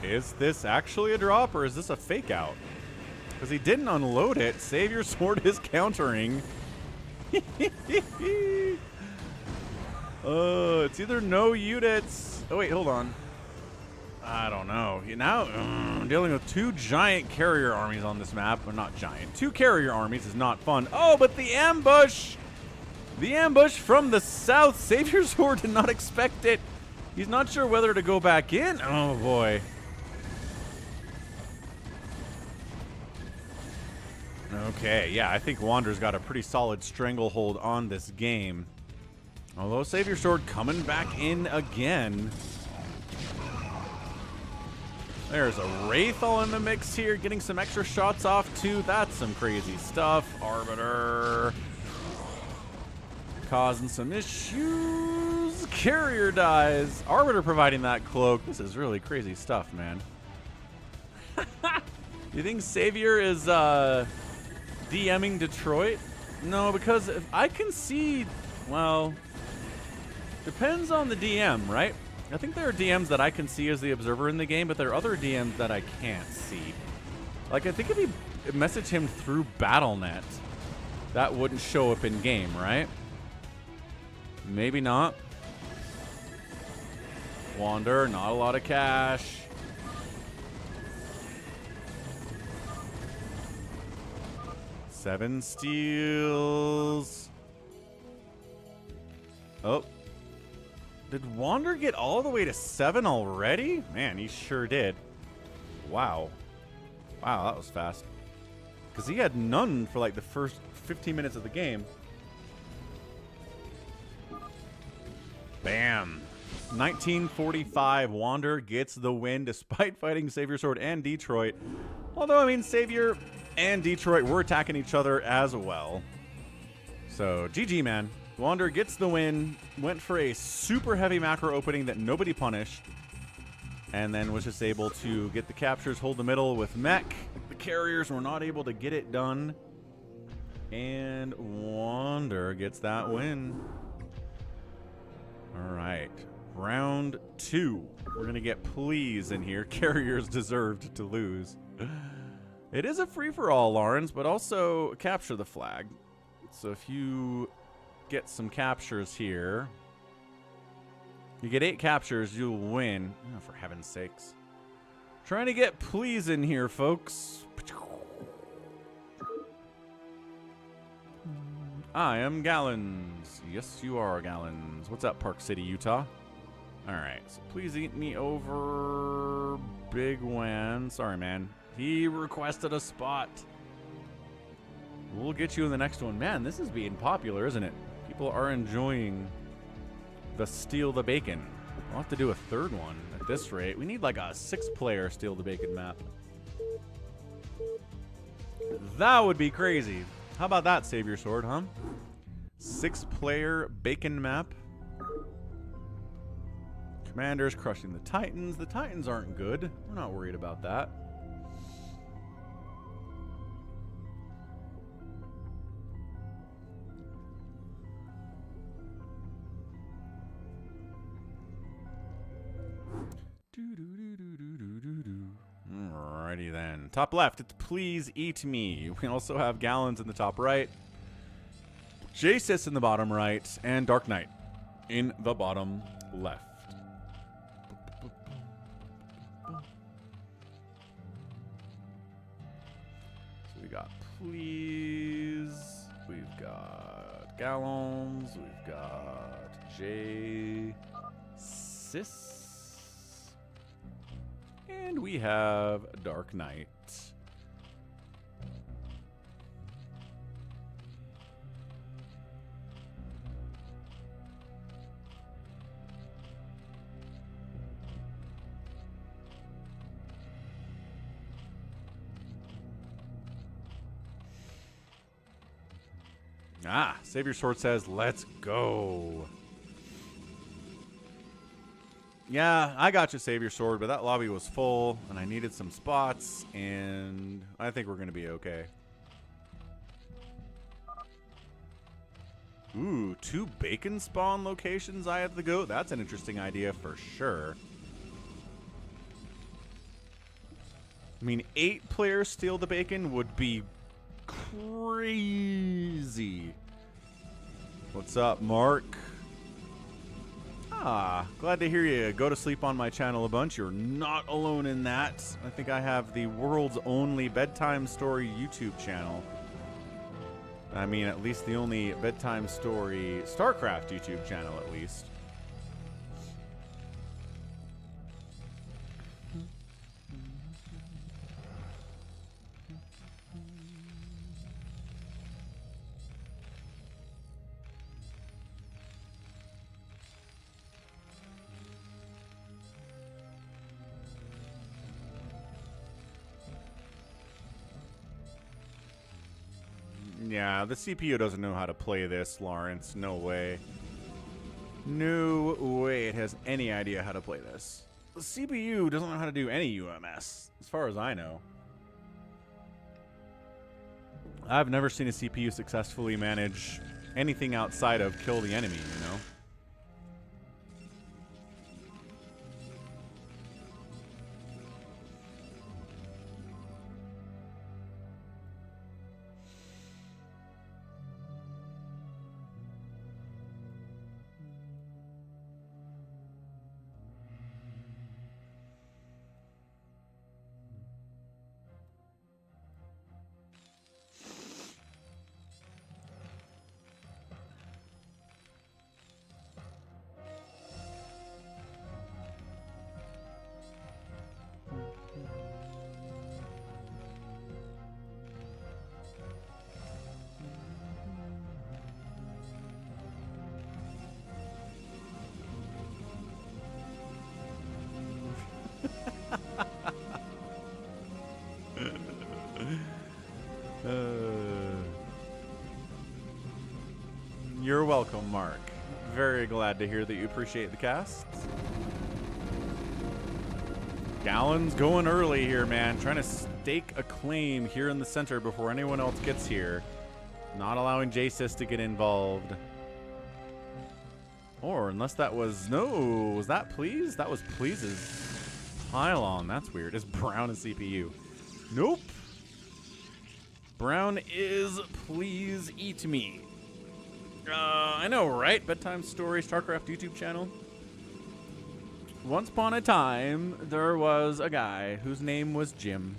Is this actually a drop or is this a fake out? Because he didn't unload it. Savior Sword is countering. It's either no units. Oh, wait, hold on. I don't know. Now, I'm dealing with two giant carrier armies on this map. Well, not giant. Two carrier armies is not fun. Oh, but the ambush! The ambush from the south. Savior Sword did not expect it. He's not sure whether to go back in. Oh, boy. Okay, yeah, I think Wander's got a pretty solid stranglehold on this game. Although Savior Sword coming back in again. There's a Wraith all in the mix here, getting some extra shots off too. That's some crazy stuff. Arbiter causing some issues. Carrier dies. Arbiter providing that cloak. This is really crazy stuff, man. You think Savior is DMing Detroit? No, because if I can see, well, depends on the DM, right? I think there are DMs that I can see as the observer in the game, but there are other DMs that I can't see. Like, I think if you message him through BattleNet, that wouldn't show up in game, right? Maybe not. Wander, not a lot of cash. Seven steals. Oh. Did Wander get all the way to 7 already? Man, he sure did. Wow. Wow, that was fast. Because he had none for like the first 15 minutes of the game. Bam. 1945, Wander gets the win despite fighting Savior Sword and Detroit. Although, I mean, Savior and Detroit were attacking each other as well. So, GG, man. Wander gets the win, went for a super heavy macro opening that nobody punished, and then was just able to get the captures, hold the middle with mech. The carriers were not able to get it done, and Wander gets that win. All right, round 2. We're going to get please in here. Carriers deserved to lose. It is a free-for-all, Lawrence, but also capture the flag. So if you get some captures here, you get 8 captures, you'll win. Oh, for heaven's sakes. Trying to get please in here, folks. I am Gallons. Yes, you are Gallons. What's up, Park City, Utah? Alright, so please eat me over bigwan. Sorry, man. He requested a spot. We'll get you in the next one. Man, this is being popular, isn't it? People are enjoying the Steal the Bacon. We'll have to do a third one at this rate. We need like a 6-player Steal the Bacon map. That would be crazy. How about that, Savior Sword, huh? 6-player Bacon map. Commanders crushing the Titans. The Titans aren't good. We're not worried about that. Alrighty Alrighty then. Top left, it's Please Eat Me. We also have Gallons in the top right, Jasis in the bottom right, and DarkKnight in the bottom left. So we got Please, we've got Gallons, we've got Jasis. And we have DarkKnight. Ah, Savior Sword says, let's go. Yeah, I got you, Savior Sword, but that lobby was full, and I needed some spots, and I think we're going to be okay. Ooh, 2 bacon spawn locations I have to go. That's an interesting idea for sure. I mean, 8 players steal the bacon would be crazy. What's up, Mark? Ah, glad to hear you go to sleep on my channel a bunch. You're not alone in that. I think I have the world's only bedtime story YouTube channel. I mean, at least the only bedtime story StarCraft YouTube channel, at least. Yeah, the CPU doesn't know how to play this, Lawrence. No way. No way it has any idea how to play this. The CPU doesn't know how to do any UMS, as far as I know. I've never seen a CPU successfully manage anything outside of kill the enemy, you know? You're welcome, Mark. Very glad to hear that you appreciate the cast. Gallon's going early here, man. Trying to stake a claim here in the center before anyone else gets here. Not allowing Jasis to get involved. Or unless that was... No, was that Please? That was Please's pylon. That's weird. Is Brown a CPU? Nope. Brown is Please Eat Me. I know, right? Bedtime Story, StarCraft YouTube channel. Once upon a time, there was a guy whose name was Jim.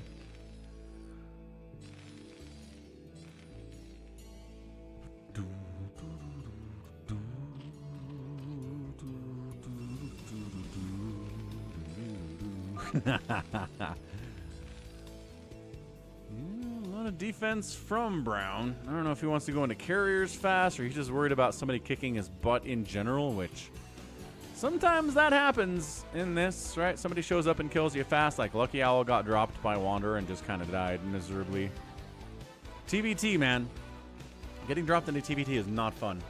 A lot of defense from Brown. I don't know if he wants to go into carriers fast or he's just worried about somebody kicking his butt in general, which sometimes that happens in this, right? Somebody shows up and kills you fast, like Lucky Owl got dropped by Wander and just kind of died miserably. TVT, man. Getting dropped into TVT is not fun.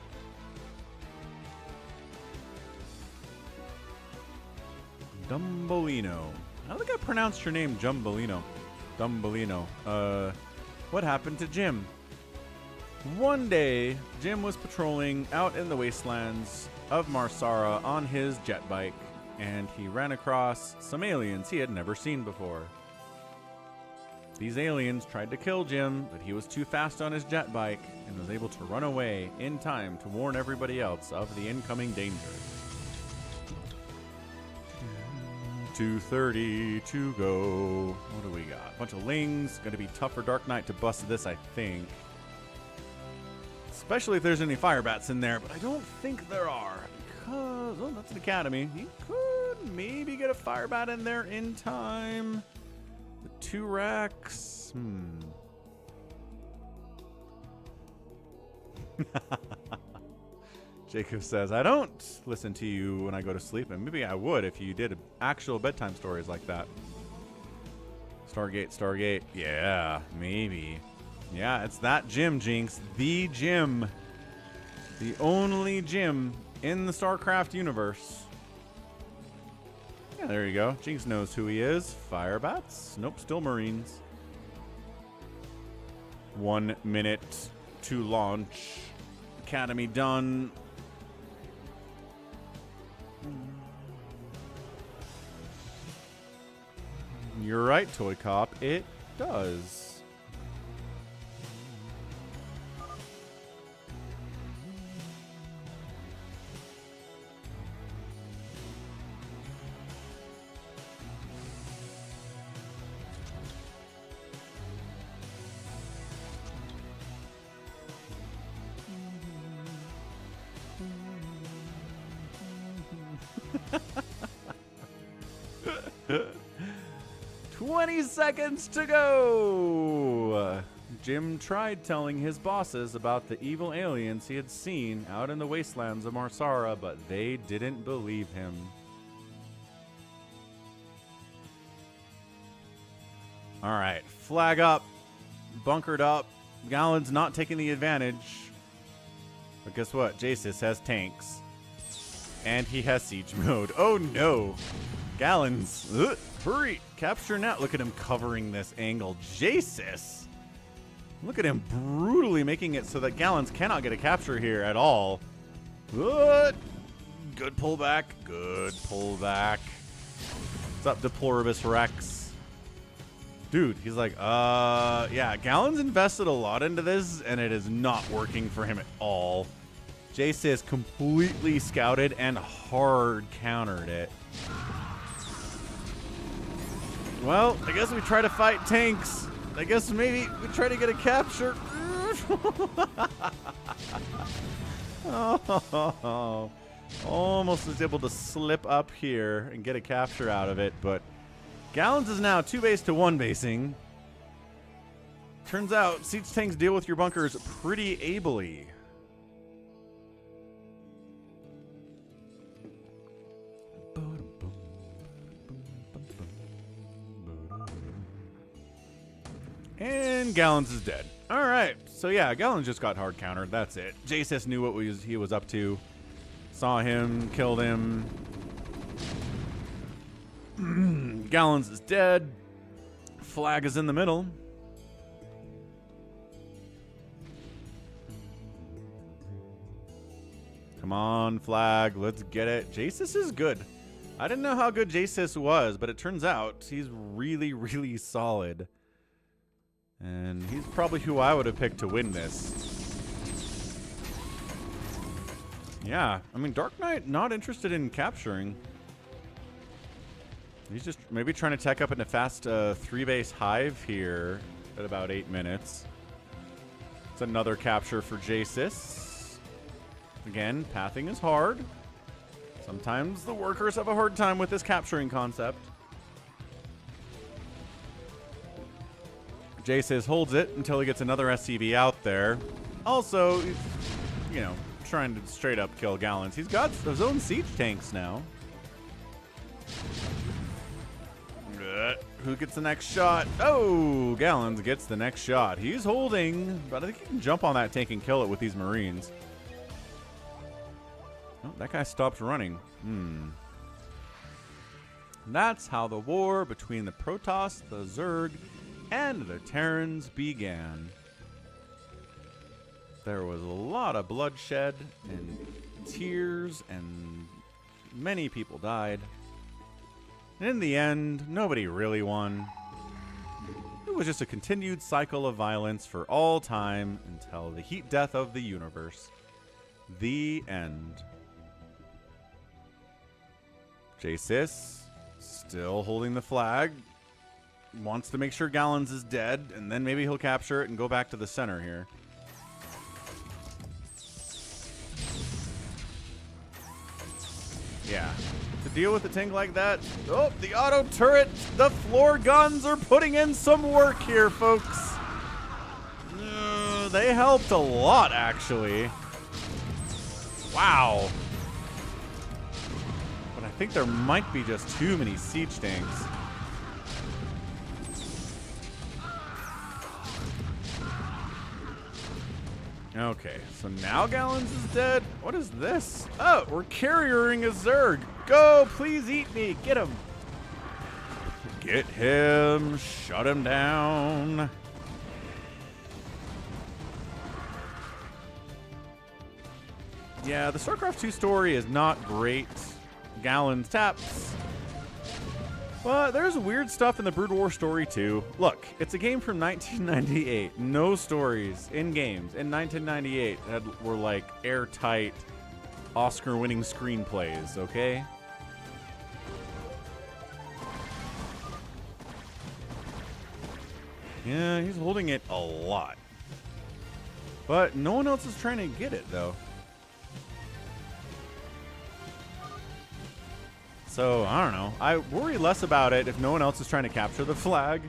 Dumbolino. I don't think I pronounced your name Jumbolino. Dumbolino. What happened to Jim? One day, Jim was patrolling out in the wastelands of Marsara on his jet bike, and he ran across some aliens he had never seen before. These aliens tried to kill Jim, but he was too fast on his jet bike and was able to run away in time to warn everybody else of the incoming danger. 2:30 to go. What do we got? Bunch of lings. Gonna be tough for DarkKnight to bust this, I think. Especially if there's any fire bats in there, but I don't think there are. Because, oh, that's an academy. He could maybe get a fire bat in there in time. The 2 racks. Jacob says, I don't listen to you when I go to sleep, and maybe I would if you did actual bedtime stories like that. Stargate, Stargate. Yeah, maybe. Yeah, it's that gym, Jinx. The gym. The only gym in the StarCraft universe. Yeah, there you go. Jinx knows who he is. Firebats? Nope, still Marines. 1 minute to launch. Academy done. You're right, ToyCop. It does. Seconds to go. Jim tried telling his bosses about the evil aliens he had seen out in the wastelands of Marsara, but they didn't believe him. All right, flag up, bunkered up. Gallon's not taking the advantage. But guess what? Jasis has tanks. And he has siege mode. Oh no. Gallons. Hurry. Capture now. Look at him covering this angle. Jasis. Look at him brutally making it so that Gallons cannot get a capture here at all. Good pullback. Good pullback. What's up, Deploribus Rex? Dude, he's like, yeah, Gallons invested a lot into this, and it is not working for him at all. Jasis completely scouted and hard countered it. Well, I guess we try to fight tanks. I guess maybe we try to get a capture. Oh, almost was able to slip up here and get a capture out of it, but Gallons is now 2 base to 1 basing. Turns out siege tanks deal with your bunkers pretty ably. And Gallons is dead. All right. So, yeah, Gallons just got hard countered. That's it. Jasis knew what he was up to. Saw him, killed him. Gallons is dead. Flag is in the middle. Come on, Flag. Let's get it. Jasis is good. I didn't know how good Jasis was, but it turns out he's really, really solid. And he's probably who I would have picked to win this. Yeah, I mean, DarkKnight not interested in capturing. He's just maybe trying to tech up in a fast 3-base hive here at about 8 minutes. It's another capture for Jasis. Again, pathing is hard. Sometimes the workers have a hard time with this capturing concept. Jasis holds it until he gets another SCV out there. Also, he's, you know, trying to straight up kill Gallons. He's got his own siege tanks now. Who gets the next shot? Oh, Gallons gets the next shot. He's holding, but I think he can jump on that tank and kill it with these Marines. Oh, that guy stopped running. That's how the war between the Protoss, the Zerg, and the Terrans began. There was a lot of bloodshed and tears, and many people died. And in the end, nobody really won. It was just a continued cycle of violence for all time until the heat death of the universe. The end. J-Sis, still holding the flag. Wants to make sure Gallons is dead, and then maybe he'll capture it and go back to the center here. Yeah. To deal with a tank like that, oh, the auto turret, the floor guns are putting in some work here, folks. They helped a lot, actually. Wow. But I think there might be just too many siege tanks. Okay, so now Gallons is dead. What is this? Oh, we're carrying a Zerg. Go, please eat me. Get him. Get him. Shut him down. Yeah, the StarCraft 2 story is not great. Gallons taps. But there's weird stuff in the Brood War story, too. Look, it's a game from 1998. No stories in games in 1998 that were like airtight, Oscar-winning screenplays, okay? Yeah, he's holding it a lot. But no one else is trying to get it, though. So, I don't know. I worry less about it if no one else is trying to capture the flag.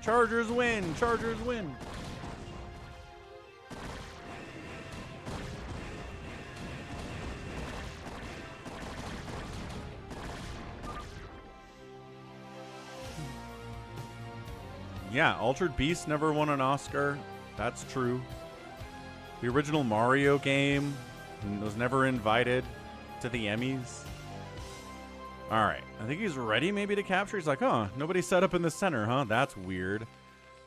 Chargers win! Chargers win! Yeah, Altered Beast never won an Oscar. That's true. The original Mario game was never invited to the Emmys. All right, I think he's ready maybe to capture. He's like, huh, nobody set up in the center, huh? That's weird.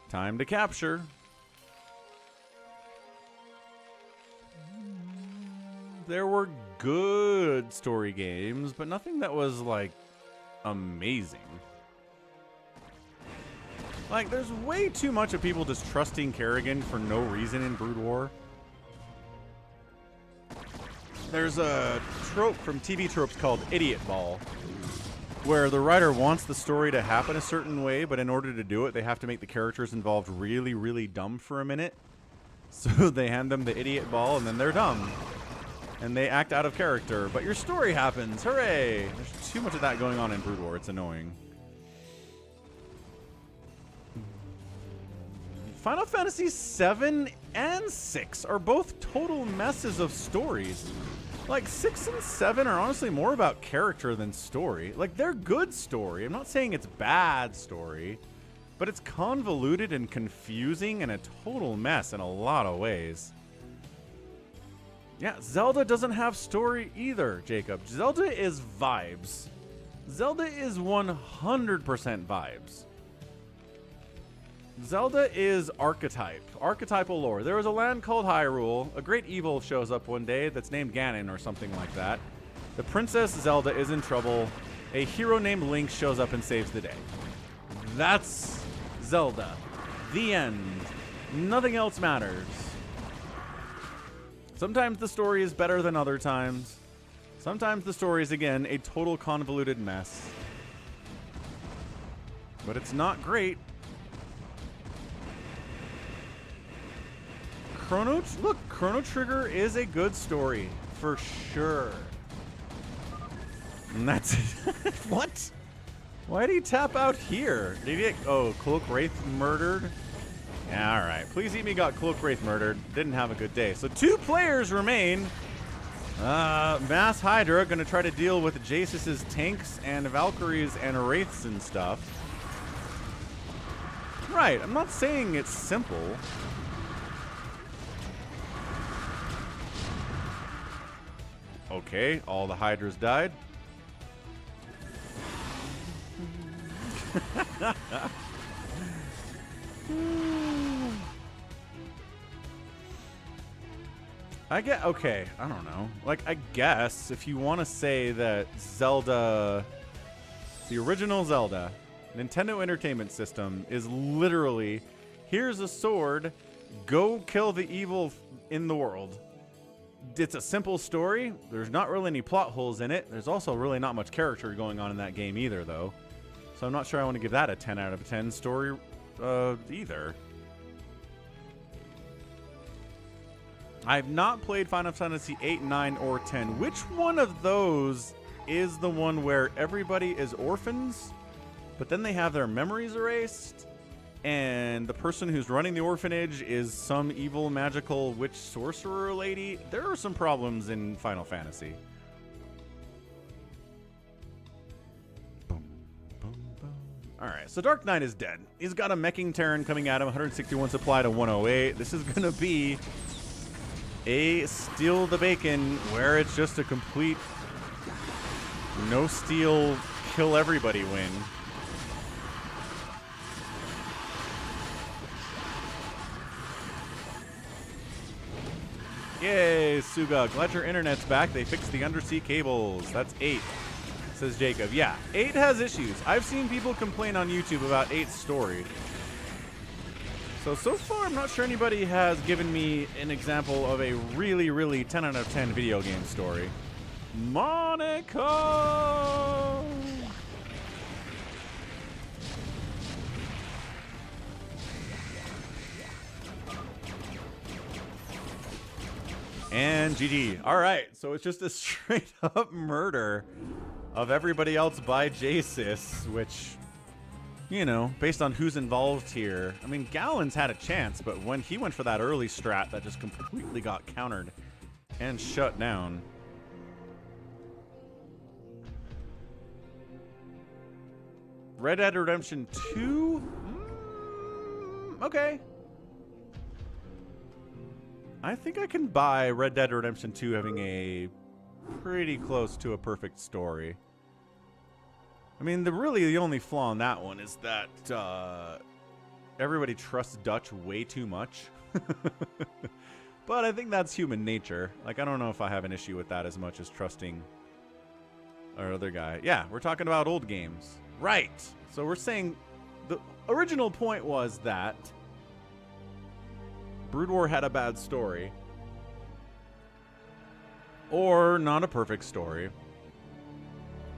Time to capture. There were good story games, but nothing that was like amazing. Like, there's way too much of people just trusting Kerrigan for no reason in Brood War. There's a trope from TV tropes called Idiot Ball, where the writer wants the story to happen a certain way, but in order to do it, they have to make the characters involved really, really dumb for a minute. So they hand them the Idiot Ball, and then they're dumb. And they act out of character, but your story happens. Hooray! There's too much of that going on in Brood War. It's annoying. Final Fantasy 7 and 6 are both total messes of stories. Like, 6 and 7 are honestly more about character than story. Like, they're good story. I'm not saying it's bad story, but it's convoluted and confusing and a total mess in a lot of ways. Yeah, Zelda doesn't have story either, Jacob. Zelda is vibes. Zelda is 100% vibes. Zelda is archetypal lore. There is a land called Hyrule. A great evil shows up one day that's named Ganon or something like that. The Princess Zelda is in trouble. A hero named Link shows up and saves the day. That's Zelda. The end. Nothing else matters. Sometimes the story is better than other times. Sometimes the story is, again, a total convoluted mess. But it's not great. Chrono Trigger is a good story, for sure. And that's it. What? Why did he tap out here? Did he get, oh, Cloak Wraith murdered? Yeah, all right. Please Eat Me got Cloak Wraith murdered. Didn't have a good day. So 2 players remain. Mass Hydra going to try to deal with Jace's tanks and Valkyries and Wraiths and stuff. Right. I'm not saying it's simple. Okay, all the Hydras died. Okay, I don't know. Like, I guess if you want to say that Zelda, the original Zelda, Nintendo Entertainment System is literally, here's a sword, go kill the evil in the world. It's a simple story. There's not really any plot holes in it. There's also really not much character going on in that game either, though. So I'm not sure I want to give that a 10 out of 10 story either. I've not played Final Fantasy 8, 9, or 10. Which one of those is the one where everybody is orphans, but then they have their memories erased, and the person who's running the orphanage is some evil magical witch sorcerer lady? There are some problems in Final Fantasy. Alright, so DarkKnight is dead. He's got a meching Terran coming at him, 161 supply to 108. This is going to be a steal the bacon where it's just a complete no steal, kill everybody win. Yay, Suga. Glad your internet's back. They fixed the undersea cables. That's 8. Says Jacob. Yeah, 8 has issues. I've seen people complain on YouTube about 8's story. So far, I'm not sure anybody has given me an example of a really, really 10 out of 10 video game story. Monaco! And GG. All right, so it's just a straight up murder of everybody else by JSIS, which, you know, based on who's involved here. I mean, Gallon's had a chance, but when he went for that early strat, that just completely got countered and shut down. Red Dead Redemption 2? Okay. I think I can buy Red Dead Redemption 2 having a pretty close to a perfect story. I mean, really the only flaw in that one is that everybody trusts Dutch way too much. But I think that's human nature. Like, I don't know if I have an issue with that as much as trusting our other guy. Yeah, we're talking about old games. Right. So we're saying the original point was that Brood War had a bad story. Or not a perfect story.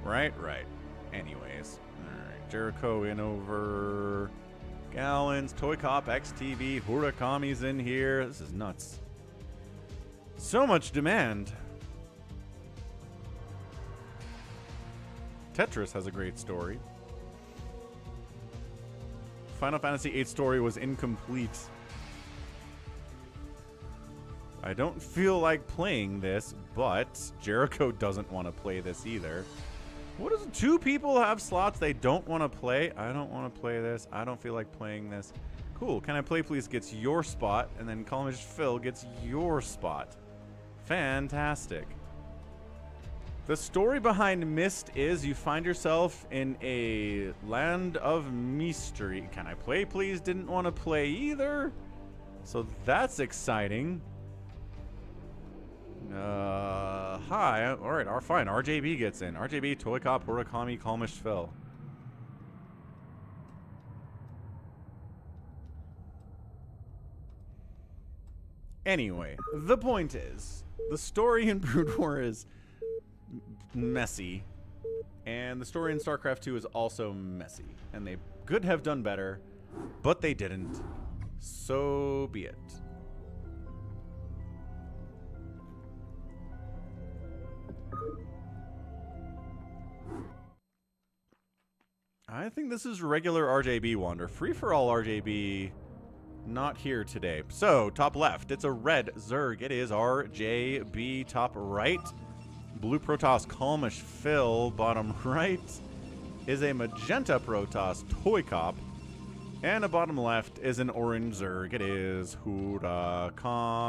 Right? Right. Anyways. Alright. Jericho in over. Gallons. ToyCop, XTV. Hurakami's in here. This is nuts. So much demand. Tetris has a great story. Final Fantasy VIII story was incomplete. I don't feel like playing this, but Jericho doesn't want to play this either. What is 2 people have slots they don't want to play? I don't want to play this. I don't feel like playing this. Cool. Can I play please gets your spot, and then Columnist Phil gets your spot. Fantastic. The story behind Myst is you find yourself in a land of mystery. Can I play please? Didn't want to play either. So that's exciting. Hi. All right, fine. RJB gets in. RJB, ToyCop, Hurakami, Calmish Phil. Anyway, the point is, the story in Brood War is messy, and the story in StarCraft 2 is also messy, and they could have done better, but they didn't. So be it. I think this is regular RJB Wander. Free-for-all RJB, not here today. So, top left, it's a red Zerg. It is RJB. Top right, blue Protoss Calmish Phil. Bottom right is a magenta Protoss ToyCop. And a bottom left is an orange Zerg. It is Hurakami.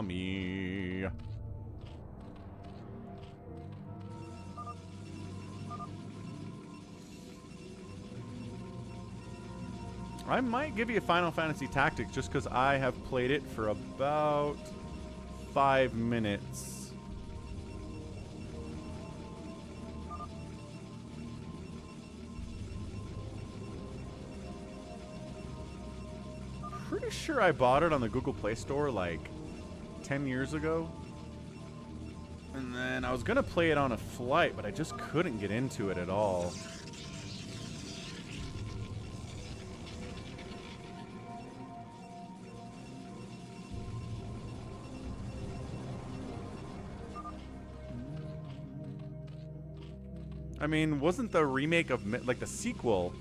I might give you a Final Fantasy Tactics just because I have played it for about 5 minutes. pretty sure I bought it on the Google Play Store like 10 years ago. And then I was going to play it on a flight, but I just couldn't get into it at all. I mean, wasn't the remake of, like, the sequel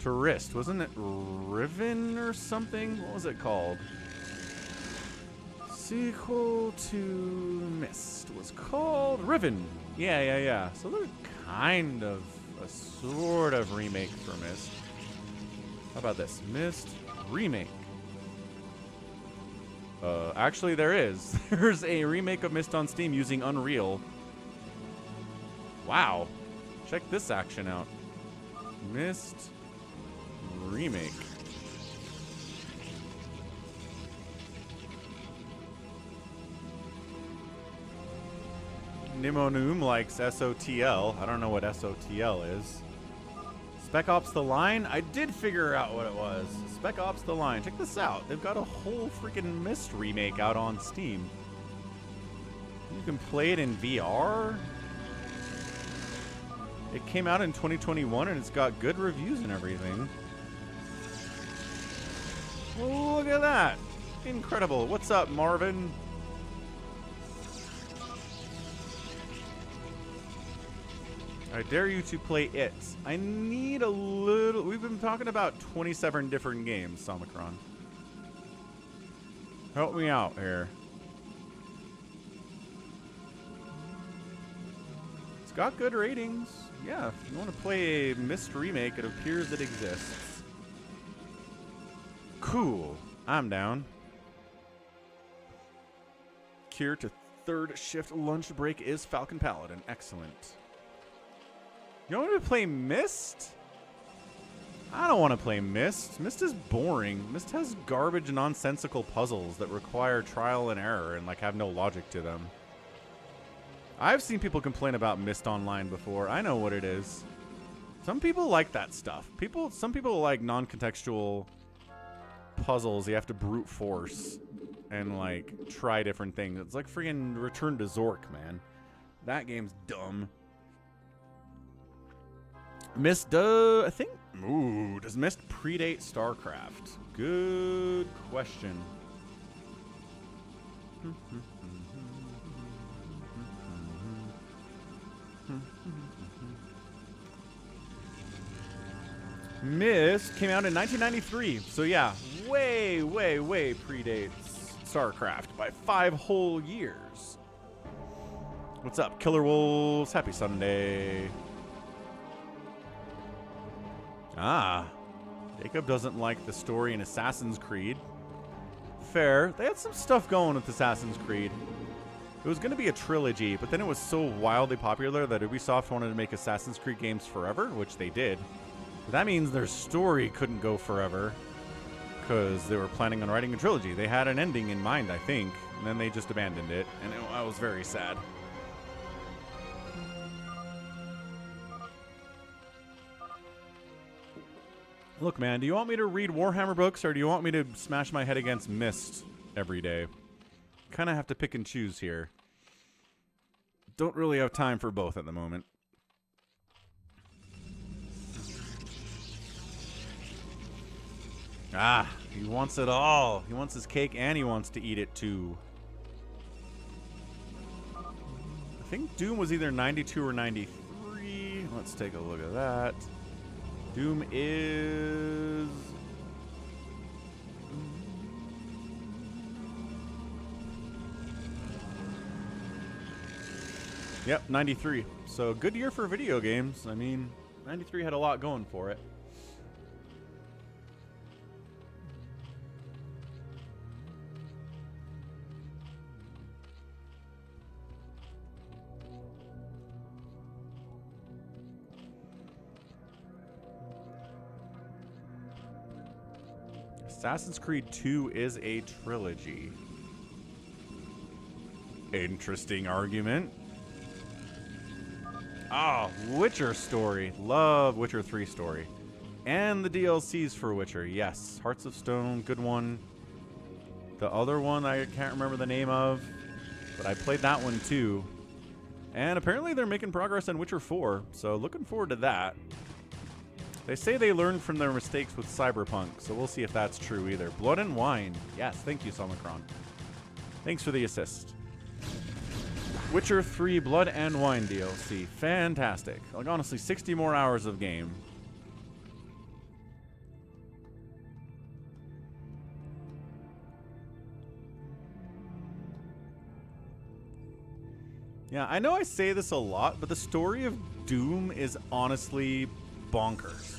to Rist, wasn't it Riven or something? What was it called? Sequel to Mist was called Riven. Yeah. So they're kind of a sort of remake for Mist. How about this? Mist remake. Actually, there is. There's a remake of Mist on Steam using Unreal. Wow. Check this action out. Mist remake. Nimonoom likes SOTL. I don't know what SOTL is. Spec Ops The Line? I did figure out what it was. Spec Ops The Line. Check this out. They've got a whole freaking Mist remake out on Steam. You can play it in VR. It came out in 2021 and it's got good reviews and everything. Oh, look at that. Incredible. What's up, Marvin? I dare you to play it. I need a little... We've been talking about 27 different games, Somicron. Help me out here. It's got good ratings. Yeah, if you want to play a Mist remake, it appears it exists. Cool. I'm down. Cure to third shift lunch break is Falcon Paladin. Excellent. You want me to play Mist? I don't want to play Mist. Mist is boring. Mist has garbage, nonsensical puzzles that require trial and error and like have no logic to them. I've seen people complain about Mist Online before. I know what it is. Some people like that stuff. Some people like non-contextual puzzles. You have to brute force and like try different things. It's like freaking Return to Zork, man. That game's dumb. Mist does, I think, ooh, does Mist predate StarCraft? Good question. Mist came out in 1993, so yeah, way predates StarCraft by 5 whole years. What's up, Killer Wolves? Happy Sunday. Ah, Jacob doesn't like the story in Assassin's Creed. Fair. They had some stuff going with Assassin's Creed. It was going to be a trilogy, but then it was so wildly popular that Ubisoft wanted to make Assassin's Creed games forever, which they did. But that means their story couldn't go forever because they were planning on writing a trilogy. They had an ending in mind, I think, and then they just abandoned it, and I was very sad. Look, man, do you want me to read Warhammer books or do you want me to smash my head against Mist every day? Kind of have to pick and choose here. Don't really have time for both at the moment. Ah, he wants it all. He wants his cake and he wants to eat it too. I think Doom was either 92 or 93. Let's take a look at that. Doom is... Yep, 93. So good year for video games. I mean, 93 had a lot going for it. Assassin's Creed 2 is a trilogy. Interesting argument. Ah, Witcher story. Love Witcher 3 story. And the DLCs for Witcher. Yes, Hearts of Stone, good one. The other one I can't remember the name of, but I played that one too. And apparently they're making progress on Witcher 4, so looking forward to that. They say they learned from their mistakes with Cyberpunk, so we'll see if that's true either. Blood and Wine. Yes, thank you, Somicron. Thanks for the assist. Witcher 3 Blood and Wine DLC. Fantastic. Like, honestly, 60 more hours of game. Yeah, I know I say this a lot, but the story of Doom is honestly bonkers.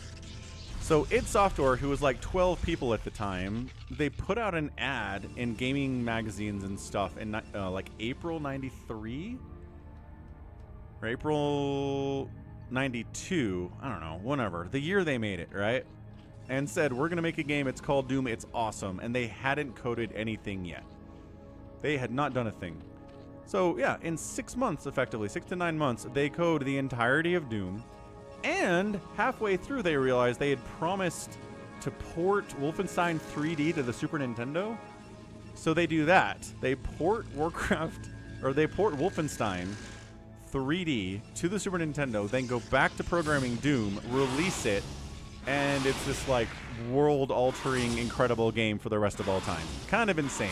So id Software, who was like 12 people at the time, they put out an ad in gaming magazines and stuff in like April 93? Or April 92, I don't know, whenever. The year they made it, right? And said, we're going to make a game, it's called Doom, it's awesome. And they hadn't coded anything yet. They had not done a thing. So yeah, in 6 months, effectively, 6 to 9 months, they code the entirety of Doom. And halfway through, they realized they had promised to port Wolfenstein 3D to the Super Nintendo. So they do that. They port Warcraft, or they port Wolfenstein 3D to the Super Nintendo, then go back to programming Doom, release it, and it's this like world-altering, incredible game for the rest of all time. Kind of insane.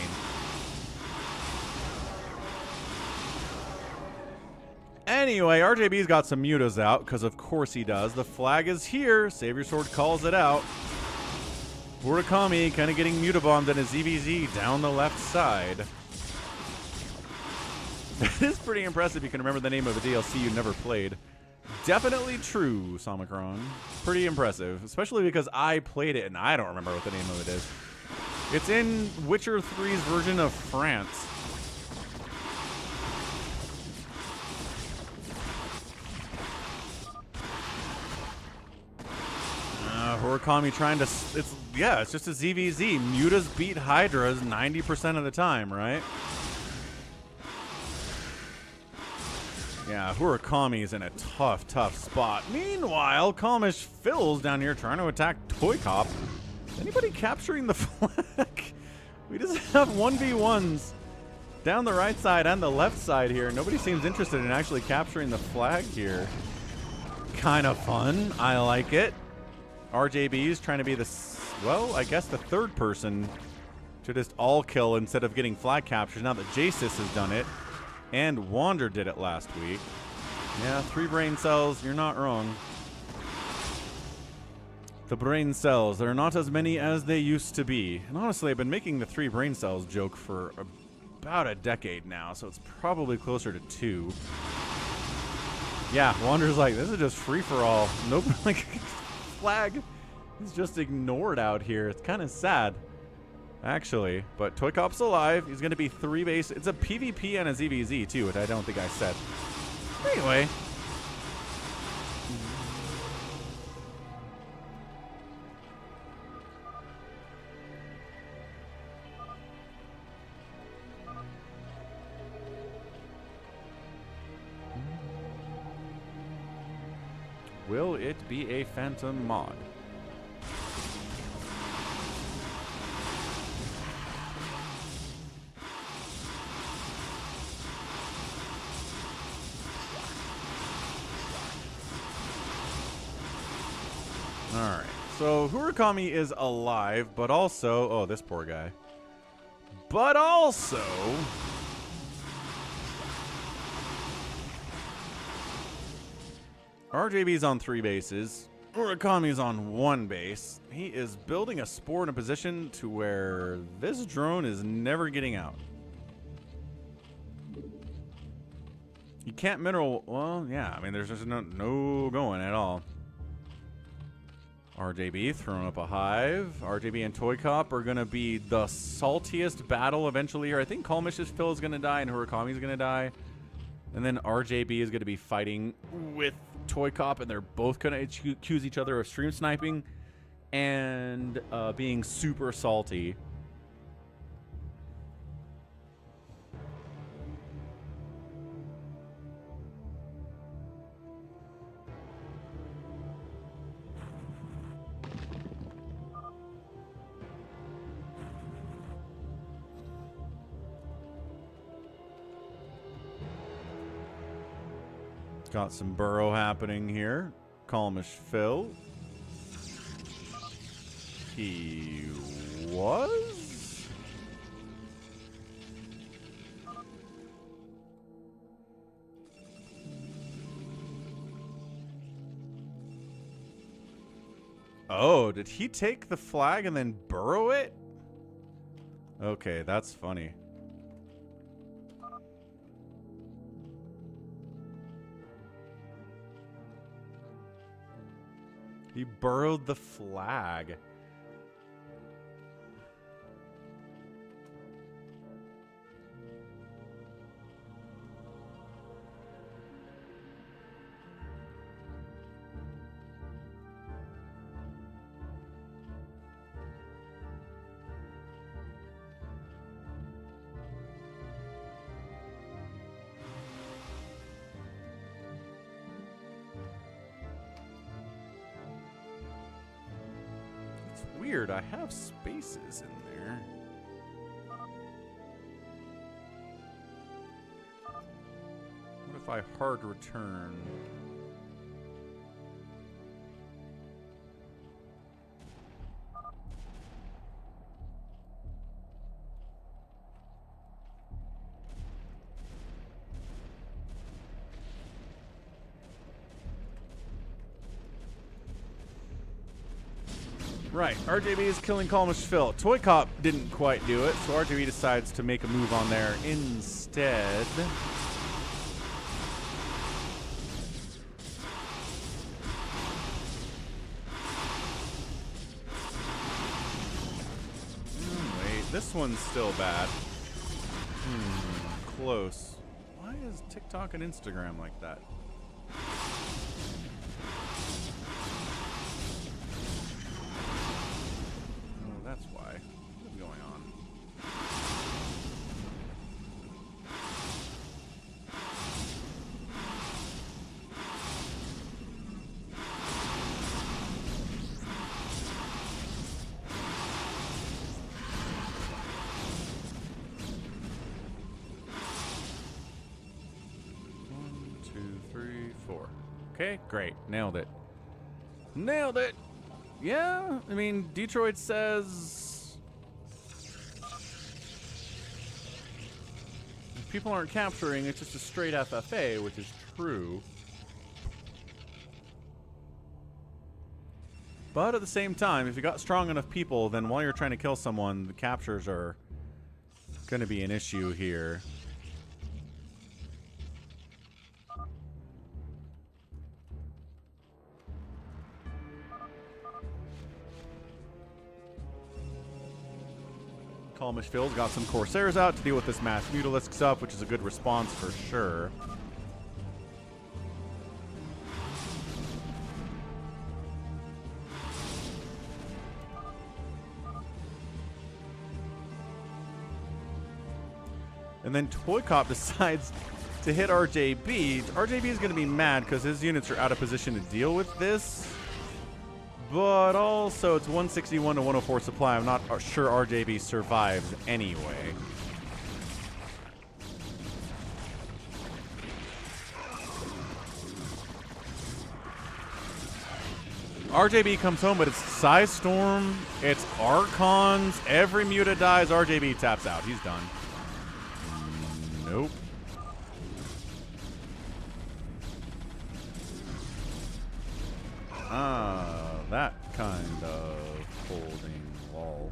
Anyway, RJB's got some mutas out, because of course he does. The flag is here. Savior Sword calls it out. Murakami kind of getting mutabombed in his ZVZ down the left side. That is pretty impressive. You can remember the name of a DLC you never played. Definitely true, Somicron. Pretty impressive, especially because I played it and I don't remember what the name of it is. It's in Witcher 3's version of France. Murakami trying to... It's just a ZVZ. Mutas beat Hydras 90% of the time, right? Yeah, Murakami's in a tough, tough spot. Meanwhile, Calmish Phil's down here trying to attack ToyCop. Is anybody capturing the flag? We just have 1v1s down the right side and the left side here. Nobody seems interested in actually capturing the flag here. Kind of fun. I like it. RJB's trying to be the, well, I guess the third person to just all kill instead of getting flag captures now that Jasis has done it. And Wander did it last week. Yeah, 3 brain cells, you're not wrong. The brain cells, there are not as many as they used to be. And honestly, I've been making the 3 brain cells joke for about a decade now, so it's probably closer to 2. Yeah, Wander's like, this is just free-for-all. Nope, like... flag is just ignored out here. It's kind of sad, actually. But ToyCop's alive. He's going to be 3 base. It's a PvP and a ZVZ, too, which I don't think I said. Anyway. Will it be a Phantom mod? Alright, so Murakami is alive, but also... Oh, this poor guy. But also... RJB's on 3 bases. Murakami's on 1 base. He is building a spore in a position to where this drone is never getting out. You can't mineral... Well, yeah, I mean, there's just no going at all. RJB throwing up a hive. RJB and ToyCop are going to be the saltiest battle eventually here. I think Calmish's Phil is going to die and Murakami's going to die. And then RJB is going to be fighting with ToyCop, and they're both going to accuse each other of stream sniping and being super salty. Got some burrow happening here. Calmish Phil. He was? Oh, did he take the flag and then burrow it? Okay, that's funny. He burrowed the flag. Weird, I have spaces in there. What if I hard return? Right, RJB is killing Calmish Phil. ToyCop didn't quite do it, so RJB decides to make a move on there instead. Wait, this one's still bad. Close. Why is TikTok and Instagram like that? That's why. What's going on? One, two, three, four. Okay, great. Nailed it. Nailed it! Yeah, I mean, Detroit says if people aren't capturing, it's just a straight FFA, which is true. But at the same time, if you got strong enough people, then while you're trying to kill someone, the captures are going to be an issue here. Calmish Phil's got some Corsairs out to deal with this mass mutalisk stuff, which is a good response for sure. And then ToyCop decides to hit RJB. RJB is going to be mad because his units are out of position to deal with this. But also, it's 161 to 104 supply. I'm not sure RJB survives anyway. RJB comes home, but it's Psy Storm, it's Archons, every Muta dies, RJB taps out. He's done. Nope. That kind of holding wall.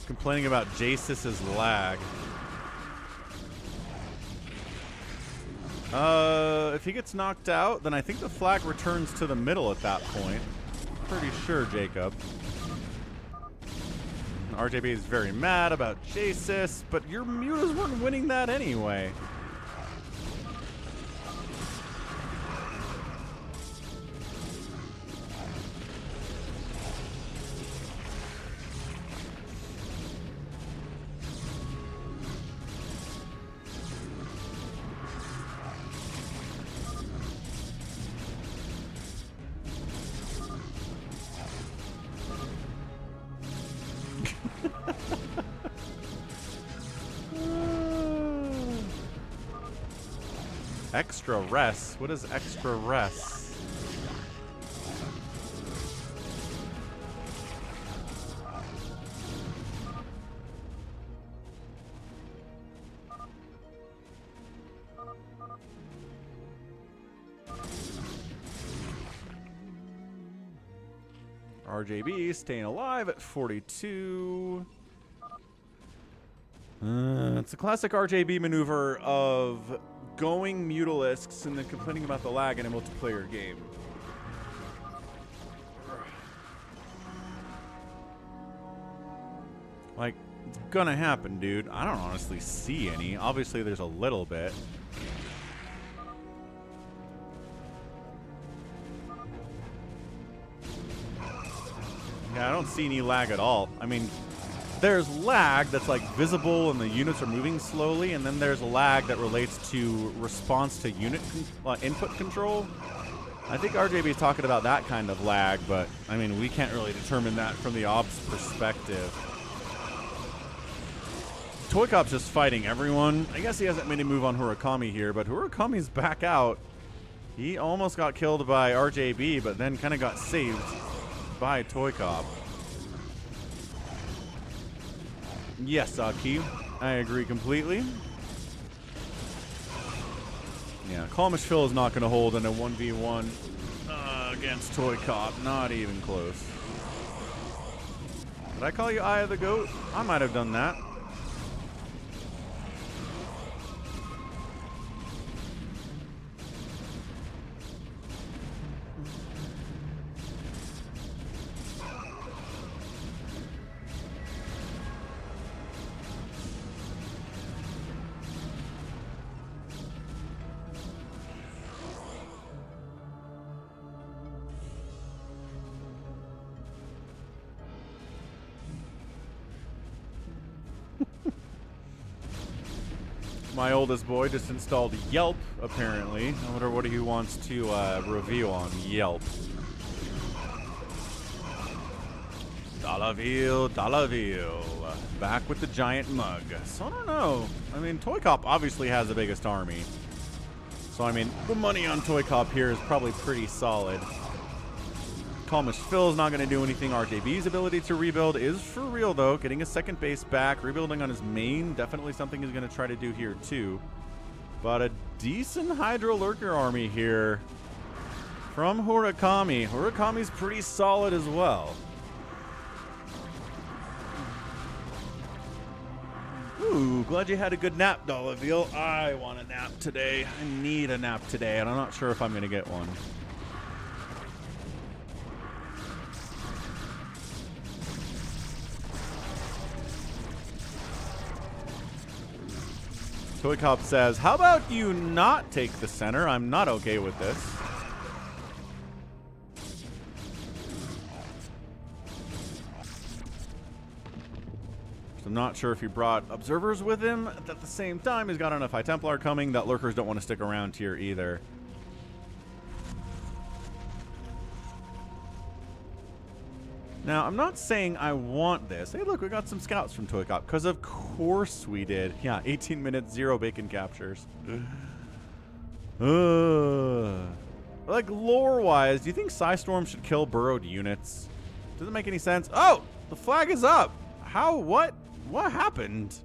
Complaining about Jasis's lag. If he gets knocked out, then I think the flag returns to the middle at that point. Pretty sure, Jacob. RJB is very mad about Jasis, but your mutas weren't winning that anyway. Extra res. What is extra res? RJB staying alive at 42. It's a classic RJB maneuver of going Mutalisks and then complaining about the lag in a multiplayer game. Like, it's gonna happen, dude. I don't honestly see any. Obviously, there's a little bit. Yeah, I don't see any lag at all. I mean, there's lag that's like visible and the units are moving slowly, and then there's lag that relates to response to unit input control. I think RJB is talking about that kind of lag, but I mean, we can't really determine that from the ops perspective. ToyCop's just fighting everyone. I guess he hasn't made a move on Hurakami here, but Hurakami's back out. He almost got killed by RJB, but then kind of got saved by ToyCop. Yes, Aki. I agree completely. Yeah, Calmish Phil is not going to hold in a 1v1 against ToyCop. Not even close. Did I call you Eye of the Goat? I might have done that. My oldest boy just installed Yelp, apparently. I wonder what he wants to review on Yelp. Dollarville. Back with the giant mug. So I don't know. I mean, ToyCop obviously has the biggest army. So, I mean, the money on ToyCop here is probably pretty solid. Calmish Phil is not going to do anything. RJB's ability to rebuild is for real, though. Getting a second base back. Rebuilding on his main. Definitely something he's going to try to do here, too. But a decent Hydro Lurker army here from Hurakami. Hurakami's pretty solid as well. Ooh, glad you had a good nap, Dollarville. I want a nap today. I need a nap today, and I'm not sure if I'm going to get one. ToyCop says, how about you not take the center? I'm not okay with this. So I'm not sure if he brought observers with him. At the same time, he's got enough High Templar coming that lurkers don't want to stick around here either. Now, I'm not saying I want this. Hey, look, we got some scouts from ToyCop. Because of course we did. Yeah, 18 minutes, 0 bacon captures. Like, lore-wise, do you think Psystorm should kill burrowed units? Doesn't make any sense. Oh, the flag is up. How? What? What happened?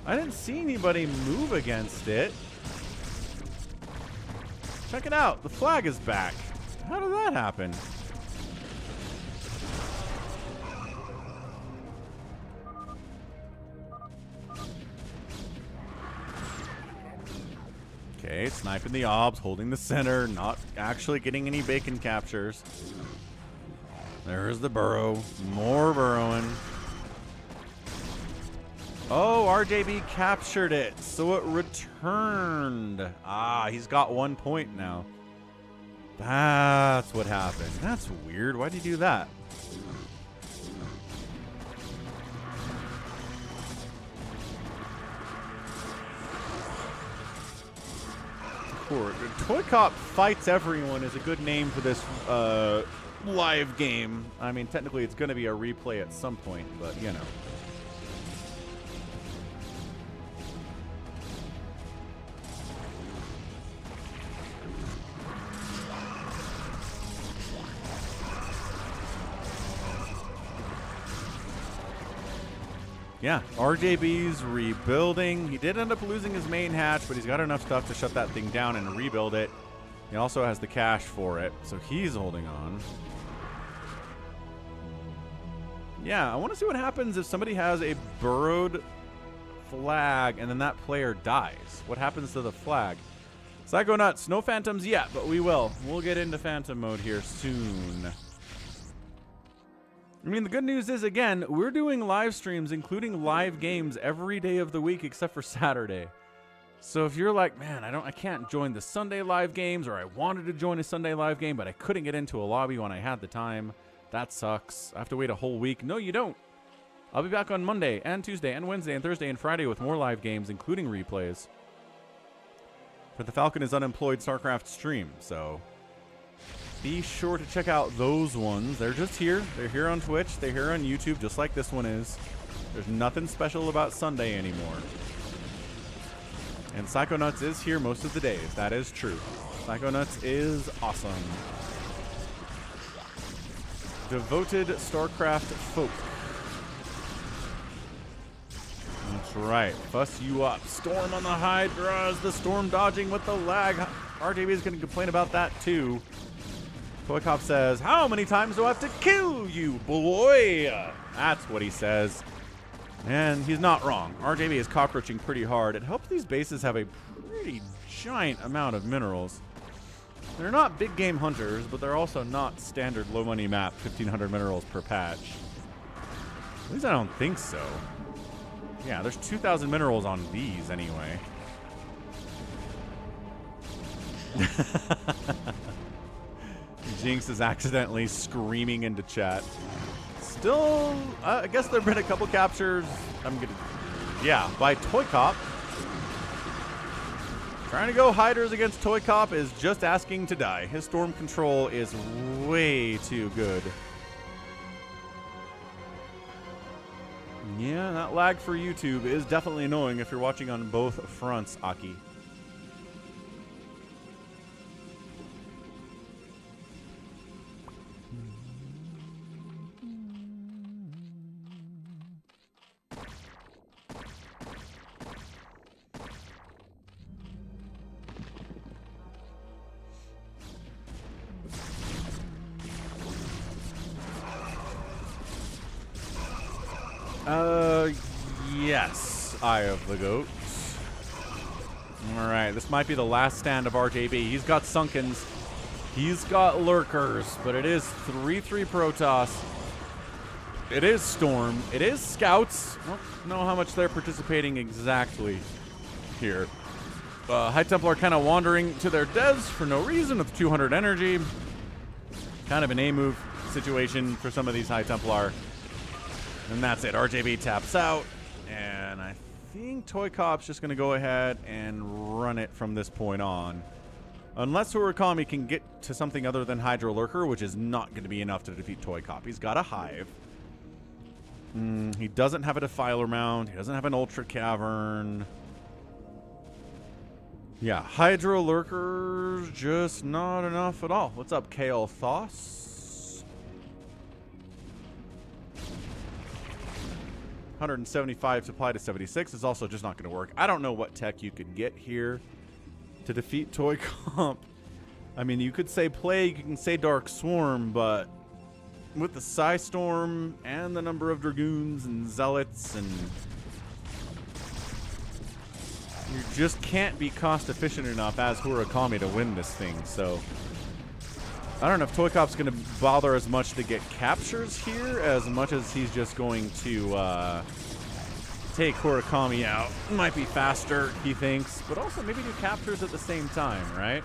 I didn't see anybody move against it. Check it out. The flag is back. How did that happen? Okay, sniping the obs, holding the center, not actually getting any bacon captures. There's the burrow. More burrowing. Oh, RJB captured it, so it returned. Ah, he's got 1 point now. That's what happened. That's weird. Why'd he do that? ToyCop Fights Everyone is a good name for this live game. I mean, technically it's going to be a replay at some point, but you know. Yeah, RJB's rebuilding. He did end up losing his main hatch, but he's got enough stuff to shut that thing down and rebuild it. He also has the cash for it, so he's holding on. Yeah, I want to see what happens if somebody has a burrowed flag and then that player dies. What happens to the flag? Psycho Nuts, no phantoms yet, but we will. We'll get into phantom mode here soon. I mean, the good news is, again, we're doing live streams, including live games every day of the week except for Saturday. So if you're like, man, I can't join the Sunday live games, or I wanted to join a Sunday live game, but I couldn't get into a lobby when I had the time, that sucks. I have to wait a whole week. No, you don't. I'll be back on Monday and Tuesday and Wednesday and Thursday and Friday with more live games, including replays. But the Falcon is unemployed StarCraft stream, so be sure to check out those ones. They're just here. They're here on Twitch. They're here on YouTube, just like this one is. There's nothing special about Sunday anymore. And Psychonauts is here most of the days. That is true. Psychonauts is awesome. Devoted StarCraft folk. That's right. Fuss you up. Storm on the Hydras. The storm dodging with the lag. RJB is going to complain about that too. ToyCop says, how many times do I have to kill you, boy? That's what he says. And he's not wrong. RJB is cockroaching pretty hard. It helps these bases have a pretty giant amount of minerals. They're not big game hunters, but they're also not standard low money map 1,500 minerals per patch. At least I don't think so. Yeah, there's 2,000 minerals on these anyway. Jinx is accidentally screaming into chat. Still, I guess there have been a couple captures. Yeah, by ToyCop. Trying to go Hydras against ToyCop is just asking to die. His storm control is way too good. Yeah, that lag for YouTube is definitely annoying if you're watching on both fronts, Aki. Yes, Eye of the Goat. All right, this might be the last stand of RJB. He's got Sunkens. He's got Lurkers, but it is 3-3 Protoss. It is Storm. It is Scouts. I don't know how much they're participating exactly here. High Templar kind of wandering to their devs for no reason with 200 energy. Kind of an A-move situation for some of these High Templar. And that's it. RJB taps out. And I think ToyCop's just going to go ahead and run it from this point on. Unless Hurakami can get to something other than Hydro Lurker, which is not going to be enough to defeat ToyCop. He's got a Hive. He doesn't have a Defiler Mound. He doesn't have an Ultra Cavern. Yeah, Hydro Lurker's just not enough at all. What's up, Kale Thoss? 175 supply to 76 is also just not going to work. I don't know what tech you could get here to defeat ToyCop. I mean, you could say Plague, you can say Dark Swarm, but with the Psy Storm and the number of Dragoons and Zealots, and you just can't be cost efficient enough as Hurakami to win this thing. So I don't know if ToyCop's going to bother as much to get captures here as much as he's just going to take Hurakami out. Might be faster, he thinks, but also maybe do captures at the same time, right?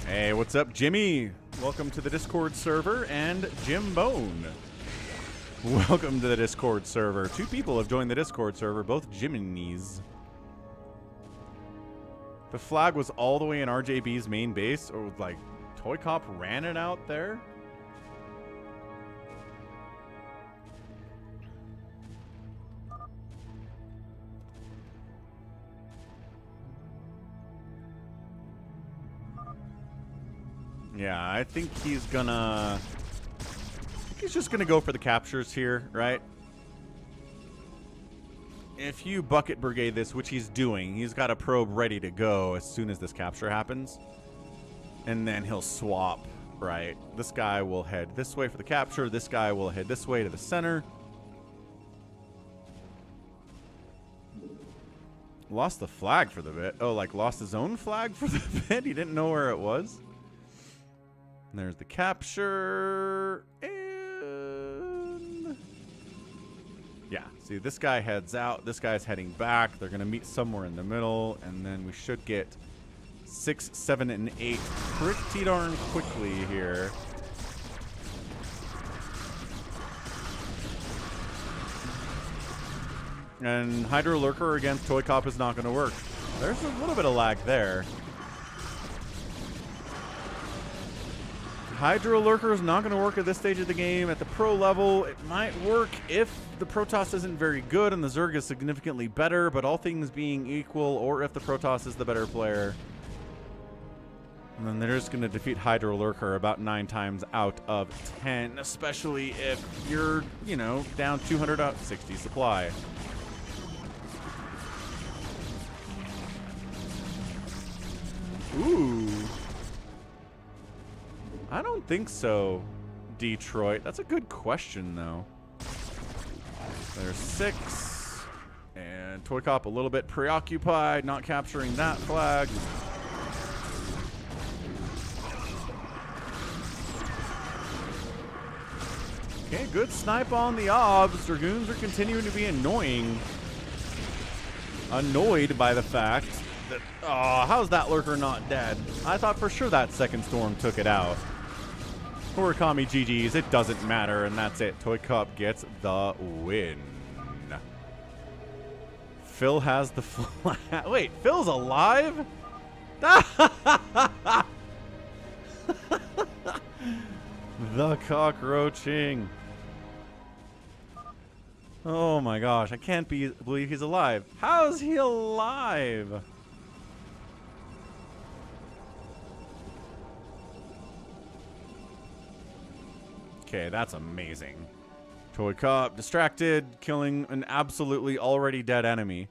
Hey, what's up, Jimmy? Welcome to the Discord server, and Jim Bone. Welcome to the Discord server. 2 people have joined the Discord server, both Jiminy's. The flag was all the way in RJB's main base, or like ToyCop ran it out there? Yeah, I think he's gonna... he's just gonna go for the captures here, right? If you bucket brigade this, which he's doing, he's got a probe ready to go as soon as this capture happens. And then he'll swap, right? This guy will head this way for the capture. This guy will head this way to the center. Lost the flag for the bit. Oh, like lost his own flag for the bit? He didn't know where it was. And there's the capture. And... yeah, see, this guy heads out. This guy's heading back. They're going to meet somewhere in the middle. And then we should get 6, 7, and 8 pretty darn quickly here. And Hydro Lurker against ToyCop is not going to work. There's a little bit of lag there. Hydro Lurker is not going to work at this stage of the game. At the pro level, it might work if the Protoss isn't very good and the Zerg is significantly better, but all things being equal, or if the Protoss is the better player, and then they're just going to defeat Hydro Lurker about 9 times out of 10, especially if you're, you know, down 260 supply. Ooh. I don't think so, Detroit. That's a good question, though. There's 6. And ToyCop a little bit preoccupied, not capturing that flag. Okay, good snipe on the obs. Dragoons are continuing to be annoying. Annoyed by the fact that... oh, how's that lurker not dead? I thought for sure that second storm took it out. Murakami GG's, it doesn't matter, and that's it. ToyCop gets the win. Phil has the flag. Wait, Phil's alive? The cockroaching. Oh my gosh, I can't believe he's alive. How is he alive? Okay, that's amazing. ToyCop distracted, killing an absolutely already dead enemy.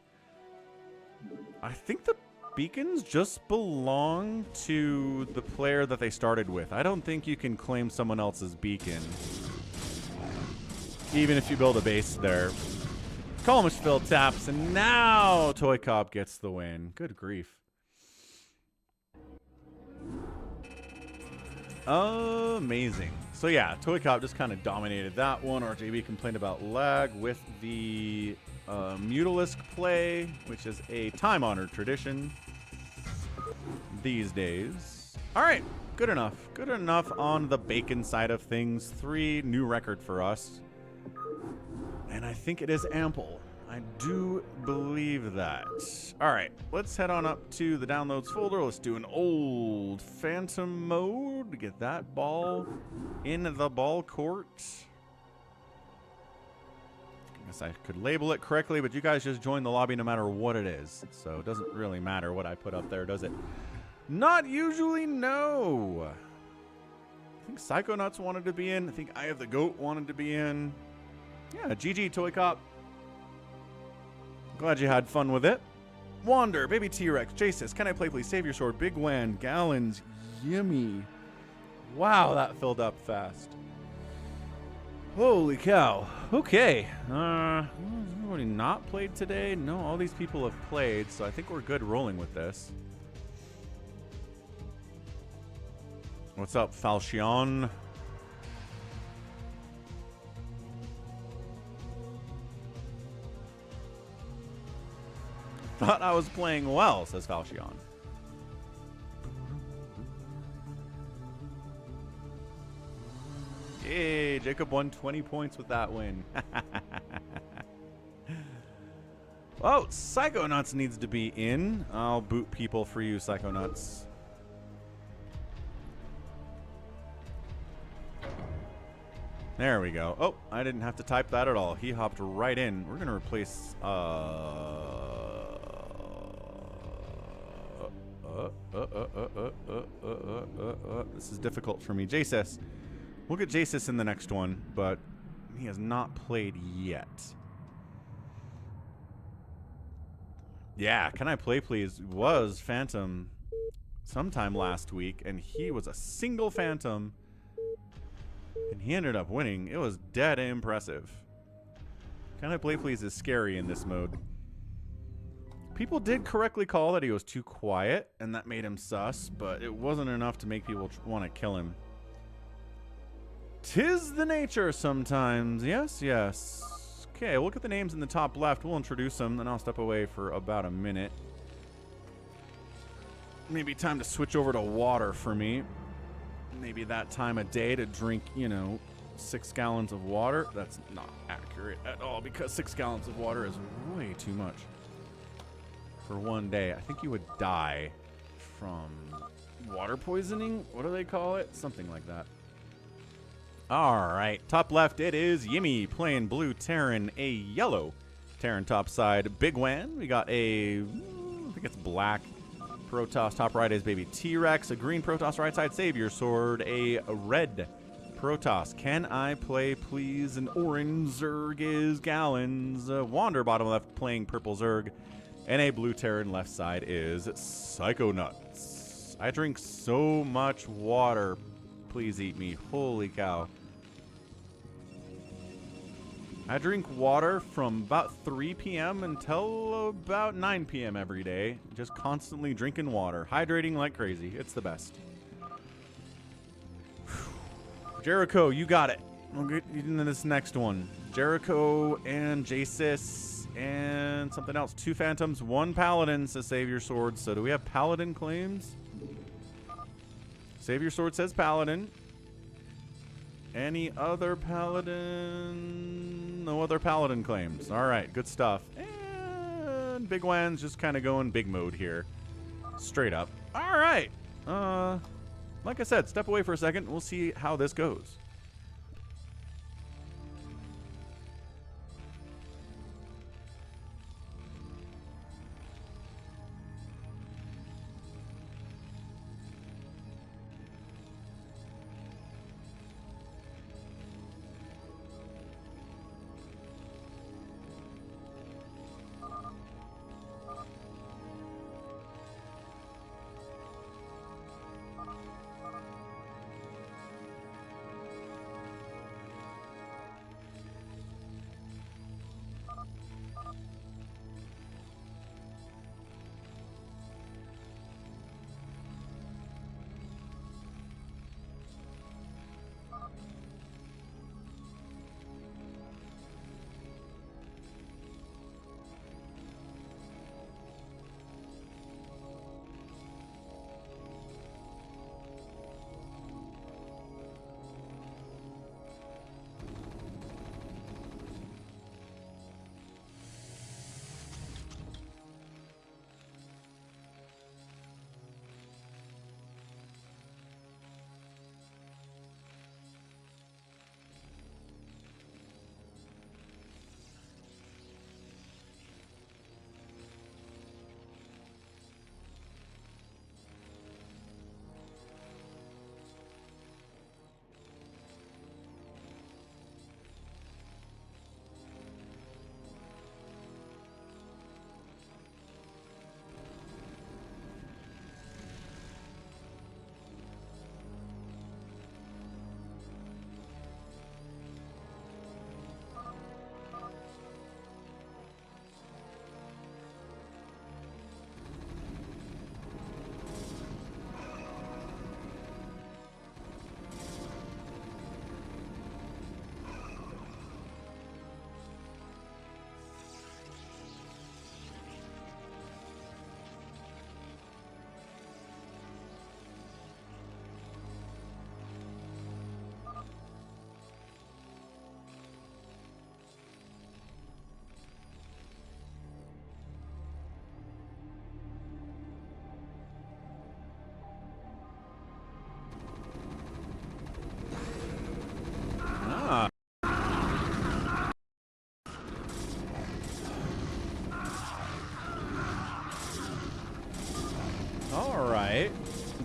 I think the beacons just belong to the player that they started with. I don't think you can claim someone else's beacon, even if you build a base there. Column Phil taps, and now ToyCop gets the win. Good grief. Amazing. So yeah, ToyCop just kind of dominated that one. RJB complained about lag with the Mutalisk play, which is a time-honored tradition these days. All right, good enough. Good enough on the bacon side of things. 3 new record for us. And I think it is ample. I do believe that. All right, let's head on up to the downloads folder. Let's do an old Phantom mode to get that ball in the ball court. I guess I could label it correctly, but you guys just join the lobby no matter what it is. So it doesn't really matter what I put up there, does it? Not usually, no. I think Psychonauts wanted to be in. I think Eye of the Goat wanted to be in. Yeah, GG, ToyCop. Glad you had fun with it. Wander, Baby T-Rex, Jasis, Can I Play Please, Save Your Sword, Bigwan, Gallons, Yummy. Wow, that filled up fast. Holy cow. Okay. Anybody not played today? No, all these people have played, so I think we're good rolling with this. What's up, Falchion? Thought I was playing well, says Falchion. Yay, Jacob won 20 points with that win. Oh, Psychonauts needs to be in. I'll boot people for you, Psychonauts. There we go. Oh, I didn't have to type that at all. He hopped right in. We're going to replace... This is difficult for me. Jasis. We'll get Jasis in the next one, but he has not played yet. Yeah, can I play please? Was Phantom sometime last week, and he was a single Phantom, and he ended up winning. It was dead impressive. Can I play please is scary in this mode. People did correctly call that he was too quiet, and that made him sus, but it wasn't enough to make people want to kill him. 'Tis the nature sometimes. Yes, yes. Okay, we'll look at the names in the top left. We'll introduce them, then I'll step away for about a minute. Maybe time to switch over to water for me. Maybe that time of day to drink, you know, 6 gallons of water. That's not accurate at all, because 6 gallons of water is way too much for one day. I think you would die from water poisoning. What do they call it? Something like that. All right, top left, it is Yimmy playing blue Terran, a yellow Terran top side. Bigwan, we got a, I think it's black Protoss. Top right is baby T-Rex, a green Protoss right side Savior Sword, a red Protoss. Can I play please? An orange Zerg is Gallons. Wander bottom left playing purple Zerg, and a blue Terran left side is Psychonuts. I drink so much water. Please eat me. Holy cow. I drink water from about 3 p.m. until about 9 p.m. every day. Just constantly drinking water. Hydrating like crazy. It's the best. Jericho, you got it. We'll get into this next one. Jericho and Jasis and something else. 2 Phantoms, 1 Paladin, says Savior Sword. So do we have Paladin claims? Savior Sword says Paladin. Any other Paladin? No other Paladin claims. All right, good stuff. And Big Wan's just kind of going big mode here. Straight up. All right. Like I said, step away for a second. We'll see how this goes.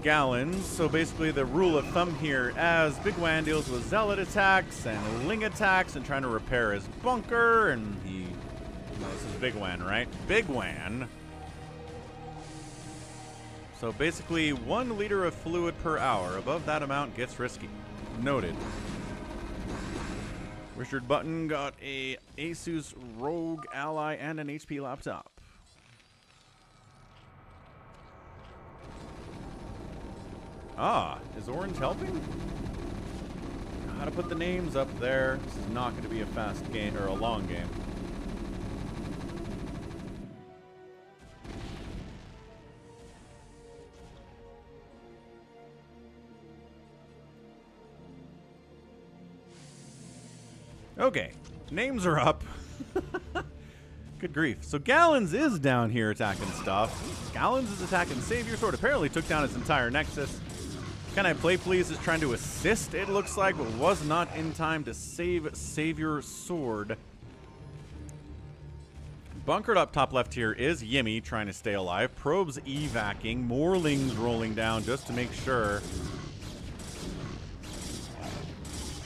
Gallons. So basically the rule of thumb here, as Bigwan deals with Zealot attacks and Ling attacks and trying to repair his bunker, and he... No, this is Bigwan, right? Bigwan. So basically 1 liter of fluid per hour. Above that amount gets risky. Noted. Richard Button got a Asus Rogue Ally and an HP laptop. Ah, is Orange helping? Gotta put the names up there. This is not going to be a fast game or a long game. Okay, names are up. Good grief. So Gallons is down here attacking stuff. Gallons is attacking Savior Sword. Apparently took down his entire Nexus. Can I Play Please is trying to assist, it looks like, but was not in time to save Savior Sword. Bunkered up top left here is Yimmy trying to stay alive. Probes evacing. More Lings rolling down just to make sure.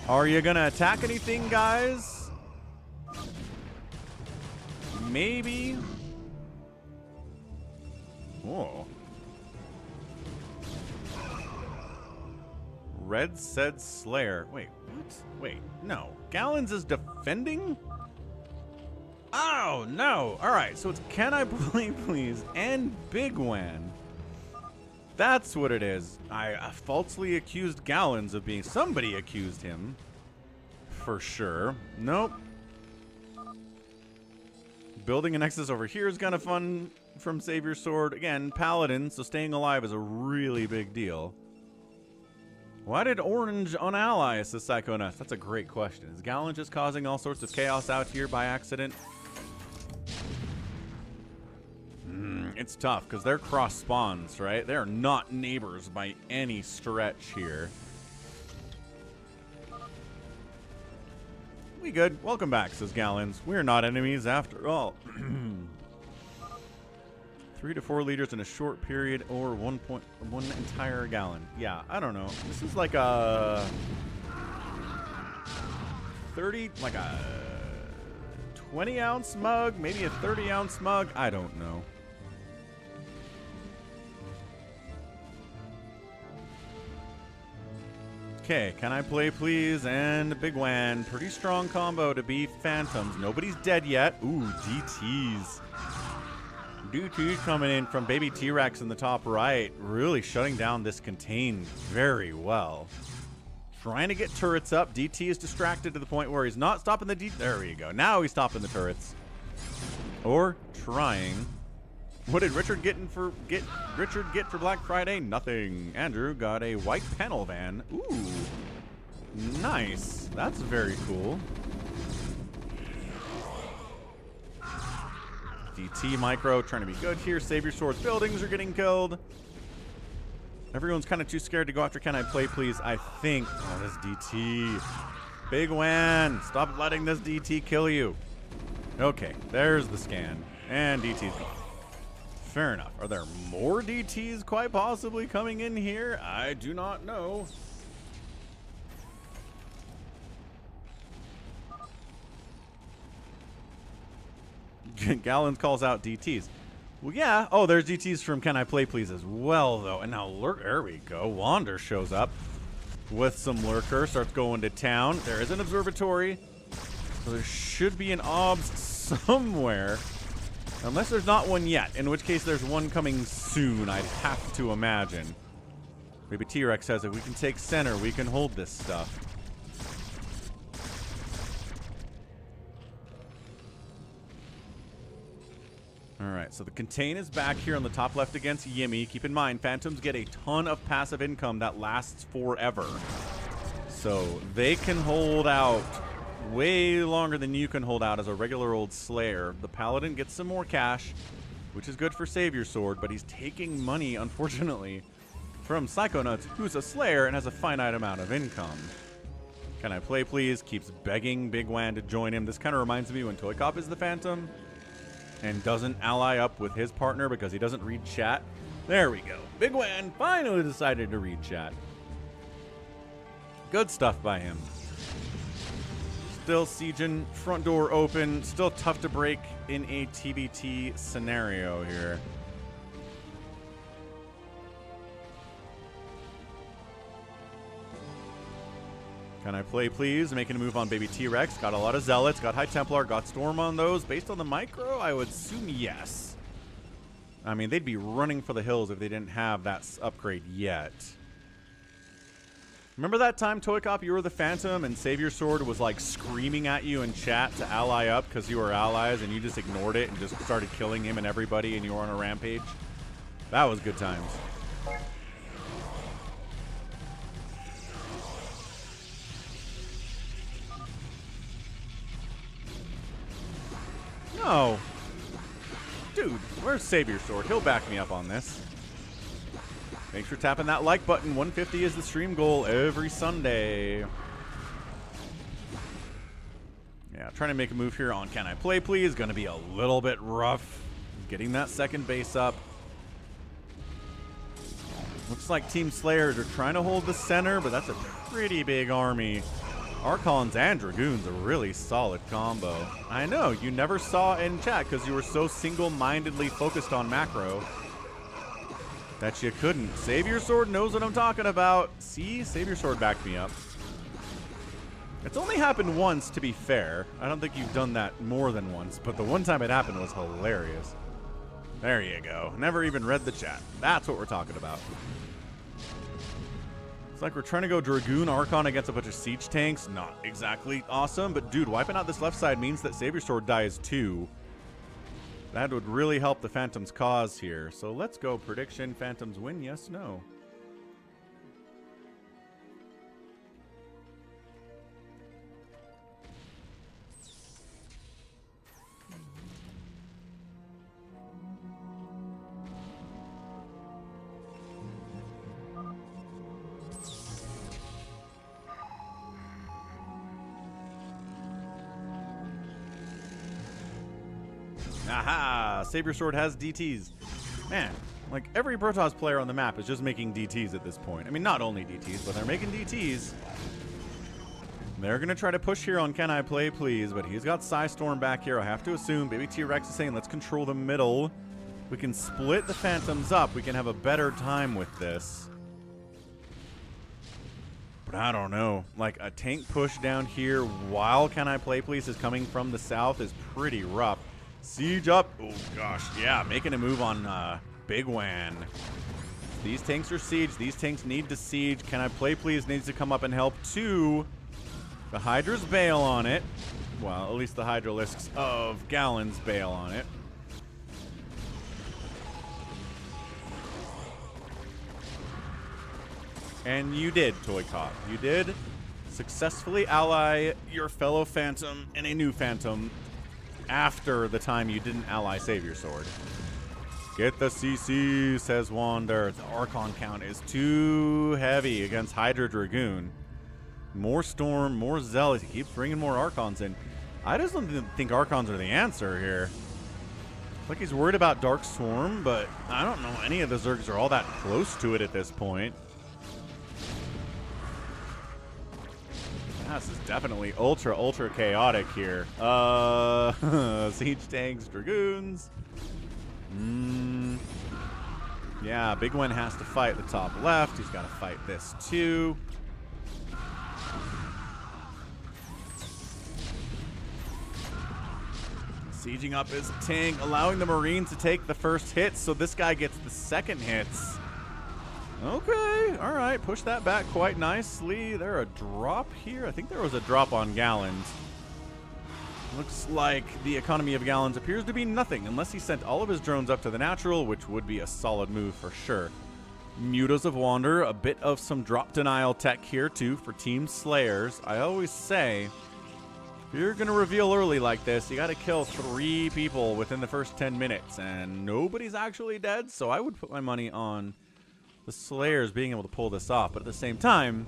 Are you going to attack anything, guys? Maybe. Whoa. Red said Slayer. Wait, what? Wait, no. Gallons is defending? Oh, no. All right, so it's Can I Play Please and Bigwan. That's what it is. I falsely accused Gallons of being... Somebody accused him. For sure. Nope. Building a Nexus over here is kind of fun from Savior Sword. Again, Paladin, so staying alive is a really big deal. Why did Orange unally assist Psychonauts? That's a great question. Is Gallon just causing all sorts of chaos out here by accident? It's tough, because they're cross spawns, right? They're not neighbors by any stretch here. We good. Welcome back, says Gallons. We're not enemies after all. 3 to 4 liters in a short period, or 1 entire gallon. Yeah, I don't know. This is like a 30, like a 20-ounce mug, maybe a 30-ounce mug. I don't know. Okay, Can I Play Please and Bigwan. Pretty strong combo to beat Phantoms. Nobody's dead yet. Ooh, DTs. DTs coming in from Baby T-Rex in the top right. Really shutting down this contain very well. Trying to get turrets up. DT is distracted to the point where he's not stopping the DT. There we go. Now he's stopping the turrets. Or trying. What did Richard get for Black Friday? Nothing. Andrew got a white panel van. Ooh. Nice. That's very cool. DT Micro trying to be good here. Savior Sword's buildings are getting killed. Everyone's kind of too scared to go after Can I Play Please, I think. Oh, this DT. Bigwan. Stop letting this DT kill you. Okay, there's the scan. And DT's gone. Fair enough. Are there more DTs quite possibly coming in here? I do not know. Gallons calls out DTs. Well, yeah. Oh, there's DTs from Can I Play Please as well, though. And now, there we go. Wander shows up with some Lurker. Starts going to town. There is an observatory. So there should be an obs somewhere. Unless there's not one yet, in which case there's one coming soon, I'd have to imagine. Maybe T-Rex says if we can take center, we can hold this stuff. Alright, so the contain is back here on the top left against Yimmy. Keep in mind, Phantoms get a ton of passive income that lasts forever. So they can hold out way longer than you can hold out as a regular old Slayer. The Paladin gets some more cash, which is good for Savior Sword, but he's taking money, unfortunately, from Psychonauts, who's a Slayer and has a finite amount of income. Can I Play Please? Keeps begging Bigwan to join him. This kind of reminds me when ToyCop is the Phantom and doesn't ally up with his partner because he doesn't read chat. There we go. Bigwan finally decided to read chat. Good stuff by him. Still sieging, front door open. Still tough to break in a TBT scenario here. Can I play, please? Making a move on baby T-Rex. Got a lot of Zealots. Got High Templar. Got Storm on those. Based on the micro, I would assume yes. I mean, they'd be running for the hills if they didn't have that upgrade yet. Remember that time, ToyCop, you were the Phantom and Savior Sword was like screaming at you in chat to ally up because you were allies and you just ignored it and just started killing him and everybody and you were on a rampage? That was good times. No. Dude, where's Savior Sword? He'll back me up on this. Thanks for tapping that like button. 150 is the stream goal every Sunday. Yeah, trying to make a move here on Can I Play Please. Going to be a little bit rough. Getting that second base up. Looks like Team Slayers are trying to hold the center, but that's a pretty big army. Archons and Dragoons, a really solid combo. I know, you never saw in chat because you were so single-mindedly focused on macro that you couldn't. Savior Sword knows what I'm talking about. See? Savior Sword backed me up. It's only happened once, to be fair. I don't think you've done that more than once, but the one time it happened was hilarious. There you go. Never even read the chat. That's what we're talking about. It's like we're trying to go Dragoon Archon against a bunch of siege tanks. Not exactly awesome, but dude, wiping out this left side means that Savior Sword dies too. That would really help the Phantom's cause here. So let's go prediction. Phantoms win, yes, no. Aha! Savior Sword has DTs. Man, like every Protoss player on the map is just making DTs at this point. I mean, not only DTs, but they're making DTs. They're going to try to push here on Can I Play Please, but he's got Psystorm back here. I have to assume Baby T-Rex is saying, let's control the middle. We can split the Phantoms up. We can have a better time with this. But I don't know. Like, a tank push down here while Can I Play Please is coming from the south is pretty rough. Siege up. Oh, gosh. Yeah, making a move on bigwan. These tanks are siege. These tanks need to siege. Can I Play Please needs to come up and help too. The Hydras bail on it. Well, at least the Hydralisks of Gallons bail on it. And you did, ToyCop. You did successfully ally your fellow Phantom and a new Phantom after the time you didn't ally Savior Sword. Get the CC, says Wander. The Archon count is too heavy against Hydra Dragoon. More Storm, more Zealots. He keeps bringing more Archons in. I just don't think Archons are the answer here. Like he's worried about Dark Swarm, but I don't know any of the Zergs are all that close to it at this point. This is definitely ultra chaotic here. Siege tanks, Dragoons. Yeah, Bigwan has to fight the top left. He's got to fight this too. Sieging up his tank, allowing the Marines to take the first hits, so this guy gets the second hits. Okay, all right, push that back quite nicely. There a drop here? I think there was a drop on Gallons. Looks like the economy of Gallons appears to be nothing, unless he sent all of his drones up to the natural, which would be a solid move for sure. Mutas of Wander, a bit of some drop denial tech here too for Team Slayers. I always say, if you're gonna reveal early like this, you gotta kill 3 people within the first 10 minutes, and nobody's actually dead, so I would put my money on the Slayers being able to pull this off. But at the same time,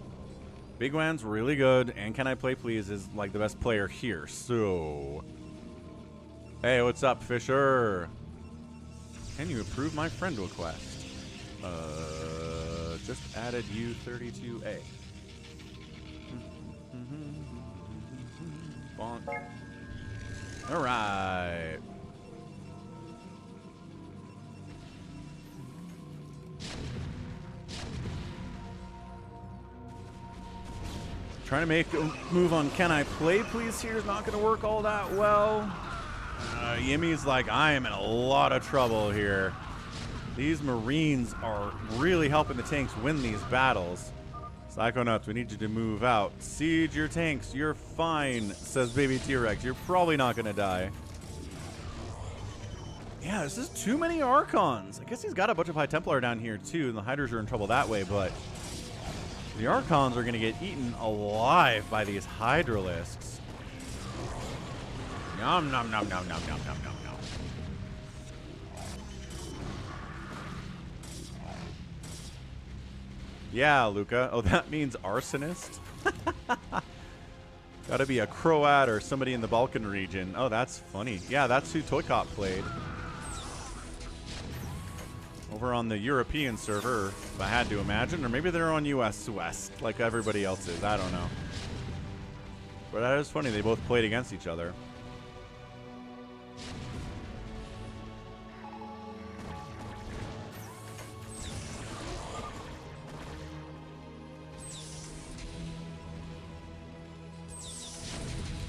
Bigwan's really good, and Can I Play Please is like the best player here. So, hey, what's up, Fisher? Can you approve my friend request? Just added U32A. Bonk. All right. Trying to make a move on Can I Play Please here is not going to work all that well. Yimmy's like, I am in a lot of trouble here. These Marines are really helping the tanks win these battles. Psychonauts, we need you to move out. Siege your tanks. You're fine, says Baby T-Rex. You're probably not going to die. Yeah, this is too many Archons. I guess he's got a bunch of High Templar down here, too, and the Hydras are in trouble that way, but the Archons are going to get eaten alive by these Hydralisks. Nom, nom, nom, nom, nom, nom, nom, nom, nom. Yeah, Luca. Oh, that means arsonist? Gotta be a Croat or somebody in the Balkan region. Oh, that's funny. Yeah, that's who ToyCop played. Over on the European server, if I had to imagine. Or maybe they're on US West, like everybody else is. I don't know. But that is funny. They both played against each other.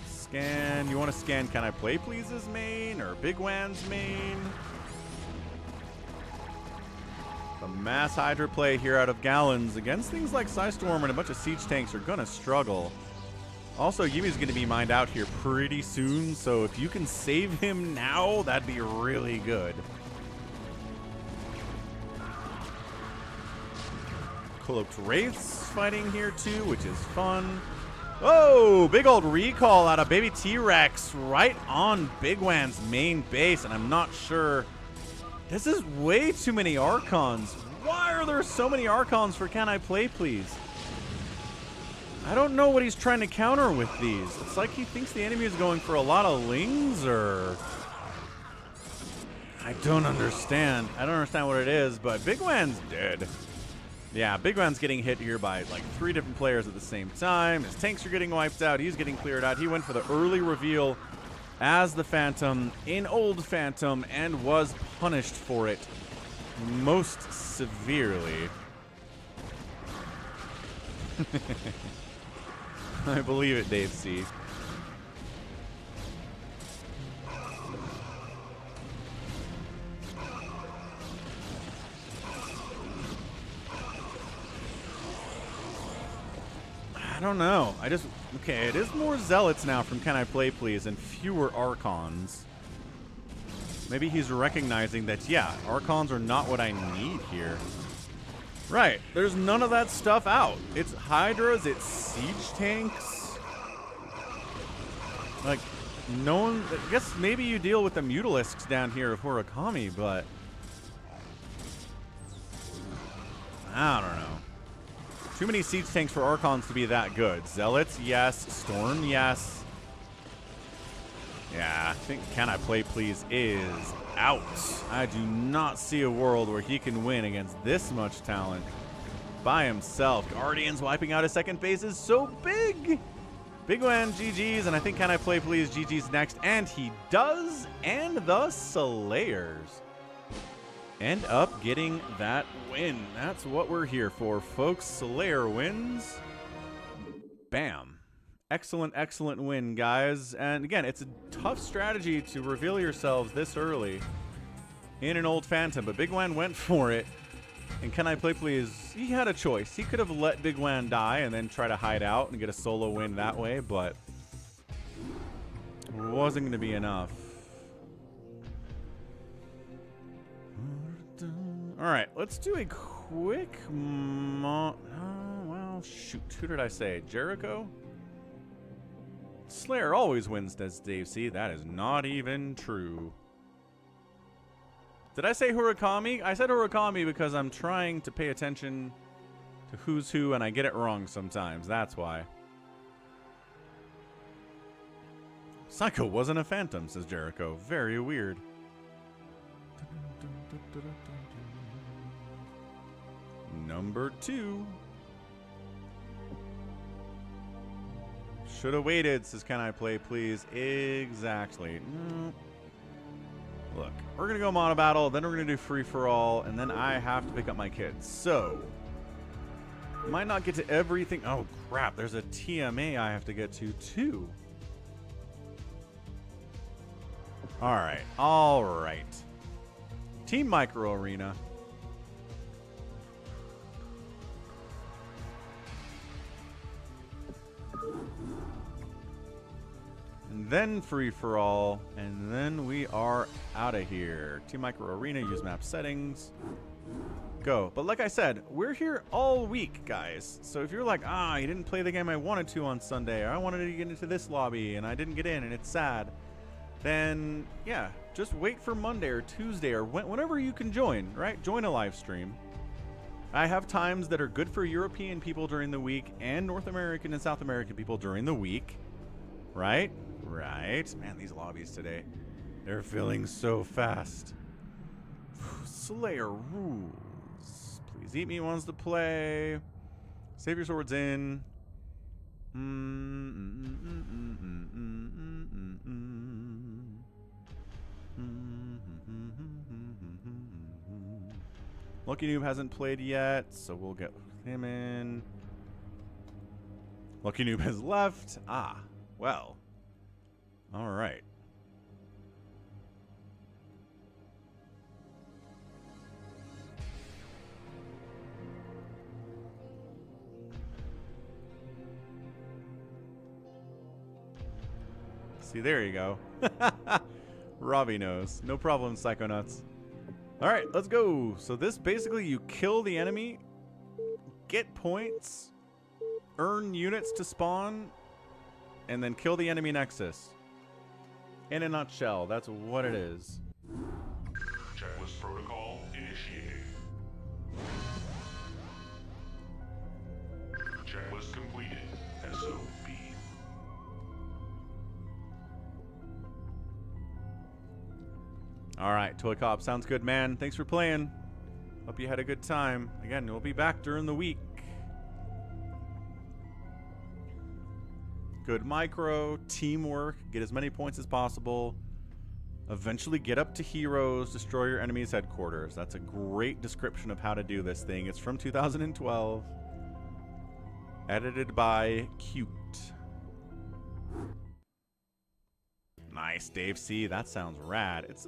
Scan. You want to scan Can I Play Please's main or Bigwan's main? The mass Hydra play here out of Gallons against things like Psystorm and a bunch of siege tanks are going to struggle. Also, Yumi's going to be mined out here pretty soon, so if you can save him now, that'd be really good. Cloaked Wraiths fighting here too, which is fun. Oh, big old recall out of Baby T-Rex right on Bigwan's main base, and I'm not sure. This is way too many Archons. Why are there so many Archons for Can I Play Please? I don't know what he's trying to counter with these. It's like he thinks the enemy is going for a lot of Lings, or I don't understand. I don't understand what it is, but Bigwan's dead. Yeah, Bigwan's getting hit here by like 3 different players at the same time. His tanks are getting wiped out. He's getting cleared out. He went for the early reveal as the Phantom in Old Phantom and was punished for it most severely. I believe it, Dave C. I don't know. Okay, it is more Zealots now from Can I Play Please and fewer Archons. Maybe he's recognizing that, yeah, Archons are not what I need here. Right, there's none of that stuff out. It's Hydras, it's siege tanks. Like, no one, I guess maybe you deal with the Mutalisks down here of Hurakami, but I don't know. Too many siege tanks for Archons to be that good. Zealots, yes. Storm, yes. Yeah, I think Can I Play Please is out. I do not see a world where he can win against this much talent by himself. Guardians wiping out his second base is so big. Bigwan GG's, and I think Can I Play Please GG's next. And he does, and the Slayers end up getting that win. That's what we're here for, folks. Slayer wins. Bam. Excellent, excellent win, guys. And again, it's a tough strategy to reveal yourselves this early in an Old Phantom, but Bigwan went for it. And Can I Play Please? He had a choice. He could have let Bigwan die and then try to hide out and get a solo win that way, but it wasn't going to be enough. All right, let's do a quick well, shoot. Who did I say? Jericho? Slayer always wins, does Dave C. That is not even true. Did I say Hurakami? I said Hurakami because I'm trying to pay attention to who's who, and I get it wrong sometimes. That's why. Psycho wasn't a phantom, says Jericho. Very weird. number 2. Should have waited, says Can I Play Please. Exactly. Look, we're going to go mono battle, then we're going to do free for all, and then I have to pick up my kids. So, might not get to everything. Oh, crap. There's a TMA I have to get to, too. All right. All right. Team Micro Arena. And then free for all, and then we are out of here. Team Micro Arena, use map settings. Go. But like I said, we're here all week, guys. So if you're like, you didn't play the game I wanted to on Sunday, or I wanted to get into this lobby and I didn't get in and it's sad, then yeah, just wait for Monday or Tuesday or whenever you can join, right? Join a live stream. I have times that are good for European people during the week and North American and South American people during the week, right? Right. Man, these lobbies today, they're filling so fast. Slayer rules. Please eat me wants to play. Save your swords in. Lucky Noob hasn't played yet, so we'll get him in. Lucky Noob has left. Well. All right. See, there you go. Robbie knows. No problem, Psychonauts. All right, let's go. So this basically, you kill the enemy, get points, earn units to spawn, and then kill the enemy nexus. In a nutshell, that's what it is. Checklist protocol initiated. Checklist completed. SOB. All right, ToyCop, sounds good, man. Thanks for playing. Hope you had a good time. Again, we'll be back during the week. Good micro, teamwork, get as many points as possible. Eventually get up to heroes, destroy your enemy's headquarters. That's a great description of how to do this thing. It's from 2012. Edited by Cute. Nice, Dave C. That sounds rad. It's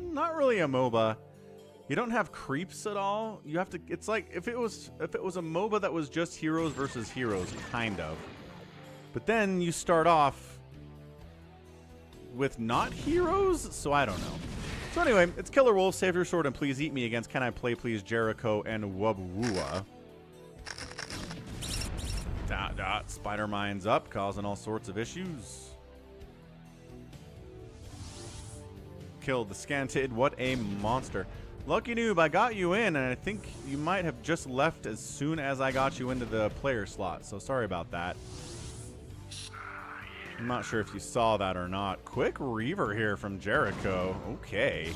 not really a MOBA. You don't have creeps at all. You have to. It's like if it was a MOBA that was just heroes versus heroes, kind of. But then you start off with not heroes, so I don't know. So anyway, it's Killer Wolf, Save Your Sword, and Please Eat Me against Can I Play Please, Jericho, and Wubwua. Spider Mine's up, causing all sorts of issues. Killed the Scantid. What a monster. Lucky Noob, I got you in, and I think you might have just left as soon as I got you into the player slot, so sorry about that. I'm not sure if you saw that or not. Quick Reaver here from Jericho. Okay.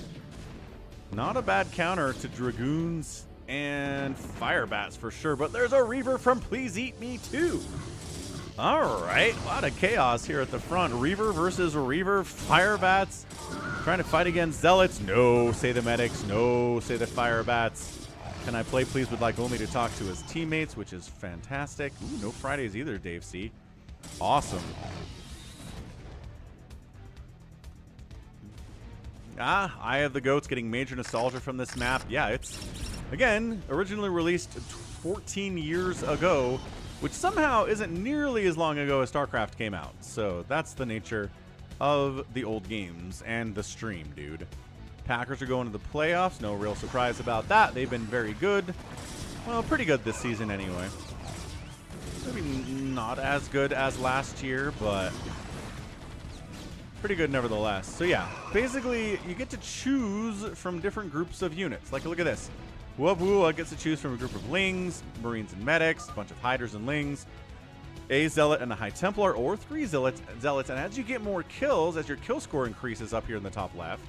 Not a bad counter to Dragoons and Firebats for sure, but there's a Reaver from Please Eat Me too. All right, a lot of chaos here at the front. Reaver versus Reaver. Firebats trying to fight against Zealots. No, say the medics. No, say the Firebats. Can I Play Please would like only to talk to his teammates, which is fantastic. Ooh, no Fridays either, Dave C. Awesome. Eye of the Goats getting major nostalgia from this map. Yeah, it's, again, originally released 14 years ago, which somehow isn't nearly as long ago as StarCraft came out. So that's the nature of the old games and the stream, dude. Packers are going to the playoffs. No real surprise about that. They've been very good. Well, pretty good this season anyway. Maybe not as good as last year, but pretty good nevertheless. So yeah, basically you get to choose from different groups of units. Like, look at this. Wubwua gets to choose from a group of Lings, Marines and Medics, a bunch of Hiders and Lings, a Zealot and a High Templar, or 3 Zealots. And as you get more kills, as your kill score increases up here in the top left,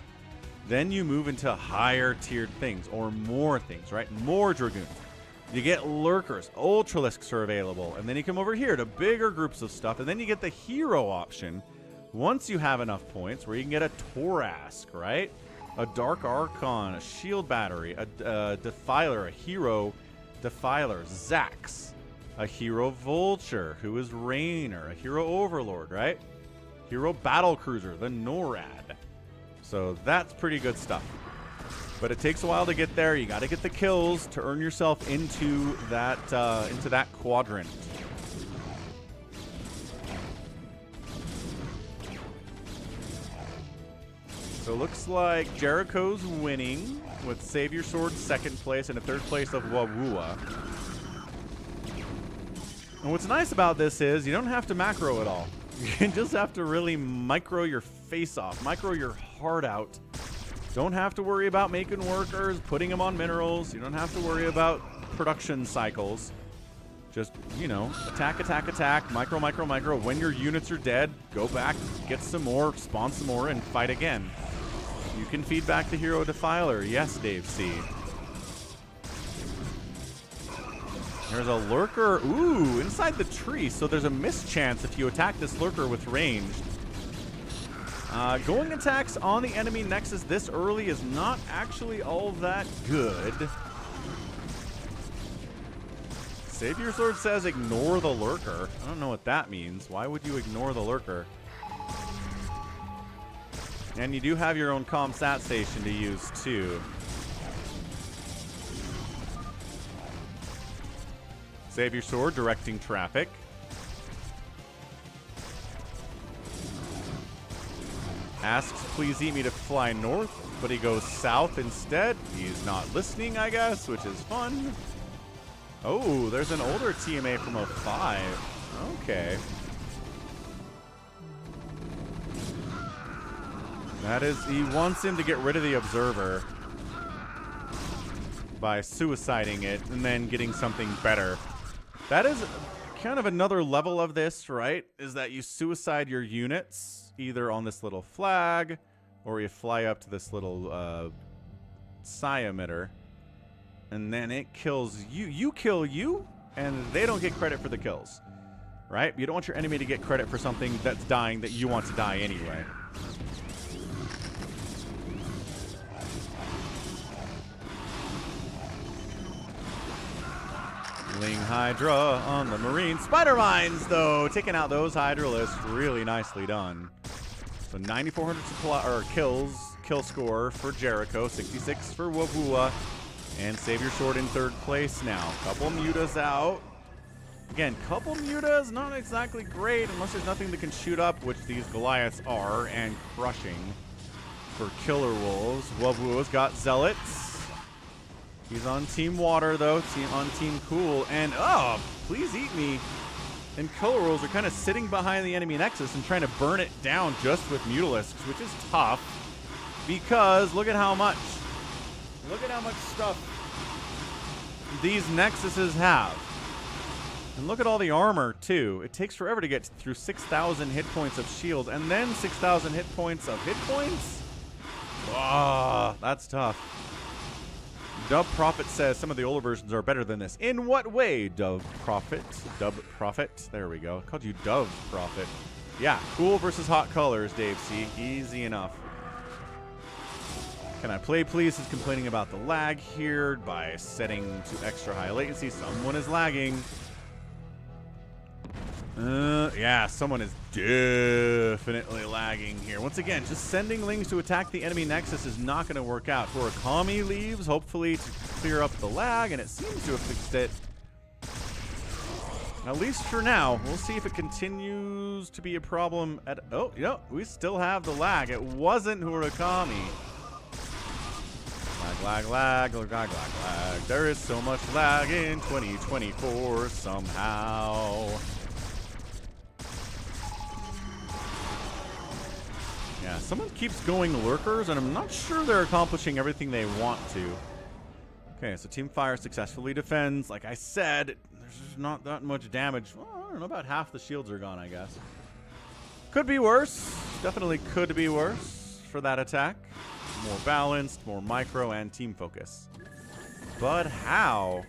Then you move into higher tiered things or more things, right? More Dragoons. You get Lurkers, Ultralisks are available, and then you come over here to bigger groups of stuff, and then you get the hero option once you have enough points where you can get a Torask, right? A Dark Archon, a Shield Battery, a Defiler, a Hero Defiler, Zax, a Hero Vulture, who is Rainer, a Hero Overlord, right? Hero Battle Cruiser, the NORAD. So that's pretty good stuff. But it takes a while to get there. You got to get the kills to earn yourself into that quadrant. So it looks like Jericho's winning with Savior Sword second place and a third place of Wubwua. And what's nice about this is you don't have to macro at all. You just have to really micro your face off, micro your heart out. Don't have to worry about making workers, putting them on minerals. You don't have to worry about production cycles. Just, you know, attack, attack, attack, micro, micro, micro. When your units are dead, go back, get some more, spawn some more, and fight again. You can feed back the Hero Defiler. Yes, Dave C. There's a Lurker, ooh, inside the tree. So there's a mischance if you attack this Lurker with ranged. Going attacks on the enemy Nexus this early is not actually all that good. Savior Sword says ignore the Lurker. I don't know what that means. Why would you ignore the Lurker? And you do have your own ComSat station to use too. Savior Sword directing traffic. Asks, please eat me to fly north, but he goes south instead. He's not listening, I guess, which is fun. Oh, there's an older TMA from 05. Okay. That is, he wants him to get rid of the Observer by suiciding it and then getting something better. That is kind of another level of this, right? Is that you suicide your units either on this little flag or you fly up to this little psi emitter and then it kills you. You kill you and they don't get credit for the kills, right? You don't want your enemy to get credit for something that's dying that you want to die anyway. Ling Hydra on the Marine. Spider Mines, though, taking out those Hydralisks. Really nicely done. So 9,400 supply or kill score for Jericho, 66 for Wubwua, and Savior Sword in third place now. Couple mutas out. Again, couple mutas, not exactly great unless there's nothing that can shoot up, which these Goliaths are, and crushing for Killer Wolves. Wubwua's got Zealots. He's on Team Water, though, on Team Cool, and, oh, please eat me. And Killer Wolves are kind of sitting behind the enemy Nexus and trying to burn it down just with Mutalisks, which is tough, because look at how much stuff these Nexuses have. And look at all the armor, too. It takes forever to get through 6,000 hit points of shield, and then 6,000 hit points of hit points? Ah, that's tough. Dub Prophet says some of the older versions are better than this. In what way, Dub Prophet? Dub Prophet? There we go. I called you Dove Prophet. Yeah, cool versus hot colors, Dave C. Easy enough. Can I play, please? Is complaining about the lag here by setting to extra high latency. Someone is lagging. Yeah, someone is definitely lagging here. Once again, just sending Lings to attack the enemy Nexus is not going to work out. Furakami leaves, hopefully to clear up the lag, and it seems to have fixed it. At least for now. We'll see if it continues to be a problem at... Oh, you know, we still have the lag. It wasn't Furakami. Lag, lag, lag, lag, lag, lag. There is so much lag in 2024 somehow. Yeah, someone keeps going Lurkers, and I'm not sure they're accomplishing everything they want to. Okay, so Team Fire successfully defends. Like I said, there's not that much damage. Well, I don't know, about half the shields are gone, I guess. Could be worse. Definitely could be worse for that attack. more balanced, more micro, and team focus. But how?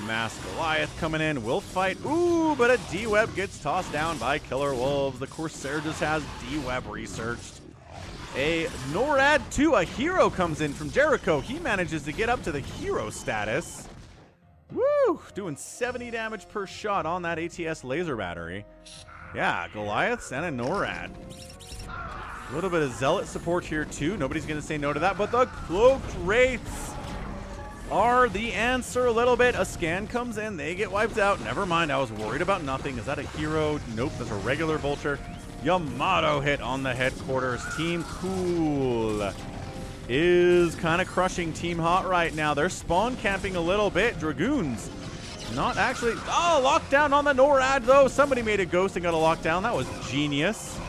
Mass Goliath coming in, will fight. Ooh, but a D-Web gets tossed down by Killer Wolves. The Corsair just has D-Web researched. A NORAD 2, a hero comes in from Jericho. He manages to get up to the hero status. Woo! Doing 70 damage per shot on that ATS laser battery. Yeah, Goliaths and a NORAD. A little bit of Zealot support here too. Nobody's going to say no to that, but the Cloaked Wraiths are the answer a little bit. A scan comes in, they get wiped out. Never mind, I was worried about nothing. Is that a hero? Nope, that's a regular Vulture. Yamato hit on the headquarters. Team Cool is kind of crushing Team Hot right now. They're spawn camping a little bit. Dragoons not actually. Oh, lockdown on the NORAD though. Somebody made a ghost and got a lockdown. That was genius.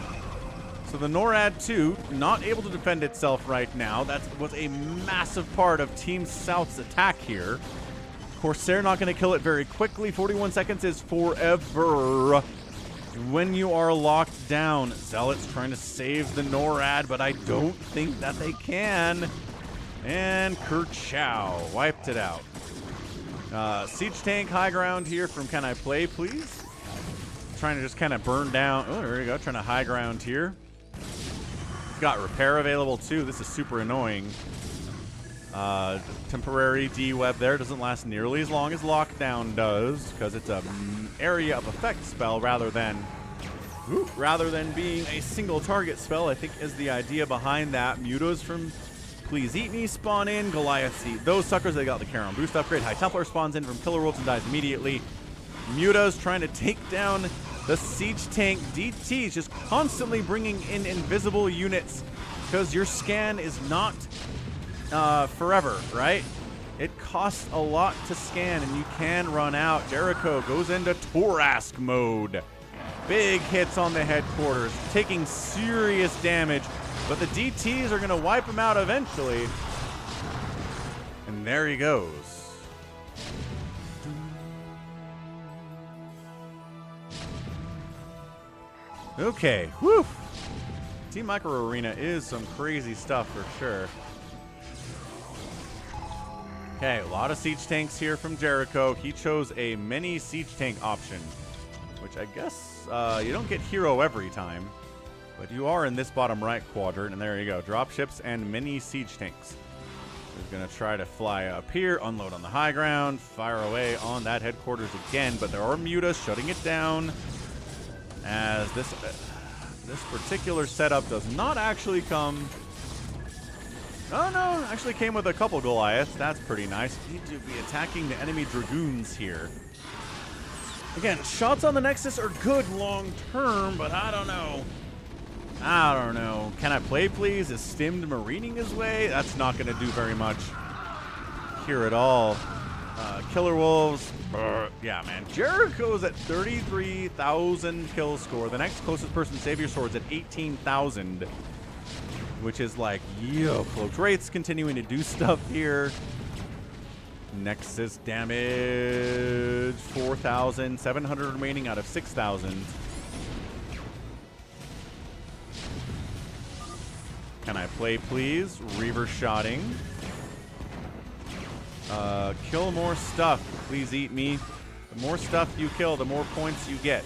So the NORAD 2 not able to defend itself right now. That was a massive part of Team South's attack here. Corsair not going to kill it very quickly. 41 seconds is forever when you are locked down. Zealots trying to save the NORAD, but I don't think that they can. And Kerchow wiped it out. Siege Tank high ground here from Can I Play, please? Trying to just kind of burn down. Oh, there you go. Trying to high ground here. Got repair available too. This is super annoying. Temporary D-Web there doesn't last nearly as long as Lockdown does because it's a area of effect spell rather than being a single target spell. I think is the idea behind that. Mutos from Please Eat Me spawn in. Goliaths eat those suckers. They got the Charon boost upgrade. High Templar spawns in from Killer Wolves and dies immediately. Mutos trying to take down the Siege Tank. DT's just constantly bringing in invisible units because your scan is not forever, right? It costs a lot to scan and you can run out. Jericho goes into Torask mode. Big hits on the headquarters, taking serious damage, but the DTs are going to wipe him out eventually. And there he goes. Okay, whew. Team Micro Arena is some crazy stuff for sure. Okay, a lot of siege tanks here from Jericho. He chose a mini siege tank option, which I guess you don't get hero every time, but you are in this bottom right quadrant, and there you go. Drop ships and mini siege tanks. He's going to try to fly up here, unload on the high ground, fire away on that headquarters again, but there are mutas shutting it down, as this particular setup does not actually come. Oh no, actually came with a couple Goliaths. That's pretty nice. Need to be attacking the enemy Dragoons here. Again, shots on the Nexus are good long term, but I don't know. Can I play, please? Is Stimmed marining his way? That's not going to do very much here at all. Killer Wolves. Yeah, man. Jericho's at 33,000 kill score. The next closest person, Savior Sword's at 18,000. Which is like, yo, Cloaked Wraiths continuing to do stuff here. Nexus damage, 4,700 remaining out of 6,000. Can I play, please? Reaver shotting. Kill more stuff. Please eat me. The more stuff you kill, the more points you get.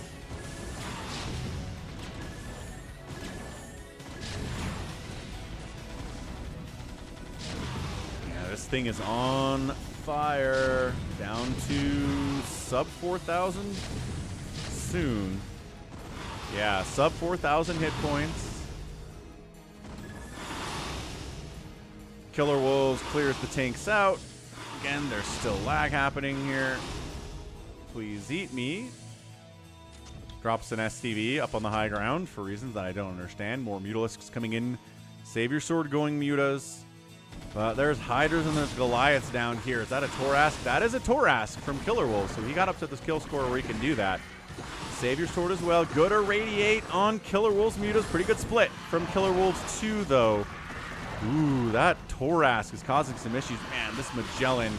Yeah, this thing is on fire. Down to sub 4,000 soon. Yeah, sub 4,000 hit points. Killer Wolves clears the tanks out. Again, there's still lag happening here. Please eat me. Drops an STV up on the high ground for reasons that I don't understand. More Mutalisks coming in. Savior Sword going Mutas. But there's Hydras and there's Goliaths down here. Is that a Torask? That is a Torask from Killer Wolves. So he got up to this kill score where he can do that. Savior Sword as well. Good Irradiate on Killer Wolves Mutas. Pretty good split from Killer Wolves 2 though. Ooh, that Torask is causing some issues. Man, this Magellan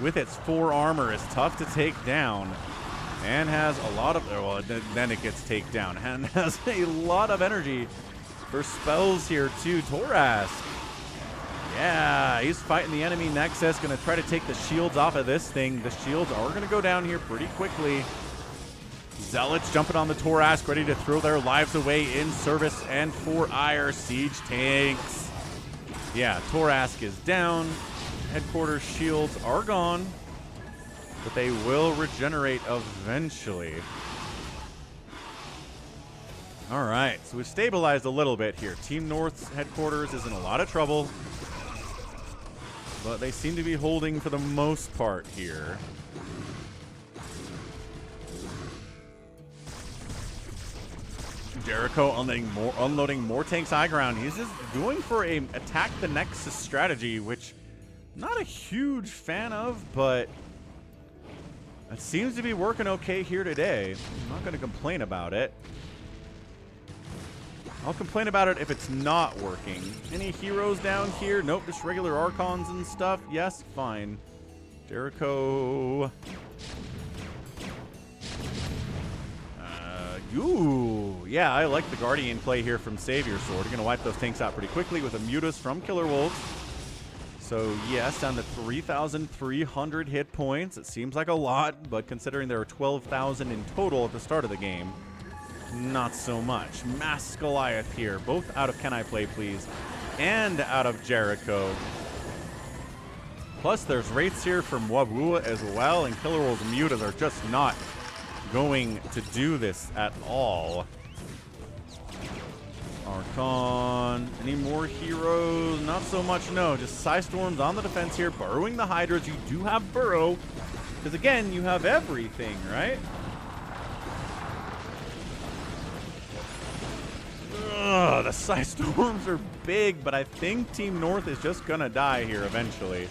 with its 4 armor is tough to take down. And has a lot of, well, then it gets taken down. And has a lot of energy for spells here too. Torask. Yeah, he's fighting the enemy Nexus. Going to try to take the shields off of this thing. The shields are going to go down here pretty quickly. Zealots jumping on the Torask, ready to throw their lives away in service and for ire. Siege tanks. Yeah, Torask is down. Headquarters shields are gone, but they will regenerate eventually. All right, so we've stabilized a little bit here. Team North's headquarters is in a lot of trouble, but they seem to be holding for the most part here. Jericho unloading more tanks high ground. He's just going for a attack the Nexus strategy, which I'm not a huge fan of, but it seems to be working okay here today. I'm not going to complain about it. I'll complain about it if it's not working. Any heroes down here? Nope, just regular Archons and stuff. Yes, fine. Jericho. Ooh, yeah, I like the Guardian play here from Savior Sword. You're going to wipe those tanks out pretty quickly with a Mutus from Killer Wolves. So, yes, down to 3,300 hit points. It seems like a lot, but considering there are 12,000 in total at the start of the game, not so much. Mass Goliath here, both out of Can I Play Please and out of Jericho. Plus, there's Wraiths here from Wubwua as well, and Killer Wolves and Mutas are just not going to do this at all. Archon. Any more heroes? Not so much, no. Just Psystorms on the defense here, burrowing the Hydras. You do have Burrow, because again, you have everything, right? Ugh, the Psystorms are big, but I think Team North is just gonna die here eventually.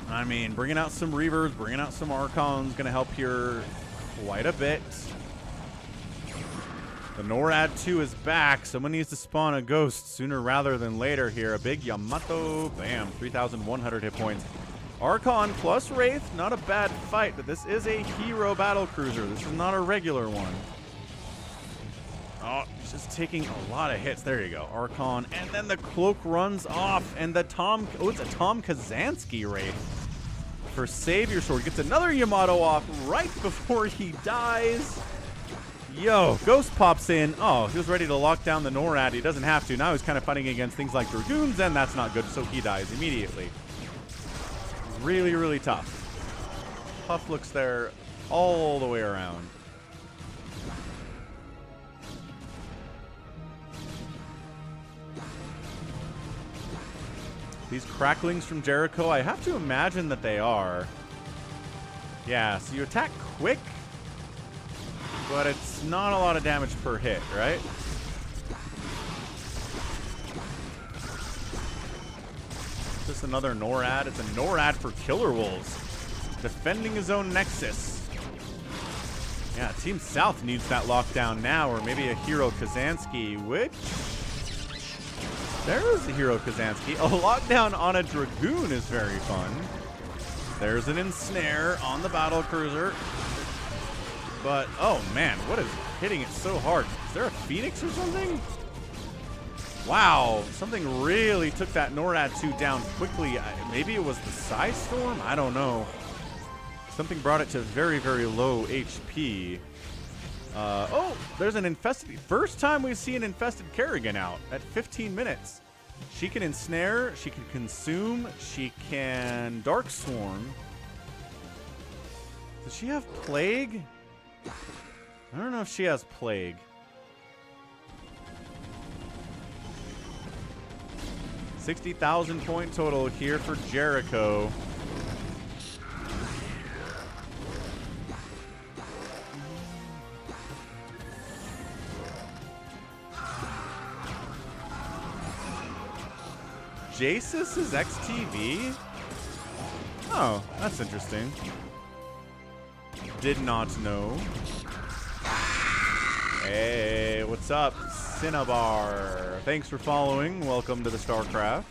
I mean, bringing out some Reavers, bringing out some Archons, going to help here quite a bit. The NORAD 2 is back. Someone needs to spawn a ghost sooner rather than later here. A big Yamato. Bam. 3,100 hit points. Archon plus Wraith. Not a bad fight, but this is a hero battle cruiser. This is not a regular one. Oh, he's just taking a lot of hits. There you go. Archon. And then the cloak runs off. And the Tom... Oh, it's a Tom Kazansky Wraith. For Savior Sword. Gets another Yamato off right before he dies. Yo, Ghost pops in. Oh, he was ready to lock down the NORAD. He doesn't have to. Now he's kind of fighting against things like Dragoons, and that's not good, so he dies immediately. Really, really tough. Tough looks there all the way around. These cracklings from Jericho, I have to imagine that they are. Yeah, so you attack quick, but it's not a lot of damage per hit, right? Just another NORAD. It's a NORAD for Killer Wolves. Defending his own Nexus. Yeah, Team South needs that lockdown now, or maybe a Hero Kazansky, which... There is a Hero Kazansky. A lockdown on a Dragoon is very fun. There's an Ensnare on the battle cruiser. But, oh man, what is hitting it so hard? Is there a Phoenix or something? Wow, something really took that NORAD 2 down quickly. Maybe it was the Psystorm? I don't know. Something brought it to very, very low HP. Oh, there's an infested... First time we see an infested Kerrigan out at 15 minutes. She can ensnare, she can consume, she can Dark Swarm. Does she have Plague? I don't know if she has Plague. 60,000 point total here for Jericho. Jasus is XTV? Oh, that's interesting. Did not know. Hey, what's up, Cinnabar? Thanks for following. Welcome to the StarCraft.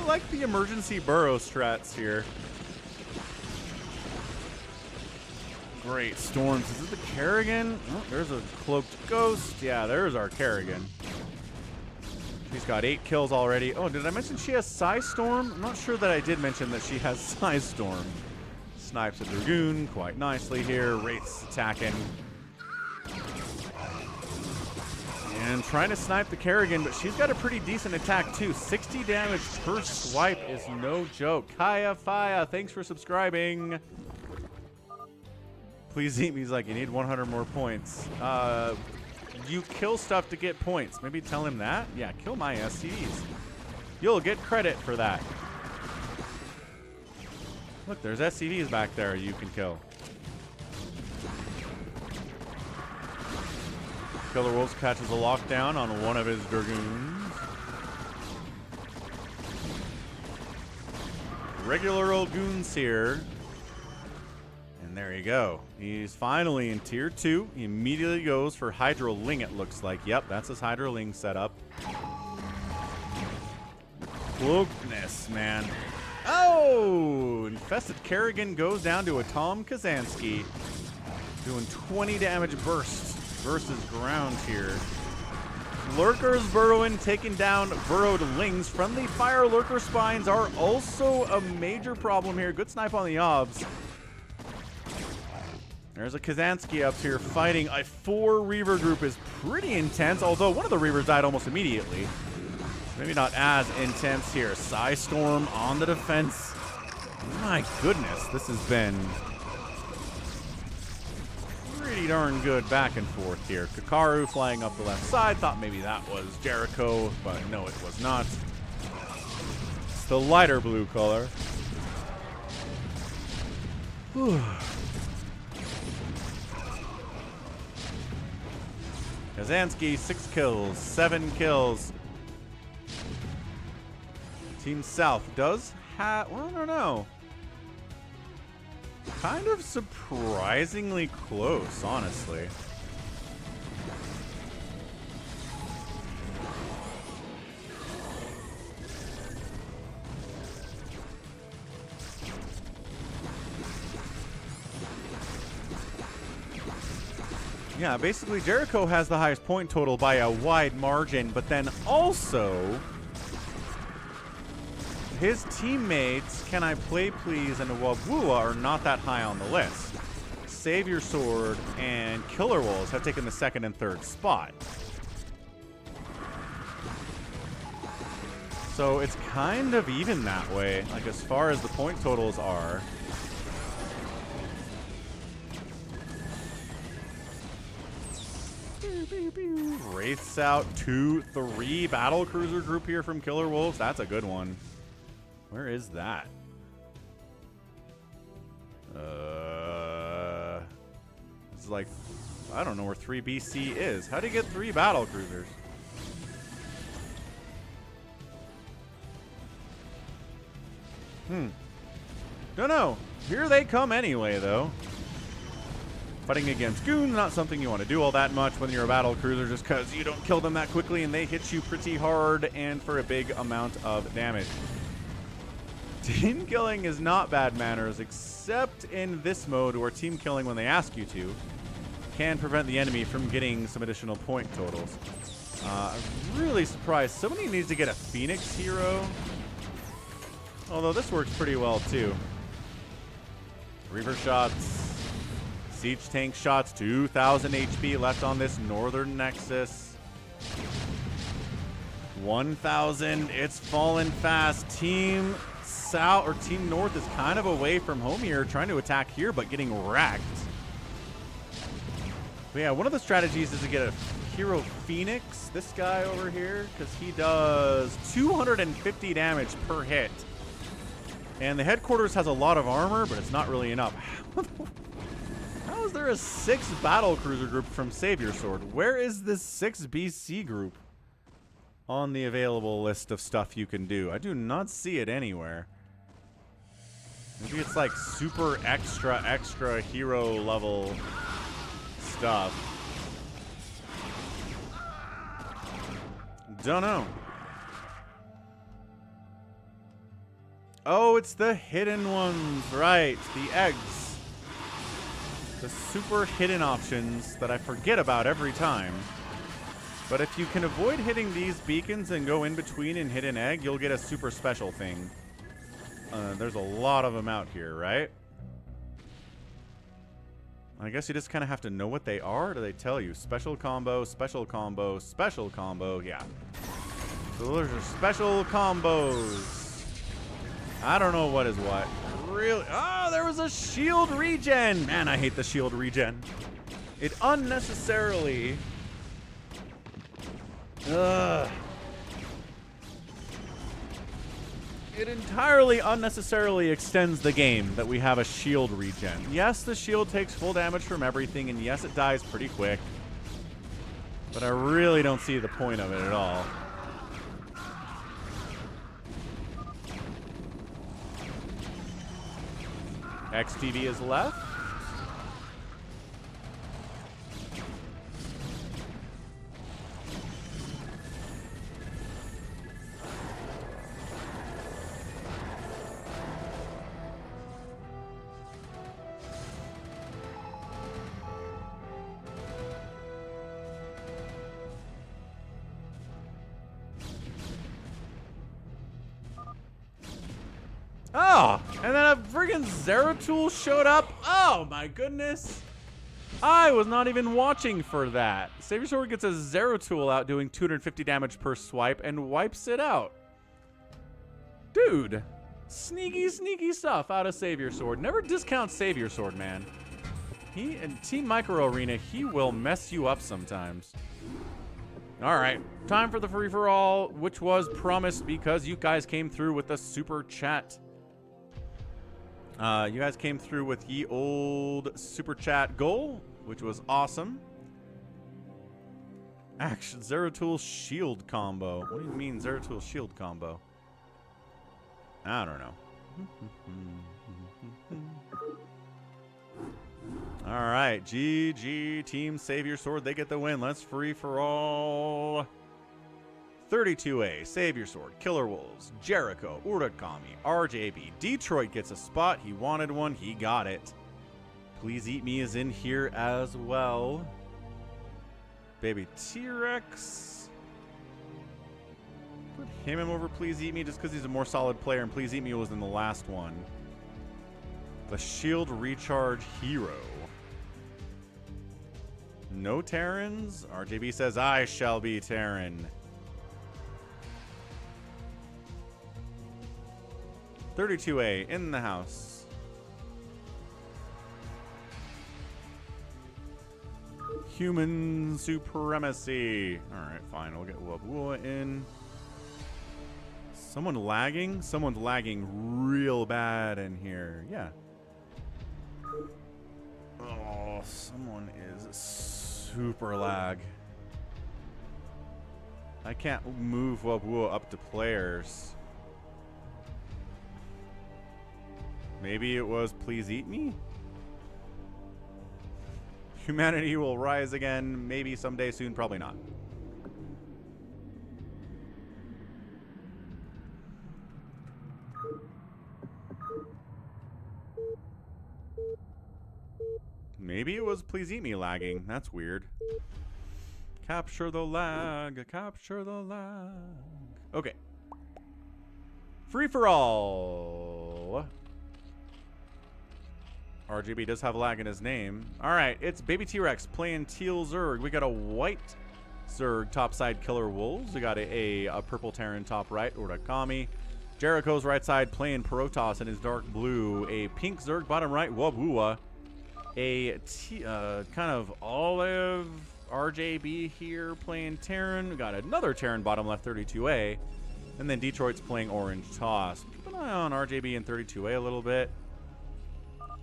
like the emergency burrow strats here. Great storms. Is it the Kerrigan? Oh, there's a cloaked ghost. Yeah, there's our Kerrigan. She's got 8 kills already. Oh, did I mention she has Psy Storm? I'm not sure that I did mention that she has Psy Storm. Snipes a Dragoon quite nicely here. Wraith's attacking. And trying to snipe the Kerrigan, but she's got a pretty decent attack too. 60 damage per swipe is no joke. Kaya Faya, thanks for subscribing. Please eat me. He's like, you need 100 more points. You kill stuff to get points. Maybe tell him that? Yeah, kill my SCVs. You'll get credit for that. Look, there's SCVs back there you can kill. Killer Wolves catches a lockdown on one of his Dragoons. Regular old goons here. And there you go. He's finally in tier 2. He immediately goes for Hydroling, it looks like. Yep, that's his Hydroling setup. Cloakedness, man. Oh! Infested Kerrigan goes down to a Tom Kazansky. Doing 20 damage bursts versus ground here. Lurkers burrowing, taking down burrowed lings. Friendly fire lurker spines are also a major problem here. Good snipe on the obs. There's a Kazansky up here fighting. A 4 Reaver group is pretty intense, although one of the Reavers died almost immediately. Maybe not as intense here. Psy Storm on the defense. My goodness, this has been pretty darn good back and forth here. Kakaru flying up the left side. Thought maybe that was Jericho, but no, it was not. It's the lighter blue color. Whew. Kazansky, 6 kills, 7 kills. Team South does have, well, I don't know. Kind of surprisingly close, honestly. Yeah, basically Jericho has the highest point total by a wide margin, but then also his teammates, Can I Play Please and Wubwua, are not that high on the list. Savior Sword and Killer Wolves have taken the 2nd and 3rd spot. So it's kind of even that way, like as far as the point totals are. Wraiths out 2-3 battle cruiser group here from Killer Wolves. That's a good one. Where is that? This is like, I don't know where 3BC is. How do you get 3 battle cruisers? Don't know. Here they come anyway, though. Fighting against goons, not something you want to do all that much when you're a battle cruiser, just because you don't kill them that quickly and they hit you pretty hard and for a big amount of damage. Team killing is not bad manners, except in this mode where team killing, when they ask you to, can prevent the enemy from getting some additional point totals. I'm really surprised. Somebody needs to get a Phoenix hero. Although this works pretty well too. Reaver shots. Siege tank shots, 2,000 HP left on this northern nexus. 1,000, it's fallen fast. Team South, or Team North, is kind of away from home here, trying to attack here, but getting wrecked. But yeah, one of the strategies is to get a Hero Phoenix, this guy over here, because he does 250 damage per hit. And the headquarters has a lot of armor, but it's not really enough. How is there a 6 battle cruiser group from Savior Sword? Where is this 6 BC group on the available list of stuff you can do? I do not see it anywhere. Maybe it's like super extra hero level stuff. Don't know. Oh, it's the hidden ones, right? The eggs. The super hidden options that I forget about every time. But if you can avoid hitting these beacons and go in between and hit an egg, you'll get a super special thing. There's a lot of them out here, right? I guess you just kind of have to know what they are. Do they tell you? Special combo, special combo, special combo. Yeah. So those are special combos. I don't know what is what. Really? Oh, there was a shield regen. Man, I hate the shield regen. It unnecessarily... It entirely unnecessarily extends the game that we have a shield regen. Yes, the shield takes full damage from everything, and yes, it dies pretty quick. But I really don't see the point of it at all. XTV is left. Oh, and then a friggin' Zeratul showed up. Oh my goodness. I was not even watching for that. Savior Sword gets a Zeratul out doing 250 damage per swipe and wipes it out. Dude, sneaky, sneaky stuff out of Savior Sword. Never discount Savior Sword, man. He, in Team Micro Arena, he will mess you up sometimes. All right, time for the free-for-all, which was promised because you guys came through with a super chat. You guys came through with ye old super chat goal, which was awesome. Action Zeratul shield combo. What do you mean Zeratul shield combo? I don't know. All right, GG Team Savior Sword. They get the win. Let's free for all. 32A, Savior Sword, Killer Wolves, Jericho, Urakami, RJB, Detroit gets a spot. He wanted one. He got it. Please Eat Me is in here as well. Baby T-Rex. Put him over Please Eat Me just because he's a more solid player, and Please Eat Me was in the last one. The Shield Recharge Hero. No Terrans? RJB says, I shall be Terran. 32A in the house. Human supremacy. All right, fine. We'll get Wubwua in. Someone lagging? Someone's lagging real bad in here. Yeah. Oh, someone is super lag. I can't move Wubwua up to players. Maybe it was Please Eat Me? Humanity will rise again, maybe someday soon, probably not. Maybe it was Please Eat Me lagging. That's weird. Capture the lag, capture the lag. Okay. Free for all. RGB does have lag in his name. All right, it's Baby T-Rex playing Teal Zerg. We got a white Zerg topside Killer Wolves. We got a purple Terran top right, Urakami. Jericho's right side playing Protoss in his dark blue. A pink Zerg bottom right, Wubwua. A kind of olive RJB here playing Terran. We got another Terran bottom left, 32A. And then Detroit's playing orange toss. Keep an eye on RJB and 32A a little bit.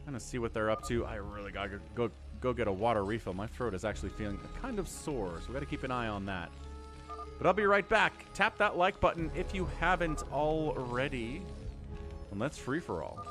Kind of see what they're up to. I really gotta go get a water refill. My throat is actually feeling kind of sore, so we gotta keep an eye on that. But I'll be right back. Tap that like button if you haven't already. And let's free for all.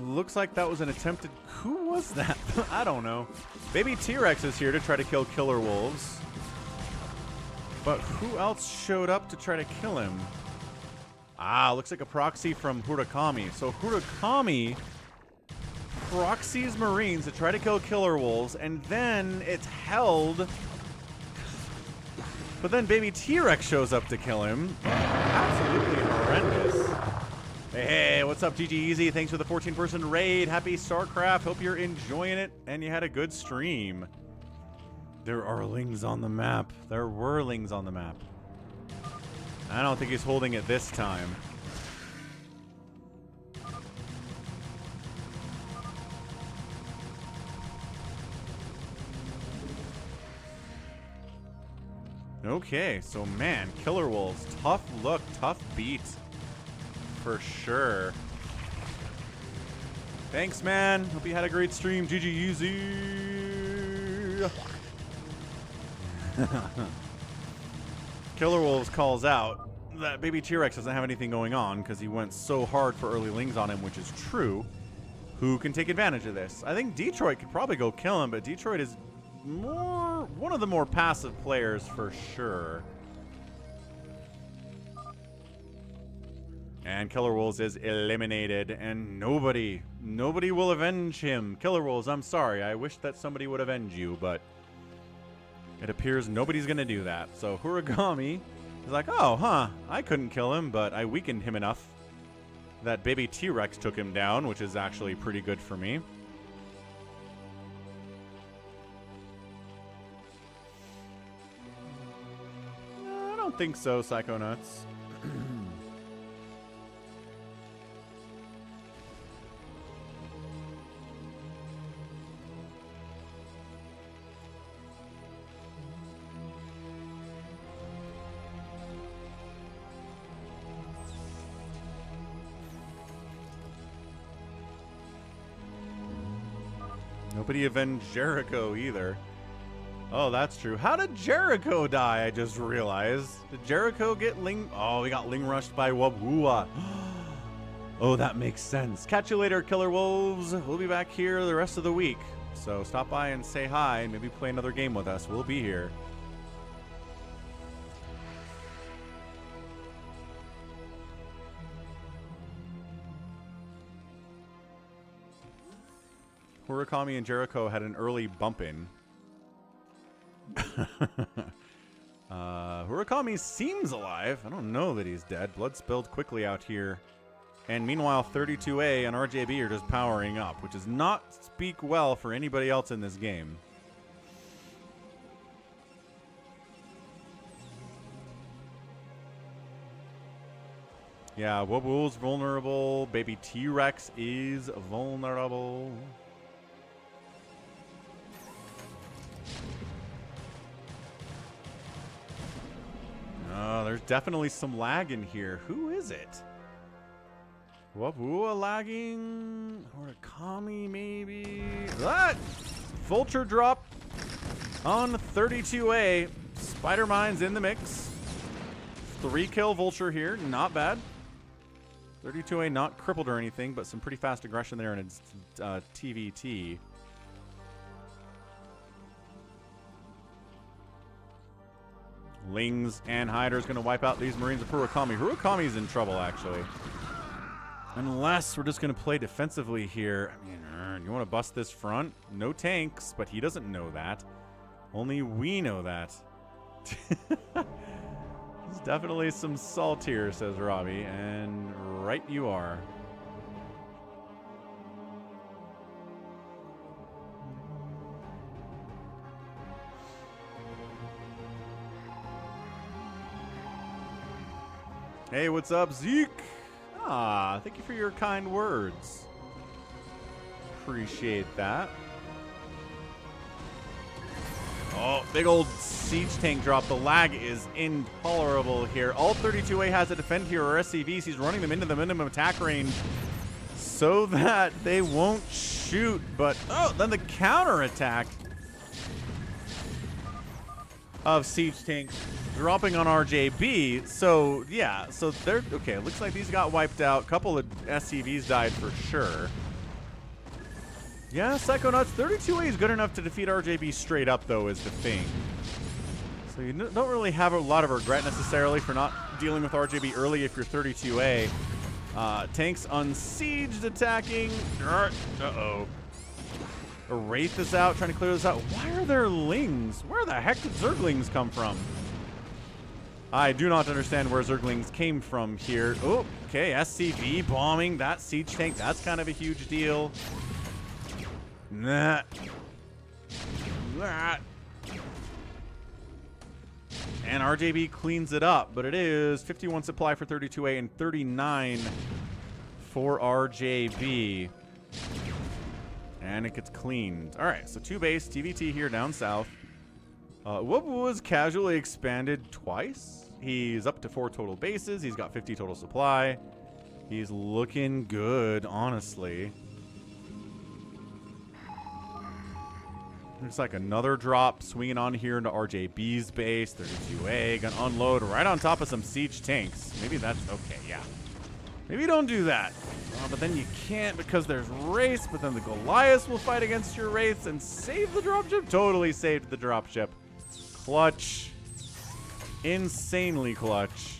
Looks like that was an attempted... Who was that? I don't know. Baby T-Rex is here to try to kill Killer Wolves. But who else showed up to try to kill him? Ah, looks like a proxy from Hurakami. So Hurakami proxies Marines to try to kill Killer Wolves, and then it's held. But then Baby T-Rex shows up to kill him. Absolutely horrendous. Hey, what's up, GG Easy? Thanks for the 14-person raid. Happy StarCraft. Hope you're enjoying it and you had a good stream. There are lings on the map. There were lings on the map. I don't think he's holding it this time. Okay, so man, Killer Wolves. Tough look, tough beat. For sure. Thanks, man. Hope you had a great stream. GG Easy. Killer Wolves calls out that Baby T-Rex doesn't have anything going on because he went so hard for early lings on him, which is true. Who can take advantage of this? I think Detroit could probably go kill him, but Detroit is one of the more passive players for sure. And Killer Wolves is eliminated, and nobody will avenge him. Killer Wolves, I'm sorry. I wish that somebody would avenge you, but it appears nobody's going to do that. So Huragami is like, oh, huh, I couldn't kill him, but I weakened him enough that Baby T-Rex took him down, which is actually pretty good for me. I don't think so, Psychonauts. Nobody avenged Jericho either. Oh, that's true. How did Jericho die? I just realized. Did Jericho get ling... Oh, we got ling rushed by Wubwua. Oh, that makes sense. Catch you later, Killer Wolves. We'll be back here the rest of the week. So stop by and say hi and maybe play another game with us. We'll be here. Hurakami and Jericho had an early bump-in. Hurakami seems alive. I don't know that he's dead. Blood spilled quickly out here. And meanwhile, 32A and RJB are just powering up, which does not speak well for anybody else in this game. Yeah, Wubwua's vulnerable. Baby T-Rex is vulnerable. Oh, there's definitely some lag in here. Who is it? Wubwua lagging? Hurakami maybe? That! Vulture drop on 32A. Spider-Mine's in the mix. 3-kill Vulture here. Not bad. 32A not crippled or anything, but some pretty fast aggression there in its TVT. Lings and Hyders going to wipe out these Marines of Hurakami. Hurakami's in trouble, actually. Unless we're just going to play defensively here. I mean, you want to bust this front? No tanks, but he doesn't know that. Only we know that. There's definitely some salt here, says Robbie. And right you are. Hey, what's up, Zeke? Ah, thank you for your kind words. Appreciate that. Oh, big old siege tank drop. The lag is intolerable here. All 32A has to defend here are SCVs. He's running them into the minimum attack range so that they won't shoot. But, oh, then the counter attack of siege tank dropping on RJB. So, yeah. So, they're... Okay, it looks like these got wiped out. A couple of SCVs died for sure. Yeah, Psychonauts, 32A is good enough to defeat RJB straight up, though, is the thing. So you don't really have a lot of regret necessarily for not dealing with RJB early if you're 32A. Tanks unsieged attacking. Uh-oh. A Wraith is out, trying to clear this out. Why are there Lings? Where the heck did Zerglings come from? I do not understand where Zerglings came from here. Oh, okay, SCV bombing that siege tank. That's kind of a huge deal. Nah. And RJB cleans it up, but it is 51 supply for 32A and 39 for RJB. And it gets cleaned. All right, so 2 base, TVT here down south. Wubwua was casually expanded twice. He's up to 4 total bases. He's got 50 total supply. He's looking good, honestly. Looks like another drop swinging on here into RJB's base. 32A gonna unload right on top of some siege tanks. Maybe that's okay, yeah. Maybe don't do that. But then you can't because there's Wraiths, but then the Goliaths will fight against your Wraiths and save the dropship. Totally saved the dropship. Clutch. Insanely clutch.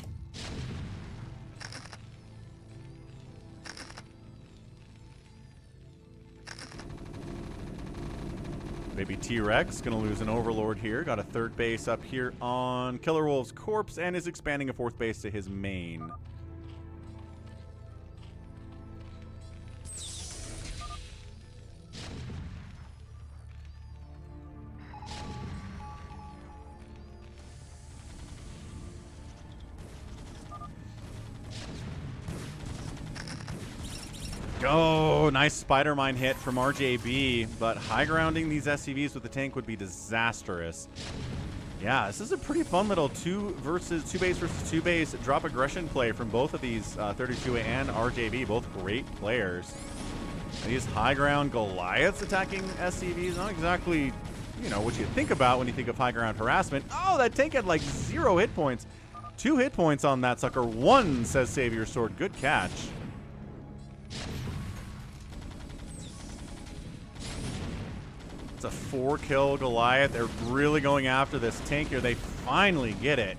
Baby T-Rex gonna lose an Overlord here. Got a 3rd base up here on Killer Wolf's corpse and is expanding a 4th base to his main. Oh, nice Spider Mine hit from RJB, but high grounding these SCVs with the tank would be disastrous. Yeah, this is a pretty fun little 2 base versus 2 base drop aggression play from both of these 32A and RJB, both great players. These high ground Goliaths attacking SCVs, not exactly, you know, what you think about when you think of high ground harassment. Oh, that tank had like 0 hit points. 2 hit points on that sucker. 1, says Savior Sword. Good catch. It's a 4-kill Goliath. They're really going after this tank here. They finally get it.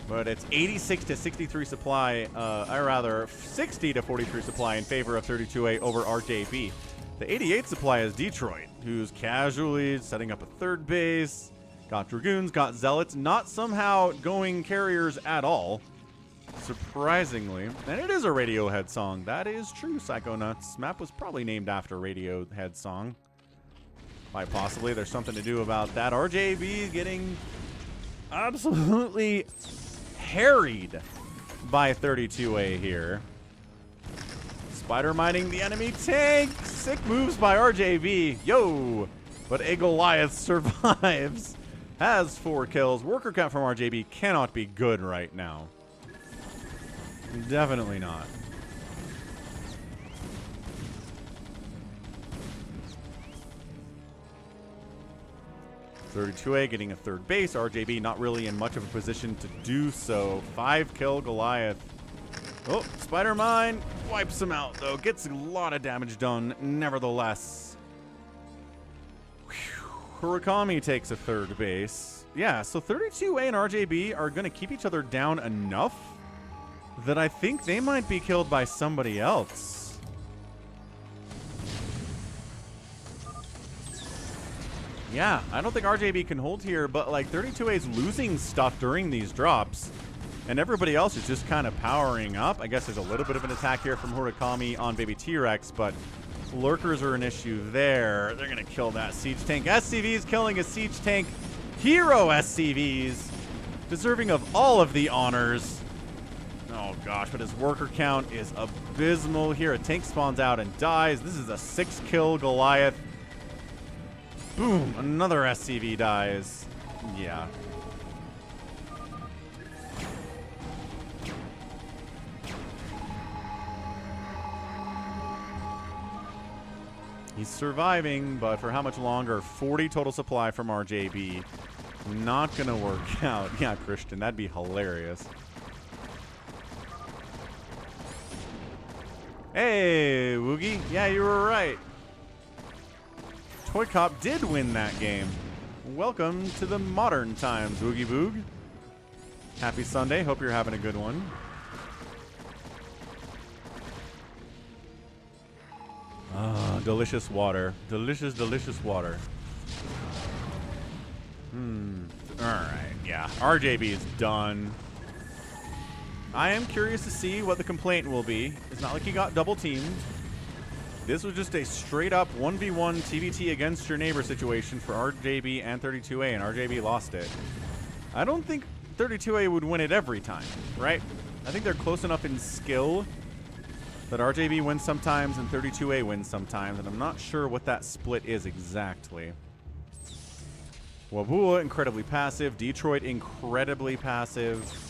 But it's 86 to 63 supply, or rather 60 to 43 supply in favor of 32A over RJB. The 88 supply is Detroit, who's casually setting up a 3rd base. Got Dragoons, got Zealots, not somehow going carriers at all. Surprisingly. And it is a Radiohead song. That is true, Psychonauts. Map was probably named after Radiohead song. Quite possibly. There's something to do about that. RJB getting absolutely harried by 32A here. Spider mining the enemy tank. Sick moves by RJB. Yo! But a Goliath survives. Has 4 kills. Worker count from RJB cannot be good right now. Definitely not. 32A getting a 3rd base. RJB not really in much of a position to do so. 5-kill Goliath. Oh, Spider Mine wipes him out, though. Gets a lot of damage done, nevertheless. Hurakami takes a 3rd base. Yeah, so 32A and RJB are going to keep each other down enough that I think they might be killed by somebody else. Yeah, I don't think RJB can hold here, but like 32A is losing stuff during these drops, and everybody else is just kind of powering up. I guess there's a little bit of an attack here from Hurakami on Baby T-Rex, but lurkers are an issue there. They're going to kill that siege tank. SCVs killing a siege tank. Hero SCVs, deserving of all of the honors. Oh gosh, but his worker count is abysmal here. A tank spawns out and dies. This is a 6-kill Goliath. Boom, another SCV dies. Yeah. He's surviving, but for how much longer? 40 total supply from RJB. Not gonna work out. Yeah, Christian, that'd be hilarious. Hey, Woogie. Yeah, you were right. ToyCop did win that game. Welcome to the modern times, Woogie Boog. Happy Sunday. Hope you're having a good one. Ah, delicious water. Delicious, delicious water. Alright, yeah. RJB is done. I am curious to see what the complaint will be. It's not like he got double teamed. This was just a straight up 1v1 TVT against your neighbor situation for RJB and 32A, and RJB lost it. I don't think 32A would win it every time, right? I think they're close enough in skill that RJB wins sometimes and 32A wins sometimes, and I'm not sure what that split is exactly. Wubwua, incredibly passive. Detroit, incredibly passive.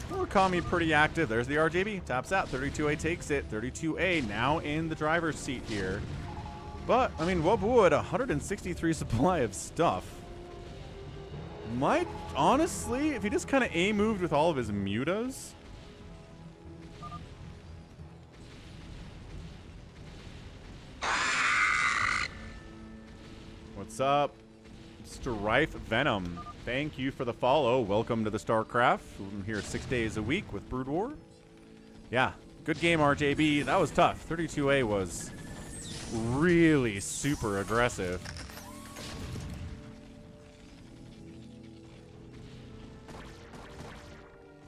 Murakami, pretty active. There's the RJB. Taps out. 32A takes it. 32A now in the driver's seat here. But, I mean, Wubwua at 163 supply of stuff. Might, honestly, if he just kind of A-moved with all of his mutas. What's up? Strife Venom. Thank you for the follow. Welcome to the StarCraft. I'm here 6 days a week with Brood War. Yeah, good game, RJB. That was tough. 32A was really super aggressive.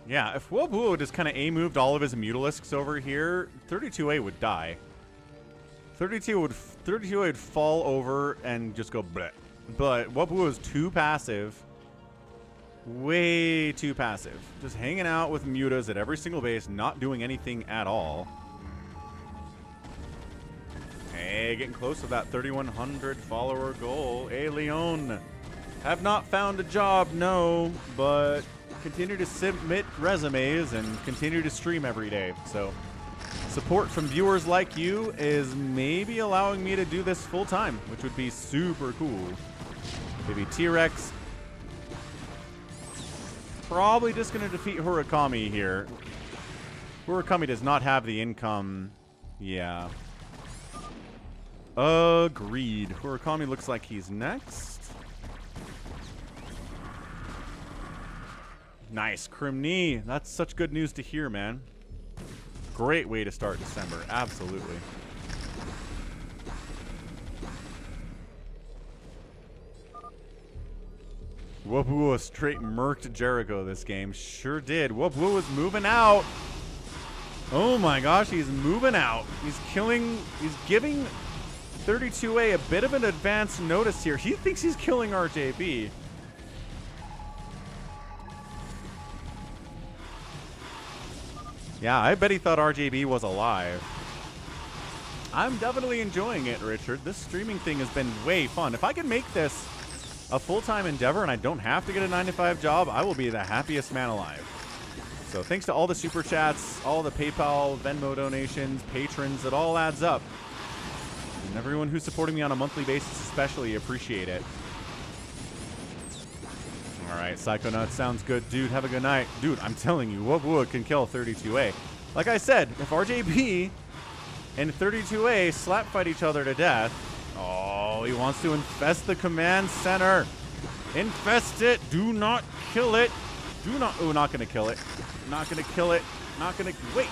Yeah, if Wubwua just kind of A-moved all of his Mutalisks over here, 32A would die. 32A would fall over and just go bleh. But Wubwua is too passive. Way too passive. Just hanging out with mutas at every single base, not doing anything at all. Hey, getting close to that 3,100 follower goal. Hey, Leon. Have not found a job, no, but continue to submit resumes and continue to stream every day. So support from viewers like you is maybe allowing me to do this full time, which would be super cool. Maybe T-Rex. Probably just going to defeat Murakami here. Murakami does not have the income. Yeah. Agreed. Murakami looks like he's next. Nice. Crimney. That's such good news to hear, man. Great way to start December. Absolutely. Wubwua straight murked Jericho this game. Sure did. Wubwua was moving out. Oh my gosh, he's moving out. He's giving 32A a bit of an advance notice here. He thinks he's killing RJB. Yeah, I bet he thought RJB was alive. I'm definitely enjoying it, Richard. This streaming thing has been way fun. If I can make this a full-time endeavor and I don't have to get a 9-to-5 job, I will be the happiest man alive. So thanks to all the super chats, all the PayPal, Venmo donations, patrons, it all adds up. And everyone who's supporting me on a monthly basis especially, appreciate it. All right, Psychonauts, sounds good. Dude, have a good night. Dude, I'm telling you, Wubwua can kill 32A. Like I said, if RJB and 32A slap fight each other to death, oh, he wants to infest the command center. Infest it. Do not kill it. Do not. Oh, not going to kill it. Not going to kill it. Not going to. Wait.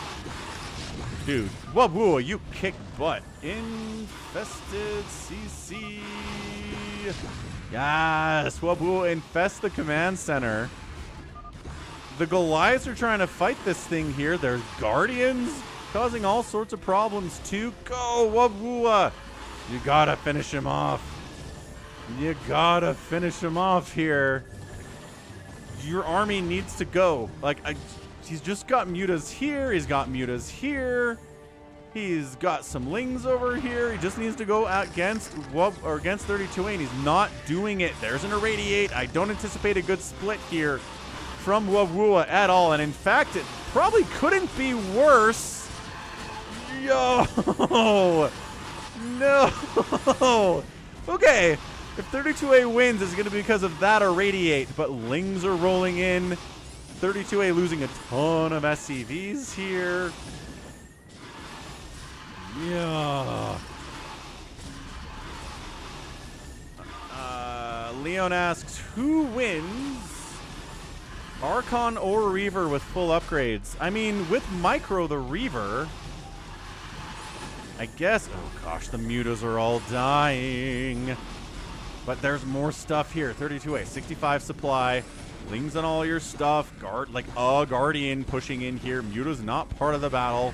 Dude. Wubwua, you kick butt. Infested CC. Yes. Wubwua, infest the command center. The Goliaths are trying to fight this thing here. There's Guardians causing all sorts of problems too. Go, Wubwua. You gotta finish him off. You gotta finish him off here. Your army needs to go. Like, he's just got mutas here. He's got mutas here. He's got some lings over here. He just needs to go against against 32A, and he's not doing it. There's an irradiate. I don't anticipate a good split here from Wubwua at all. And in fact, it probably couldn't be worse. Yo! No! Okay, if 32A wins, it's going to be because of that irradiate, but lings are rolling in. 32A losing a ton of SCVs here. Yeah. Leon asks, who wins? Archon or Reaver with full upgrades? I mean, with Micro the Reaver, I guess. Oh gosh, the mutas are all dying. But there's more stuff here. 32A, 65 supply. Lings on all your stuff. Like a Guardian pushing in here. Muta's not part of the battle.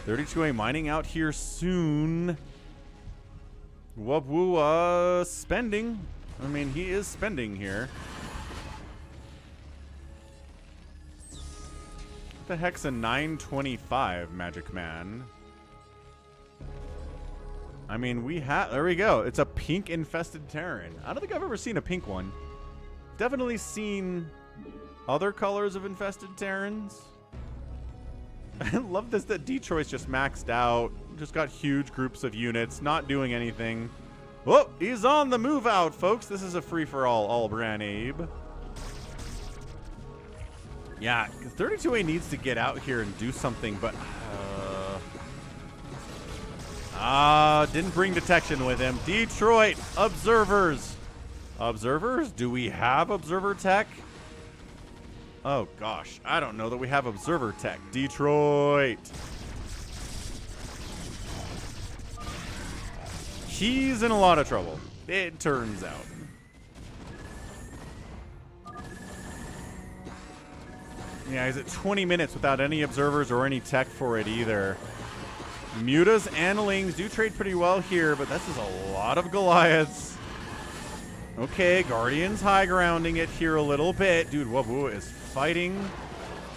32A mining out here soon. Wubwua spending. I mean, he is spending here. What the heck's a 925 Magic Man? I mean, there we go. It's a pink infested Terran. I don't think I've ever seen a pink one. Definitely seen other colors of infested Terrans. I love this that Detroit's just maxed out. Just got huge groups of units, not doing anything. Whoa, he's on the move out, folks. This is a free-for-all, all Bran Abe. Yeah, 32A needs to get out here and do something, but... didn't bring detection with him. Detroit, observers. Observers? Do we have observer tech? Oh, gosh. I don't know that we have observer tech. Detroit. He's in a lot of trouble, it turns out. Yeah, he's at 20 minutes without any observers or any tech for it either. Mutas and Lings do trade pretty well here, but this is a lot of Goliaths. Okay, Guardians high grounding it here a little bit. Dude, Wubwua is fighting.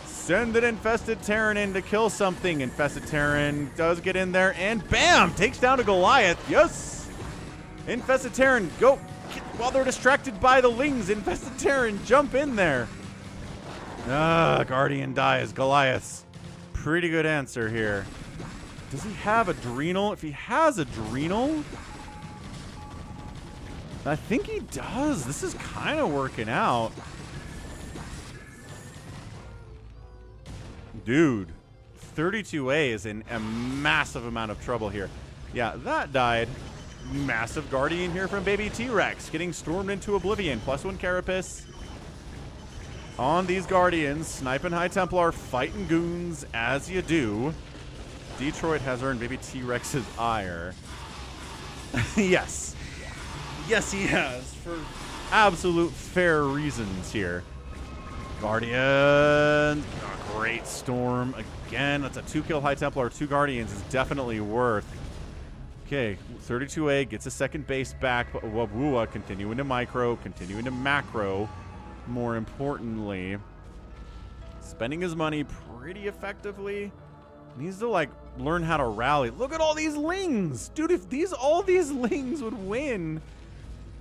Send an Infested Terran in to kill something. Infested Terran does get in there, and bam! Takes down a Goliath. Yes! Infested Terran, go! While they're distracted by the Lings, Infested Terran, jump in there. Guardian dies. Goliaths. Pretty good answer here. Does he have Adrenal? If he has Adrenal, I think he does. This is kind of working out. Dude, 32A is in a massive amount of trouble here. Yeah, that died. Massive Guardian here from Baby T-Rex, getting stormed into oblivion. +1 Carapace on these Guardians. Sniping High Templar, fighting goons as you do. Detroit has earned Baby T-Rex's ire. Yes. Yes, he has, for absolute fair reasons here. Guardian. Great storm. Again, that's a 2-kill High Templar. 2 Guardians is definitely worth. Okay, 32A gets a second base back, but Wubwua continuing to micro, continuing to macro, more importantly. Spending his money pretty effectively. Needs to, like, learn how to rally. Look at all these Lings! Dude, if all these Lings would win,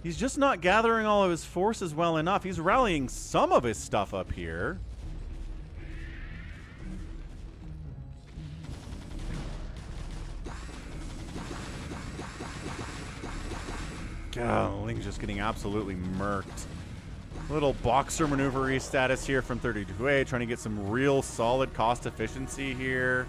he's just not gathering all of his forces well enough. He's rallying some of his stuff up here. God, Ling's just getting absolutely murked. Little boxer maneuvery status here from 32A, trying to get some real solid cost efficiency here.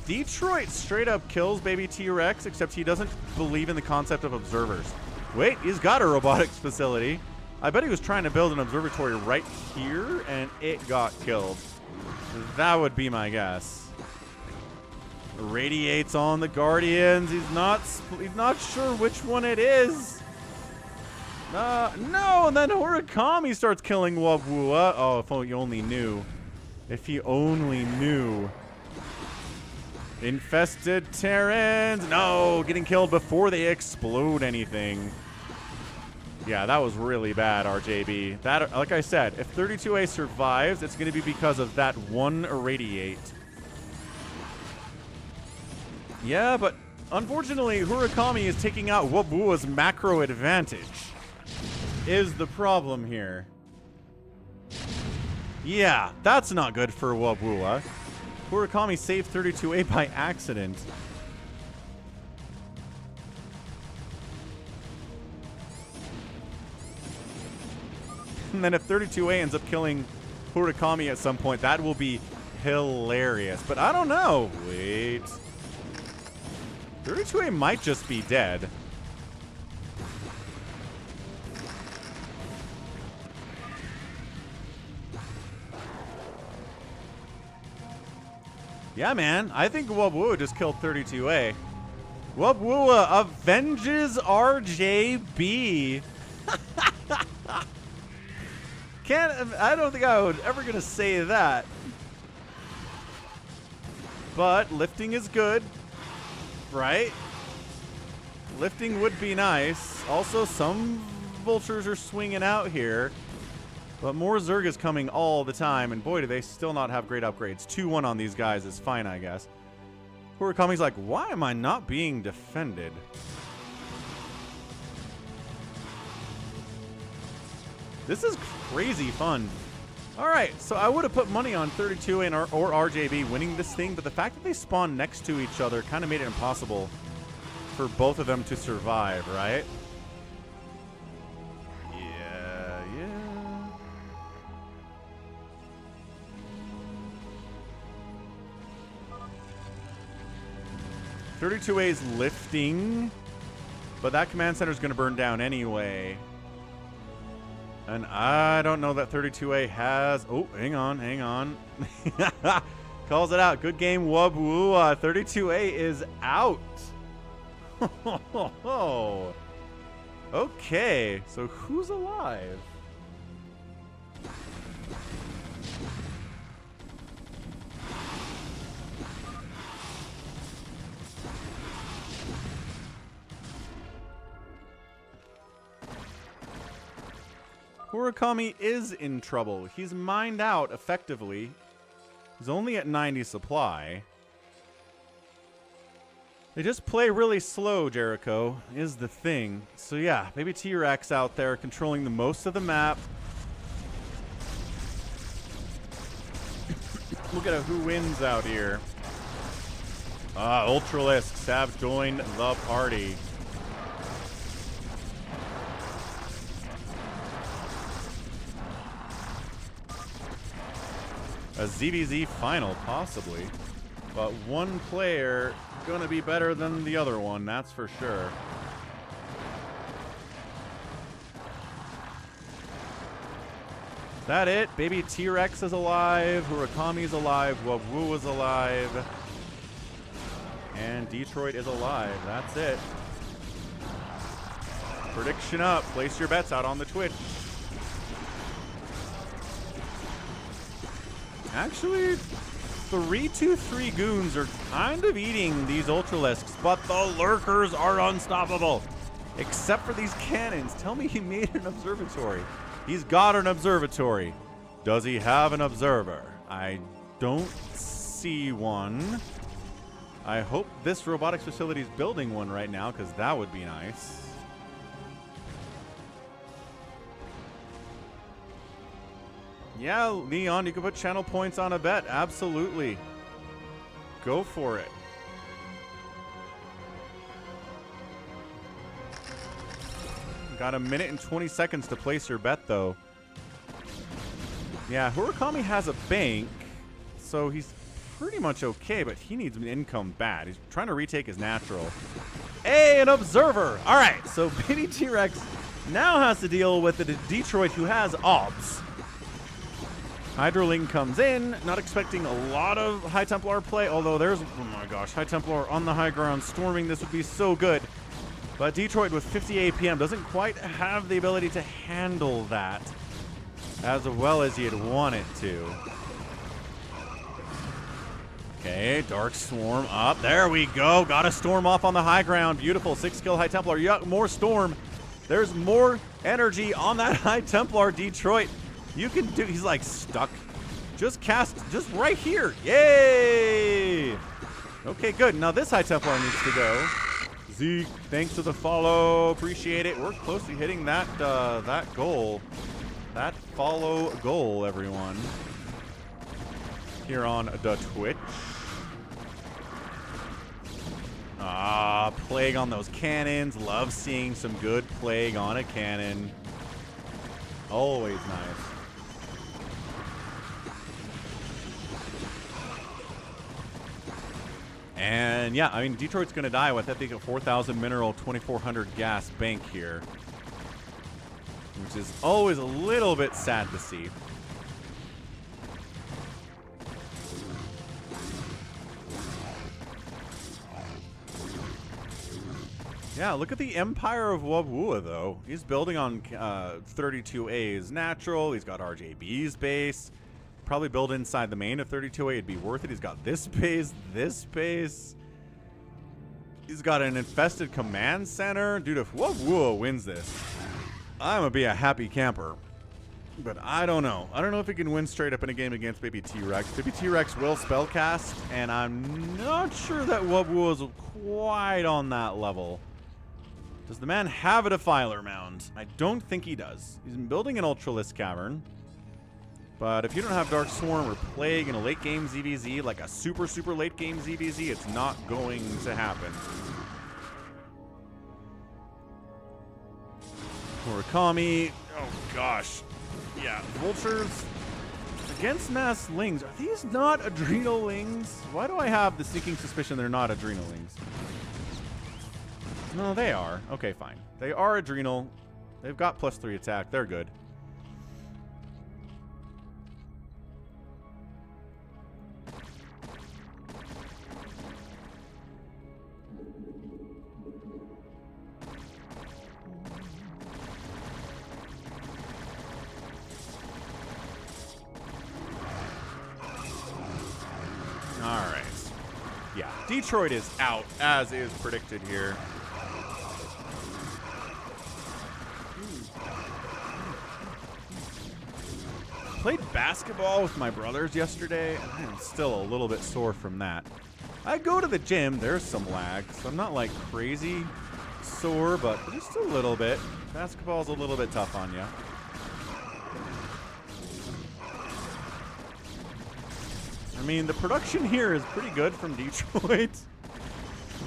Detroit straight up kills Baby T-Rex, except he doesn't believe in the concept of observers. Wait, he's got a robotics facility. I bet he was trying to build an observatory right here, and it got killed. That would be my guess. Radiates on the Guardians. He's not sure which one it is. No, and then Horikami starts killing Wubwua. Oh, if you only knew. If he only knew. Infested Terrans. No, getting killed before they explode anything. Yeah, that was really bad, RJB. That, like I said, if 32A survives, it's going to be because of that one irradiate. Yeah, but unfortunately, Horikami is taking out Wubwua's macro advantage. Is the problem here. Yeah, that's not good for Wubwua. Horikami saved 32A by accident. And then if 32A ends up killing Horikami at some point, that will be hilarious. But I don't know. Wait. 32A might just be dead. Yeah, man. I think Wubwua just killed 32A. Wubwua avenges RJB. I don't think I would ever gonna say that. But lifting is good, right? Lifting would be nice. Also, some vultures are swinging out here. But more Zerg is coming all the time. And boy, do they still not have great upgrades. 2-1 on these guys is fine, I guess. Hurakami's like, why am I not being defended? This is crazy fun. All right, so I would have put money on 32 and or RJB winning this thing, but the fact that they spawn next to each other kind of made it impossible for both of them to survive, right? Yeah. 32A's lifting, but that command center is going to burn down anyway. And I don't know that 32A has... Oh, hang on. Calls it out. Good game, Wubwua. 32A is out. Okay, so who's alive? Hurakami is in trouble. He's mined out effectively. He's only at 90 supply. They just play really slow, Jericho, is the thing. So yeah, maybe T-Rex out there controlling the most of the map. Look at who wins out here. Ultralisks have joined the party. A ZVZ final, possibly. But one player gonna be better than the other one, that's for sure. Is that it? Baby T-Rex is alive, Hurakami's alive, Wubwua is alive. And Detroit is alive. That's it. Prediction up. Place your bets out on the Twitch. Actually, 3-2-3 goons are kind of eating these Ultralisks, but the lurkers are unstoppable. Except for these cannons. Tell me he made an observatory. He's got an observatory. Does he have an observer? I don't see one. I hope this robotics facility is building one right now, because that would be nice. Yeah, Leon, you can put channel points on a bet. Absolutely. Go for it. Got 1 minute and 20 seconds to place your bet, though. Yeah, Hurakami has a bank, so he's pretty much okay, but he needs an income bad. He's trying to retake his natural. Hey, an observer! All right, so Baby T-Rex now has to deal with the Detroit who has obs. Hydroling comes in, not expecting a lot of High Templar play, although there's, oh my gosh, High Templar on the high ground storming. This would be so good. But Detroit with 50 APM doesn't quite have the ability to handle that as well as you'd want it to. Okay, Dark Swarm up. There we go. Got a Storm off on the high ground. Beautiful. 6-kill High Templar. You got more Storm. There's more energy on that High Templar, Detroit. You can do, he's like stuck. Just cast, just right here. Yay! Okay, good. Now this High Templar needs to go. Zeke, thanks for the follow. Appreciate it. We're close to hitting that that goal. That follow goal, everyone. Here on the Twitch. Plague on those cannons. Love seeing some good plague on a cannon. Always nice. And yeah, I mean, Detroit's going to die with, I think, a 4,000 mineral, 2,400 gas bank here. Which is always a little bit sad to see. Yeah, look at the empire of Wubwua, though. He's building on 32A's natural. He's got RJB's base. Probably build inside the main of 32A. It'd be worth it. He's got this base, this base. He's got an infested command center. Dude, if Wubwua wins this, I'm going to be a happy camper. But I don't know. I don't know if he can win straight up in a game against Baby T-Rex. Baby T-Rex will spellcast, and I'm not sure that Wubwua is quite on that level. Does the man have a Defiler Mound? I don't think he does. He's building an Ultralisk Cavern. But if you don't have Dark Swarm or Plague in a late game ZVZ, like a super, super late game ZVZ, it's not going to happen. Murakami. Oh, gosh. Yeah, Vultures against Mass Lings. Are these not Adrenal Lings? Why do I have the sneaking suspicion they're not Adrenal Lings? No, they are. Okay, fine. They are Adrenal. They've got +3 attack. They're good. Alright. Yeah, Detroit is out, as is predicted here. Played basketball with my brothers yesterday, and I am still a little bit sore from that. I go to the gym, there's some lag, so I'm not like crazy sore, but just a little bit. Basketball's a little bit tough on you. I mean, the production here is pretty good from Detroit,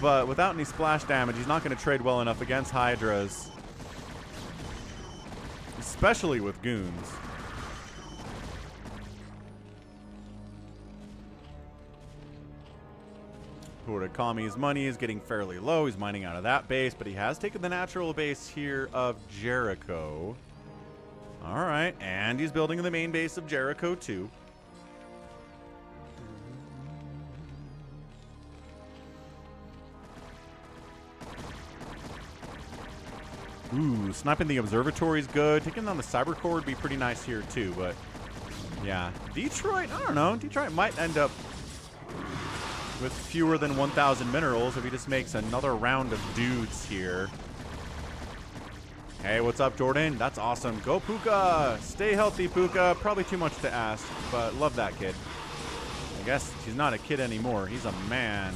but without any splash damage, he's not going to trade well enough against Hydras, especially with goons. Murakami's money is getting fairly low. He's mining out of that base, but he has taken the natural base here of Jericho. All right, and he's building the main base of Jericho too. Ooh, sniping the observatory is good. Taking down the cyber core would be pretty nice here too, but yeah. Detroit, I don't know. Detroit might end up with fewer than 1,000 minerals if he just makes another round of dudes here. Hey, what's up, Jordan? That's awesome. Go, Puka. Stay healthy, Puka. Probably too much to ask, but love that kid. I guess he's not a kid anymore. He's a man.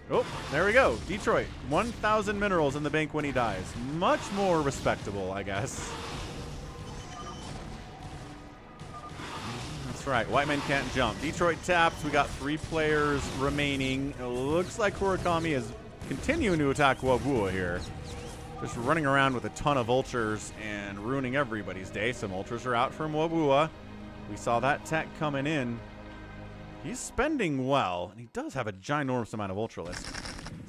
Oh, there we go. Detroit, 1,000 minerals in the bank when he dies. Much more respectable, I guess. That's right. White men can't jump. Detroit taps. We got 3 players remaining. It looks like Murakami is continuing to attack Wubwua here. Just running around with a ton of vultures and ruining everybody's day. Some vultures are out from Wubwua. We saw that tech coming in. He's spending well, and he does have a ginormous amount of Ultralisk.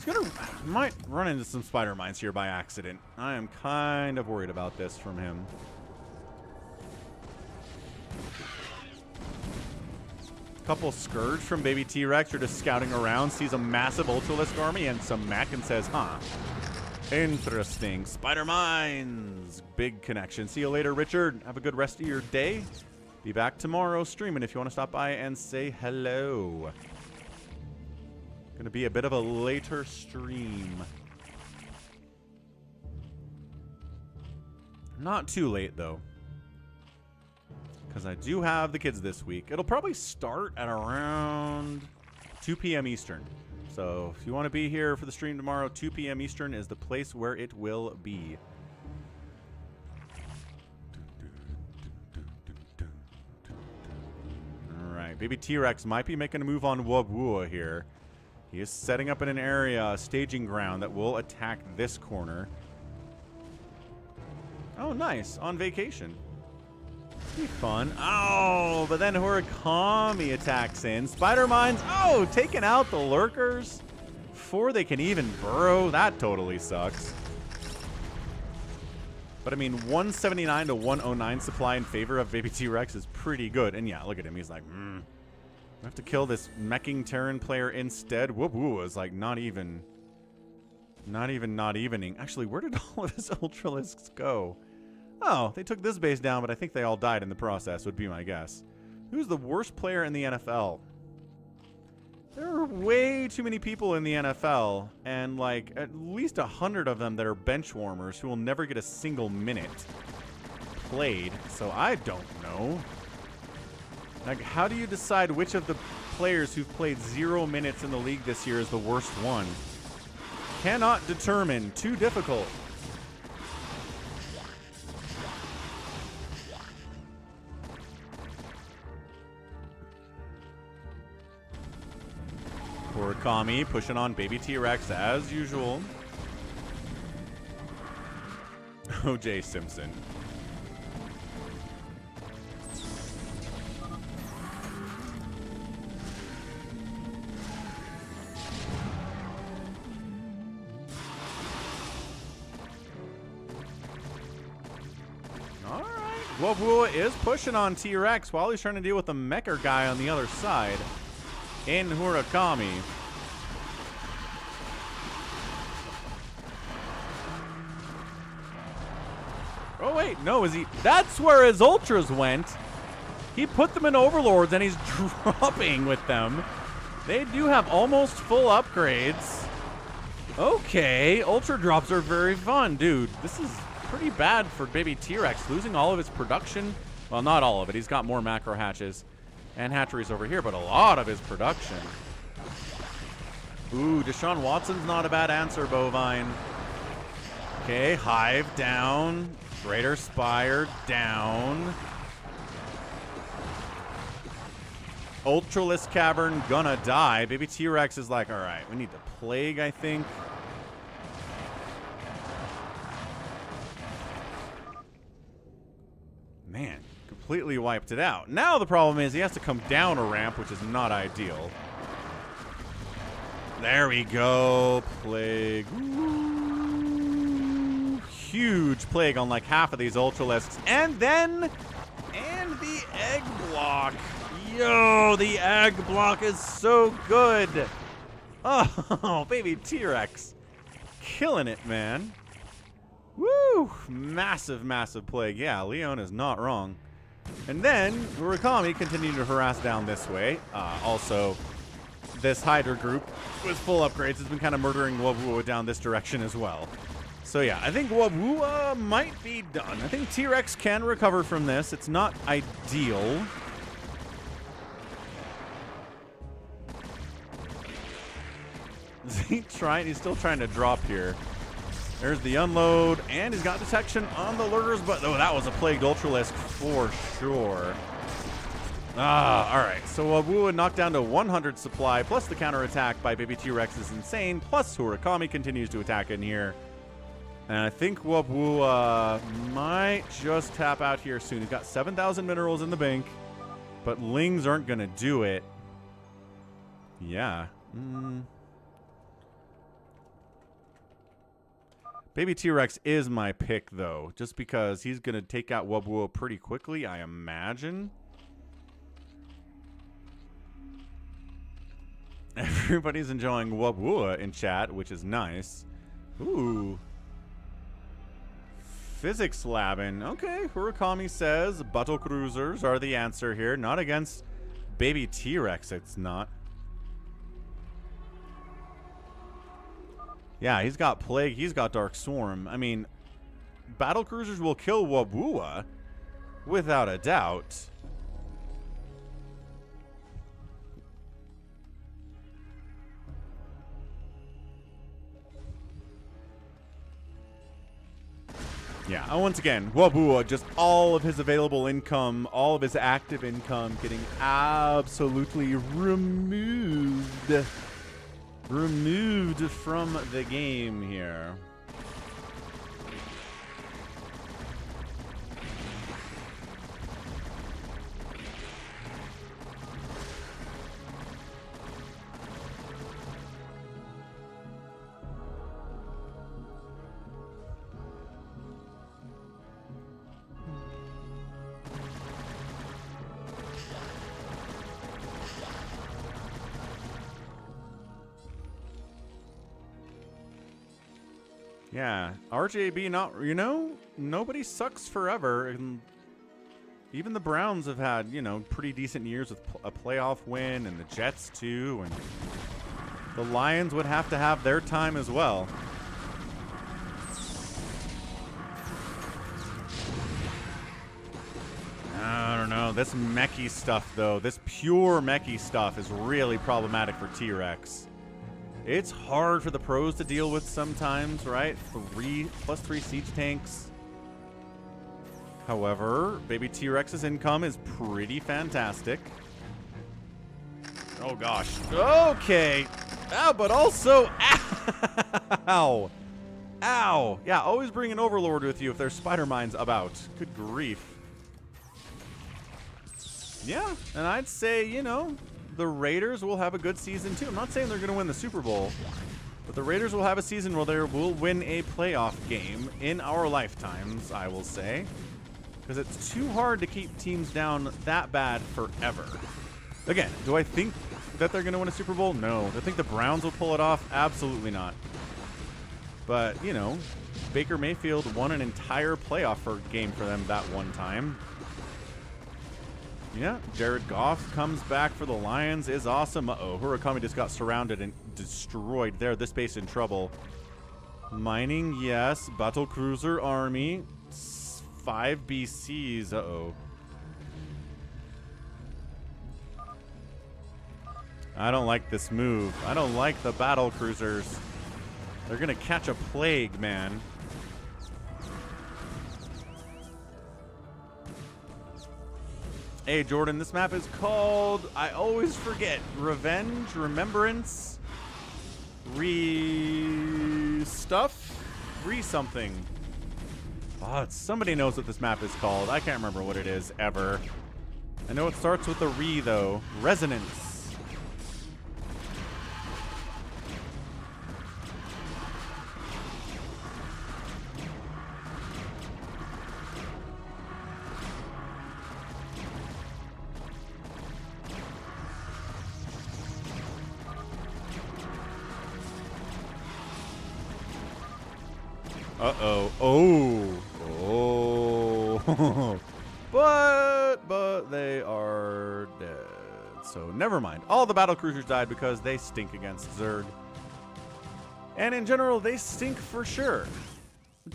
He's might run into some spider mines here by accident. I am kind of worried about this from him. Couple Scourge from Baby T-Rex are just scouting around, sees a massive Ultralisk army and some mech and says, huh, interesting. Spider mines. Big connection. See you later, Richard. Have a good rest of your day. Be back tomorrow streaming if you want to stop by and say hello. Gonna be a bit of a later stream. Not too late though, because I do have the kids this week. It'll probably start at around 2 p.m. Eastern. So if you want to be here for the stream tomorrow, 2 p.m. Eastern is the place where it will be. Baby T-Rex might be making a move on Wubwua here. He is setting up in an area, a staging ground that will attack this corner. Oh, nice. On vacation. Be fun. Oh, but then Murakami attacks in. Spider mines. Oh, taking out the lurkers before they can even burrow. That totally sucks. But I mean, 179 to 109 supply in favor of Baby T-Rex is pretty good. And yeah, look at him. He's like, I have to kill this meching Terran player instead. Wubwua is like not even Not even not evening. Actually, where did all of his Ultralisks go? Oh, they took this base down, but I think they all died in the process, would be my guess. Who's the worst player in the NFL? There are way too many people in the NFL, and like at least 100 of them that are bench warmers who will never get a single minute played, so I don't know. Like, how do you decide which of the players who've played 0 minutes in the league this year is the worst one? Cannot determine. Too difficult. Murakami pushing on baby T-Rex as usual. O.J. Simpson. Wubwua is pushing on T-Rex while he's trying to deal with the mecha guy on the other side in Murakami. Oh, wait. No, is he? That's where his ultras went. He put them in overlords and he's dropping with them. They do have almost full upgrades. Okay. Ultra drops are very fun. Dude, this is pretty bad for baby T-Rex, losing all of his production. Well, not all of it. He's got more macro hatches and hatcheries over here, but a lot of his production. Ooh, Deshaun Watson's not a bad answer, Bovine. Okay, Hive down. Greater Spire down. Ultralisk Cavern gonna die. Baby T-Rex is like, all right, we need the Plague, I think. Man, completely wiped it out. Now the problem is he has to come down a ramp, which is not ideal. There we go. Plague. Ooh. Huge Plague on like half of these Ultralisks. And the Egg Block. Yo, the Egg Block is so good. Oh, baby T-Rex. Killing it, man. Woo! Massive, massive Plague. Yeah, Leon is not wrong. And then Murakami continued to harass down this way. Also, this Hydra group with full upgrades has been kind of murdering Wubwua down this direction as well. So yeah, I think Wubwua might be done. I think T-Rex can recover from this. It's not ideal. He's still trying to drop here. There's the unload, and he's got detection on the lurkers, but oh, that was a Plagued Ultralisk for sure. All right, so Wubwua knocked down to 100 supply, plus the counterattack by baby T-Rex is insane, plus Murakami continues to attack in here. And I think Wubwua might just tap out here soon. He's got 7,000 minerals in the bank, but Lings aren't going to do it. Yeah. Baby T-Rex is my pick, though, just because he's going to take out Wubwua pretty quickly, I imagine. Everybody's enjoying Wubwua in chat, which is nice. Ooh. Physics Labbing. Okay, Murakami says Battle Cruisers are the answer here. Not against baby T-Rex, it's not. Yeah, he's got Plague, he's got Dark Swarm. I mean, battle cruisers will kill Wubwua, without a doubt. Yeah, once again, Wubwua, just all of his available income, all of his active income getting absolutely removed. Removed from the game here. Yeah, RJB not, you know, nobody sucks forever. And even the Browns have had, you know, pretty decent years with a playoff win, and the Jets too, and the Lions would have to have their time as well. I don't know. This mechy stuff, though, this pure mechy stuff is really problematic for T-Rex. It's hard for the pros to deal with sometimes, right? +3 siege tanks. However, baby T-Rex's income is pretty fantastic. Oh, gosh. Okay. Ow, but also, ow. Ow. Yeah, always bring an Overlord with you if there's spider mines about. Good grief. Yeah, and I'd say, you know, the Raiders will have a good season too. I'm not saying they're going to win the Super Bowl, but the Raiders will have a season where they will win a playoff game in our lifetimes, I will say. Because it's too hard to keep teams down that bad forever. Again, do I think that they're going to win a Super Bowl? No. Do I think the Browns will pull it off? Absolutely not. But, you know, Baker Mayfield won an entire playoff game for them that one time. Yeah, Jared Goff comes back for the Lions, is awesome. Uh-oh, Hurakami just got surrounded and destroyed there. This base in trouble. Mining, yes. Battle Cruiser Army. 5 BCs, uh-oh. I don't like this move. I don't like the Battle Cruisers. They're gonna catch a plague, man. Hey, Jordan, this map is called, I always forget, Revenge, Remembrance, Re-Stuff? Re-something. Oh, somebody knows what this map is called. I can't remember what it is, ever. I know it starts with a Re, though. Resonance. Uh-oh. Oh. But they are dead. So never mind. All the battle cruisers died because they stink against Zerg. And in general, they stink for sure.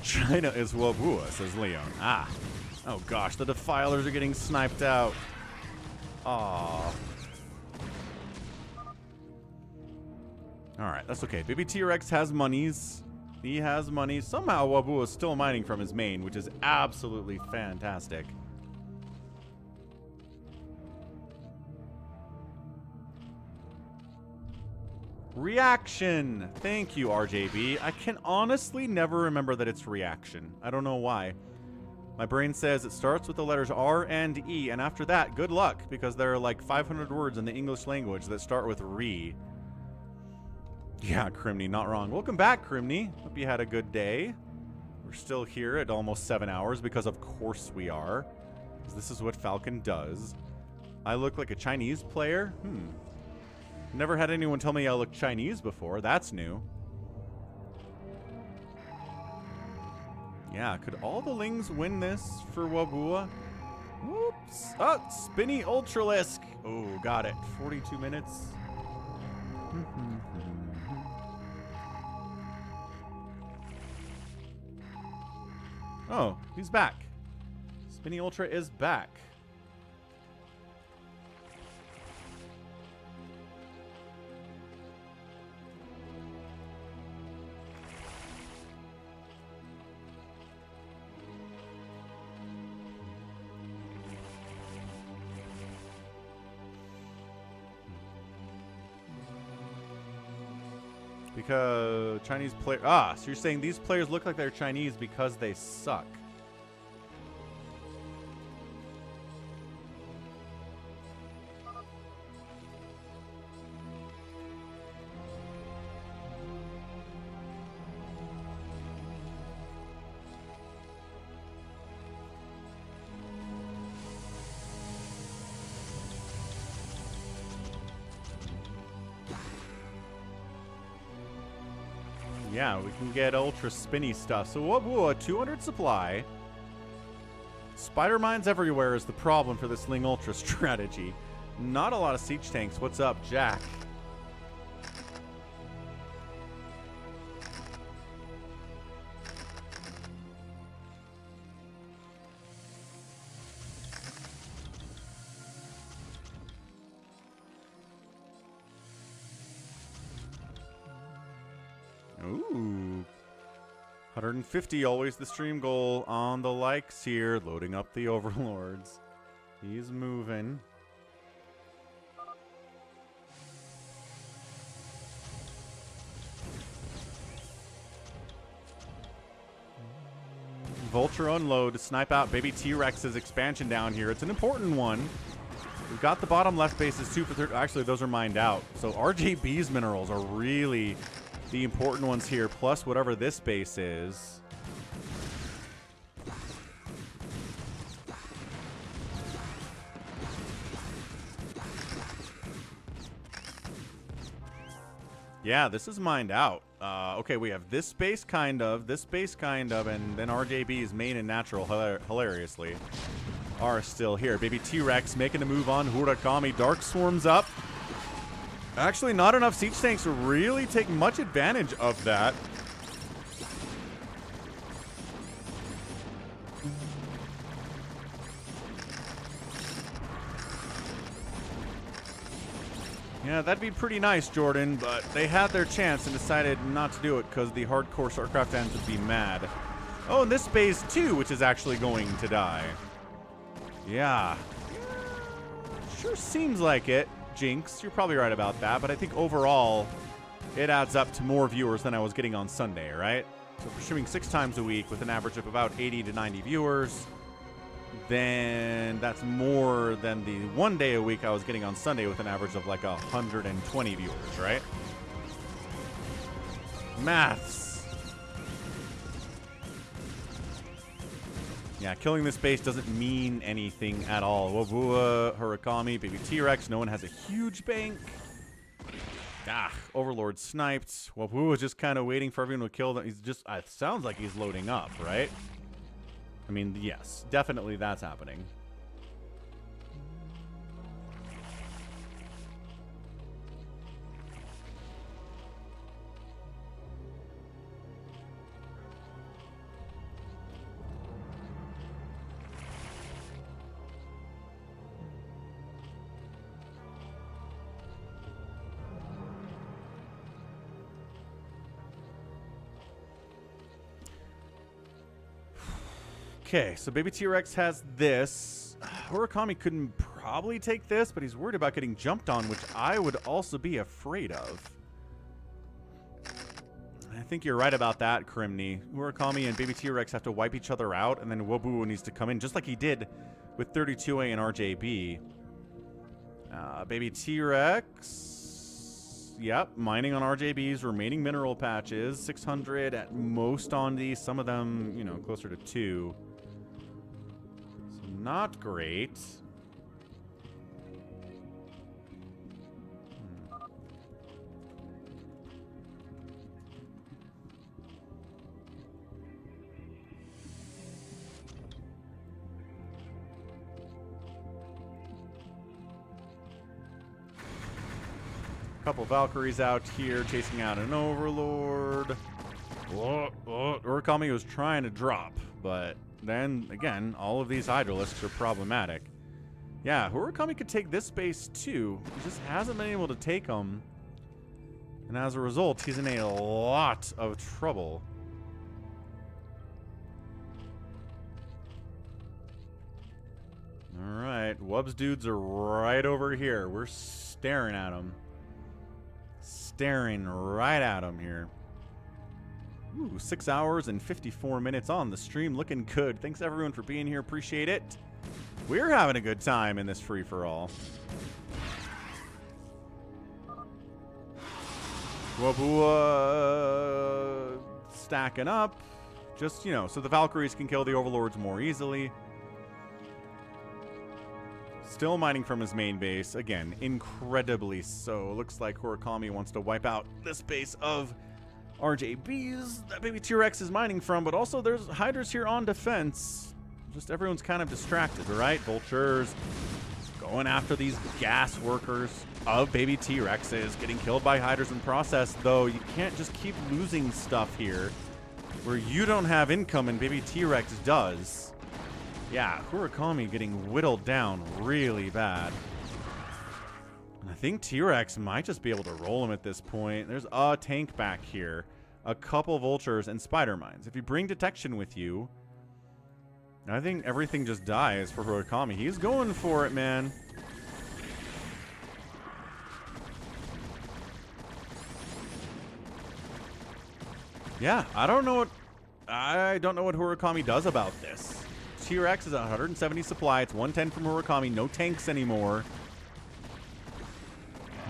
China is Wubwua, says Leon. Ah. Oh gosh, the Defilers are getting sniped out. Aww. Alright, that's okay. Baby T-Rex has monies. He has money. Somehow Wubwua is still mining from his main, which is absolutely fantastic. Reaction. Thank you, RJB. I can honestly never remember that it's reaction. I don't know why. My brain says it starts with the letters R and E, and after that, good luck, because there are like 500 words in the English language that start with re. Yeah, Crimney, not wrong. Welcome back, Crimney. Hope you had a good day. We're still here at almost 7 hours because of course we are. Because this is what Falcon does. I look like a Chinese player? Never had anyone tell me I look Chinese before. That's new. Yeah, could all the Lings win this for Wubwua? Whoops. Oh, Spinny Ultralisk. Oh, got it. 42 minutes. Oh, he's back. Spinny Ultra is back. Because Chinese player. Ah, so you're saying these players look like they're Chinese because they suck. Yeah, we can get ultra spinny stuff. So Wubwua, 200 supply. Spider mines everywhere is the problem for this Ling Ultra strategy. Not a lot of siege tanks. What's up, Jack? Ooh. 150, always the stream goal on the likes here. Loading up the overlords. He's moving. Vulture unload to snipe out baby T-Rex's expansion down here. It's an important one. We've got the bottom left bases 2 for 3. Actually, those are mined out. So RJB's minerals are really the important ones here, plus whatever this base is. Yeah, this is mined out. Okay, we have this base kind of, and then RJB's main and natural, hilariously, are still here. Baby T-Rex making a move on Hurakami. Dark swarms up. Actually, not enough siege tanks to really take much advantage of that. Yeah, that'd be pretty nice, Jordan, but they had their chance and decided not to do it because the hardcore StarCraft fans would be mad. Oh, and this base too, which is actually going to die. Yeah. Sure seems like it. Jinx, you're probably right about that, but I think overall it adds up to more viewers than I was getting on Sunday, right? So if we're streaming 6 times a week with an average of about 80 to 90 viewers, then that's more than the 1 day a week I was getting on Sunday with an average of like 120 viewers, right? Maths. Yeah, killing this base doesn't mean anything at all. Wubwua, Hurakami, baby T-Rex. No one has a huge bank. Ah, Overlord sniped. Wubwua is just kind of waiting for everyone to kill them. He's just, it sounds like he's loading up, right? I mean, yes, definitely that's happening. Okay, so baby T-Rex has this. Hurakami couldn't probably take this, but he's worried about getting jumped on, which I would also be afraid of. I think you're right about that, Crimney. Hurakami and baby T-Rex have to wipe each other out, and then Wubwua needs to come in, just like he did with 32A and RJB. Baby T-Rex, yep, mining on RJB's remaining mineral patches. 600 at most on these, some of them, you know, closer to 2. So not great. Couple Valkyries out here chasing out an Overlord. Hurakami was trying to drop, but then again, all of these Hydralisks are problematic. Yeah, Hurakami could take this base too. He just hasn't been able to take them. And as a result, he's in a lot of trouble. Alright, Wub's dudes are right over here. We're staring at them. Staring right at him here. Ooh, 6 hours and 54 minutes on the stream. Looking good. Thanks everyone for being here. Appreciate it. We're having a good time in this free-for-all. Wubwua stacking up. Just, you know, so the Valkyries can kill the Overlords more easily. Still mining from his main base. Again, incredibly so. Looks like Hurakami wants to wipe out this base of RJBs that baby T-Rex is mining from, but also there's Hydras here on defense. Just everyone's kind of distracted, right? Vultures going after these gas workers of baby T-Rexes, getting killed by Hydras in process, though you can't just keep losing stuff here where you don't have income and baby T-Rex does. Yeah, Hurakami getting whittled down really bad. And I think T-Rex might just be able to roll him at this point. There's a tank back here, a couple vultures, and spider mines. If you bring detection with you, I think everything just dies for Hurakami. He's going for it, man. Yeah, I don't know what Hurakami does about this. T-Rex is 170 supply. It's 110 from Hurakami. No tanks anymore.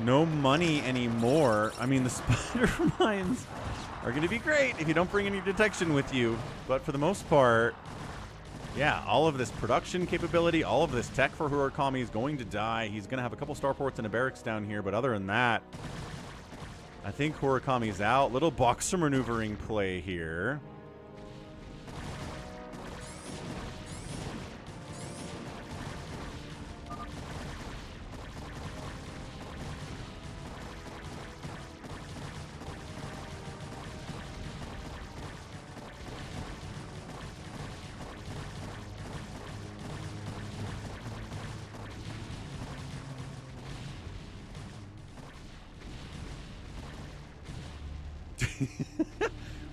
No money anymore. I mean, the spider mines are going to be great if you don't bring any detection with you. But for the most part, yeah, all of this production capability, all of this tech for Hurakami is going to die. He's going to have a couple starports and a barracks down here. But other than that, I think Hurakami's out. Little boxer maneuvering play here.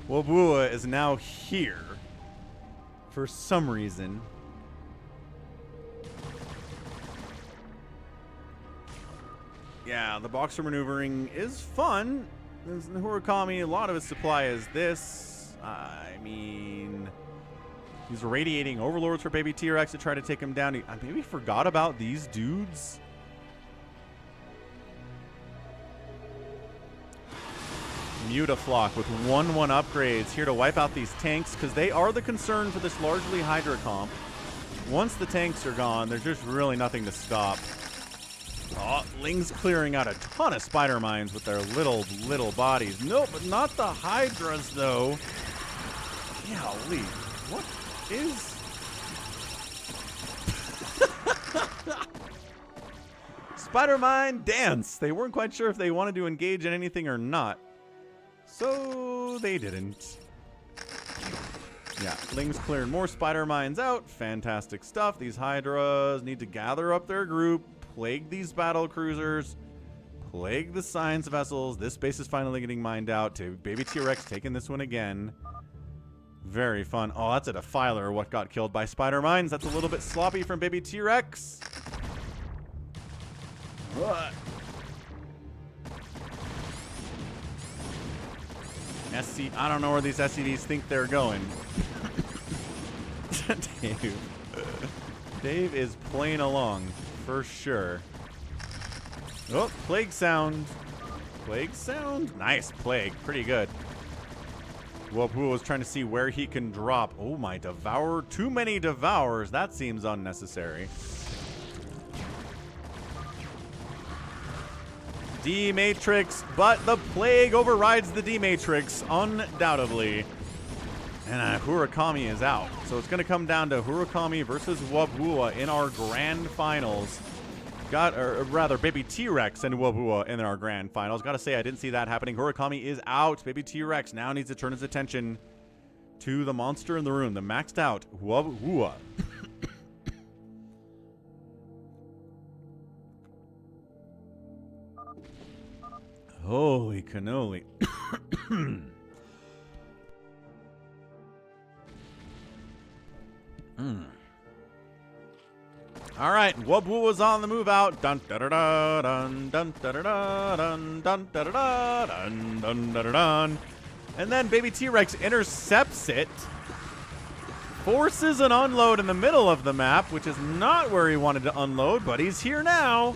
Wubwua is now here for some reason. Yeah, the boxer maneuvering is fun. The Hurakami, a lot of his supply is this. I mean, he's radiating overlords for baby T-Rex to try to take him down. I maybe forgot about these dudes. Mutaflock with 1-1 upgrades here to wipe out these tanks because they are the concern for this largely Hydra comp. Once the tanks are gone, there's just really nothing to stop. Oh, Ling's clearing out a ton of spider mines with their little bodies. Nope, but not the Hydras though. Golly, what is... Spider mine dance. They weren't quite sure if they wanted to engage in anything or not. So they didn't. Yeah, Ling's clearing more spider mines out. Fantastic stuff. These Hydras need to gather up their group, plague these battle cruisers, plague the science vessels. This base is finally getting mined out. To baby T-Rex taking this one again. Very fun. Oh, that's a defiler. What got killed by spider mines? That's a little bit sloppy from baby T-Rex. What? I don't know where these SCDs think they're going. Dave is playing along for sure. Oh, plague sound. Plague sound. Nice plague. Pretty good. Wubwua was trying to see where he can drop. Oh my, Devourer. Too many Devourers. That seems unnecessary. D-Matrix, but the Plague overrides the D-Matrix, undoubtedly. And Hurakami is out. So it's going to come down to Hurakami versus Wubwua in our grand finals. Or rather, baby T-Rex and Wubwua in our grand finals. Gotta say, I didn't see that happening. Hurakami is out. Baby T-Rex now needs to turn his attention to the monster in the room, the maxed out Wubwua. Holy cannoli. All right, Wubwua's on the move out. Dun da da da dun dun da da da dun dun da da da dun dun da da dun. And then baby T-Rex intercepts it. Forces an unload in the middle of the map, which is not where he wanted to unload, but he's here now.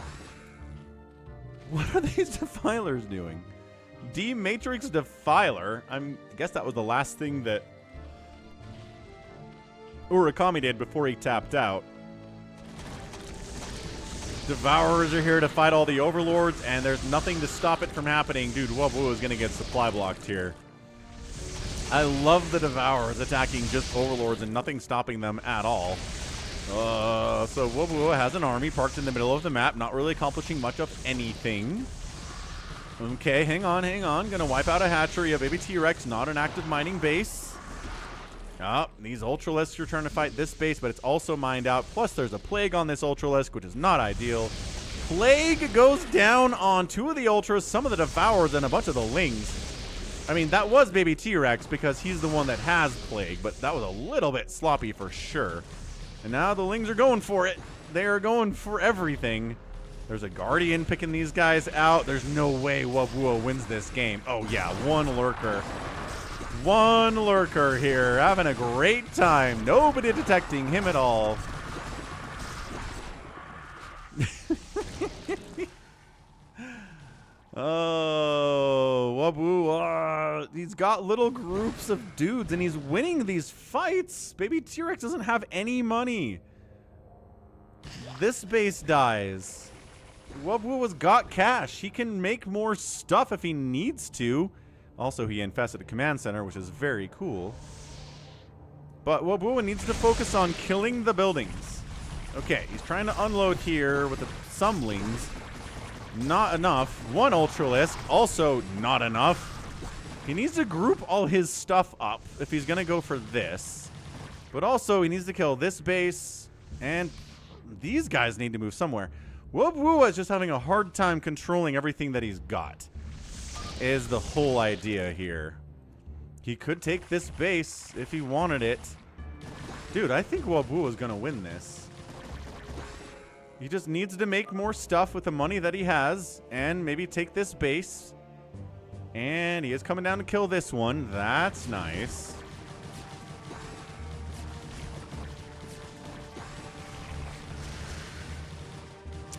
What are these defilers doing? D-Matrix Defiler. I guess that was the last thing that Hurakami did before he tapped out. Devourers are here to fight all the overlords, and there's nothing to stop it from happening. Dude, Wubwua is going to get supply blocked here. I love the Devourers attacking just Overlords and nothing stopping them at all. So Wubwua has an army parked in the middle of the map, not really accomplishing much of anything. Okay, hang on. Gonna wipe out a hatchery. A baby T-Rex, not an active mining base. Oh, these Ultralisks are trying to fight this base, but it's also mined out. Plus, there's a Plague on this Ultralisk, which is not ideal. Plague goes down on 2 of the Ultras, some of the Devourers, and a bunch of the Lings. I mean, that was baby T-Rex because he's the one that has Plague, but that was a little bit sloppy for sure. And now the Lings are going for it. They are going for everything. There's a Guardian picking these guys out. There's no way Wubwua wins this game. Oh, yeah, one Lurker. One Lurker here, having a great time. Nobody detecting him at all. Oh, Wubwua. He's got little groups of dudes, and he's winning these fights. Baby T-Rex doesn't have any money. This base dies. Wubwua's got cash. He can make more stuff if he needs to. Also, he infested a command center, which is very cool. But Wubwua needs to focus on killing the buildings. Okay, he's trying to unload here with some Lings. Not enough. One Ultralisk, also not enough. He needs to group all his stuff up if he's going to go for this. But also, he needs to kill this base, and these guys need to move somewhere. Wubwua is just having a hard time controlling everything that he's got, is the whole idea here. He could take this base if he wanted it. Dude, I think Wubwua is going to win this. He just needs to make more stuff with the money that he has and maybe take this base. And he is coming down to kill this one. That's nice.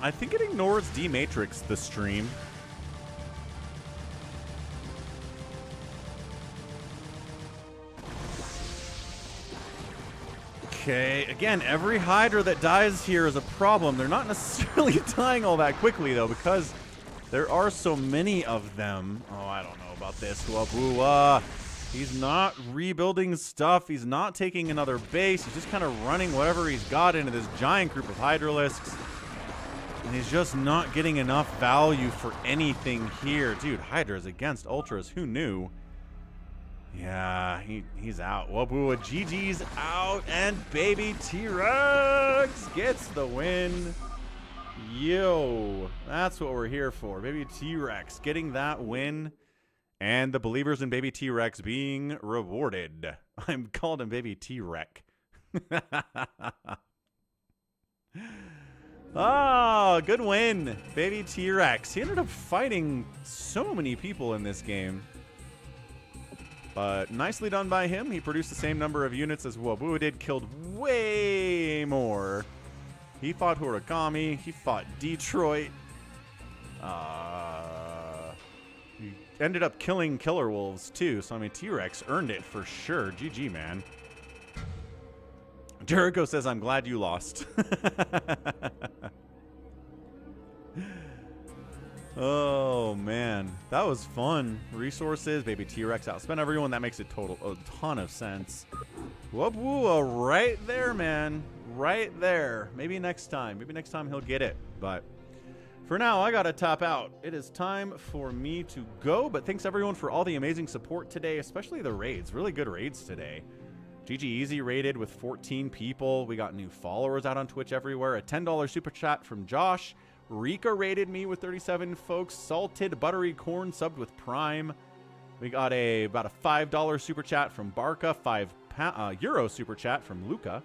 I think it ignores D-Matrix, the stream. Okay, again, every Hydra that dies here is a problem. They're not necessarily dying all that quickly, though, because there are so many of them. Oh, I don't know about this. Wubwua. He's not rebuilding stuff. He's not taking another base. He's just kind of running whatever he's got into this giant group of Hydralisks. And he's just not getting enough value for anything here. Dude, Hydra's against Ultras. Who knew? Yeah, he's out. Wubwua GG's out, and baby T-Rex gets the win. Yo, that's what we're here for. Baby T-Rex getting that win, and the believers in baby T-Rex being rewarded. I'm calling him baby T-Rex. Oh, good win, baby T-Rex. He ended up fighting so many people in this game. But nicely done by him. He produced the same number of units as Wubwua did, killed way more. He fought Horikami. He fought Detroit. He ended up killing Killer Wolves, too. So, I mean, T-Rex earned it for sure. GG, man. Jericho says, I'm glad you lost. Oh, man. That was fun. Resources, baby T-Rex outspent everyone. That makes it a ton of sense. Wubwua right there, man. Right there. Maybe next time. Maybe next time he'll get it. But for now, I got to top out. It is time for me to go. But thanks, everyone, for all the amazing support today, especially the raids. Really good raids today. GG Easy raided with 14 people. We got new followers out on Twitch everywhere. A $10 super chat from Josh. Rika rated me with 37 folks. Salted Buttery Corn subbed with Prime. We got about a $5 super chat from Barca. €5 super chat from Luca.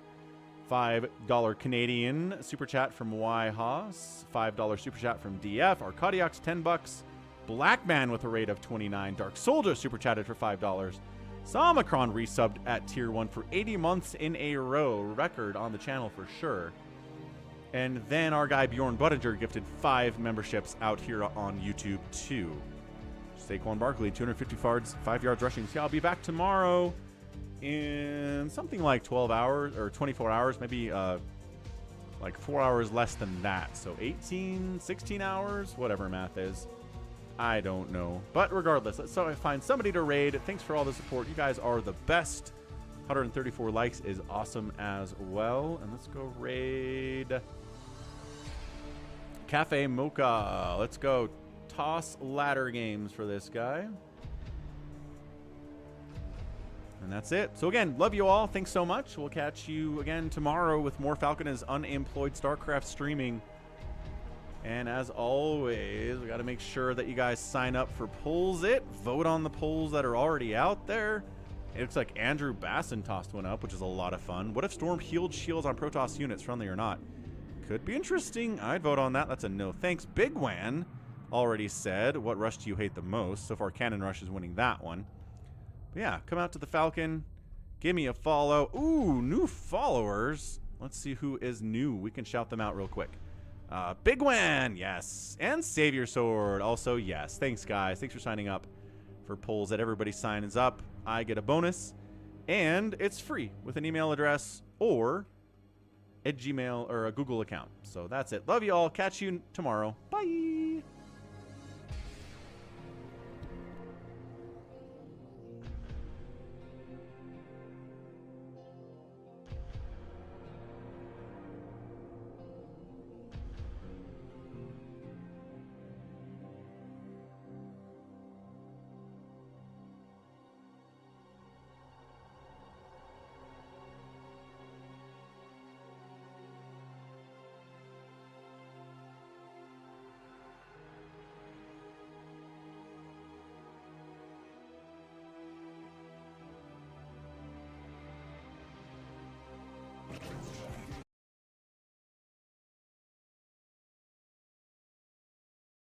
$5 Canadian super chat from Y Haas. $5 super chat from DF. Arcadiox, $10. Blackman with a rate of 29. Dark Soldier super chatted for $5. Samacron resubbed at tier 1 for 80 months in a row. Record on the channel for sure. And then our guy Bjorn Buttinger gifted 5 memberships out here on YouTube too. Saquon Barkley, 250 fards, 5 yards rushing. So yeah, I'll be back tomorrow in something like 12 hours or 24 hours, maybe like 4 hours less than that. So 18, 16 hours, whatever math is. I don't know. But regardless, let's find somebody to raid. Thanks for all the support. You guys are the best. 134 likes is awesome as well. And let's go raid Cafe Mocha. Let's go toss ladder games for this guy. And that's it. So again, love you all. Thanks so much. We'll catch you again tomorrow with more Falcon is Unemployed StarCraft streaming. And as always, we got to make sure that you guys sign up for Polls It. Vote on the polls that are already out there. It looks like Andrew Basson tossed one up, which is a lot of fun. What if Storm healed shields on Protoss units, friendly or not? Could be interesting. I'd vote on that. That's a no thanks. Bigwan already said, what rush do you hate the most? So far, Cannon Rush is winning that one. But yeah, come out to the Falcon. Give me a follow. Ooh, new followers. Let's see who is new. We can shout them out real quick. Bigwan, yes. And Savior Sword, also yes. Thanks, guys. Thanks for signing up for polls that everybody signs up. I get a bonus. And it's free with an email address or a Gmail or a Google account. So that's it. Love you all. Catch you tomorrow. Bye.